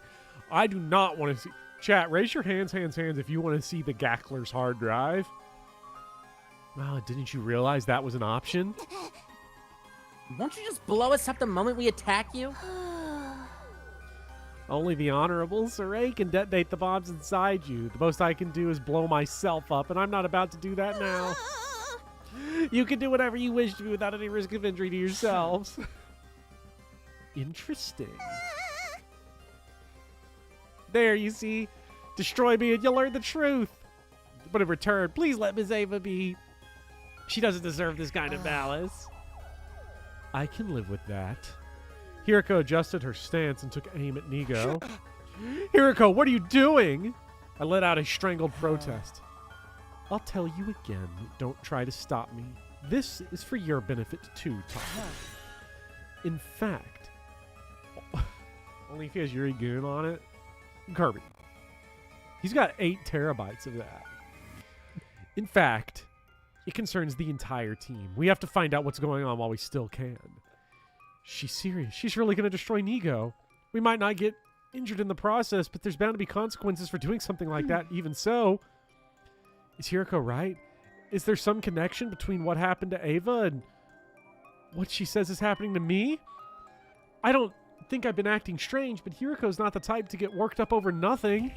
[SPEAKER 1] I do not want to see... Chat, raise your hands, if you want to see the Gackler's hard drive. Wow, didn't you realize that was an option?
[SPEAKER 14] Won't you just blow us up the moment we attack you?
[SPEAKER 1] Only the Honorable Saray can detonate the bombs inside you. The most I can do is blow myself up, and I'm not about to do that now. You can do whatever you wish to me without any risk of injury to yourselves. Interesting. There, you see. Destroy me and you'll learn the truth. But in return, please let Miss Ava be. She doesn't deserve this kind of malice. I can live with that. Hirko adjusted her stance and took aim at Nico. Hirko, what are you doing? I let out a strangled protest. I'll tell you again, don't try to stop me. This is for your benefit too, Tom. In fact, only if he has Yuri Goon on it. Kirby. He's got 8 terabytes of that. In fact, it concerns the entire team. We have to find out what's going on while we still can. She's serious. She's really going to destroy Nico. We might not get injured in the process, but there's bound to be consequences for doing something like that. Even so, is Hirko right? Is there some connection between what happened to Ava and what she says is happening to me? I don't think I've been acting strange, but Hiriko's not the type to get worked up over nothing.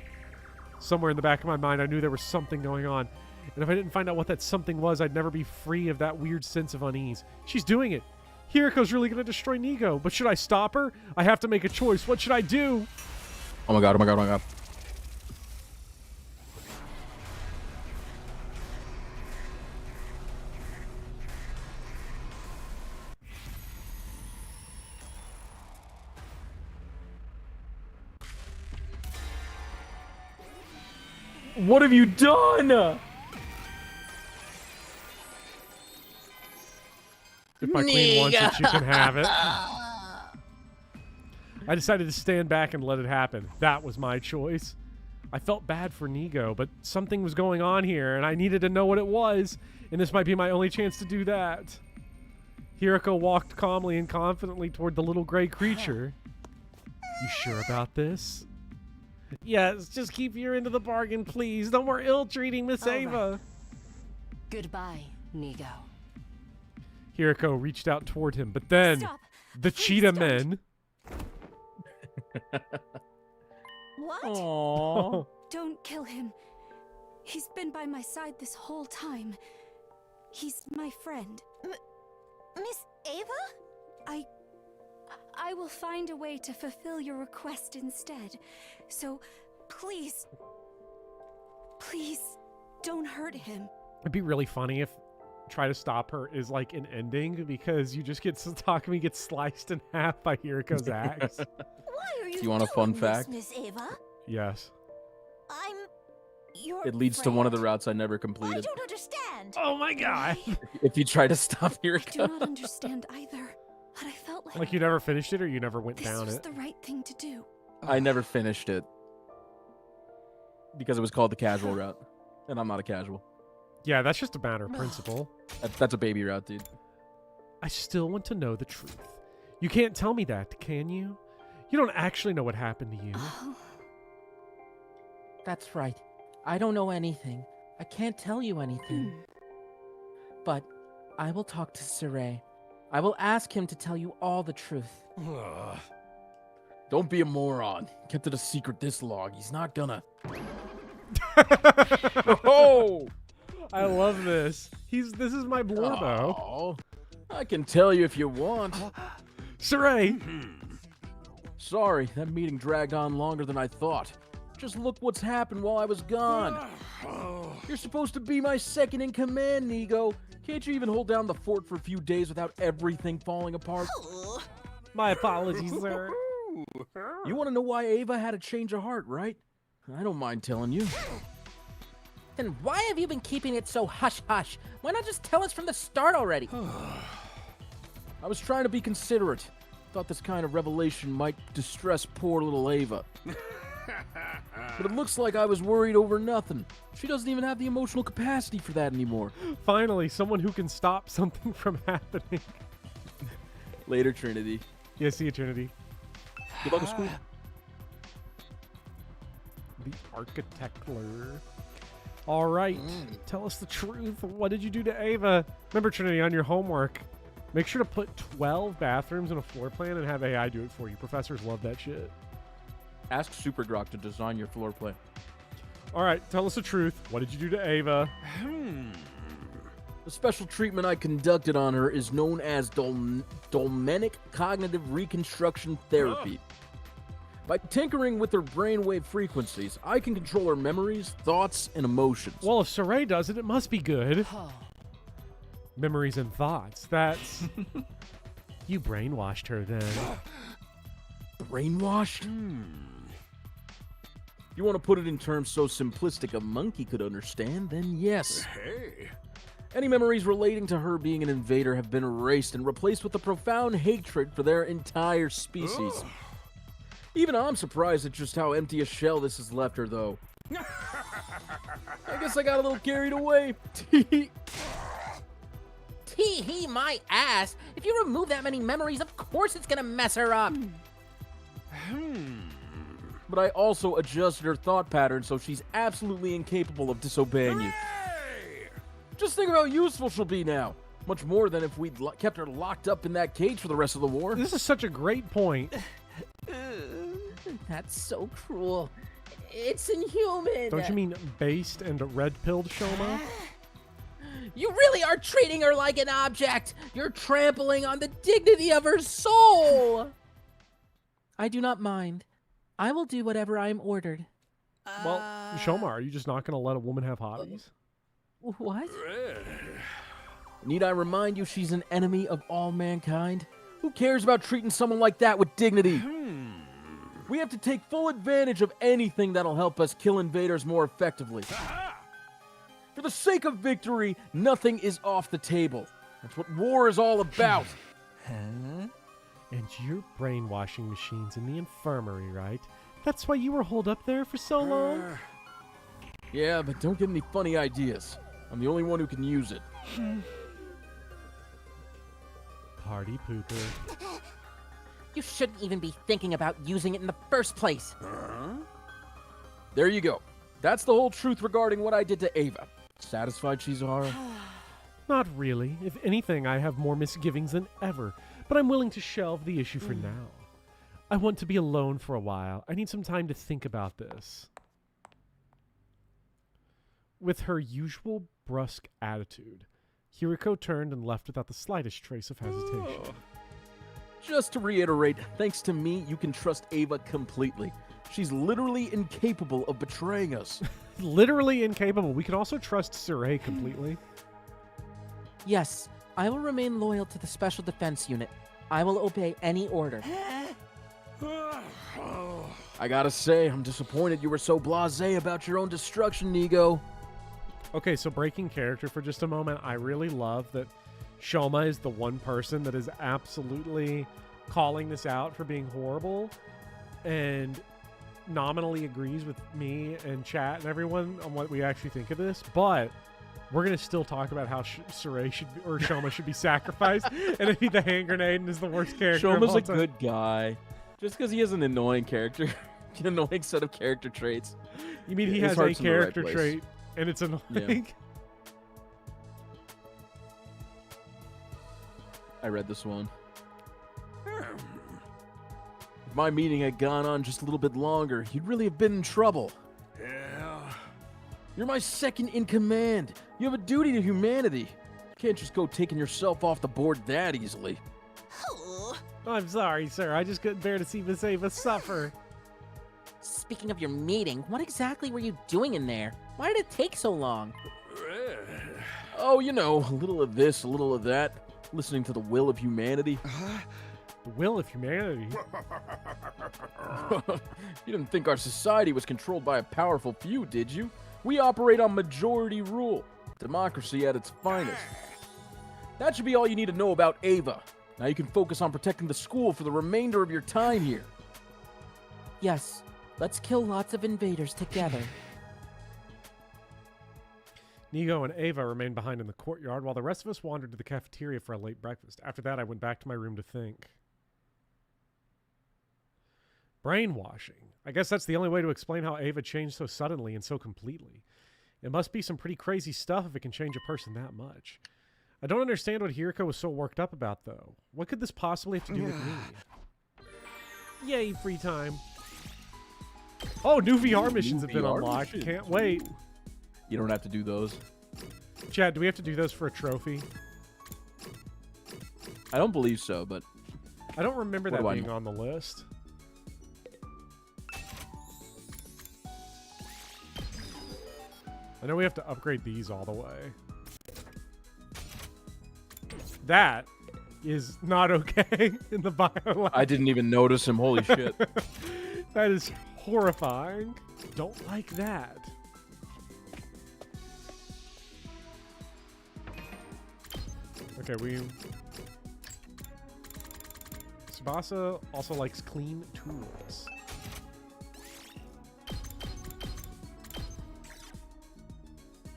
[SPEAKER 1] Somewhere in the back of my mind, I knew there was something going on. And if I didn't find out what that something was, I'd never be free of that weird sense of unease. She's doing it. Hiriko's really going to destroy Nico. But should I stop her? I have to make a choice. What should I do?
[SPEAKER 2] Oh my god, oh my god, oh my god. What have you done?
[SPEAKER 1] If my queen wants it, she can have it. I decided to stand back and let it happen. That was my choice. I felt bad for Nico, but something was going on here, and I needed to know what it was, and this might be my only chance to do that. Hiriko walked calmly and confidently toward the little gray creature. You sure about this? Yes, just keep your end of the bargain, please. No more ill-treating Miss Ava.
[SPEAKER 6] Goodbye, Nico.
[SPEAKER 1] Hiriko reached out toward him, but then the cheetah men.
[SPEAKER 4] What?
[SPEAKER 1] Aww.
[SPEAKER 4] Don't kill him. He's been by my side this whole time. He's my friend.
[SPEAKER 10] Miss Ava?
[SPEAKER 4] I will find a way to fulfill your request instead. So, please, please, don't hurt him.
[SPEAKER 1] It'd be really funny if Try to Stop Her is like an ending, because you just get Takumi gets sliced in half by Hiriko's axe.
[SPEAKER 4] Why are you
[SPEAKER 2] Do you want a fun fact?
[SPEAKER 4] Miss Ava?
[SPEAKER 1] Yes.
[SPEAKER 4] I'm your
[SPEAKER 2] It leads to one of the routes I never completed.
[SPEAKER 4] I don't understand.
[SPEAKER 1] Oh my god.
[SPEAKER 2] If you try to stop
[SPEAKER 4] I
[SPEAKER 2] Hiriko.
[SPEAKER 4] do not understand either. But I felt like
[SPEAKER 1] Like you never finished it, or you never went
[SPEAKER 4] this
[SPEAKER 1] down
[SPEAKER 4] was
[SPEAKER 1] it?
[SPEAKER 4] the right thing to do.
[SPEAKER 2] I never finished it. Because it was called the casual route. And I'm not a casual.
[SPEAKER 1] Yeah, that's just a matter of principle.
[SPEAKER 2] That's a baby route, dude.
[SPEAKER 1] I still want to know the truth. You can't tell me that, can you? You don't actually know what happened to you.
[SPEAKER 3] That's right. I don't know anything. I can't tell you anything. But I will talk to Saray. I will ask him to tell you all the truth.
[SPEAKER 2] Don't be a moron. Kept it a secret this long. He's not gonna. Oh!
[SPEAKER 1] I love this. This is my Blorbo.
[SPEAKER 2] Oh, I can tell you if you want.
[SPEAKER 1] Saray!
[SPEAKER 2] Sorry, that meeting dragged on longer than I thought. Just look what's happened while I was gone. You're supposed to be my second in command, Nico. Can't you even hold down the fort for a few days without everything falling apart?
[SPEAKER 1] My apologies, sir.
[SPEAKER 2] You want to know why Ava had a change of heart, right? I don't mind telling you.
[SPEAKER 14] Then why have you been keeping it so hush-hush? Why not just tell us from the start already?
[SPEAKER 2] I was trying to be considerate. Thought this kind of revelation might distress poor little Ava. But it looks like I was worried over nothing. She doesn't even have the emotional capacity for that anymore.
[SPEAKER 1] Finally, someone who can stop something from happening.
[SPEAKER 2] Later, Trinity.
[SPEAKER 1] Yeah, see you, Trinity.
[SPEAKER 2] Good luck at school.
[SPEAKER 1] The Architectler. All right, tell us the truth. What did you do to Ava? Remember, Trinity, on your homework, make sure to put 12 bathrooms in a floor plan and have AI do it for you. Professors love that shit.
[SPEAKER 2] Ask Super Grok to design your floor plan.
[SPEAKER 1] All right, tell us the truth. What did you do to Ava?
[SPEAKER 2] The special treatment I conducted on her is known as Dolmenic Cognitive Reconstruction Therapy. By tinkering with her brainwave frequencies, I can control her memories, thoughts, and emotions.
[SPEAKER 1] Well, if Saray does it, it must be good. Memories and thoughts. That's... You brainwashed her then.
[SPEAKER 2] Brainwashed? You want to put it in terms so simplistic a monkey could understand, then yes.
[SPEAKER 5] Hey.
[SPEAKER 2] Any memories relating to her being an invader have been erased and replaced with a profound hatred for their entire species. Even I'm surprised at just how empty a shell this has left her, though. I guess I got a little carried away.
[SPEAKER 14] Tee-hee, my ass. If you remove that many memories, of course it's gonna mess her up.
[SPEAKER 2] But I also adjusted her thought pattern so she's absolutely incapable of disobeying you. Just think of how useful she'll be now. Much more than if we'd kept her locked up in that cage for the rest of the war.
[SPEAKER 1] This is such a great point.
[SPEAKER 14] That's so cruel. It's inhuman.
[SPEAKER 1] Don't you mean based and red-pilled, Shoma?
[SPEAKER 14] You really are treating her like an object. You're trampling on the dignity of her soul.
[SPEAKER 3] I do not mind. I will do whatever I am ordered.
[SPEAKER 1] Well, Shoma, are you just not going to let a woman have hobbies?
[SPEAKER 3] What?
[SPEAKER 2] Need I remind you she's an enemy of all mankind? Who cares about treating someone like that with dignity? We have to take full advantage of anything that'll help us kill invaders more effectively. For the sake of victory, nothing is off the table. That's what war is all about.
[SPEAKER 1] And you're brainwashing machines in the infirmary, right? That's why you were holed up there for so long?
[SPEAKER 2] Yeah, but don't get any funny ideas. I'm the only one who can use it.
[SPEAKER 1] Party pooper.
[SPEAKER 14] You shouldn't even be thinking about using it in the first place.
[SPEAKER 2] There you go. That's the whole truth regarding what I did to Ava. Satisfied she's our...
[SPEAKER 1] Not really. If anything, I have more misgivings than ever, but I'm willing to shelve the issue for now. I want to be alone for a while. I need some time to think about this. With her usual brusque attitude, Hiriko turned and left without the slightest trace of hesitation.
[SPEAKER 2] Just to reiterate, thanks to me, you can trust Ava completely. She's literally incapable of betraying us.
[SPEAKER 1] Literally incapable. We can also trust Saray completely.
[SPEAKER 3] Yes, I will remain loyal to the Special Defense Unit. I will obey any order.
[SPEAKER 2] I gotta say, I'm disappointed you were so blasé about your own destruction, Nico.
[SPEAKER 1] Okay, so breaking character for just a moment, I really love that Shoma is the one person that is absolutely calling this out for being horrible and nominally agrees with me and chat and everyone on what we actually think of this, but we're going to still talk about how Saray should be, or Shoma should be sacrificed, and if the hand grenade and is the worst character of
[SPEAKER 2] Shoma's
[SPEAKER 1] all
[SPEAKER 2] a
[SPEAKER 1] time.
[SPEAKER 2] good guy. Just because he has an annoying character, an annoying set of character traits.
[SPEAKER 1] You mean he
[SPEAKER 2] his
[SPEAKER 1] has a
[SPEAKER 2] heart's in the right
[SPEAKER 1] character
[SPEAKER 2] place.
[SPEAKER 1] trait and it's annoying?
[SPEAKER 2] Yeah. I read this one. If my meeting had gone on just a little bit longer, you'd really have been in trouble.
[SPEAKER 8] Yeah.
[SPEAKER 2] You're my second in command. You have a duty to humanity. You can't just go taking yourself off the board that easily.
[SPEAKER 1] I'm sorry, sir. I just couldn't bear to see Miss Ava suffer.
[SPEAKER 14] Speaking of your meeting, what exactly were you doing in there? Why did it take so long?
[SPEAKER 2] Oh, you know, a little of this, a little of that. Listening to the will of humanity.
[SPEAKER 1] The will of humanity?
[SPEAKER 2] You didn't think our society was controlled by a powerful few, did you? We operate on majority rule. Democracy at its finest. That should be all you need to know about Ava. Now you can focus on protecting the school for the remainder of your time here.
[SPEAKER 3] Yes, let's kill lots of invaders together.
[SPEAKER 1] Nico and Ava remained behind in the courtyard while the rest of us wandered to the cafeteria for a late breakfast. After that, I went back to my room to think. Brainwashing. I guess that's the only way to explain how Ava changed so suddenly and so completely. It must be some pretty crazy stuff if it can change a person that much. I don't understand what Hiriko was so worked up about, though. What could this possibly have to do with me? Yay, free time. Oh, new VR missions have been
[SPEAKER 2] VR
[SPEAKER 1] unlocked.
[SPEAKER 2] missions.
[SPEAKER 1] Can't wait.
[SPEAKER 2] You don't have to do those.
[SPEAKER 1] Chad, do we have to do those for a trophy?
[SPEAKER 2] I don't believe so, but
[SPEAKER 1] I don't remember
[SPEAKER 2] What
[SPEAKER 1] that
[SPEAKER 2] do I
[SPEAKER 1] being
[SPEAKER 2] know?
[SPEAKER 1] on the list. I know we have to upgrade these all the way. That is not okay in the bio lab.
[SPEAKER 2] I didn't even notice him. Holy shit.
[SPEAKER 1] That is horrifying. Don't like that. Okay, Tsubasa also likes clean tools.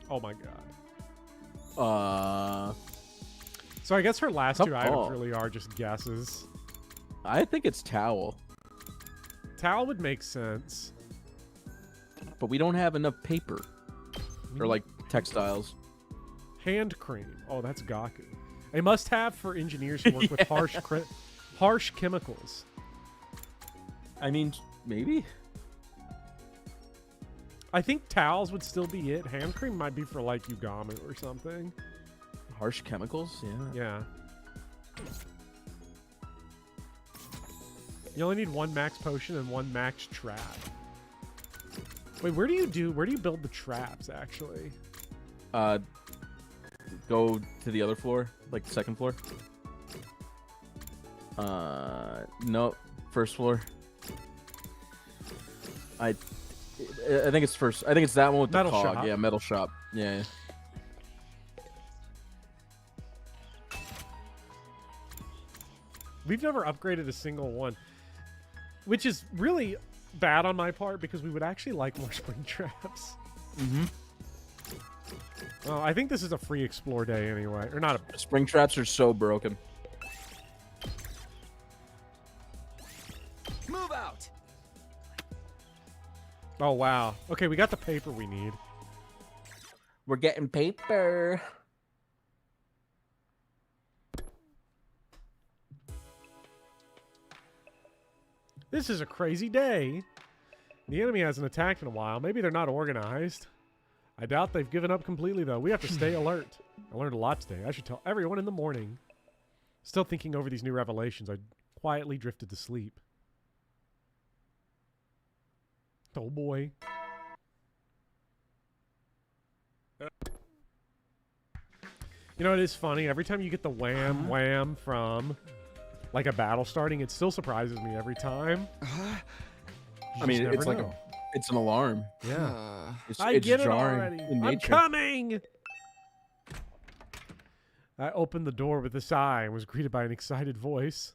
[SPEAKER 1] Oh my god. So I guess her last
[SPEAKER 2] Tough
[SPEAKER 1] two
[SPEAKER 2] call.
[SPEAKER 1] items really are just guesses.
[SPEAKER 2] I think it's towel.
[SPEAKER 1] Towel would make sense.
[SPEAKER 2] But we don't have enough paper. Or like textiles.
[SPEAKER 1] Hand cream. Oh, that's Gaku. A must-have for engineers who work with harsh chemicals.
[SPEAKER 2] I mean, maybe?
[SPEAKER 1] I think towels would still be it. Hand cream might be for like Yugami or something.
[SPEAKER 2] Harsh chemicals? Yeah.
[SPEAKER 1] Yeah. You only need one max potion and one max trap. Wait, where do you build the traps actually?
[SPEAKER 2] Go to the other floor, like the second floor. No, first floor. I think it's first. I think it's that one with
[SPEAKER 1] Metal
[SPEAKER 2] the cog.
[SPEAKER 1] shop.
[SPEAKER 2] Yeah, metal shop. Yeah.
[SPEAKER 1] We've never upgraded a single one, which is really bad on my part because we would actually like more spring traps.
[SPEAKER 2] Mm-hmm.
[SPEAKER 1] Well, I think this is a free explore day anyway, or not a.
[SPEAKER 2] Spring traps are so broken.
[SPEAKER 12] Move out.
[SPEAKER 1] Oh wow. Okay, we got the paper we need.
[SPEAKER 14] We're getting paper.
[SPEAKER 1] This is a crazy day. The enemy hasn't attacked in a while. Maybe they're not organized. I doubt they've given up completely, though. We have to stay alert. I learned a lot today. I should tell everyone in the morning. Still thinking over these new revelations. I quietly drifted to sleep. Oh boy. You know, it is funny. Every time you get the wham wham from like a battle starting, it still surprises me every time.
[SPEAKER 2] I mean, it's like it's an alarm.
[SPEAKER 1] Yeah.
[SPEAKER 2] It's
[SPEAKER 1] get it
[SPEAKER 2] jarring
[SPEAKER 1] already.
[SPEAKER 2] in
[SPEAKER 1] I'm
[SPEAKER 2] nature.
[SPEAKER 1] coming. I opened the door with a sigh and was greeted by an excited voice.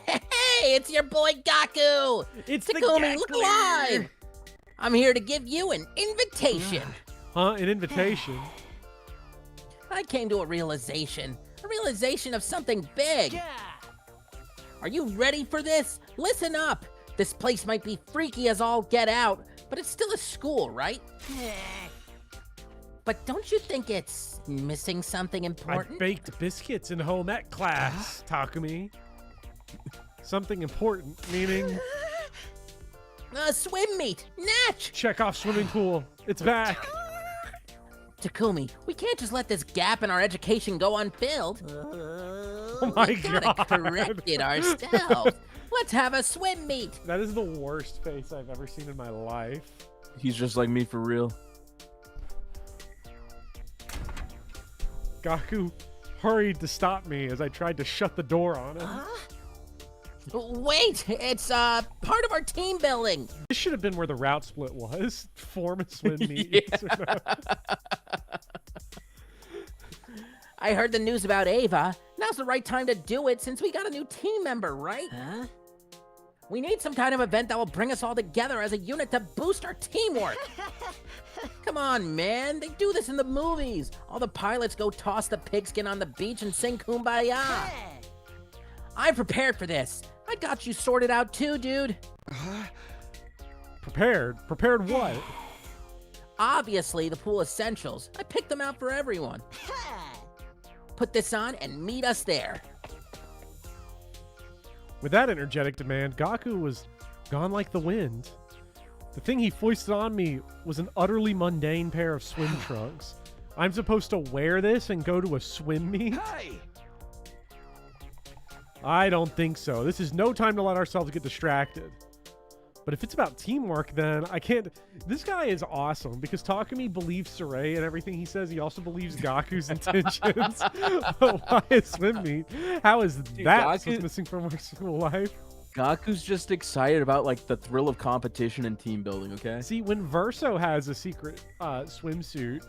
[SPEAKER 14] Hey, it's your boy Gaku!
[SPEAKER 1] It's the
[SPEAKER 14] Takumi, look
[SPEAKER 1] Gaku.
[SPEAKER 14] alive! I'm here to give you an invitation.
[SPEAKER 1] Huh? An invitation?
[SPEAKER 14] I came to a realization of something big. Are you ready for this? Listen up. This place might be freaky as all get out, but it's still a school, right? But don't you think it's missing something important?
[SPEAKER 1] I baked biscuits in home ec class, Takumi. Something important, meaning...
[SPEAKER 14] Swim meet! Natch!
[SPEAKER 1] Check off swimming pool. It's back.
[SPEAKER 14] Takumi, we can't just let this gap in our education go unfilled.
[SPEAKER 1] Oh my
[SPEAKER 14] we gotta
[SPEAKER 1] God.
[SPEAKER 14] correct it ourselves. Let's have a swim meet.
[SPEAKER 1] That is the worst face I've ever seen in my life.
[SPEAKER 2] He's just like me for real.
[SPEAKER 1] Gaku hurried to stop me as I tried to shut the door on him.
[SPEAKER 14] Wait, it's part of our team building.
[SPEAKER 1] This should have been where the route split was. Form a swim meet.
[SPEAKER 14] I heard the news about Ava. Now's the right time to do it since we got a new team member, right?
[SPEAKER 3] Huh?
[SPEAKER 14] We need some kind of event that will bring us all together as a unit to boost our teamwork. Come on, man. They do this in the movies. All the pilots go toss the pigskin on the beach and sing Kumbaya. I'm prepared for this. I got you sorted out too, dude.
[SPEAKER 1] Prepared? Prepared what?
[SPEAKER 14] Obviously, the pool essentials. I picked them out for everyone. Put this on and meet us there.
[SPEAKER 1] With that energetic demand, Gaku was gone like the wind. The thing he foisted on me was an utterly mundane pair of swim trunks. I'm supposed to wear this and go to a swim meet?
[SPEAKER 9] Hey!
[SPEAKER 1] I don't think so. This is no time to let ourselves get distracted. But if it's about teamwork, then I can't... This guy is awesome because Takumi believes Sarai and everything he says. He also believes Gaku's intentions. But why a swim meet? How is that what's missing from our school life?
[SPEAKER 2] Gaku's just excited about like the thrill of competition and team building, okay?
[SPEAKER 1] See, when Verso has a secret swimsuit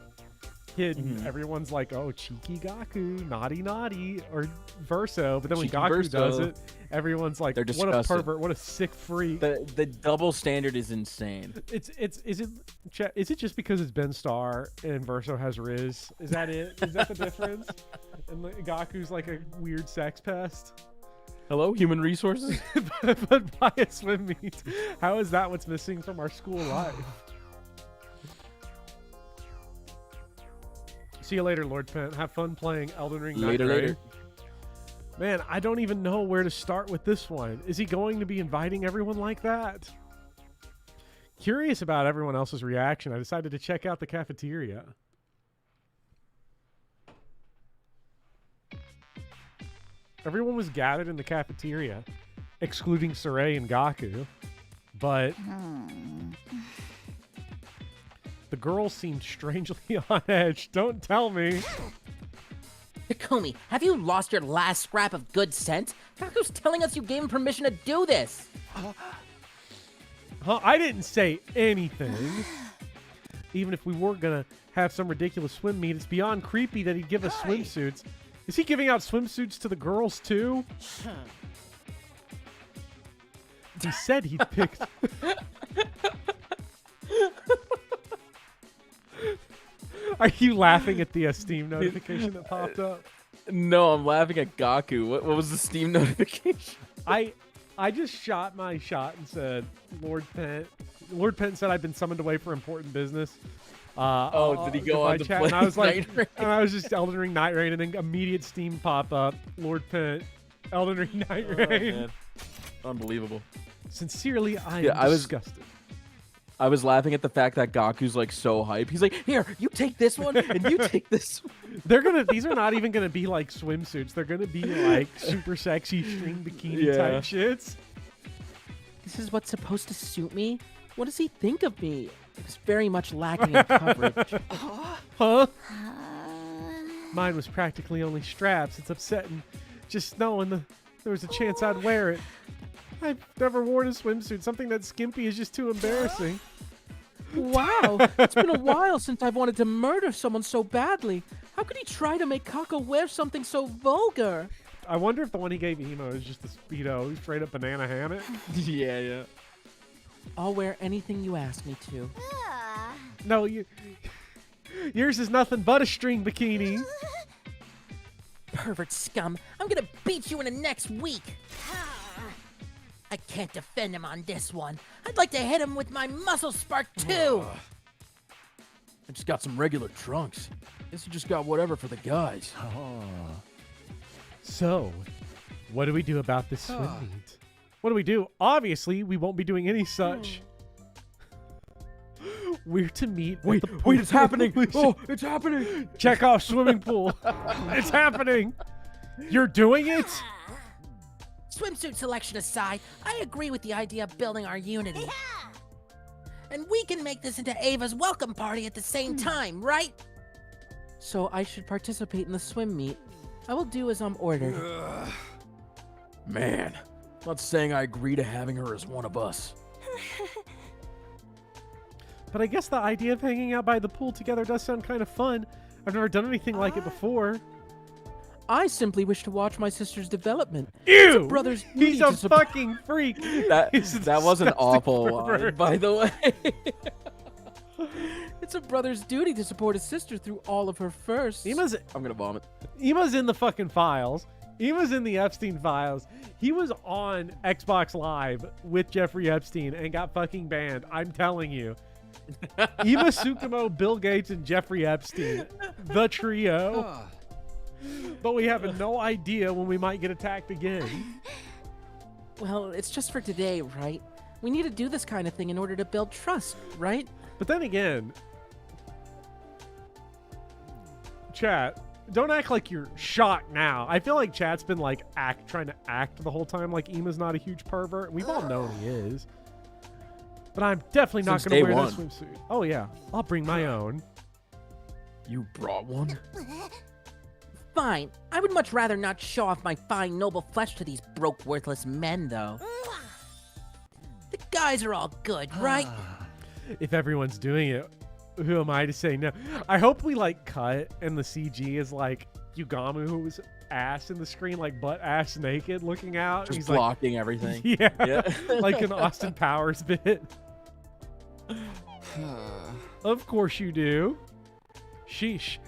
[SPEAKER 1] hidden, everyone's like, oh, cheeky Gaku, naughty naughty, or Verso. But then when
[SPEAKER 2] Cheeky
[SPEAKER 1] Gaku
[SPEAKER 2] Verso.
[SPEAKER 1] does it, everyone's like,
[SPEAKER 2] They're
[SPEAKER 1] what a
[SPEAKER 2] disgusted.
[SPEAKER 1] pervert, what a sick freak.
[SPEAKER 2] The double standard is insane.
[SPEAKER 1] Is it just because it's Ben Starr and Verso has Riz? Is that it? Is that the difference? And like, Gaku's like a weird sex pest.
[SPEAKER 2] Hello, human resources?
[SPEAKER 1] but by a swim meet, how is that what's missing from our school life? See you later, Lord Pent. Have fun playing Elden Ring.
[SPEAKER 2] Later.
[SPEAKER 1] Man, I don't even know where to start with this one. Is he going to be inviting everyone like that? Curious about everyone else's reaction, I decided to check out the cafeteria. Everyone was gathered in the cafeteria, excluding Sarai and Gaku, but the girls seemed strangely on edge. Don't tell me.
[SPEAKER 14] Takumi, have you lost your last scrap of good sense? Gaku's telling us you gave him permission to do this.
[SPEAKER 1] Huh? I didn't say anything. Even if we were gonna have some ridiculous swim meet, it's beyond creepy that he'd give us swimsuits. Is he giving out swimsuits to the girls too? He said he picked... Are you laughing at the Steam notification that popped up?
[SPEAKER 2] No, I'm laughing at Gaku. What was the Steam notification?
[SPEAKER 1] I just shot my shot and said, Lord Pent said I've been summoned away for important business.
[SPEAKER 2] Did he go on to
[SPEAKER 1] chat?
[SPEAKER 2] play
[SPEAKER 1] And I was like,
[SPEAKER 2] Night Rain?
[SPEAKER 1] and I was just Elden Ring Night Rain, and then immediate Steam pop up. Lord Pent, Elden Ring Night Rain.
[SPEAKER 2] Man. Unbelievable.
[SPEAKER 1] Sincerely, I am disgusted.
[SPEAKER 2] I was laughing at the fact that Gaku's like so hype. He's like, here, you take this one and you take this one.
[SPEAKER 1] These are not even gonna be like swimsuits. They're gonna be like super sexy string bikini type shits.
[SPEAKER 3] This is what's supposed to suit me? What does he think of me? It's very much lacking in coverage.
[SPEAKER 1] Huh? Mine was practically only straps. It's upsetting just knowing there was a chance I'd wear it. I've never worn a swimsuit. Something that skimpy is just too embarrassing.
[SPEAKER 3] Wow, it's been a while since I've wanted to murder someone so badly. How could he try to make Kako wear something so vulgar?
[SPEAKER 1] I wonder if the one he gave Emo is just a Speedo, straight up banana hammock.
[SPEAKER 2] Yeah.
[SPEAKER 3] I'll wear anything you ask me to.
[SPEAKER 1] No, yours is nothing but a string bikini.
[SPEAKER 14] Pervert scum. I'm gonna beat you in the next week. I can't defend him on this one. I'd like to hit him with my muscle spark too.
[SPEAKER 2] I just got some regular trunks. Guess you just got whatever for the guys.
[SPEAKER 1] So, what do we do about this swim meet? What do we do? Obviously, we won't be doing any such. We're to meet.
[SPEAKER 2] Wait, it's happening. Oh, it's happening.
[SPEAKER 1] Check off swimming pool. It's happening. You're doing it?
[SPEAKER 14] Swimsuit selection aside, I agree with the idea of building our unity. And we can make this into Ava's welcome party at the same time, right?
[SPEAKER 3] So I should participate in the swim meet. I will do as I'm ordered.
[SPEAKER 2] Man, not saying I agree to having her as one of us.
[SPEAKER 1] But I guess the idea of hanging out by the pool together does sound kind of fun. I've never done anything like it before.
[SPEAKER 3] I simply wish to watch my sister's development.
[SPEAKER 1] Ew!
[SPEAKER 3] Brother's
[SPEAKER 1] He's a fucking freak.
[SPEAKER 2] That was an awful line, by the way.
[SPEAKER 3] It's a brother's duty to support his sister through all of her firsts.
[SPEAKER 2] I'm gonna vomit.
[SPEAKER 1] Ema's in the fucking files. Ema's in the Epstein files. He was on Xbox Live with Jeffrey Epstein and got fucking banned. I'm telling you. Ema Tsukumo, Bill Gates, and Jeffrey Epstein. The trio. But we have no idea when we might get attacked again.
[SPEAKER 3] Well, it's just for today, right? We need to do this kind of thing in order to build trust, right?
[SPEAKER 1] But then again, chat, don't act like you're shocked now. I feel like chat's been like trying to act the whole time like Ema's not a huge pervert. We've all known he is. But I'm definitely not going to wear that swimsuit. Oh yeah, I'll bring my own.
[SPEAKER 2] You brought one?
[SPEAKER 14] Fine. I would much rather not show off my fine, noble flesh to these broke, worthless men, though. The guys are all good, right?
[SPEAKER 1] If everyone's doing it, who am I to say no? I hope we like cut and the CG is like Yugamu, who's ass in the screen, like butt ass naked looking out.
[SPEAKER 2] Just
[SPEAKER 1] he's
[SPEAKER 2] blocking
[SPEAKER 1] like,
[SPEAKER 2] everything.
[SPEAKER 1] Yeah. Like an Austin Powers bit. Of course you do. Sheesh.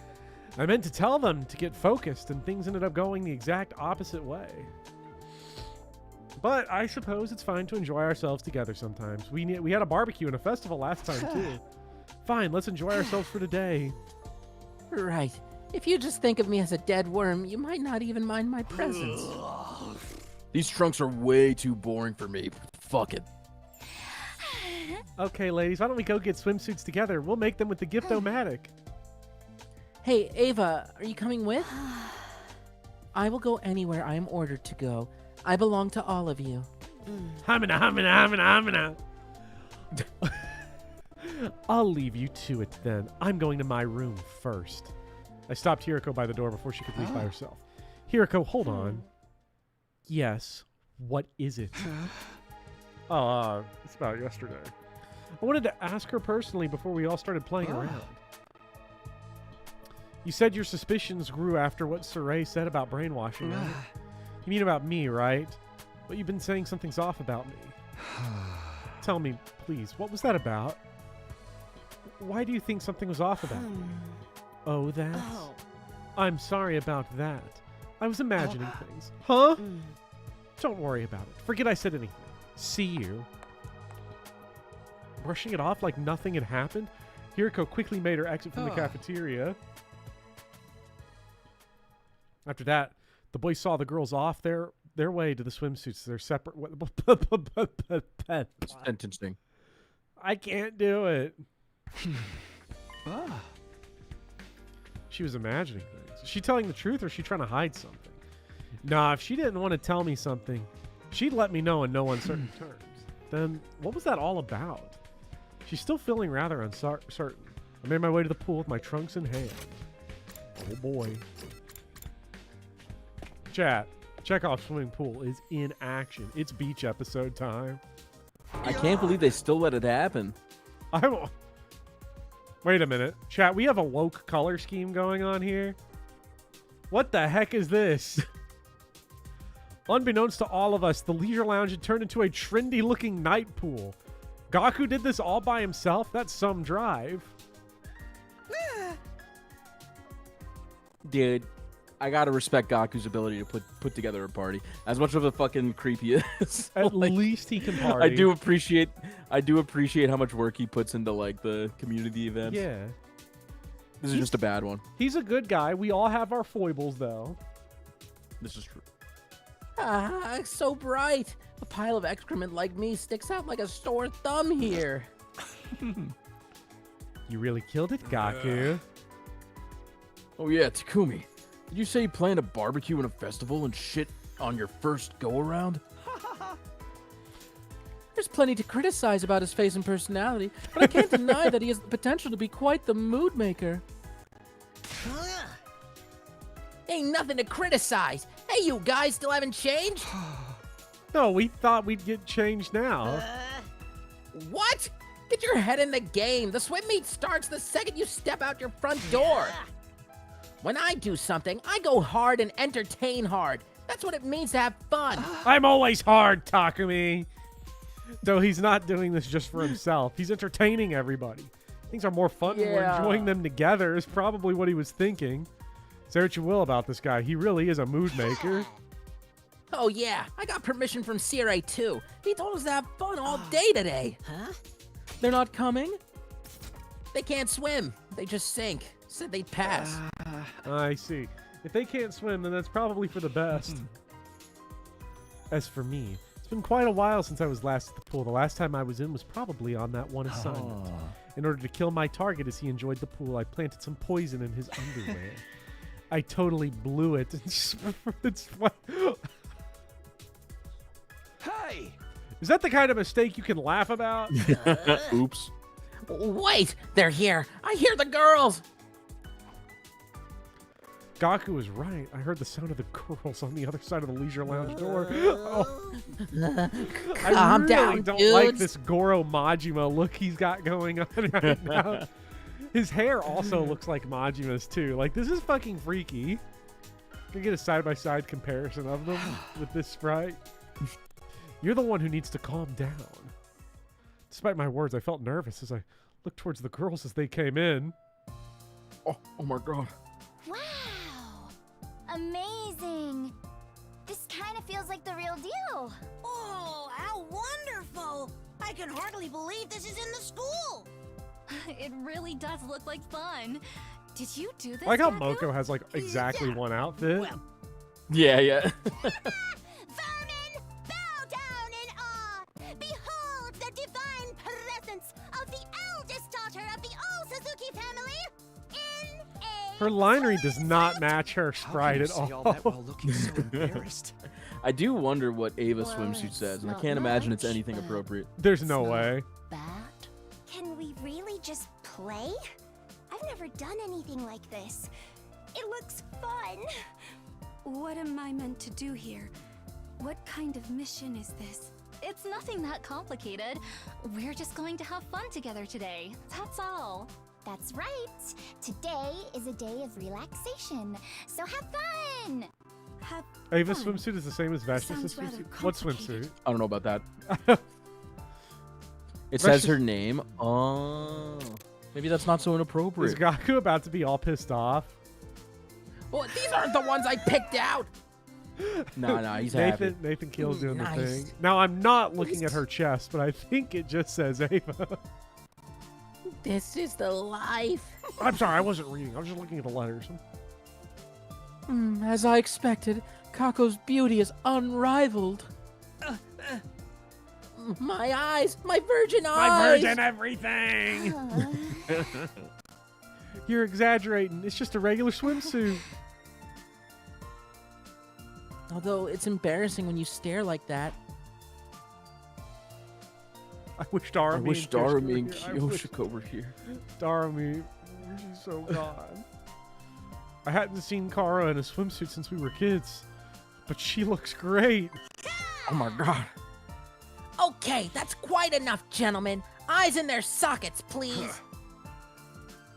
[SPEAKER 1] I meant to tell them to get focused, and things ended up going the exact opposite way. But I suppose it's fine to enjoy ourselves together sometimes. We had a barbecue and a festival last time, too. Fine, let's enjoy ourselves for today.
[SPEAKER 3] Right. If you just think of me as a dead worm, you might not even mind my presence.
[SPEAKER 2] These trunks are way too boring for me. Fuck it.
[SPEAKER 1] Okay, ladies, why don't we go get swimsuits together? We'll make them with the Gift-O-Matic.
[SPEAKER 3] Hey, Ava, are you coming with? I will go anywhere I am ordered to go. I belong to all of you.
[SPEAKER 1] Hamina. I'll leave you to it then. I'm going to my room first. I stopped Hiroko by the door before she could leave by herself. Hiroko, hold on. Yes, what is it? It's about yesterday. I wanted to ask her personally before we all started playing around. You said your suspicions grew after what Saray said about brainwashing, right? You mean about me, right? But you've been saying something's off about me. Tell me, please, what was that about? Why do you think something was off about me? Oh, that? I'm sorry about that. I was imagining things. Huh? Don't worry about it. Forget I said anything. See you. Brushing it off like nothing had happened, Hiroko quickly made her exit from the cafeteria. After that, the boys saw the girls off their way to the swimsuits. Their separate...
[SPEAKER 2] Sentencing.
[SPEAKER 1] I can't do it.
[SPEAKER 12] Ah.
[SPEAKER 1] She was imagining things. Is she telling the truth or is she trying to hide something? Nah, if she didn't want to tell me something, she'd let me know in no uncertain terms. Then what was that all about? She's still feeling rather uncertain. I made my way to the pool with my trunks in hand. Oh boy. Chat. Chekhov's swimming pool is in action. It's beach episode time.
[SPEAKER 2] I can't believe they still let it happen.
[SPEAKER 1] Wait a minute. Chat, we have a woke color scheme going on here. What the heck is this? Unbeknownst to all of us, the leisure lounge had turned into a trendy-looking night pool. Gaku did this all by himself? That's some drive.
[SPEAKER 2] Dude, I gotta respect Gaku's ability to put together a party. As much of a fucking creep he is.
[SPEAKER 1] At least he can party.
[SPEAKER 2] I do appreciate how much work he puts into like the community events.
[SPEAKER 1] Yeah.
[SPEAKER 2] This is just a bad one.
[SPEAKER 1] He's a good guy. We all have our foibles, though.
[SPEAKER 2] This is true.
[SPEAKER 14] Ah, so bright. A pile of excrement like me sticks out like a sore thumb here.
[SPEAKER 1] You really killed it, Gaku.
[SPEAKER 2] Oh yeah, Takumi. Did you say you planned a barbecue and a festival and shit on your first go-around?
[SPEAKER 3] There's plenty to criticize about his face and personality, but I can't deny that he has the potential to be quite the mood maker.
[SPEAKER 14] Ain't nothing to criticize. Hey, you guys still haven't changed?
[SPEAKER 1] No, we thought we'd get changed now.
[SPEAKER 14] What? Get your head in the game. The swim meet starts the second you step out your front door. When I do something, I go hard and entertain hard. That's what it means to have fun.
[SPEAKER 1] I'm always hard, Takumi. Though he's not doing this just for himself. He's entertaining everybody. Things are more fun when we're enjoying them together is probably what he was thinking. Say what you will about this guy. He really is a mood maker.
[SPEAKER 14] Oh, yeah. I got permission from Sire, too. He told us to have fun all day today.
[SPEAKER 3] Huh? They're not coming?
[SPEAKER 14] They can't swim. They just sink. Said they'd pass.
[SPEAKER 1] I see. If they can't swim, then that's probably for the best. As for me, it's been quite a while since I was last at the pool. The last time I was in was probably on that one assignment. In order to kill my target as he enjoyed the pool, I planted some poison in his underwear. I totally blew it. It's
[SPEAKER 9] Hey!
[SPEAKER 1] Is that the kind of mistake you can laugh about?
[SPEAKER 2] Oops.
[SPEAKER 14] Wait! They're here! I hear the girls!
[SPEAKER 1] Gaku was right. I heard the sound of the girls on the other side of the leisure lounge door. Oh. I really don't like this Goro Majima look he's got going on right now. His hair also looks like Majima's too. Like, this is fucking freaky. Can I get a side-by-side comparison of them with this sprite? You're the one who needs to calm down. Despite my words, I felt nervous as I looked towards the girls as they came in.
[SPEAKER 2] Oh my god.
[SPEAKER 10] Wow! Amazing! This kind of feels like the real deal.
[SPEAKER 15] Oh, how wonderful! I can hardly believe this is in the school!
[SPEAKER 4] It really does look like fun. Did you do this?
[SPEAKER 1] I like how
[SPEAKER 4] Gaku?
[SPEAKER 1] Moko has like exactly one outfit.
[SPEAKER 15] Well.
[SPEAKER 2] Yeah.
[SPEAKER 15] Vermin, bow down in awe! Behold the divine presence of the eldest daughter of the old Suzuki family in a...
[SPEAKER 1] Her line read does not match her sprite at all.
[SPEAKER 12] All that while looking so embarrassed.
[SPEAKER 2] I do wonder what Ava swimsuit says, and I can't imagine it's anything appropriate.
[SPEAKER 1] There's no way.
[SPEAKER 15] Can we really just play? I've never done anything like this. It looks fun.
[SPEAKER 4] What am I meant to do here? What kind of mission is this?
[SPEAKER 10] It's nothing that complicated. We're just going to have fun together today. That's all.
[SPEAKER 15] That's right. Today is a day of relaxation. So have fun.
[SPEAKER 1] Ava's swimsuit is the same as Vashti's
[SPEAKER 4] Sounds rather
[SPEAKER 1] swimsuit. What swimsuit?
[SPEAKER 2] I don't know about that. It says her name. Oh. Maybe that's not so inappropriate.
[SPEAKER 1] Is Gaku about to be all pissed off?
[SPEAKER 14] Well, these aren't the ones I picked out.
[SPEAKER 2] No, he's happy.
[SPEAKER 1] Nathan Keel's doing
[SPEAKER 14] Nice.
[SPEAKER 1] the thing. Now, I'm not looking at her chest, but I think it just says Ava.
[SPEAKER 14] This is the life.
[SPEAKER 1] I'm sorry, I wasn't reading. I was just looking at the letters.
[SPEAKER 3] As I expected, Kako's beauty is unrivaled.
[SPEAKER 14] My eyes! My virgin eyes!
[SPEAKER 1] My virgin everything! You're exaggerating. It's just a regular swimsuit.
[SPEAKER 14] Although it's embarrassing when you stare like that.
[SPEAKER 1] I wish Darami
[SPEAKER 2] and Kyoshiko were here.
[SPEAKER 1] Darami, she's so gone. I hadn't seen Kara in a swimsuit since we were kids, but she looks great.
[SPEAKER 2] Oh my god.
[SPEAKER 14] Okay, that's quite enough, gentlemen. Eyes in their sockets, please.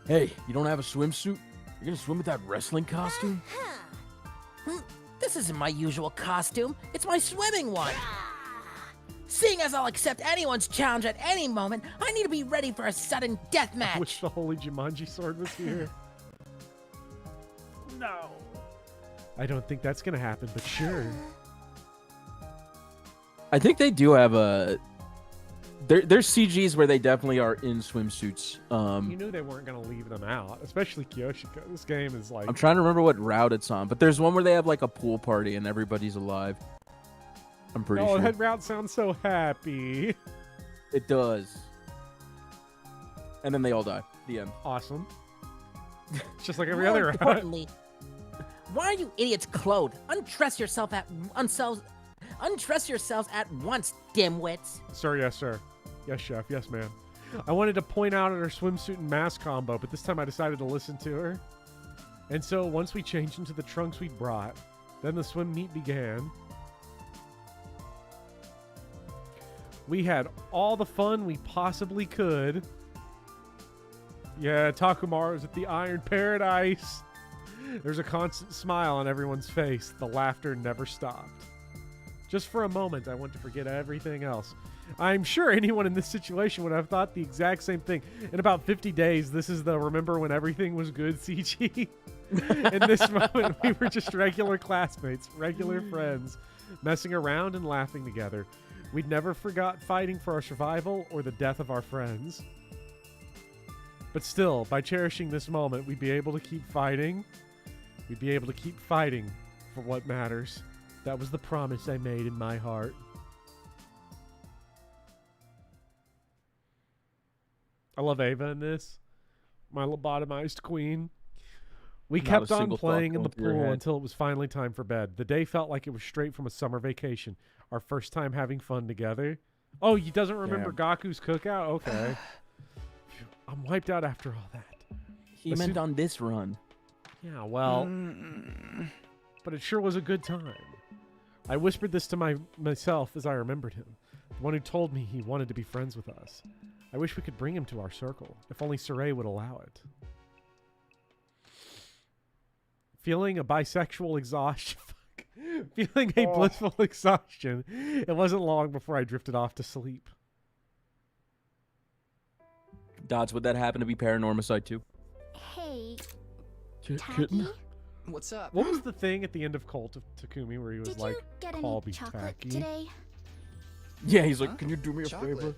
[SPEAKER 2] Hey, you don't have a swimsuit? You're gonna swim with that wrestling costume?
[SPEAKER 14] This isn't my usual costume. It's my swimming one. Seeing as I'll accept anyone's challenge at any moment, I need to be ready for a sudden death match.
[SPEAKER 1] I wish the holy Jumanji sword was here. No. I don't think that's gonna happen, but sure.
[SPEAKER 2] I think they do have a... There's CGs where they definitely are in swimsuits.
[SPEAKER 1] You knew they weren't gonna leave them out, especially Kyoshiko. This game is like...
[SPEAKER 2] I'm trying to remember what route it's on, but there's one where they have like a pool party and everybody's alive. I'm pretty sure.
[SPEAKER 1] Oh, that route sounds so happy.
[SPEAKER 2] It does. And then they all die. The end.
[SPEAKER 1] Awesome. It's just like every
[SPEAKER 14] More
[SPEAKER 1] other route.
[SPEAKER 14] importantly, why are you idiots clothed? Undress yourselves at once, dimwits.
[SPEAKER 1] Sir, yes, sir. Yes, chef. Yes, ma'am. I wanted to point out at her swimsuit and mask combo, but this time I decided to listen to her. And so once we changed into the trunks we'd brought, then the swim meet began. We had all the fun we possibly could. Yeah, Takumaru's at the Iron Paradise. There's a constant smile on everyone's face. The laughter never stopped. Just for a moment, I want to forget everything else. I'm sure anyone in this situation would have thought the exact same thing. In about 50 days, this is the remember when everything was good CG. In this moment, we were just regular classmates, regular friends, messing around and laughing together. We'd never forgot fighting for our survival or the death of our friends. But still, by cherishing this moment, we'd be able to keep fighting. We'd be able to keep fighting for what matters. That was the promise I made in my heart. I love Ava in this. My lobotomized queen. We kept on playing in the pool until it was finally time for bed. The day felt like it was straight from a summer vacation. Our first time having fun together. Oh, he doesn't remember Gaku's cookout? Okay. I'm wiped out after all that.
[SPEAKER 2] He meant on this run.
[SPEAKER 1] Yeah, well... But it sure was a good time. I whispered this to myself as I remembered him. The one who told me he wanted to be friends with us. I wish we could bring him to our circle. If only Saray would allow it. Feeling a bisexual exhaustion. Feeling a blissful exhaustion. It wasn't long before I drifted off to sleep.
[SPEAKER 2] Dots, would that happen to be Paranormicide too?
[SPEAKER 10] Hey,
[SPEAKER 2] Kitten?
[SPEAKER 12] What's up?
[SPEAKER 1] What was the thing at the end of Cult of Takumi where he was like,
[SPEAKER 10] get
[SPEAKER 1] call
[SPEAKER 10] any
[SPEAKER 1] me
[SPEAKER 10] chocolate
[SPEAKER 1] tacky?
[SPEAKER 10] today?
[SPEAKER 2] Yeah, he's like, can you do me a favor?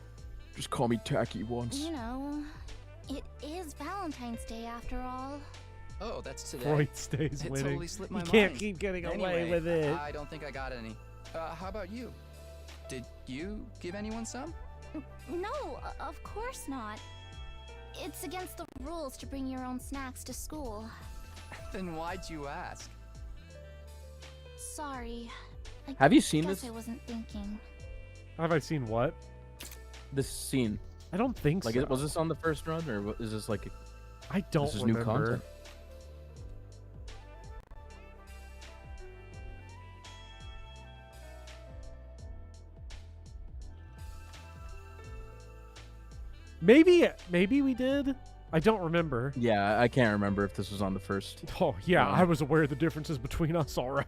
[SPEAKER 2] Just call me tacky once.
[SPEAKER 10] You know, it is Valentine's Day after all.
[SPEAKER 12] Oh, that's today.
[SPEAKER 1] Freud stays
[SPEAKER 12] It
[SPEAKER 1] winning.
[SPEAKER 12] totally slipped my
[SPEAKER 1] You can't
[SPEAKER 12] mind.
[SPEAKER 1] keep getting
[SPEAKER 12] Anyway,
[SPEAKER 1] away with it.
[SPEAKER 12] I don't think I got any. How about you? Did you give anyone some?
[SPEAKER 10] No, of course not. It's against the rules to bring your own snacks to school.
[SPEAKER 12] Then why'd you ask?
[SPEAKER 10] Sorry.
[SPEAKER 2] Have you seen
[SPEAKER 10] guess
[SPEAKER 2] this?
[SPEAKER 10] I wasn't thinking.
[SPEAKER 1] Have I seen what?
[SPEAKER 2] This scene.
[SPEAKER 1] I don't think
[SPEAKER 2] like,
[SPEAKER 1] so.
[SPEAKER 2] Was this on the first run, or is this like...
[SPEAKER 1] I don't
[SPEAKER 2] this is
[SPEAKER 1] remember.
[SPEAKER 2] new content?
[SPEAKER 1] Maybe we did. I don't remember.
[SPEAKER 2] Yeah, I can't remember if this was on the first.
[SPEAKER 1] Oh, yeah, I was aware of the differences between us, all right.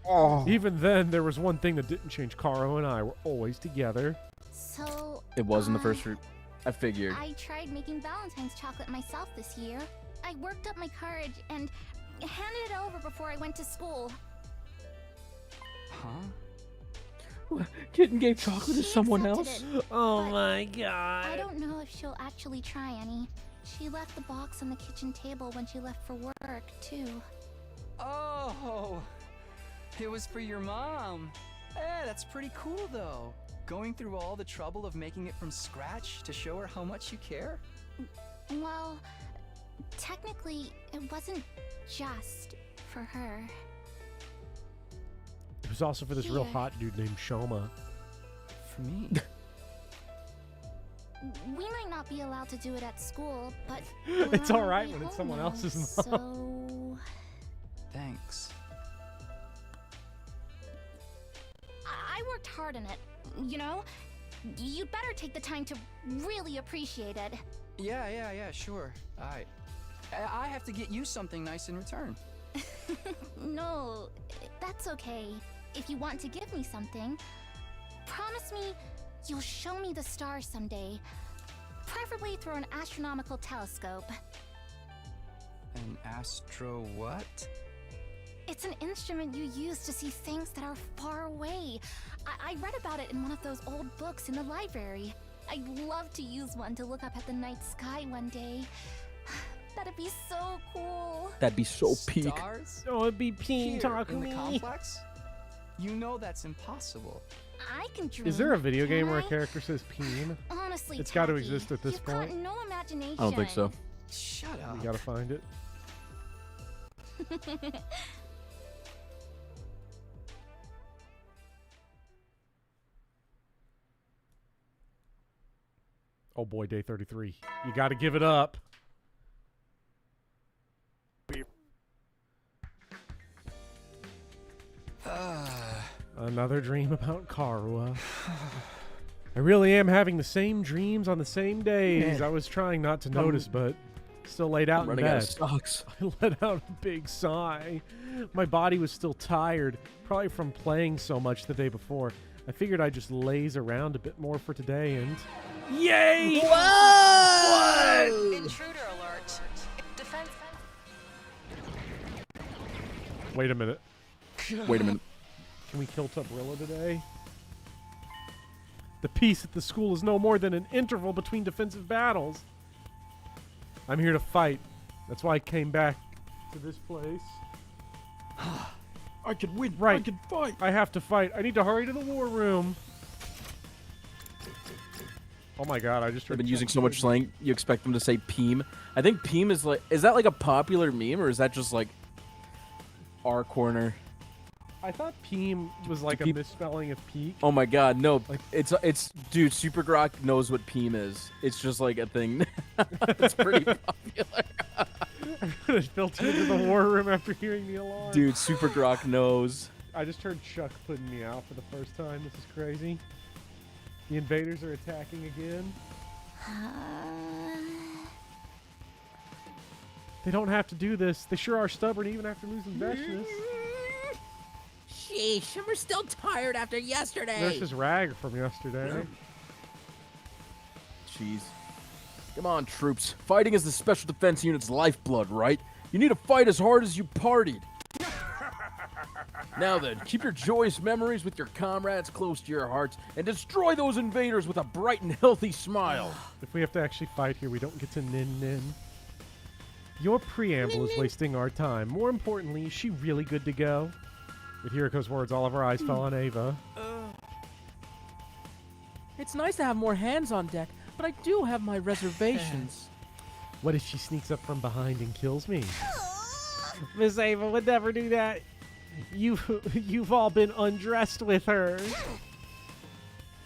[SPEAKER 2] Oh.
[SPEAKER 1] Even then, there was one thing that didn't change. Karo and I were always together.
[SPEAKER 10] So...
[SPEAKER 2] It was in the first route. I figured.
[SPEAKER 10] I tried making Valentine's chocolate myself this year. I worked up my courage and handed it over before I went to school.
[SPEAKER 12] Huh?
[SPEAKER 2] Kitten gave chocolate to someone
[SPEAKER 10] accepted
[SPEAKER 2] else?
[SPEAKER 10] it,
[SPEAKER 1] Oh
[SPEAKER 10] but
[SPEAKER 1] my god.
[SPEAKER 10] I don't know if she'll actually try any. She left the box on the kitchen table when she left for work, too.
[SPEAKER 12] Oh, it was for your mom. Eh, that's pretty cool though. Going through all the trouble of making it from scratch to show her how much you care?
[SPEAKER 10] Well, technically, it wasn't just for her.
[SPEAKER 1] It was also for this real hot dude named Shoma.
[SPEAKER 12] For me?
[SPEAKER 10] We might not be allowed to do it at school, but
[SPEAKER 1] It's all right when it's someone else's mom.
[SPEAKER 10] So
[SPEAKER 12] Thanks.
[SPEAKER 10] I worked hard on it, you know? You'd better take the time to really appreciate it.
[SPEAKER 12] Yeah, sure. I have to get you something nice in return.
[SPEAKER 10] No, that's okay. If you want to give me something, promise me you'll show me the stars someday. Preferably through an astronomical telescope.
[SPEAKER 12] An astro what?
[SPEAKER 10] It's an instrument you use to see things that are far away. I read about it in one of those old books in the library. I'd love to use one to look up at the night sky one day. That'd be so cool.
[SPEAKER 2] That'd be so peak.
[SPEAKER 12] Stars?
[SPEAKER 1] Oh, it'd be Peen
[SPEAKER 12] Here,
[SPEAKER 1] talking
[SPEAKER 12] in
[SPEAKER 1] to
[SPEAKER 12] the
[SPEAKER 1] me.
[SPEAKER 12] complex? You know that's impossible.
[SPEAKER 10] I can dream.
[SPEAKER 1] Is there a video game where a
[SPEAKER 10] can I?
[SPEAKER 1] character says Peen?
[SPEAKER 10] Honestly,
[SPEAKER 1] It's got to
[SPEAKER 10] Tacky,
[SPEAKER 1] exist at this
[SPEAKER 10] you've
[SPEAKER 1] point.
[SPEAKER 10] got no imagination.
[SPEAKER 2] I don't think so.
[SPEAKER 12] Shut up.
[SPEAKER 1] You gotta find it. Oh boy, day 33. You gotta give it up. Another dream about Karua. I really am having the same dreams on the same days.
[SPEAKER 2] Man.
[SPEAKER 1] I was trying not to notice, but still laid out in
[SPEAKER 2] Running out
[SPEAKER 1] bed.
[SPEAKER 2] of socks.
[SPEAKER 1] I let out a big sigh. My body was still tired, probably from playing so much the day before. I figured I'd just laze around a bit more for today and... Yay!
[SPEAKER 15] Whoa!
[SPEAKER 6] Intruder alert. Defense.
[SPEAKER 1] Wait a minute.
[SPEAKER 2] Wait a minute.
[SPEAKER 1] Can we kill Tubrilla today? The peace at the school is no more than an interval between defensive battles. I'm here to fight. That's why I came back to this place.
[SPEAKER 2] I can win.
[SPEAKER 1] Right.
[SPEAKER 2] I can fight.
[SPEAKER 1] I have to fight. I need to hurry to the war room. Oh my god, I just heard...
[SPEAKER 2] I've been using so much slang, you expect them to say peem. I think peem is like... Is that like a popular meme, or is that just like our corner?
[SPEAKER 1] I thought Peem was like a misspelling of peak.
[SPEAKER 2] Oh my god, no. It's dude, Super Grok knows what peem is. It's just like a thing. It's pretty popular.
[SPEAKER 1] I'm gonna filter into the war room after hearing the alarm.
[SPEAKER 2] Dude, Super Grok knows.
[SPEAKER 1] I just heard Chuck putting me out for the first time. This is crazy. The invaders are attacking again. They don't have to do this. They sure are stubborn even after losing Veshness.
[SPEAKER 14] Sheesh, and we're still tired after yesterday.
[SPEAKER 1] There's his rag from yesterday.
[SPEAKER 2] Jeez. Come on, troops. Fighting is the Special Defense Unit's lifeblood, right? You need to fight as hard as you partied. Now then, keep your joyous memories with your comrades close to your hearts and destroy those invaders with a bright and healthy smile.
[SPEAKER 1] If we have to actually fight here, we don't get to nin-nin. Your preamble is wasting our time. More importantly, is she really good to go? With Hiriko's words, all of our eyes fell on Ava.
[SPEAKER 3] It's nice to have more hands on deck, but I do have my reservations.
[SPEAKER 1] What if she sneaks up from behind and kills me? Miss Ava would never do that. You've all been undressed with her.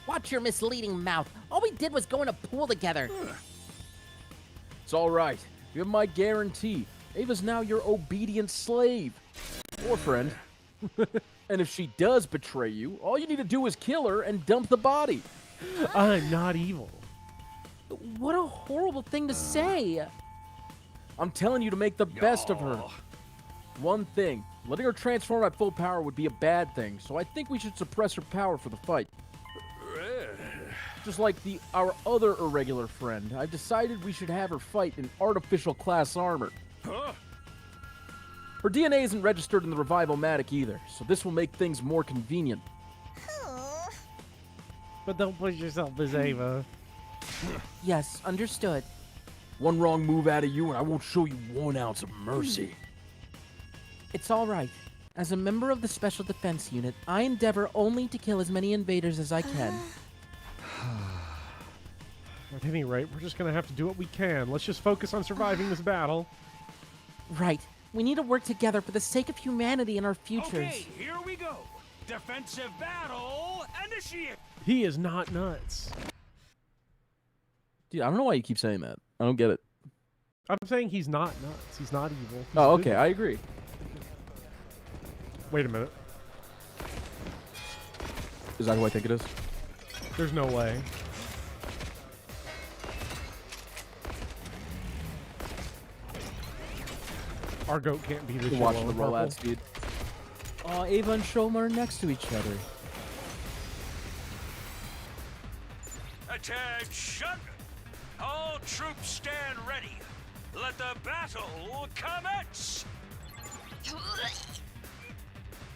[SPEAKER 14] Watch your misleading mouth. All we did was go in a pool together.
[SPEAKER 2] It's all right. You have my guarantee. Ava's now your obedient slave. Or friend. And if she does betray you, all you need to do is kill her and dump the body.
[SPEAKER 1] I'm not evil.
[SPEAKER 3] What a horrible thing to say.
[SPEAKER 2] I'm telling you to make the best of her. One thing, letting her transform at full power would be a bad thing, so I think we should suppress her power for the fight. Just like our other irregular friend, I've decided we should have her fight in artificial class armor. Her DNA isn't registered in the Revival-matic either, so this will make things more convenient.
[SPEAKER 1] But don't push yourself, Miss Ava.
[SPEAKER 3] Yes, understood.
[SPEAKER 2] One wrong move out of you and I won't show you 1 ounce of mercy.
[SPEAKER 3] It's all right. As a member of the Special Defense Unit, I endeavor only to kill as many invaders as I can.
[SPEAKER 1] At any rate, we're just gonna have to do what we can. Let's just focus on surviving this battle.
[SPEAKER 3] Right. We need to work together for the sake of humanity and our futures.
[SPEAKER 5] Okay, here we go. Defensive battle initiate.
[SPEAKER 1] He is not nuts.
[SPEAKER 2] Dude, I don't know why you keep saying that. I don't get it.
[SPEAKER 1] I'm saying he's not nuts. He's not evil. He's
[SPEAKER 2] Oh, okay.
[SPEAKER 1] good.
[SPEAKER 2] I agree.
[SPEAKER 1] Wait a minute.
[SPEAKER 2] Is that who I think it is?
[SPEAKER 1] There's no way. Our goat can't be this
[SPEAKER 2] You're watching the rollout speed. Oh, Ava and Shoma are next to each other.
[SPEAKER 5] Attention! All troops stand ready. Let the battle commence!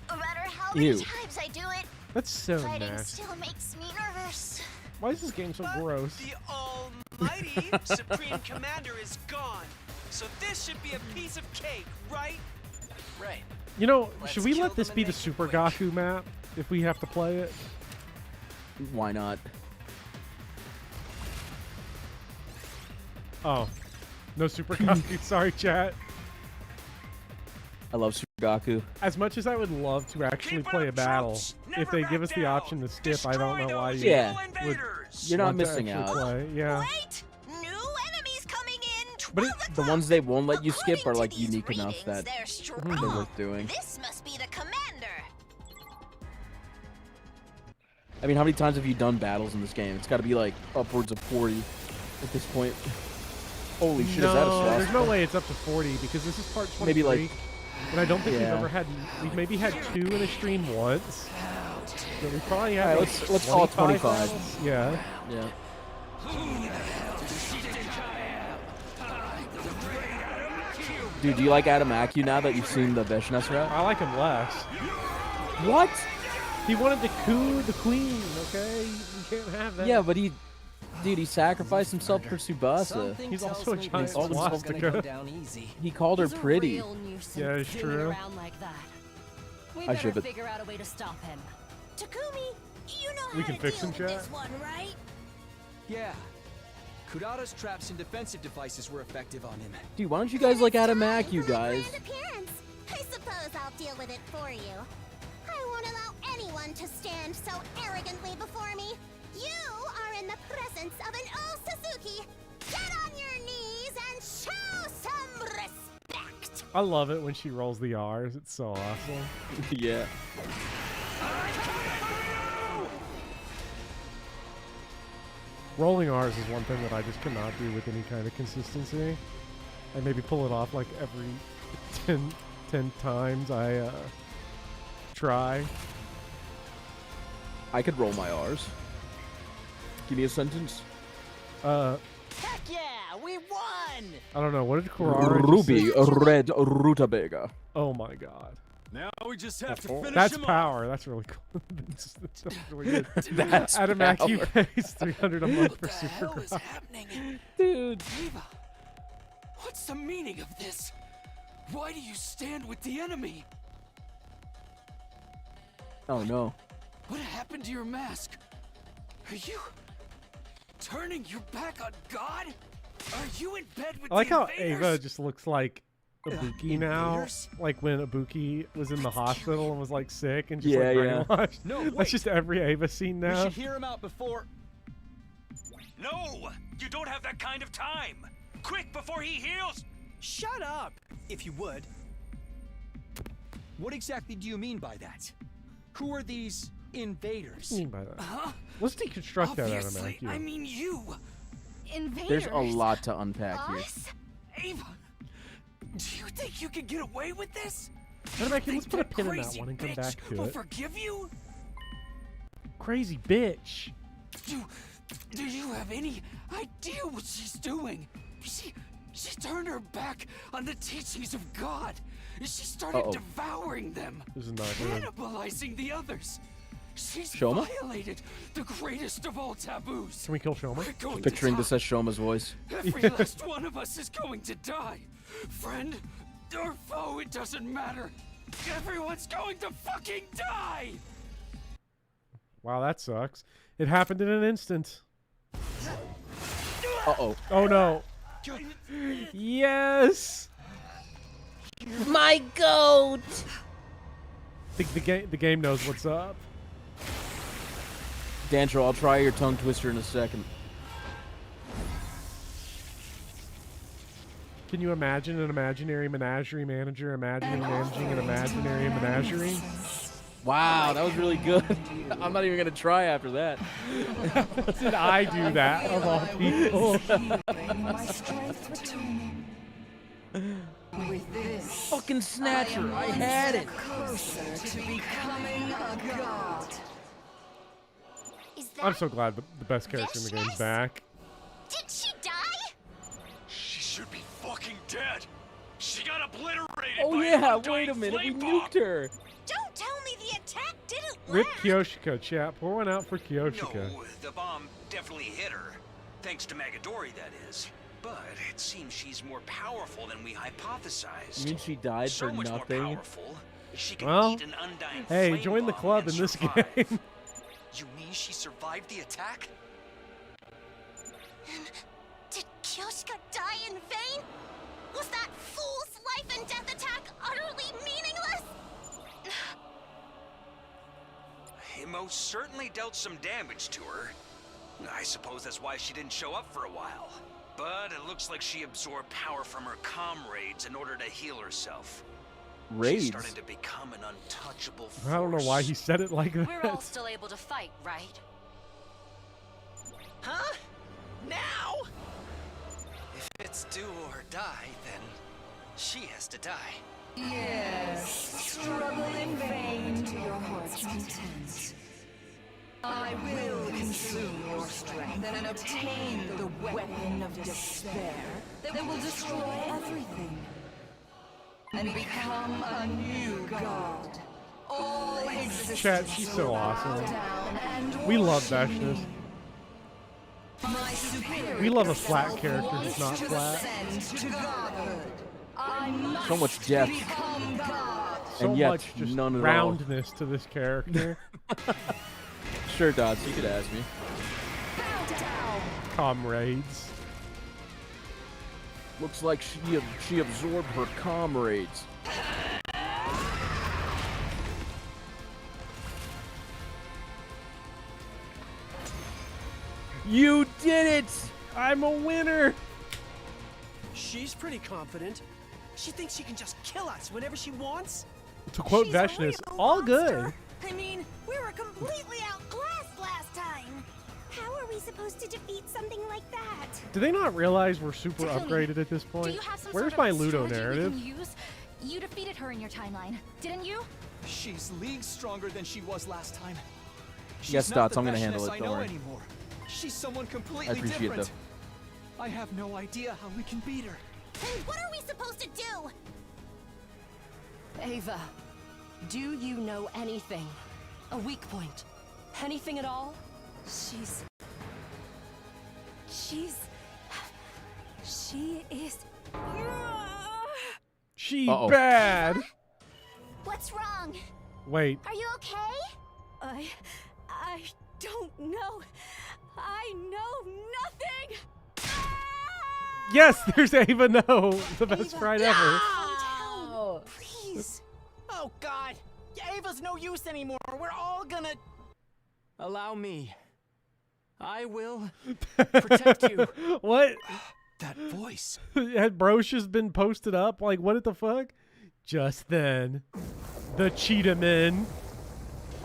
[SPEAKER 15] No matter how
[SPEAKER 1] Ew.
[SPEAKER 15] many times I do it,
[SPEAKER 1] That's so
[SPEAKER 15] fighting
[SPEAKER 1] nasty.
[SPEAKER 15] still makes me nervous.
[SPEAKER 1] Why is this game so gross?
[SPEAKER 7] The almighty Supreme Commander is gone. So this should be a piece of cake, right?
[SPEAKER 9] Right.
[SPEAKER 1] You know,
[SPEAKER 7] Let's
[SPEAKER 1] should we
[SPEAKER 7] kill
[SPEAKER 1] let this
[SPEAKER 7] them
[SPEAKER 1] be
[SPEAKER 7] and
[SPEAKER 1] the
[SPEAKER 7] make it
[SPEAKER 1] Super
[SPEAKER 7] quick.
[SPEAKER 1] Gaku map if we have to play it?
[SPEAKER 2] Why not?
[SPEAKER 1] Oh, no Super Gaku. Sorry, chat.
[SPEAKER 2] I love Super Gaku.
[SPEAKER 1] As much as I would love to actually play a battle, if they give us the option to skip, I don't know why you
[SPEAKER 2] Yeah.
[SPEAKER 1] would
[SPEAKER 2] You're not
[SPEAKER 1] want to
[SPEAKER 2] missing
[SPEAKER 1] actually
[SPEAKER 2] out.
[SPEAKER 1] Play. Yeah.
[SPEAKER 15] Wait! New enemies coming in!
[SPEAKER 2] But the ones they won't let you skip are like unique
[SPEAKER 15] readings,
[SPEAKER 2] enough that
[SPEAKER 15] they're
[SPEAKER 2] they're
[SPEAKER 15] strong.
[SPEAKER 2] worth doing.
[SPEAKER 15] This must be the commander.
[SPEAKER 2] I mean, how many times have you done battles in this game? It's got to be like upwards of 40 at this point. Holy shit, is that a
[SPEAKER 1] No,
[SPEAKER 2] swastika?
[SPEAKER 1] there's no way it's up to 40 because this is part 23.
[SPEAKER 2] Maybe like...
[SPEAKER 1] And I don't think
[SPEAKER 2] Yeah.
[SPEAKER 1] we've ever had. We've maybe had 2 in a stream once. But we probably had.
[SPEAKER 2] Alright,
[SPEAKER 1] like
[SPEAKER 2] let's call it 25.
[SPEAKER 1] battles. Yeah.
[SPEAKER 2] Yeah. Dude, do you like Adam Acu now that you've seen the Vishnas route?
[SPEAKER 1] I like him less.
[SPEAKER 2] What?
[SPEAKER 1] He wanted to coup the queen. Okay, you can't have that.
[SPEAKER 2] Yeah, but he sacrificed himself for Subasa.
[SPEAKER 11] Something
[SPEAKER 1] He's
[SPEAKER 11] tells
[SPEAKER 1] also a
[SPEAKER 11] me
[SPEAKER 1] giant
[SPEAKER 11] this one's gonna
[SPEAKER 1] swastika.
[SPEAKER 11] go down easy.
[SPEAKER 2] He called her
[SPEAKER 6] He's a
[SPEAKER 2] pretty.
[SPEAKER 6] real nuisance
[SPEAKER 1] Yeah, it's
[SPEAKER 6] fooling
[SPEAKER 1] true.
[SPEAKER 6] around like that. We
[SPEAKER 2] I
[SPEAKER 6] better
[SPEAKER 2] ship it.
[SPEAKER 6] figure out a way to stop him.
[SPEAKER 15] Takumi, you know
[SPEAKER 1] We
[SPEAKER 15] how
[SPEAKER 1] can
[SPEAKER 15] to
[SPEAKER 1] fix
[SPEAKER 15] deal
[SPEAKER 1] him,
[SPEAKER 15] with
[SPEAKER 1] chat?
[SPEAKER 15] this one, right?
[SPEAKER 12] Yeah. Kurata's traps and defensive devices were effective on him.
[SPEAKER 2] Dude, why don't you guys like Adam Acu, guys?
[SPEAKER 15] Grand appearance. I suppose I'll deal with it for you. I won't allow anyone to stand so arrogantly before me. You are in the presence of an old Suzuki. Get on your knees and show some respect.
[SPEAKER 1] I love it when she rolls the R's. It's so awesome.
[SPEAKER 2] Yeah.
[SPEAKER 1] Rolling R's is one thing that I just cannot do with any kind of consistency. I maybe pull it off like every 10 times I try.
[SPEAKER 2] I could roll my R's. Give me a sentence.
[SPEAKER 14] Heck yeah, we won!
[SPEAKER 1] I don't know. What did Kurara just
[SPEAKER 2] Ruby,
[SPEAKER 1] say?
[SPEAKER 2] red rutabaga.
[SPEAKER 1] Oh my god.
[SPEAKER 8] Now we just have to finish
[SPEAKER 1] That's
[SPEAKER 8] him
[SPEAKER 1] power. That's really cool. that's really good.
[SPEAKER 2] That's
[SPEAKER 1] Adam
[SPEAKER 2] power.
[SPEAKER 1] Acu pays $300 a month for
[SPEAKER 11] What the
[SPEAKER 1] Super
[SPEAKER 11] hell is
[SPEAKER 1] Grok.
[SPEAKER 11] happening?
[SPEAKER 2] Dude.
[SPEAKER 11] Eva, what's the meaning of this? Why do you stand with the enemy?
[SPEAKER 2] Oh no.
[SPEAKER 11] What happened to your mask? Are you turning your back on God? Are you in bed with
[SPEAKER 1] I like
[SPEAKER 11] the
[SPEAKER 1] how
[SPEAKER 11] invaders?
[SPEAKER 1] Ava just looks like Ibuki now.
[SPEAKER 11] invaders?
[SPEAKER 1] Like when Ibuki was in the hospital and was like sick and just
[SPEAKER 2] Yeah,
[SPEAKER 1] like
[SPEAKER 2] yeah.
[SPEAKER 1] brainwashed.
[SPEAKER 12] No,
[SPEAKER 1] That's
[SPEAKER 12] wait.
[SPEAKER 1] just every Ava scene
[SPEAKER 12] We
[SPEAKER 1] now.
[SPEAKER 12] should hear him out before...
[SPEAKER 5] No! You don't have that kind of time! Quick, before he heals!
[SPEAKER 7] Shut up, if you would.
[SPEAKER 12] What exactly do you mean by that? Who are these invaders?
[SPEAKER 1] What do you mean by that?
[SPEAKER 11] Huh?
[SPEAKER 1] Let's deconstruct that, Adam
[SPEAKER 11] Obviously,
[SPEAKER 1] Acu.
[SPEAKER 11] I mean you.
[SPEAKER 6] Invaders.
[SPEAKER 2] There's a lot to unpack here.
[SPEAKER 6] Us?
[SPEAKER 11] Ava, do you think you can get away with this?
[SPEAKER 1] Adam Acu, let's
[SPEAKER 11] Think
[SPEAKER 1] put a
[SPEAKER 11] that
[SPEAKER 1] pin in that
[SPEAKER 11] crazy
[SPEAKER 1] one and come
[SPEAKER 11] bitch
[SPEAKER 1] back to
[SPEAKER 11] will
[SPEAKER 1] it.
[SPEAKER 11] forgive you?
[SPEAKER 1] Crazy bitch.
[SPEAKER 11] Do you have any idea what she's doing? She turned her back on the teachings of God. She started
[SPEAKER 2] Uh-oh.
[SPEAKER 11] devouring them,
[SPEAKER 1] This is not good.
[SPEAKER 11] cannibalizing the others. She's
[SPEAKER 2] Shoma?
[SPEAKER 11] violated the greatest of all taboos.
[SPEAKER 1] Can we kill Shoma?
[SPEAKER 11] We're going
[SPEAKER 2] Picturing
[SPEAKER 11] to
[SPEAKER 2] this as Shoma's voice.
[SPEAKER 11] Every last one of us is going to die. Friend or foe, it doesn't matter. Everyone's going to fucking die!
[SPEAKER 1] Wow, that sucks. It happened in an instant.
[SPEAKER 2] Uh-oh.
[SPEAKER 1] Oh no. Yes.
[SPEAKER 14] My goat.
[SPEAKER 1] The game knows what's up.
[SPEAKER 2] Dancho, I'll try your tongue twister in a second.
[SPEAKER 1] Can you imagine an imaginary menagerie manager managing an imaginary menagerie?
[SPEAKER 2] Wow, that was really good. I'm not even gonna try after that.
[SPEAKER 1] Did I do that of all people?
[SPEAKER 11] With this,
[SPEAKER 14] Fucking Snatcher, I had it.
[SPEAKER 11] closer to becoming a god.
[SPEAKER 1] I'm so glad the best character in the game's back.
[SPEAKER 15] Did she die?
[SPEAKER 8] She should be fucking dead. She got obliterated.
[SPEAKER 2] Oh
[SPEAKER 8] by
[SPEAKER 2] yeah,
[SPEAKER 8] an
[SPEAKER 2] wait a
[SPEAKER 8] undying
[SPEAKER 2] minute, we
[SPEAKER 8] flame bomb.
[SPEAKER 2] nuked her.
[SPEAKER 15] Don't tell me the attack didn't
[SPEAKER 1] Rip
[SPEAKER 15] last.
[SPEAKER 1] Kyoshika, chat. Pour one out for Kyoshika.
[SPEAKER 9] No, the bomb definitely hit her. Thanks to Magadori, that is. But it seems she's more powerful than we hypothesized.
[SPEAKER 2] You mean she died
[SPEAKER 9] so
[SPEAKER 2] for
[SPEAKER 9] much
[SPEAKER 2] nothing?
[SPEAKER 9] More powerful. She can
[SPEAKER 1] Well,
[SPEAKER 9] eat an undying
[SPEAKER 1] hey,
[SPEAKER 9] flame
[SPEAKER 1] join the
[SPEAKER 9] bomb
[SPEAKER 1] club
[SPEAKER 9] and
[SPEAKER 1] in this
[SPEAKER 9] survive.
[SPEAKER 1] game.
[SPEAKER 12] You mean she survived the attack?
[SPEAKER 15] Did Kyoshika die in vain? Was that fool's life and death attack utterly meaningless?
[SPEAKER 9] He most certainly dealt some damage to her. I suppose that's why she didn't show up for a while. But it looks like she absorbed power from her comrades in order to heal herself.
[SPEAKER 2] Raids?
[SPEAKER 9] She's starting to become an untouchable force.
[SPEAKER 1] I don't know why he said it like that.
[SPEAKER 6] We're all still able to fight, right?
[SPEAKER 11] Huh? Now?
[SPEAKER 12] If it's do or die, then she has to die.
[SPEAKER 11] Yes. Struggle in vain to your heart's content. I will consume your strength and obtain the weapon of despair that will destroy everything and become a new god. All existence
[SPEAKER 1] Chat, she's so
[SPEAKER 11] will bow
[SPEAKER 1] awesome.
[SPEAKER 11] down and
[SPEAKER 1] We love
[SPEAKER 11] worship
[SPEAKER 1] Veshness.
[SPEAKER 11] my superior
[SPEAKER 1] We love a flat
[SPEAKER 11] self
[SPEAKER 1] character who's
[SPEAKER 11] wants
[SPEAKER 1] not
[SPEAKER 11] to
[SPEAKER 1] flat.
[SPEAKER 11] ascend to godhood. I must
[SPEAKER 2] So much depth.
[SPEAKER 11] become god.
[SPEAKER 1] So
[SPEAKER 2] And yet,
[SPEAKER 1] much just
[SPEAKER 2] none at all.
[SPEAKER 1] roundness to this character.
[SPEAKER 2] Sure, Dots, you could ask me.
[SPEAKER 1] Comrades.
[SPEAKER 2] Looks like she absorbed her comrades. You did it!
[SPEAKER 1] I'm a winner!
[SPEAKER 7] She's pretty confident. She thinks she can just kill us whenever she wants.
[SPEAKER 1] To quote
[SPEAKER 15] She's a
[SPEAKER 1] Veshness,
[SPEAKER 15] real
[SPEAKER 1] all good.
[SPEAKER 15] monster. I mean, we were completely outclassed last time. How are we supposed to defeat something like that?
[SPEAKER 1] Do they not realize we're super
[SPEAKER 10] Takumi,
[SPEAKER 1] upgraded at this point?
[SPEAKER 10] Do you have some
[SPEAKER 1] Where's
[SPEAKER 10] sort
[SPEAKER 1] my
[SPEAKER 10] of
[SPEAKER 1] Ludo
[SPEAKER 10] strategy
[SPEAKER 1] narrative?
[SPEAKER 10] we can use? You defeated her in your timeline, didn't you?
[SPEAKER 12] She's leagues stronger than she was last time. She's
[SPEAKER 2] Yes,
[SPEAKER 12] not
[SPEAKER 2] Dots,
[SPEAKER 12] the
[SPEAKER 2] I'm gonna handle
[SPEAKER 12] Veshness
[SPEAKER 2] it,
[SPEAKER 12] I
[SPEAKER 2] don't
[SPEAKER 12] know
[SPEAKER 2] worry.
[SPEAKER 12] anymore. She's someone completely
[SPEAKER 2] I appreciate
[SPEAKER 12] different.
[SPEAKER 2] that.
[SPEAKER 12] I have no idea how we can beat her.
[SPEAKER 15] And what are we supposed to do?
[SPEAKER 6] Ava, do you know anything? A weak point? Anything at all?
[SPEAKER 4] She is.
[SPEAKER 1] She
[SPEAKER 2] Uh-oh.
[SPEAKER 1] bad.
[SPEAKER 15] What's wrong?
[SPEAKER 1] Wait.
[SPEAKER 15] Are you okay?
[SPEAKER 4] I don't know. I know nothing.
[SPEAKER 1] Yes, there's Ava No, the best friend ever.
[SPEAKER 15] No!
[SPEAKER 11] Please. Oh God. Ava's no use anymore. We're all gonna.
[SPEAKER 13] Allow me. I will protect you.
[SPEAKER 1] What?
[SPEAKER 12] That voice.
[SPEAKER 1] Had Broch's been posted up? Like, what the fuck? Just then, the Cheetah Men.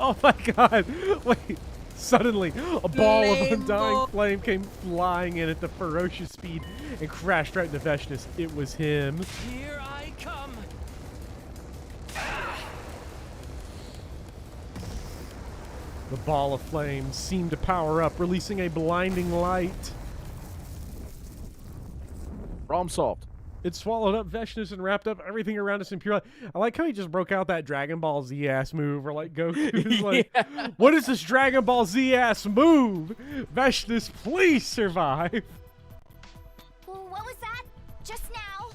[SPEAKER 1] Oh my god. Wait. Suddenly, a ball of undying flame came flying in at the ferocious speed and crashed right into Veshness. It was him.
[SPEAKER 11] Here I come.
[SPEAKER 1] The ball of flame seemed to power up, releasing a blinding light.
[SPEAKER 2] Problem solved.
[SPEAKER 1] It swallowed up Veshness and wrapped up everything around us in pure light. I like how he just broke out that Dragon Ball Z ass move, or like Goku's like, what is this Dragon Ball Z ass move? Veshness, please survive.
[SPEAKER 15] What was that? Just now?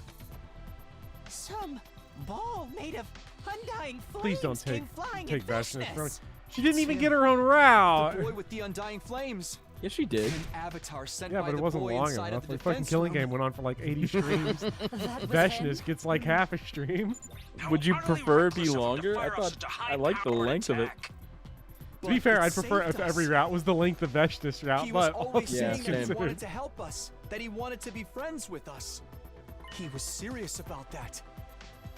[SPEAKER 11] Some ball made of undying flames
[SPEAKER 1] Please don't
[SPEAKER 11] came flying
[SPEAKER 1] take
[SPEAKER 11] at
[SPEAKER 1] Veshness from
[SPEAKER 11] Veshness.
[SPEAKER 1] She didn't even get her own route.
[SPEAKER 12] The boy with the undying flames.
[SPEAKER 2] Yes, she did.
[SPEAKER 12] An avatar sent
[SPEAKER 1] Yeah,
[SPEAKER 12] by
[SPEAKER 1] but it
[SPEAKER 12] the
[SPEAKER 1] wasn't
[SPEAKER 12] boy
[SPEAKER 1] long
[SPEAKER 12] inside
[SPEAKER 1] enough.
[SPEAKER 12] of the
[SPEAKER 1] The fucking
[SPEAKER 12] defense
[SPEAKER 1] killing
[SPEAKER 12] room.
[SPEAKER 1] game went on for like 80 streams. Veshness gets like half a stream.
[SPEAKER 2] Would you prefer it be longer? I thought I liked the length of it.
[SPEAKER 1] To be fair, I'd prefer if every route was the length of Veshness route,
[SPEAKER 12] He was
[SPEAKER 1] but
[SPEAKER 12] always
[SPEAKER 1] all
[SPEAKER 2] Yeah,
[SPEAKER 12] saying that he
[SPEAKER 2] same.
[SPEAKER 12] wanted to help us, that he wanted to be friends with us. He was serious about that.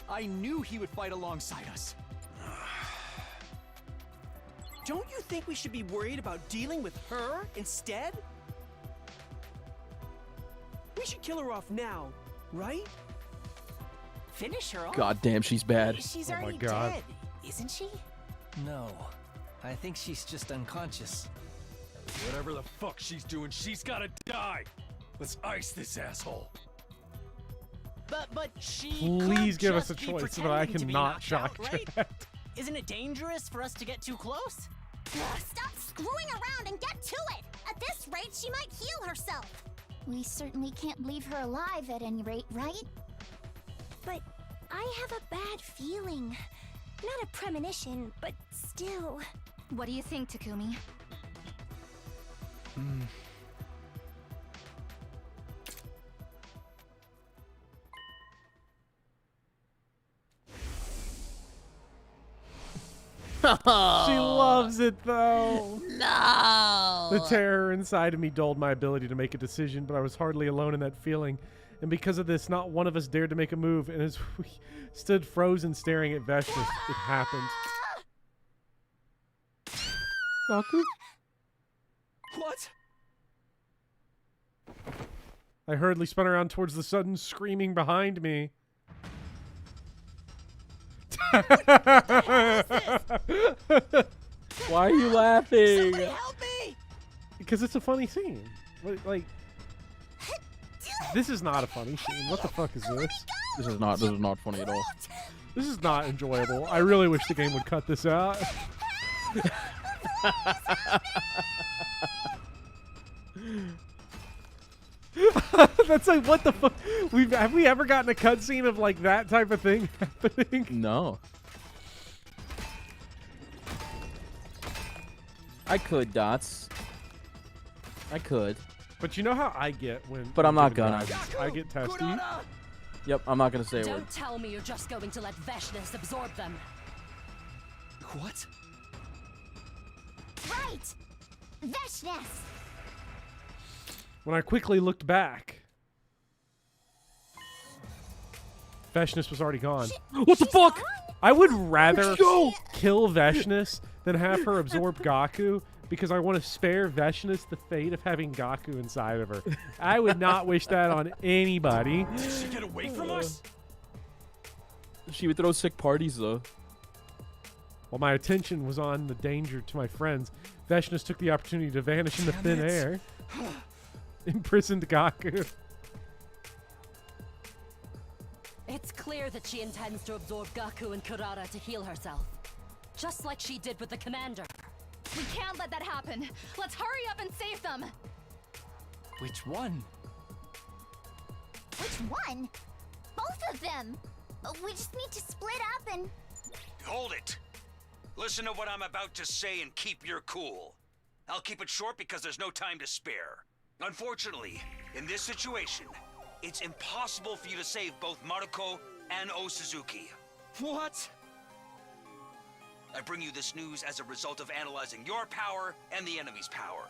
[SPEAKER 12] I knew he would fight alongside us.
[SPEAKER 7] Don't you think we should be worried about dealing with her instead? We should kill her off now, right?
[SPEAKER 10] Finish her off.
[SPEAKER 2] God damn, she's bad.
[SPEAKER 10] She's
[SPEAKER 1] Oh my
[SPEAKER 10] already
[SPEAKER 1] God.
[SPEAKER 10] dead, isn't she?
[SPEAKER 16] No, I think she's just unconscious.
[SPEAKER 8] Whatever the fuck she's doing, she's gotta die. Let's ice this asshole.
[SPEAKER 7] But she
[SPEAKER 1] Please
[SPEAKER 7] could
[SPEAKER 1] give us a
[SPEAKER 7] just be
[SPEAKER 1] choice so that I
[SPEAKER 7] pretending to be
[SPEAKER 1] cannot
[SPEAKER 7] knocked
[SPEAKER 1] shock
[SPEAKER 7] out, right?
[SPEAKER 1] Chat.
[SPEAKER 7] Isn't it dangerous for us to get too close?
[SPEAKER 15] Stop screwing around and get to it! At this rate, she might heal herself.
[SPEAKER 10] We certainly can't leave her alive at any rate, right?
[SPEAKER 15] But I have a bad feeling. Not a premonition, but still.
[SPEAKER 10] What do you think, Takumi?
[SPEAKER 1] She loves it though.
[SPEAKER 15] No!
[SPEAKER 1] The terror inside of me dulled my ability to make a decision, but I was hardly alone in that feeling. And because of this, not one of us dared to make a move, and as we stood frozen staring at Veshness, it happened. Gaku?
[SPEAKER 7] What?
[SPEAKER 1] I hurriedly spun around towards the sudden screaming behind me.
[SPEAKER 2] Why are you laughing?
[SPEAKER 7] Somebody help me!
[SPEAKER 1] Because it's a funny scene. Like, this is not a funny scene. What the fuck is this?
[SPEAKER 2] This is not funny at all.
[SPEAKER 1] This is not enjoyable. I really wish the game would cut this out. That's like, what the fuck? Have we ever gotten a cutscene of like that type of thing happening?
[SPEAKER 2] No. I could, Dots. I could.
[SPEAKER 1] But you know how I get when...
[SPEAKER 2] But I'm not gonna.
[SPEAKER 1] I get testy.
[SPEAKER 2] Yep, I'm not gonna say a word.
[SPEAKER 6] Don't tell me you're just going to let Veshness absorb them.
[SPEAKER 12] What?
[SPEAKER 15] Right! Veshness!
[SPEAKER 1] When I quickly looked back, Veshness was already gone.
[SPEAKER 2] What the fuck?
[SPEAKER 1] I would rather kill Veshness than have her absorb Gaku, because I want to spare Veshness the fate of having Gaku inside of her. I would not wish that on anybody.
[SPEAKER 8] Did she get away from us?
[SPEAKER 2] She would throw sick parties though.
[SPEAKER 1] While my attention was on the danger to my friends, Veshness took the opportunity to vanish into thin air. Imprisoned Gaku.
[SPEAKER 6] It's clear that she intends to absorb Gaku and Kurara to heal herself. Just like she did with the commander.
[SPEAKER 10] We can't let that happen. Let's hurry up and save them.
[SPEAKER 12] Which one?
[SPEAKER 15] Which one? Both of them. We just need to split up and...
[SPEAKER 5] Hold it. Listen to what I'm about to say and keep your cool. I'll keep it short because there's no time to spare. Unfortunately, in this situation, it's impossible for you to save both Maruko and Osuzuki.
[SPEAKER 7] What?
[SPEAKER 5] I bring you this news as a result of analyzing your power and the enemy's power.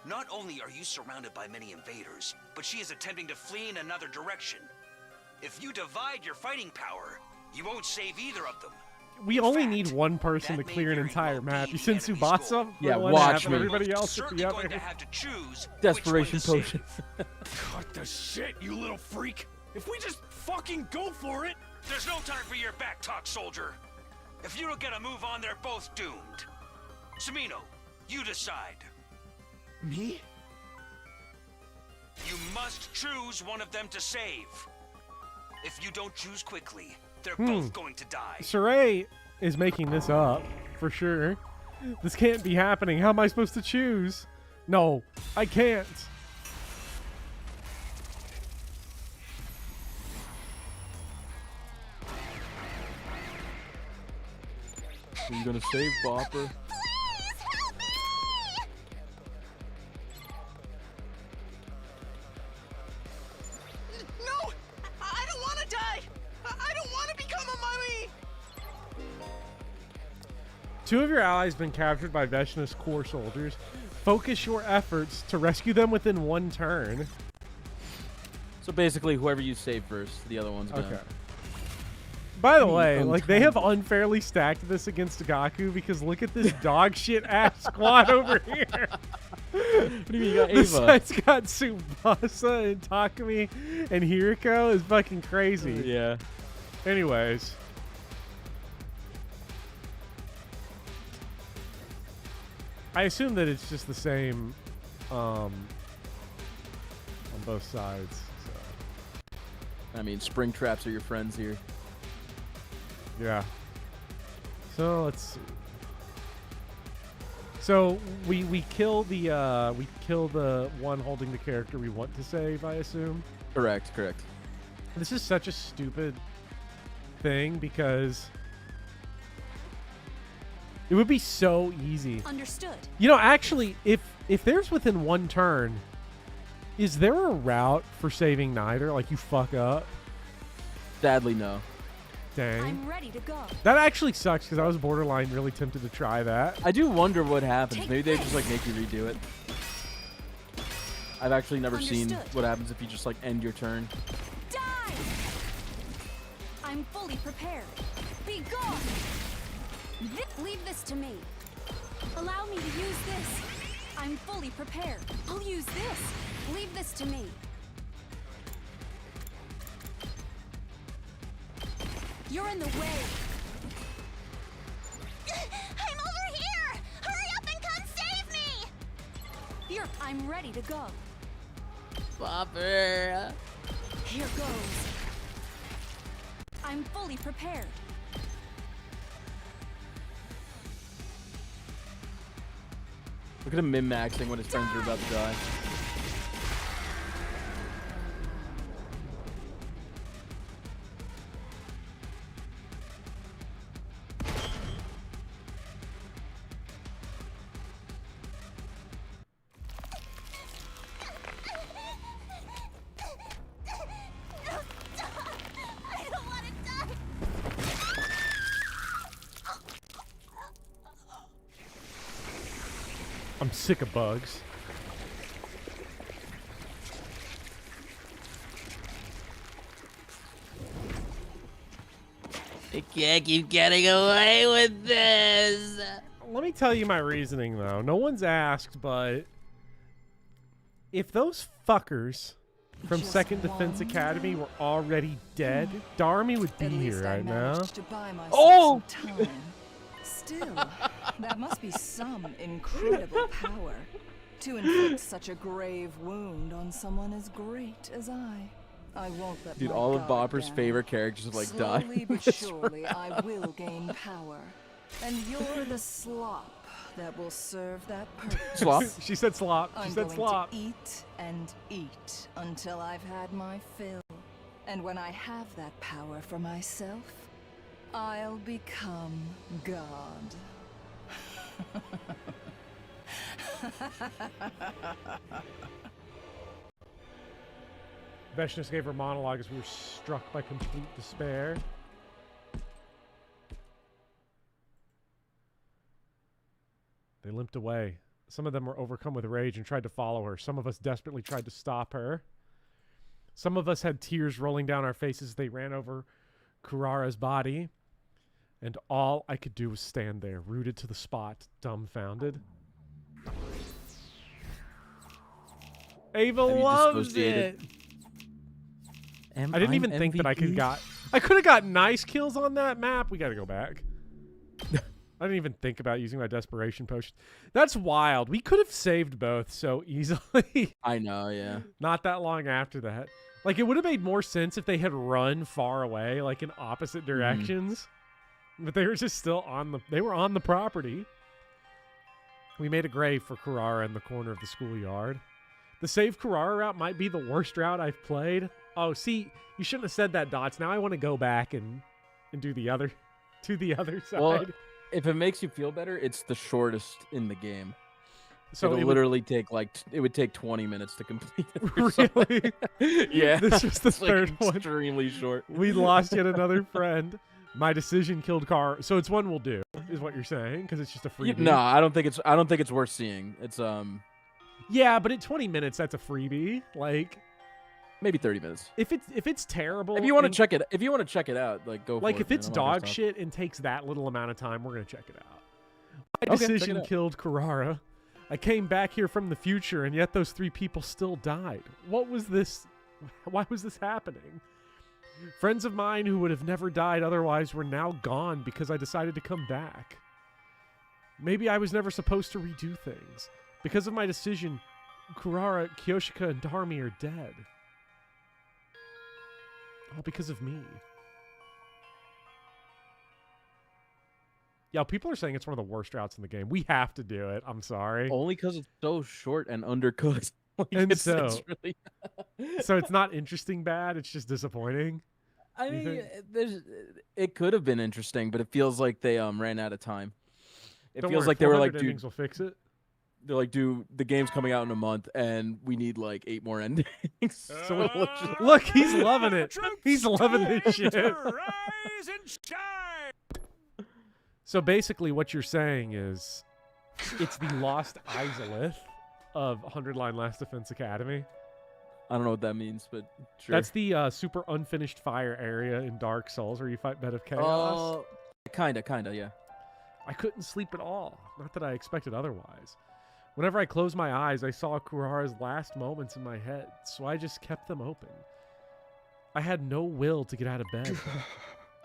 [SPEAKER 5] Not only are you surrounded by many invaders, but she is attempting to flee in another direction. If you divide your fighting power, you won't save either of them.
[SPEAKER 1] We only need one person to clear an entire map. You send Tsubasa?
[SPEAKER 2] Yeah,
[SPEAKER 1] one
[SPEAKER 2] watch
[SPEAKER 1] half, and
[SPEAKER 2] me.
[SPEAKER 1] Everybody else at the
[SPEAKER 5] Going
[SPEAKER 1] other.
[SPEAKER 5] to have to choose
[SPEAKER 2] Desperation
[SPEAKER 5] which one to
[SPEAKER 2] potion.
[SPEAKER 5] save.
[SPEAKER 8] Cut the shit, you little freak. If we just fucking go for it.
[SPEAKER 5] There's no time for your back talk, soldier. If you don't get a move on, they're both doomed. Samino, you decide.
[SPEAKER 12] Me?
[SPEAKER 5] You must choose one of them to save. If you don't choose quickly, they're both going to die.
[SPEAKER 1] Saray is making this up, for sure. This can't be happening. How am I supposed to choose? No, I can't.
[SPEAKER 2] Are you gonna save Bopper?
[SPEAKER 1] 2 of your allies have been captured by Veshna's core soldiers. Focus your efforts to rescue them within 1 turn.
[SPEAKER 2] So basically, whoever you save first, the other one's gonna...
[SPEAKER 1] Okay. By the way, like, they have unfairly stacked this against Gaku because look at this dog shit ass squad over here.
[SPEAKER 2] What do you mean you got Ava?
[SPEAKER 1] Besides got Tsubasa and Takumi and Hiriko is fucking crazy.
[SPEAKER 2] Yeah.
[SPEAKER 1] Anyways. I assume that it's just the same on both sides. So.
[SPEAKER 2] I mean, spring traps are your friends here.
[SPEAKER 1] Yeah. So let's see. So we kill the one holding the character we want to save, I assume.
[SPEAKER 2] Correct.
[SPEAKER 1] This is such a stupid thing because it would be so easy.
[SPEAKER 4] Understood.
[SPEAKER 1] You know, actually, if there's within 1 turn, is there a route for saving neither? Like you fuck up?
[SPEAKER 2] Sadly, no.
[SPEAKER 1] Dang.
[SPEAKER 4] I'm ready to go.
[SPEAKER 1] That actually sucks because I was borderline really tempted to try that.
[SPEAKER 2] I do wonder what happens. Maybe they just like make you redo it. I've actually never seen what happens if you just like end your turn.
[SPEAKER 4] Die! I'm fully prepared. Be gone! Leave this to me. Allow me to use this. I'm fully prepared. I'll use this. Leave this to me. You're in the way.
[SPEAKER 15] I'm over here! Hurry up and come save me!
[SPEAKER 4] Here, I'm ready to go.
[SPEAKER 14] Bopper.
[SPEAKER 4] Here goes. I'm fully prepared.
[SPEAKER 2] Look at him min-maxing when his friends are about to die.
[SPEAKER 15] I don't want to die!
[SPEAKER 1] I'm sick of bugs.
[SPEAKER 14] I can't keep getting away with this.
[SPEAKER 1] Let me tell you my reasoning, though. No one's asked, but if those fuckers from
[SPEAKER 11] Just
[SPEAKER 1] 2nd Defense Academy were already dead, Darmy would be
[SPEAKER 11] At
[SPEAKER 1] here
[SPEAKER 11] least I
[SPEAKER 1] right now.
[SPEAKER 11] managed to buy myself
[SPEAKER 1] Oh!
[SPEAKER 11] some time. Still, that must be some incredible power to inflict such a grave wound on someone as great as I. I won't let
[SPEAKER 2] Dude,
[SPEAKER 11] my
[SPEAKER 2] all of
[SPEAKER 11] guard
[SPEAKER 2] Bopper's
[SPEAKER 11] down.
[SPEAKER 2] favorite characters have like
[SPEAKER 11] Slowly
[SPEAKER 2] died.
[SPEAKER 11] but surely, I will gain power, and you're the slop that will serve that purpose.
[SPEAKER 1] Slop? She said slop. She
[SPEAKER 11] I'm
[SPEAKER 1] said
[SPEAKER 11] going
[SPEAKER 1] slop.
[SPEAKER 11] to eat and eat until I've had my fill, and when I have that power for myself, I'll become God.
[SPEAKER 1] Veshna gave her monologue as we were struck by complete despair. They limped away. Some of them were overcome with rage and tried to follow her. Some of us desperately tried to stop her. Some of us had tears rolling down our faces as they ran over Kurara's body. And all I could do was stand there, rooted to the spot, dumbfounded. Ava loves it. I didn't even think that I could have got nice kills on that map. We got to go back. I didn't even think about using my desperation potion. That's wild. We could have saved both so easily.
[SPEAKER 2] I know, yeah.
[SPEAKER 1] Not that long after that. Like, it would have made more sense if they had run far away, like in opposite directions. But they were just still they were on the property. We made a grave for Kurara in the corner of the schoolyard. The save Kurara route might be the worst route I've played. Oh, see, you shouldn't have said that, Dots. Now I want to go back and do the other side.
[SPEAKER 2] Well, if it makes you feel better, it's the shortest in the game.
[SPEAKER 1] So
[SPEAKER 2] it'll
[SPEAKER 1] it
[SPEAKER 2] literally take it would take 20 minutes to complete it.
[SPEAKER 1] Really?
[SPEAKER 2] Yeah.
[SPEAKER 1] This was the
[SPEAKER 2] It's, like,
[SPEAKER 1] third one.
[SPEAKER 2] Extremely short.
[SPEAKER 1] We lost yet another friend. My decision killed Car. So it's one we'll do, is what you're saying, because it's just a freebie.
[SPEAKER 2] No, I don't think it's worth seeing. It's
[SPEAKER 1] Yeah, but at 20 minutes, that's a freebie. Like,
[SPEAKER 2] maybe 30 minutes.
[SPEAKER 1] If it's terrible,
[SPEAKER 2] if you want to check it out, like go.
[SPEAKER 1] Like
[SPEAKER 2] for
[SPEAKER 1] if
[SPEAKER 2] it,
[SPEAKER 1] it's dog shit and takes that little amount of time, we're gonna check it out. My
[SPEAKER 2] Okay, check it
[SPEAKER 1] decision
[SPEAKER 2] out.
[SPEAKER 1] killed Carrara. I came back here from the future, and yet those 3 people still died. What was this? Why was this happening? Friends of mine who would have never died otherwise were now gone because I decided to come back. Maybe I was never supposed to redo things. Because of my decision, Kurara, Kyoshika, and Darmi are dead. All because of me. Yeah, people are saying it's one of the worst routes in the game. We have to do it. I'm sorry.
[SPEAKER 2] Only because it's so short and undercooked. Like,
[SPEAKER 1] And
[SPEAKER 2] it's
[SPEAKER 1] really... so it's not interesting bad. It's just disappointing.
[SPEAKER 2] I mean, it could have been interesting, but it feels like they ran out of time. It
[SPEAKER 1] Don't
[SPEAKER 2] feels
[SPEAKER 1] worry,
[SPEAKER 2] like they were like,
[SPEAKER 1] 400
[SPEAKER 2] dude,
[SPEAKER 1] endings will fix it.
[SPEAKER 2] they're like, dude, the game's coming out in a month, and we need like 8 more endings. So we'll just...
[SPEAKER 1] Look, he's loving it. He's loving this shit.
[SPEAKER 8] Rise and shine.
[SPEAKER 1] So basically, what you're saying is, it's the Lost Izalith of 100 Line Last Defense Academy.
[SPEAKER 2] I don't know what that means, but sure.
[SPEAKER 1] That's the super unfinished fire area in Dark Souls where you fight Bed of Chaos.
[SPEAKER 2] Kinda, yeah.
[SPEAKER 1] I couldn't sleep at all. Not that I expected otherwise. Whenever I closed my eyes, I saw Kurara's last moments in my head, so I just kept them open. I had no will to get out of bed.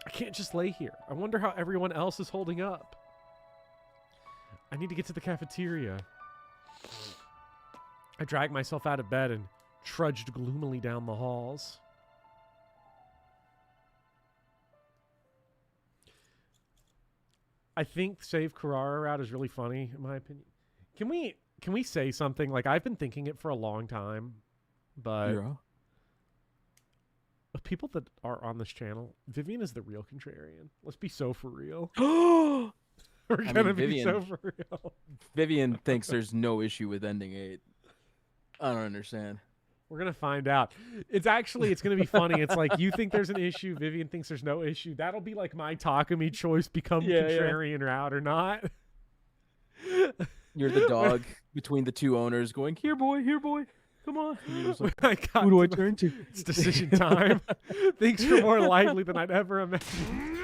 [SPEAKER 1] I can't just lay here. I wonder how everyone else is holding up. I need to get to the cafeteria. I dragged myself out of bed and trudged gloomily down the halls. I think Save Kurara route is really funny, in my opinion. Can we say something? Like, I've been thinking it for a long time, but of people that are on this channel, Vivian is the real contrarian. Let's be so for real. We're gonna be so for real.
[SPEAKER 2] Vivian thinks there's no issue with ending 8. I don't understand.
[SPEAKER 1] We're gonna find out. It's gonna be funny. It's like, you think there's an issue, Vivian thinks there's no issue. That'll be like my Takumi choice, become contrarian route or not.
[SPEAKER 2] You're the dog between the 2 owners going, here boy, come on. Like, who do I turn to?
[SPEAKER 1] It's decision time. Things are more lively than I'd ever imagined.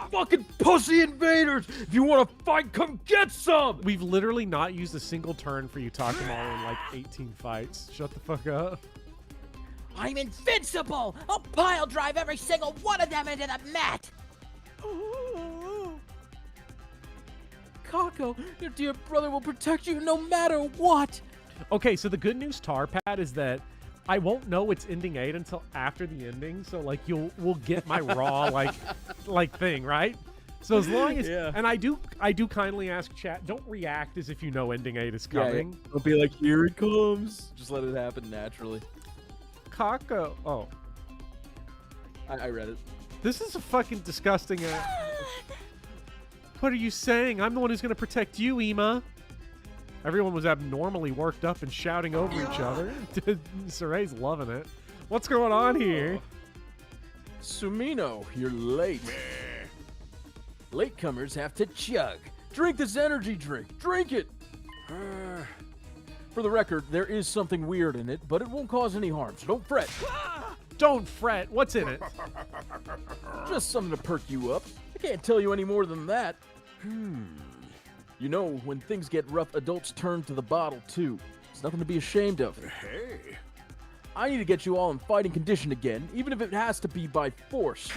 [SPEAKER 2] Fucking pussy invaders! If you want to fight, come get some!
[SPEAKER 1] We've literally not used a single turn for you, Takuma, in like 18 fights. Shut the fuck up.
[SPEAKER 14] I'm invincible! I'll pile drive every single one of them into the mat!
[SPEAKER 3] Kako, your dear brother will protect you no matter what!
[SPEAKER 1] Okay, so the good news, Tarpad, is that I won't know it's ending 8 until after the ending. So like we'll get my raw like thing, right? So as long as and I do kindly ask chat, don't react as if you know ending 8 is coming.
[SPEAKER 2] Yeah. Don't be like, here it comes. Just let it happen naturally.
[SPEAKER 1] Kako. Oh.
[SPEAKER 2] I read it.
[SPEAKER 1] This is a fucking disgusting What are you saying? I'm the one who's gonna protect you, Ima. Everyone was abnormally worked up and shouting over each other. Saray's loving it. What's going on here?
[SPEAKER 2] Sumino, you're late. Latecomers have to chug. Drink this energy drink. Drink it. For the record, there is something weird in it, but it won't cause any harm, so don't fret.
[SPEAKER 1] Don't fret. What's in it?
[SPEAKER 2] Just something to perk you up. I can't tell you any more than that. You know, when things get rough, adults turn to the bottle, too. It's nothing to be ashamed of.
[SPEAKER 8] Hey.
[SPEAKER 2] I need to get you all in fighting condition again, even if it has to be by force.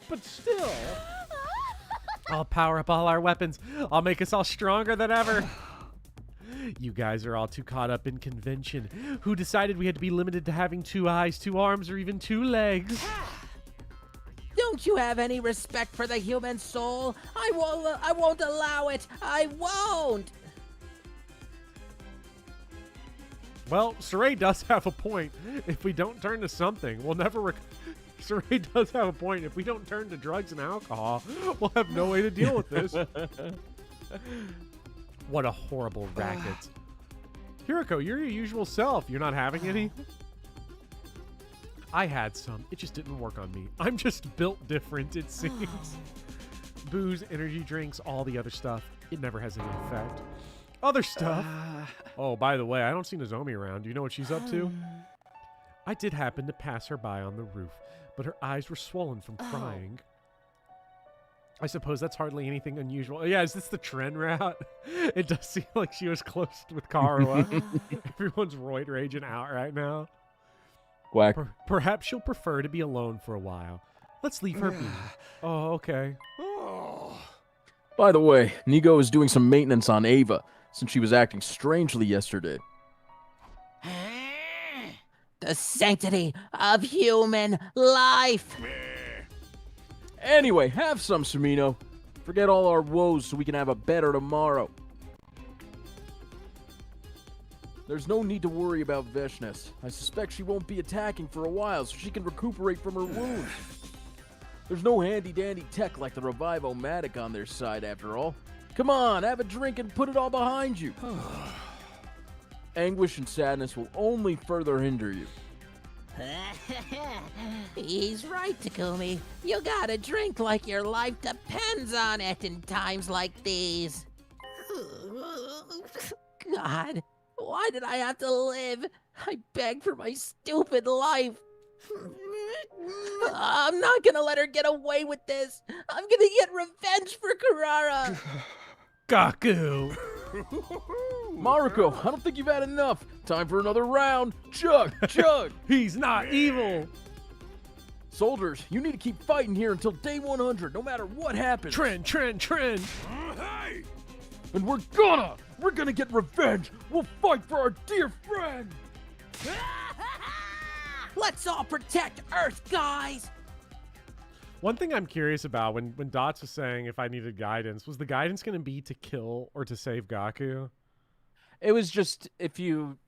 [SPEAKER 1] But still. I'll power up all our weapons. I'll make us all stronger than ever. You guys are all too caught up in convention. Who decided we had to be limited to having 2 eyes, 2 arms, or even 2 legs?
[SPEAKER 14] Don't you have any respect for the human soul? I won't allow it. I won't.
[SPEAKER 1] Well, Saray does have a point. If we don't turn to something, we'll never... Saray does have a point. If we don't turn to drugs and alcohol, we'll have no way to deal with this. What a horrible racket. Hiroko, you're your usual self. You're not having any? I had some. It just didn't work on me. I'm just built different, it seems. Booze, energy drinks, all the other stuff. It never has any effect. Other stuff. Oh, by the way, I don't see Nozomi around. Do you know what she's up to? I did happen to pass her by on the roof, but her eyes were swollen from crying. I suppose that's hardly anything unusual. Yeah, is this the trend route? It does seem like she was close with Karuha. Everyone's roid raging out right now.
[SPEAKER 2] Quack.
[SPEAKER 1] Perhaps she'll prefer to be alone for a while. Let's leave her be. Oh, okay.
[SPEAKER 2] By the way, Nico is doing some maintenance on Ava, since she was acting strangely yesterday.
[SPEAKER 14] The sanctity of human life.
[SPEAKER 2] Anyway, have some, Sumino. Forget all our woes so we can have a better tomorrow. There's no need to worry about Veshness. I suspect she won't be attacking for a while so she can recuperate from her wounds. There's no handy-dandy tech like the Revive-O-Matic on their side, after all. Come on, have a drink and put it all behind you. Anguish and sadness will only further hinder you.
[SPEAKER 14] He's right, Takumi. You gotta drink like your life depends on it in times like these. God, why did I have to live? I begged for my stupid life. I'm not gonna let her get away with this. I'm gonna get revenge for Karara.
[SPEAKER 1] Gaku.
[SPEAKER 2] Maruko, I don't think you've had enough. Time for another round. Chug, chug.
[SPEAKER 1] He's not evil.
[SPEAKER 2] Soldiers, you need to keep fighting here until day 100, no matter what happens.
[SPEAKER 1] Trend.
[SPEAKER 2] Hey! And we're gonna get revenge. We'll fight for our dear friend.
[SPEAKER 14] Let's all protect Earth, guys.
[SPEAKER 1] One thing I'm curious about when Dots was saying if I needed guidance, was the guidance going to be to kill or to save Gaku?
[SPEAKER 2] It was just if you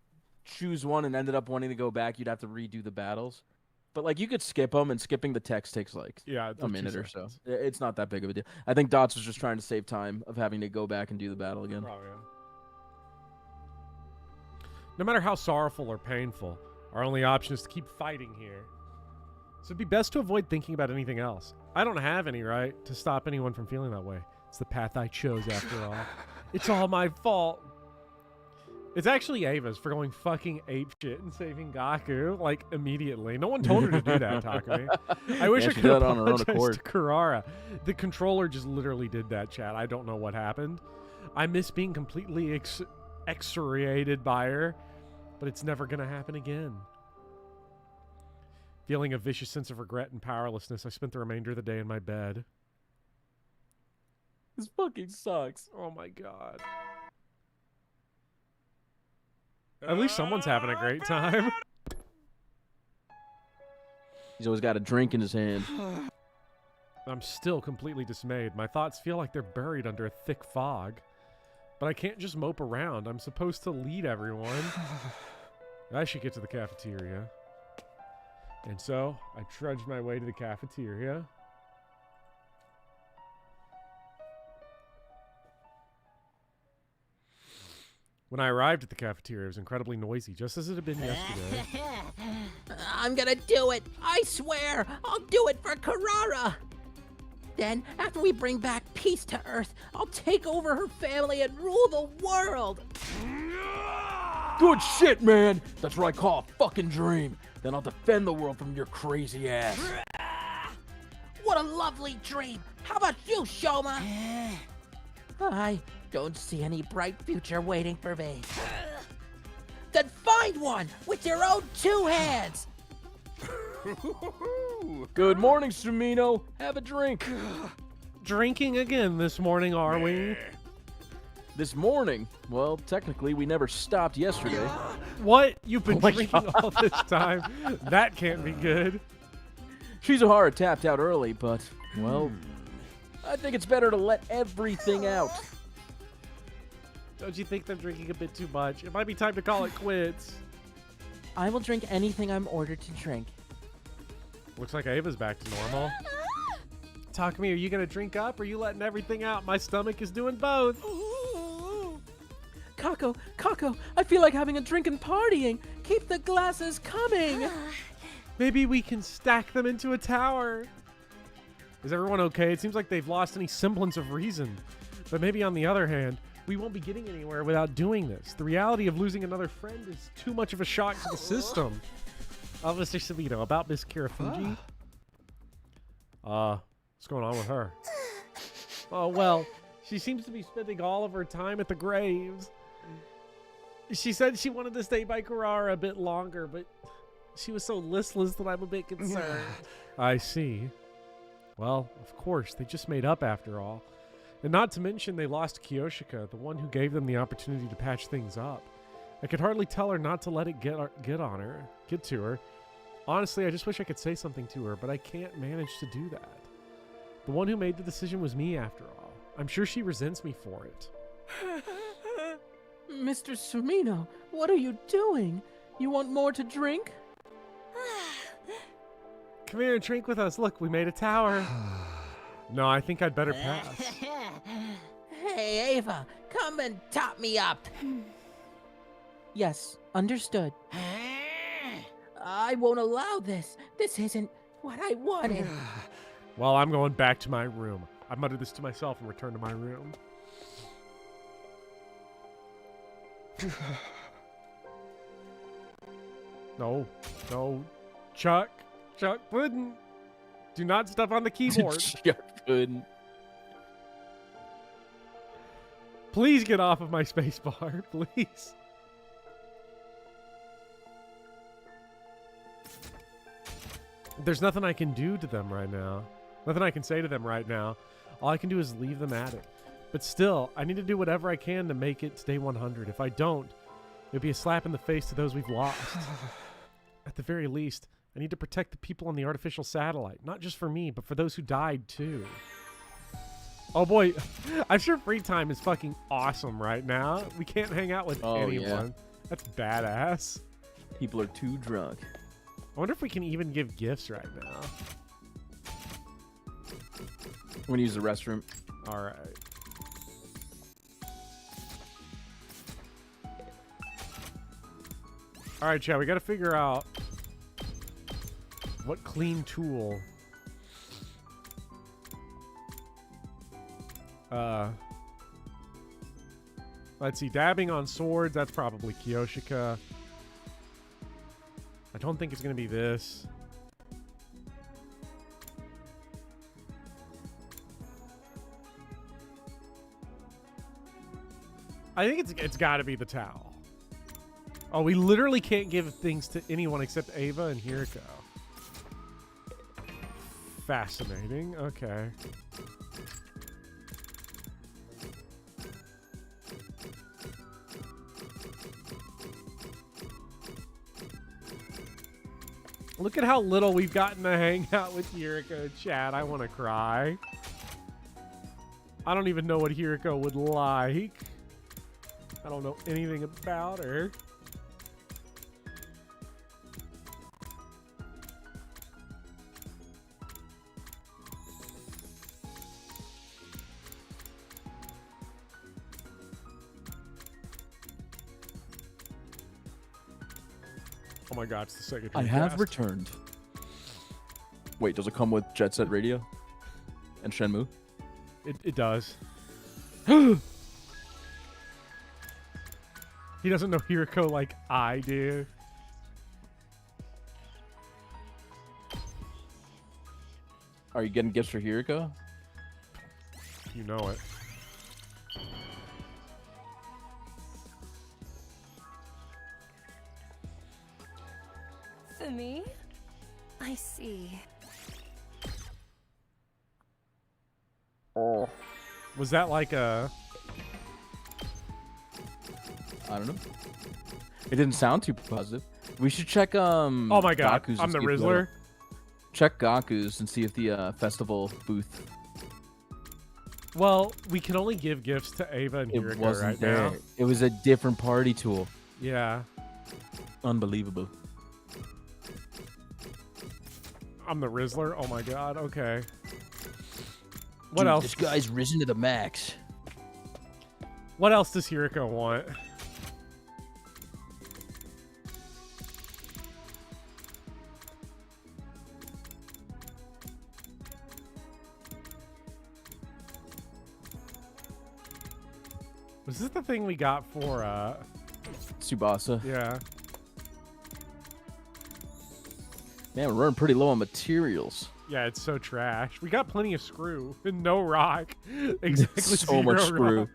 [SPEAKER 2] choose one and ended up wanting to go back, you'd have to redo the battles. But like you could skip them, and skipping the text takes like a minute or so. It's not that big of a deal. I think Dots was just trying to save time of having to go back and do the battle again.
[SPEAKER 1] Oh, yeah. No matter how sorrowful or painful, our only option is to keep fighting here. So it'd be best to avoid thinking about anything else. I don't have any right to stop anyone from feeling that way. It's the path I chose after all. It's all my fault. It's actually Ava's for going fucking apeshit and saving Gaku, like, immediately. No one told her to do that, Takumi. I wish I could apologize to Kurara. The controller just literally did that, chat. I don't know what happened. I miss being completely excoriated by her, but it's never going to happen again. Feeling a vicious sense of regret and powerlessness, I spent the remainder of the day in my bed.
[SPEAKER 2] This fucking sucks.
[SPEAKER 1] Oh my god. At least someone's having a great time.
[SPEAKER 2] He's always got a drink in his hand.
[SPEAKER 1] I'm still completely dismayed. My thoughts feel like they're buried under a thick fog. But I can't just mope around. I'm supposed to lead everyone. I should get to the cafeteria. And so, I trudged my way to the cafeteria. When I arrived at the cafeteria, it was incredibly noisy, just as it had been yesterday.
[SPEAKER 14] I'm gonna do it. I swear. I'll do it for Karara. Then, after we bring back peace to Earth, I'll take over her family and rule the world.
[SPEAKER 2] Good shit, man. That's what I call a fucking dream. Then I'll defend the world from your crazy ass.
[SPEAKER 14] What a lovely dream. How about you, Shoma? I don't see any bright future waiting for me. Then find one with your own two hands.
[SPEAKER 2] Good morning, Sumino. Have a drink.
[SPEAKER 1] Drinking again this morning, are we?
[SPEAKER 2] This morning? Well, technically, we never stopped yesterday.
[SPEAKER 1] What? You've been drinking all this time? That can't be good.
[SPEAKER 2] Shizuhara tapped out early, but, well, I think it's better to let everything out.
[SPEAKER 1] Don't you think they're drinking a bit too much? It might be time to call it quits.
[SPEAKER 3] I will drink anything I'm ordered to drink.
[SPEAKER 1] Looks like Ava's back to normal. Talk to me, are you going to drink up or are you letting everything out? My stomach is doing both.
[SPEAKER 3] Kako, I feel like having a drink and partying. Keep the glasses coming.
[SPEAKER 1] Maybe we can stack them into a tower. Is everyone okay? It seems like they've lost any semblance of reason. But maybe on the other hand, we won't be getting anywhere without doing this. The reality of losing another friend is too much of a shock to the system. Mr. Savino, about Miss Kirafuji. What's going on with her? Oh, well, she seems to be spending all of her time at the graves. She said she wanted to stay by Carrara a bit longer, but she was so listless that I'm a bit concerned. I see. Well, of course, they just made up after all. And not to mention they lost Kiyoshika, the one who gave them the opportunity to patch things up. I could hardly tell her not to let it get to her. Honestly, I just wish I could say something to her, but I can't manage to do that. The one who made the decision was me, after all. I'm sure she resents me for it.
[SPEAKER 3] Mr. Sumino, what are you doing? You want more to drink?
[SPEAKER 1] Come here and drink with us. Look, we made a tower. No, I think I'd better pass.
[SPEAKER 14] Hey, Ava, come and top me up.
[SPEAKER 3] Yes, understood.
[SPEAKER 14] I won't allow this. This isn't what I wanted.
[SPEAKER 1] Well, I'm going back to my room. I muttered this to myself and returned to my room. No. Chuck Puddin'. Do not step on the keyboard.
[SPEAKER 2] Chuck Puddin'.
[SPEAKER 1] Please get off of my space bar, please. There's nothing I can do to them right now. Nothing I can say to them right now. All I can do is leave them at it. But still, I need to do whatever I can to make it to day 100. If I don't, it'll be a slap in the face to those we've lost. At the very least, I need to protect the people on the artificial satellite. Not just for me, but for those who died, too. Oh, boy. I'm sure free time is fucking awesome right now. We can't hang out with anyone.
[SPEAKER 2] Yeah.
[SPEAKER 1] That's badass.
[SPEAKER 2] People are too drunk.
[SPEAKER 1] I wonder if we can even give gifts right now.
[SPEAKER 2] I'm going to use the restroom.
[SPEAKER 1] All right. All right, Chad, we got to figure out what clean tool. Let's see, dabbing on swords, that's probably Kiyoshika. I don't think it's going to be this. I think it's got to be the towel. Oh, we literally can't give things to anyone except Ava and Hiriko. Fascinating. Okay. Look at how little we've gotten to hang out with Hiriko, chat. I want to cry. I don't even know what Hiriko would like. I don't know anything about her. Oh my god, it's the second
[SPEAKER 2] I have returned. Wait, does it come with Jet Set Radio? And Shenmue?
[SPEAKER 1] It does. He doesn't know Hiriko like I do.
[SPEAKER 2] Are you getting gifts for Hiriko?
[SPEAKER 1] You know it.
[SPEAKER 4] For me? I see.
[SPEAKER 1] Oh. Was that like a...
[SPEAKER 2] I don't know. It didn't sound too positive. We should check
[SPEAKER 1] oh my god,
[SPEAKER 2] Gaku's
[SPEAKER 1] I'm the
[SPEAKER 2] and see if
[SPEAKER 1] Rizzler.
[SPEAKER 2] Check Gaku's and see if the festival booth.
[SPEAKER 1] Well, we can only give gifts to Ava and
[SPEAKER 2] It
[SPEAKER 1] Hiriko
[SPEAKER 2] wasn't
[SPEAKER 1] right
[SPEAKER 2] there.
[SPEAKER 1] now.
[SPEAKER 2] It was a different party tool.
[SPEAKER 1] Yeah.
[SPEAKER 2] Unbelievable.
[SPEAKER 1] I'm the Rizzler? Oh my god, okay. What
[SPEAKER 2] Dude,
[SPEAKER 1] else?
[SPEAKER 2] This guy's risen to the max.
[SPEAKER 1] What else does Hiriko want? Was this the thing we got for
[SPEAKER 2] Tsubasa.
[SPEAKER 1] Yeah.
[SPEAKER 2] Man, we're running pretty low on materials.
[SPEAKER 1] Yeah, it's so trash. We got plenty of screw and no rock. Exactly.
[SPEAKER 2] So much screw.
[SPEAKER 1] Rock.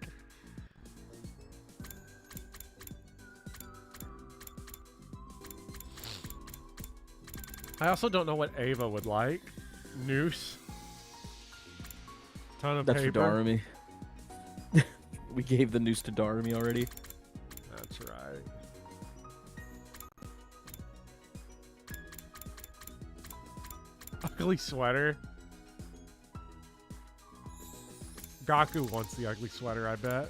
[SPEAKER 1] I also don't know what Ava would like. Noose. Ton of
[SPEAKER 2] That's
[SPEAKER 1] paper.
[SPEAKER 2] for Darumi. We gave the noose to Darumi already.
[SPEAKER 1] That's right. Ugly sweater. Gaku wants the ugly sweater, I bet.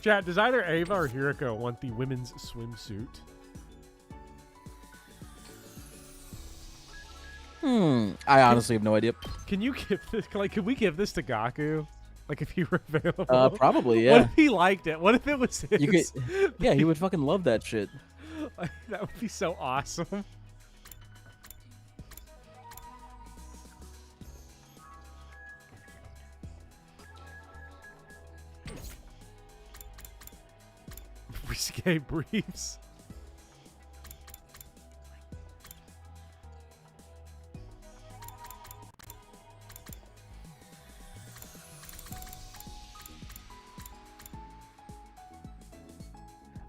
[SPEAKER 1] Chat, does either Ava or Hiriko want the women's swimsuit?
[SPEAKER 2] I honestly have no idea.
[SPEAKER 1] Can you give this? Like, could we give this to Gaku? Like, if he were available?
[SPEAKER 2] Probably, yeah.
[SPEAKER 1] What if he liked it? What if it was his?
[SPEAKER 2] You could, yeah, he would fucking love that shit.
[SPEAKER 1] Like, that would be so awesome. Risque briefs.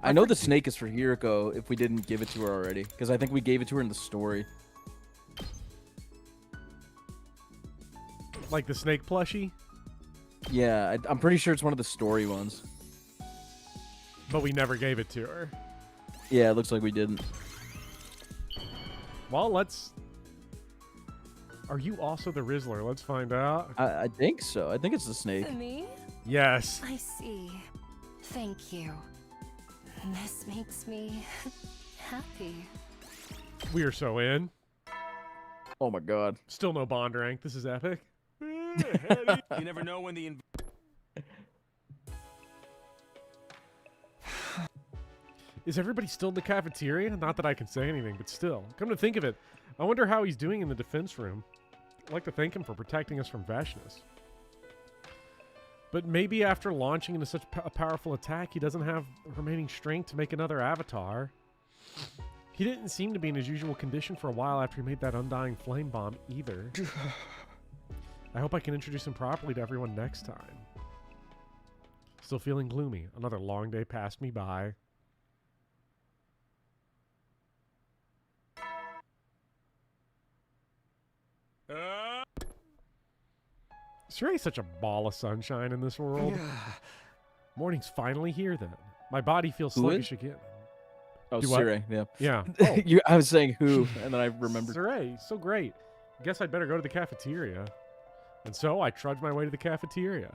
[SPEAKER 2] I know the snake is for Hiriko if we didn't give it to her already, because I think we gave it to her in the story.
[SPEAKER 1] Like the snake plushie?
[SPEAKER 2] Yeah, I'm pretty sure it's one of the story ones.
[SPEAKER 1] But we never gave it to her.
[SPEAKER 2] Yeah, it looks like we didn't.
[SPEAKER 1] Well, let's... Are you also the Rizzler? Let's find out.
[SPEAKER 2] I think so. I think it's the snake.
[SPEAKER 6] Me?
[SPEAKER 1] Yes.
[SPEAKER 6] I see. Thank you. This makes me happy.
[SPEAKER 1] We are so in.
[SPEAKER 2] Oh my god.
[SPEAKER 1] Still no bond rank. This is epic.
[SPEAKER 8] You never know when the
[SPEAKER 1] Is everybody still in the cafeteria? Not that I can say anything, but still. Come to think of it, I wonder how he's doing in the defense room. I'd like to thank him for protecting us from Vashnis. But maybe after launching into such a powerful attack, he doesn't have remaining strength to make another avatar. He didn't seem to be in his usual condition for a while after he made that undying flame bomb either. I hope I can introduce him properly to everyone next time. Still feeling gloomy. Another long day passed me by. Surrey's such a ball of sunshine in this world. Morning's finally here then. My body feels sluggish again.
[SPEAKER 2] Oh,
[SPEAKER 1] Do what?
[SPEAKER 2] Surrey, yeah.
[SPEAKER 1] Yeah.
[SPEAKER 2] Oh. I was saying who, and then I remembered.
[SPEAKER 1] Surrey, so great. Guess I'd better go to the cafeteria. And so I trudged my way to the cafeteria.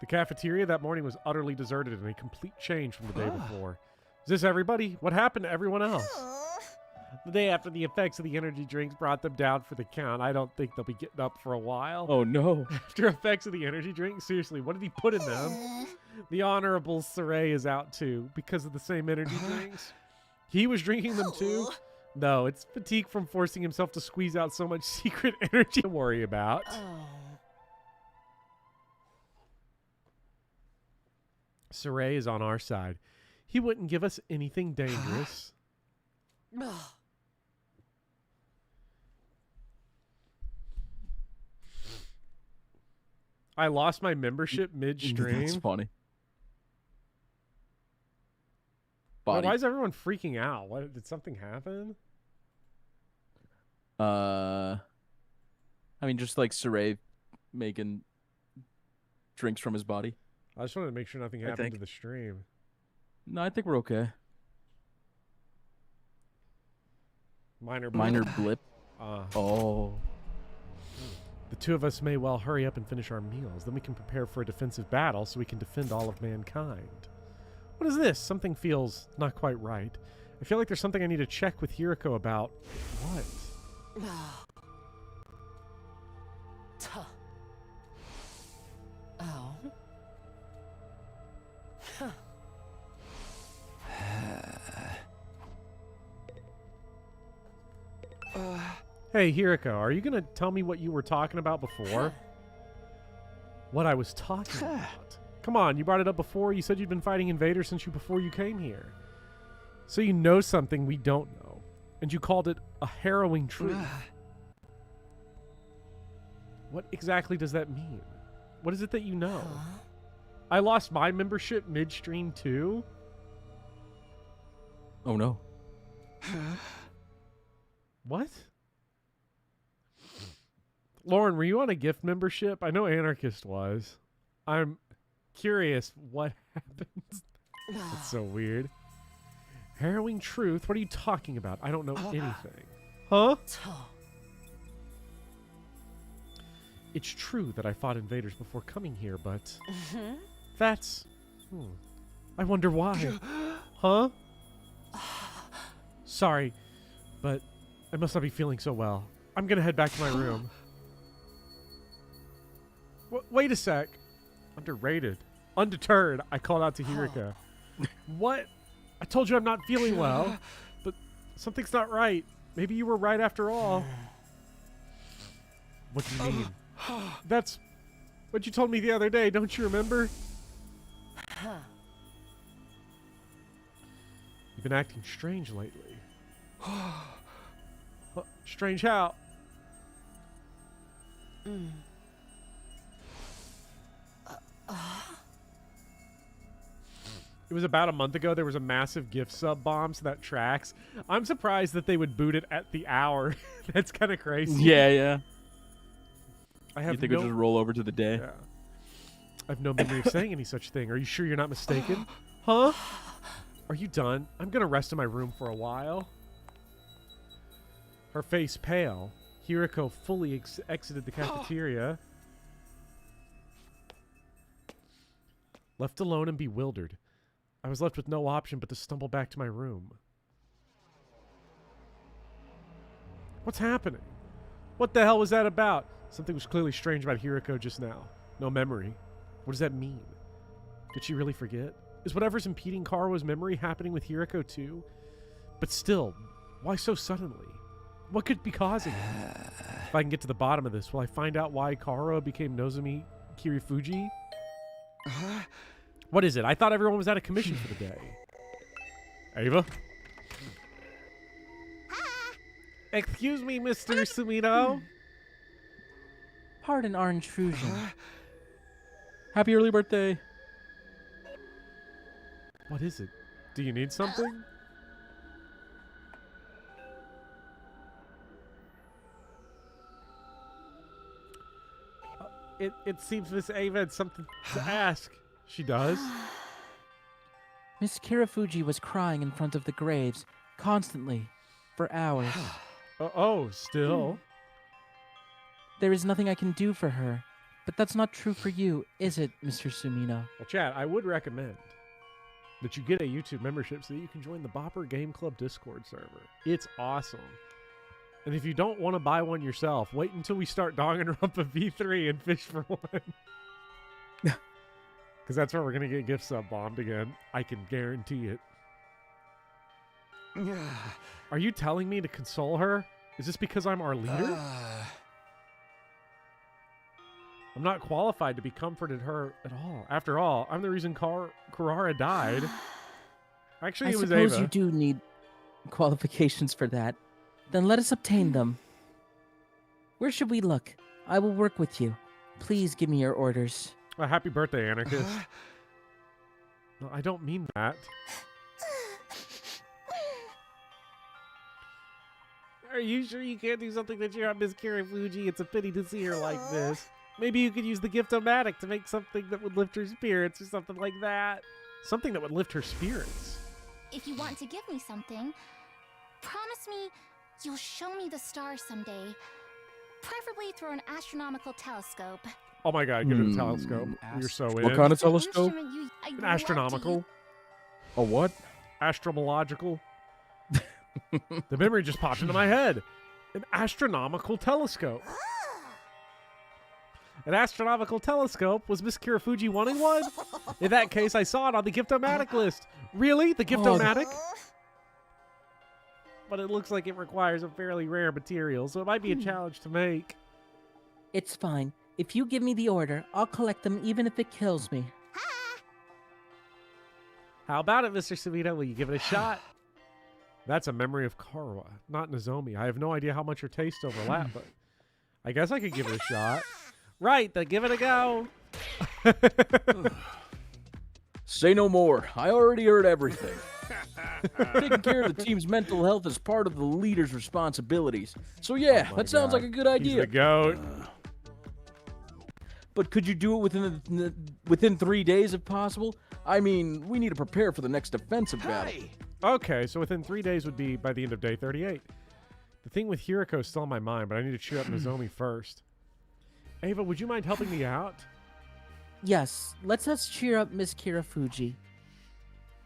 [SPEAKER 1] The cafeteria that morning was utterly deserted and a complete change from the day before. Is this everybody? What happened to everyone else? The day after the effects of the energy drinks brought them down for the count, I don't think they'll be getting up for a while.
[SPEAKER 2] Oh, no.
[SPEAKER 1] After effects of the energy drinks? Seriously, what did he put in them? The Honorable Saray is out too, because of the same energy drinks. He was drinking them too? No, it's fatigue from forcing himself to squeeze out so much secret energy to worry about. Saray is on our side. He wouldn't give us anything dangerous. I lost my membership midstream.
[SPEAKER 2] That's funny.
[SPEAKER 1] Why is everyone freaking out? What, did something happen?
[SPEAKER 2] I mean, just like Saray making drinks from his body.
[SPEAKER 1] I just wanted to make sure nothing happened to the stream.
[SPEAKER 2] No, I think we're okay.
[SPEAKER 1] Minor blip.
[SPEAKER 2] Minor blip. Oh.
[SPEAKER 1] The two of us may well hurry up and finish our meals. Then we can prepare for a defensive battle so we can defend all of mankind. What is this? Something feels not quite right. I feel like there's something I need to check with Hiriko about. What?
[SPEAKER 6] Oh.
[SPEAKER 1] Hey, Hiriko, are you going to tell me what you were talking about before? What I was talking about? Come on, you brought it up before. You said you'd been fighting invaders since before you came here. So you know something we don't know. And you called it a harrowing truth. What exactly does that mean? What is it that you know? I lost my membership midstream too?
[SPEAKER 2] Oh no.
[SPEAKER 1] What? Lauren, were you on a gift membership? I know Anarchist was. I'm curious what happens. That's so weird. Harrowing truth? What are you talking about? I don't know anything. Huh? It's true that I fought invaders before coming here, but that's... I wonder why. Huh? Sorry, but I must not be feeling so well. I'm gonna head back to my room. Wait a sec. Underrated. Undeterred, I called out to Hiriko. What? I told you I'm not feeling well, but something's not right. Maybe you were right after all. What do you mean? That's what you told me the other day, don't you remember? You've been acting strange lately. Strange how? It was about a month ago. There was a massive gift sub bomb, so that tracks. I'm surprised that they would boot it at the hour. That's kind of crazy.
[SPEAKER 2] Yeah.
[SPEAKER 1] I have
[SPEAKER 2] you think we'll just roll over to the day?
[SPEAKER 1] Yeah. I have no memory of saying any such thing. Are you sure you're not mistaken? Huh? Are you done? I'm going to rest in my room for a while. Her face pale. Hiriko fully exited the cafeteria. Left alone and bewildered, I was left with no option but to stumble back to my room. What's happening? What the hell was that about? Something was clearly strange about Hiriko just now. No memory. What does that mean? Did she really forget? Is whatever's impeding Karua's memory happening with Hiriko too? But still, why so suddenly? What could be causing it? If I can get to the bottom of this, will I find out why Karua became Nozomi Kirifuji? What is it? I thought everyone was out of commission for the day. Ava? Excuse me, Mr. Sumino?
[SPEAKER 3] Pardon our intrusion.
[SPEAKER 2] Happy early birthday.
[SPEAKER 1] What is it? Do you need something? It seems Miss Ava had something to ask. She does?
[SPEAKER 3] Miss Kirifuji was crying in front of the graves, constantly, for hours.
[SPEAKER 1] Still?
[SPEAKER 3] There is nothing I can do for her, but that's not true for you, is it, Mr. Sumino?
[SPEAKER 1] Well, Chad, I would recommend that you get a YouTube membership so that you can join the Bopper Game Club Discord server. It's awesome. And if you don't want to buy one yourself, wait until we start Danganronpa V3 and fish for one. Because that's where we're going to get gift sub bombed again. I can guarantee it. Are you telling me to console her? Is this because I'm our leader? I'm not qualified to be comforted her at all. After all, I'm the reason Kurara died. Actually, it was Ava.
[SPEAKER 3] I suppose you do need qualifications for that. Then let us obtain them. Where should we look? I will work with you. Please give me your orders.
[SPEAKER 1] Well, happy birthday, Anarchist. No, I don't mean that. Are you sure you can't do something to cheer up Miss Kirifuji? It's a pity to see her like this. Maybe you could use the gift-o-matic to make something that would lift her spirits or something like that. Something that would lift her spirits.
[SPEAKER 10] If you want to give me something, promise me you'll show me the stars someday. Preferably through an astronomical telescope.
[SPEAKER 1] Oh my god, give it a telescope. You're so in.
[SPEAKER 2] What kind of telescope?
[SPEAKER 1] An astronomical.
[SPEAKER 2] A what?
[SPEAKER 1] Astromological. The memory just popped into my head. An astronomical telescope. An astronomical telescope? Was Miss Kirifuji wanting one? In that case, I saw it on the gift-o-matic list. Really? The gift-o-matic? but it looks like it requires a fairly rare material, so it might be a challenge to make.
[SPEAKER 3] It's fine. If you give me the order, I'll collect them even if it kills me.
[SPEAKER 1] How about it, Mr. Sabino? Will you give it a shot? That's a memory of Karwa, not Nozomi. I have no idea how much your tastes overlap, but I guess I could give it a shot. Right, then give it a go.
[SPEAKER 2] Say no more. I already heard everything. Taking care of the team's mental health is part of the leader's responsibilities. So yeah, that sounds like a good idea.
[SPEAKER 1] He's the goat.
[SPEAKER 2] But could you do it within 3 days if possible? I mean, we need to prepare for the next defensive battle.
[SPEAKER 1] Okay, so within 3 days would be by the end of day 38. The thing with Hiriko is still on my mind, but I need to cheer up Nozomi first. Ava, would you mind helping me out?
[SPEAKER 3] Yes, let's cheer up Miss Kirafuji.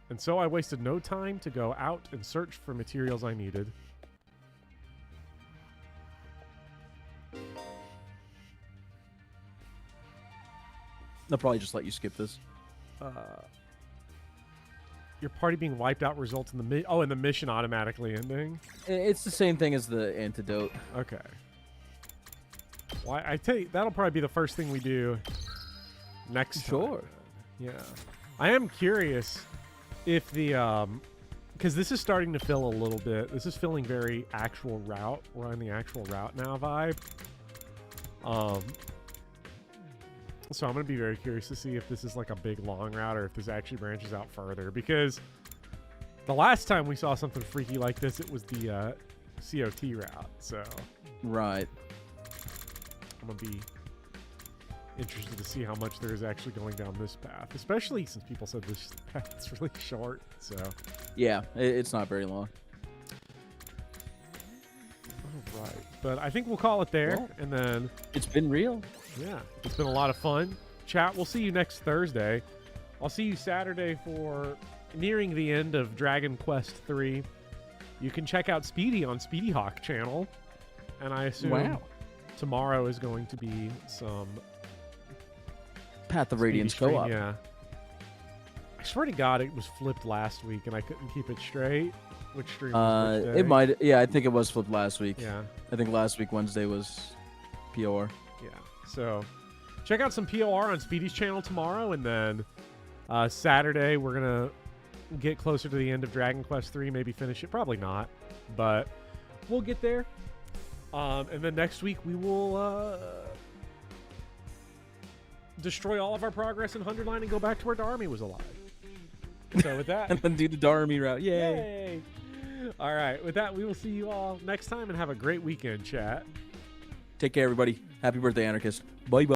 [SPEAKER 1] And so I wasted no time to go out and search for materials I needed.
[SPEAKER 2] They'll probably just let you skip this.
[SPEAKER 1] Your party being wiped out results in the in the mission automatically ending.
[SPEAKER 2] It's the same thing as the antidote.
[SPEAKER 1] Okay. Well, I tell you, that'll probably be the first thing we do next time.
[SPEAKER 2] Sure.
[SPEAKER 1] Yeah. I am curious if the because this is starting to feel a little bit. This is feeling very actual route. We're on the actual route now vibe. So I'm going to be very curious to see if this is like a big long route or if this actually branches out further. Because the last time we saw something freaky like this, it was the COT route. So
[SPEAKER 2] right.
[SPEAKER 1] I'm going to be interested to see how much there is actually going down this path. Especially since people said this path is really short. So
[SPEAKER 2] yeah, it's not very long.
[SPEAKER 1] All right. But I think we'll call it there. Well, and then
[SPEAKER 2] it's been real.
[SPEAKER 1] Yeah, it's been a lot of fun. Chat, we'll see you next Thursday. I'll see you Saturday for nearing the end of Dragon Quest 3. You can check out Speedy on Speedy Hawk channel. And I assume tomorrow is going to be some
[SPEAKER 2] Path of Radiance co-op.
[SPEAKER 1] Yeah. I swear to God, it was flipped last week and I couldn't keep it straight. Which stream was which day?
[SPEAKER 2] It might. Yeah, I think it was flipped last week.
[SPEAKER 1] Yeah.
[SPEAKER 2] I think last week, Wednesday, was POR.
[SPEAKER 1] Yeah. So check out some POR on Speedy's channel tomorrow, and then Saturday we're gonna get closer to the end of Dragon Quest 3, maybe finish it. Probably not, but we'll get there. And then next week we will destroy all of our progress in 100 line and go back to where Darmy was alive. So with that,
[SPEAKER 2] and then do the Darmy route. Yay!
[SPEAKER 1] Yay! All right. With that, we will see you all next time and have a great weekend, chat.
[SPEAKER 2] Take care, everybody. Happy birthday, Anarchist. Bye-bye.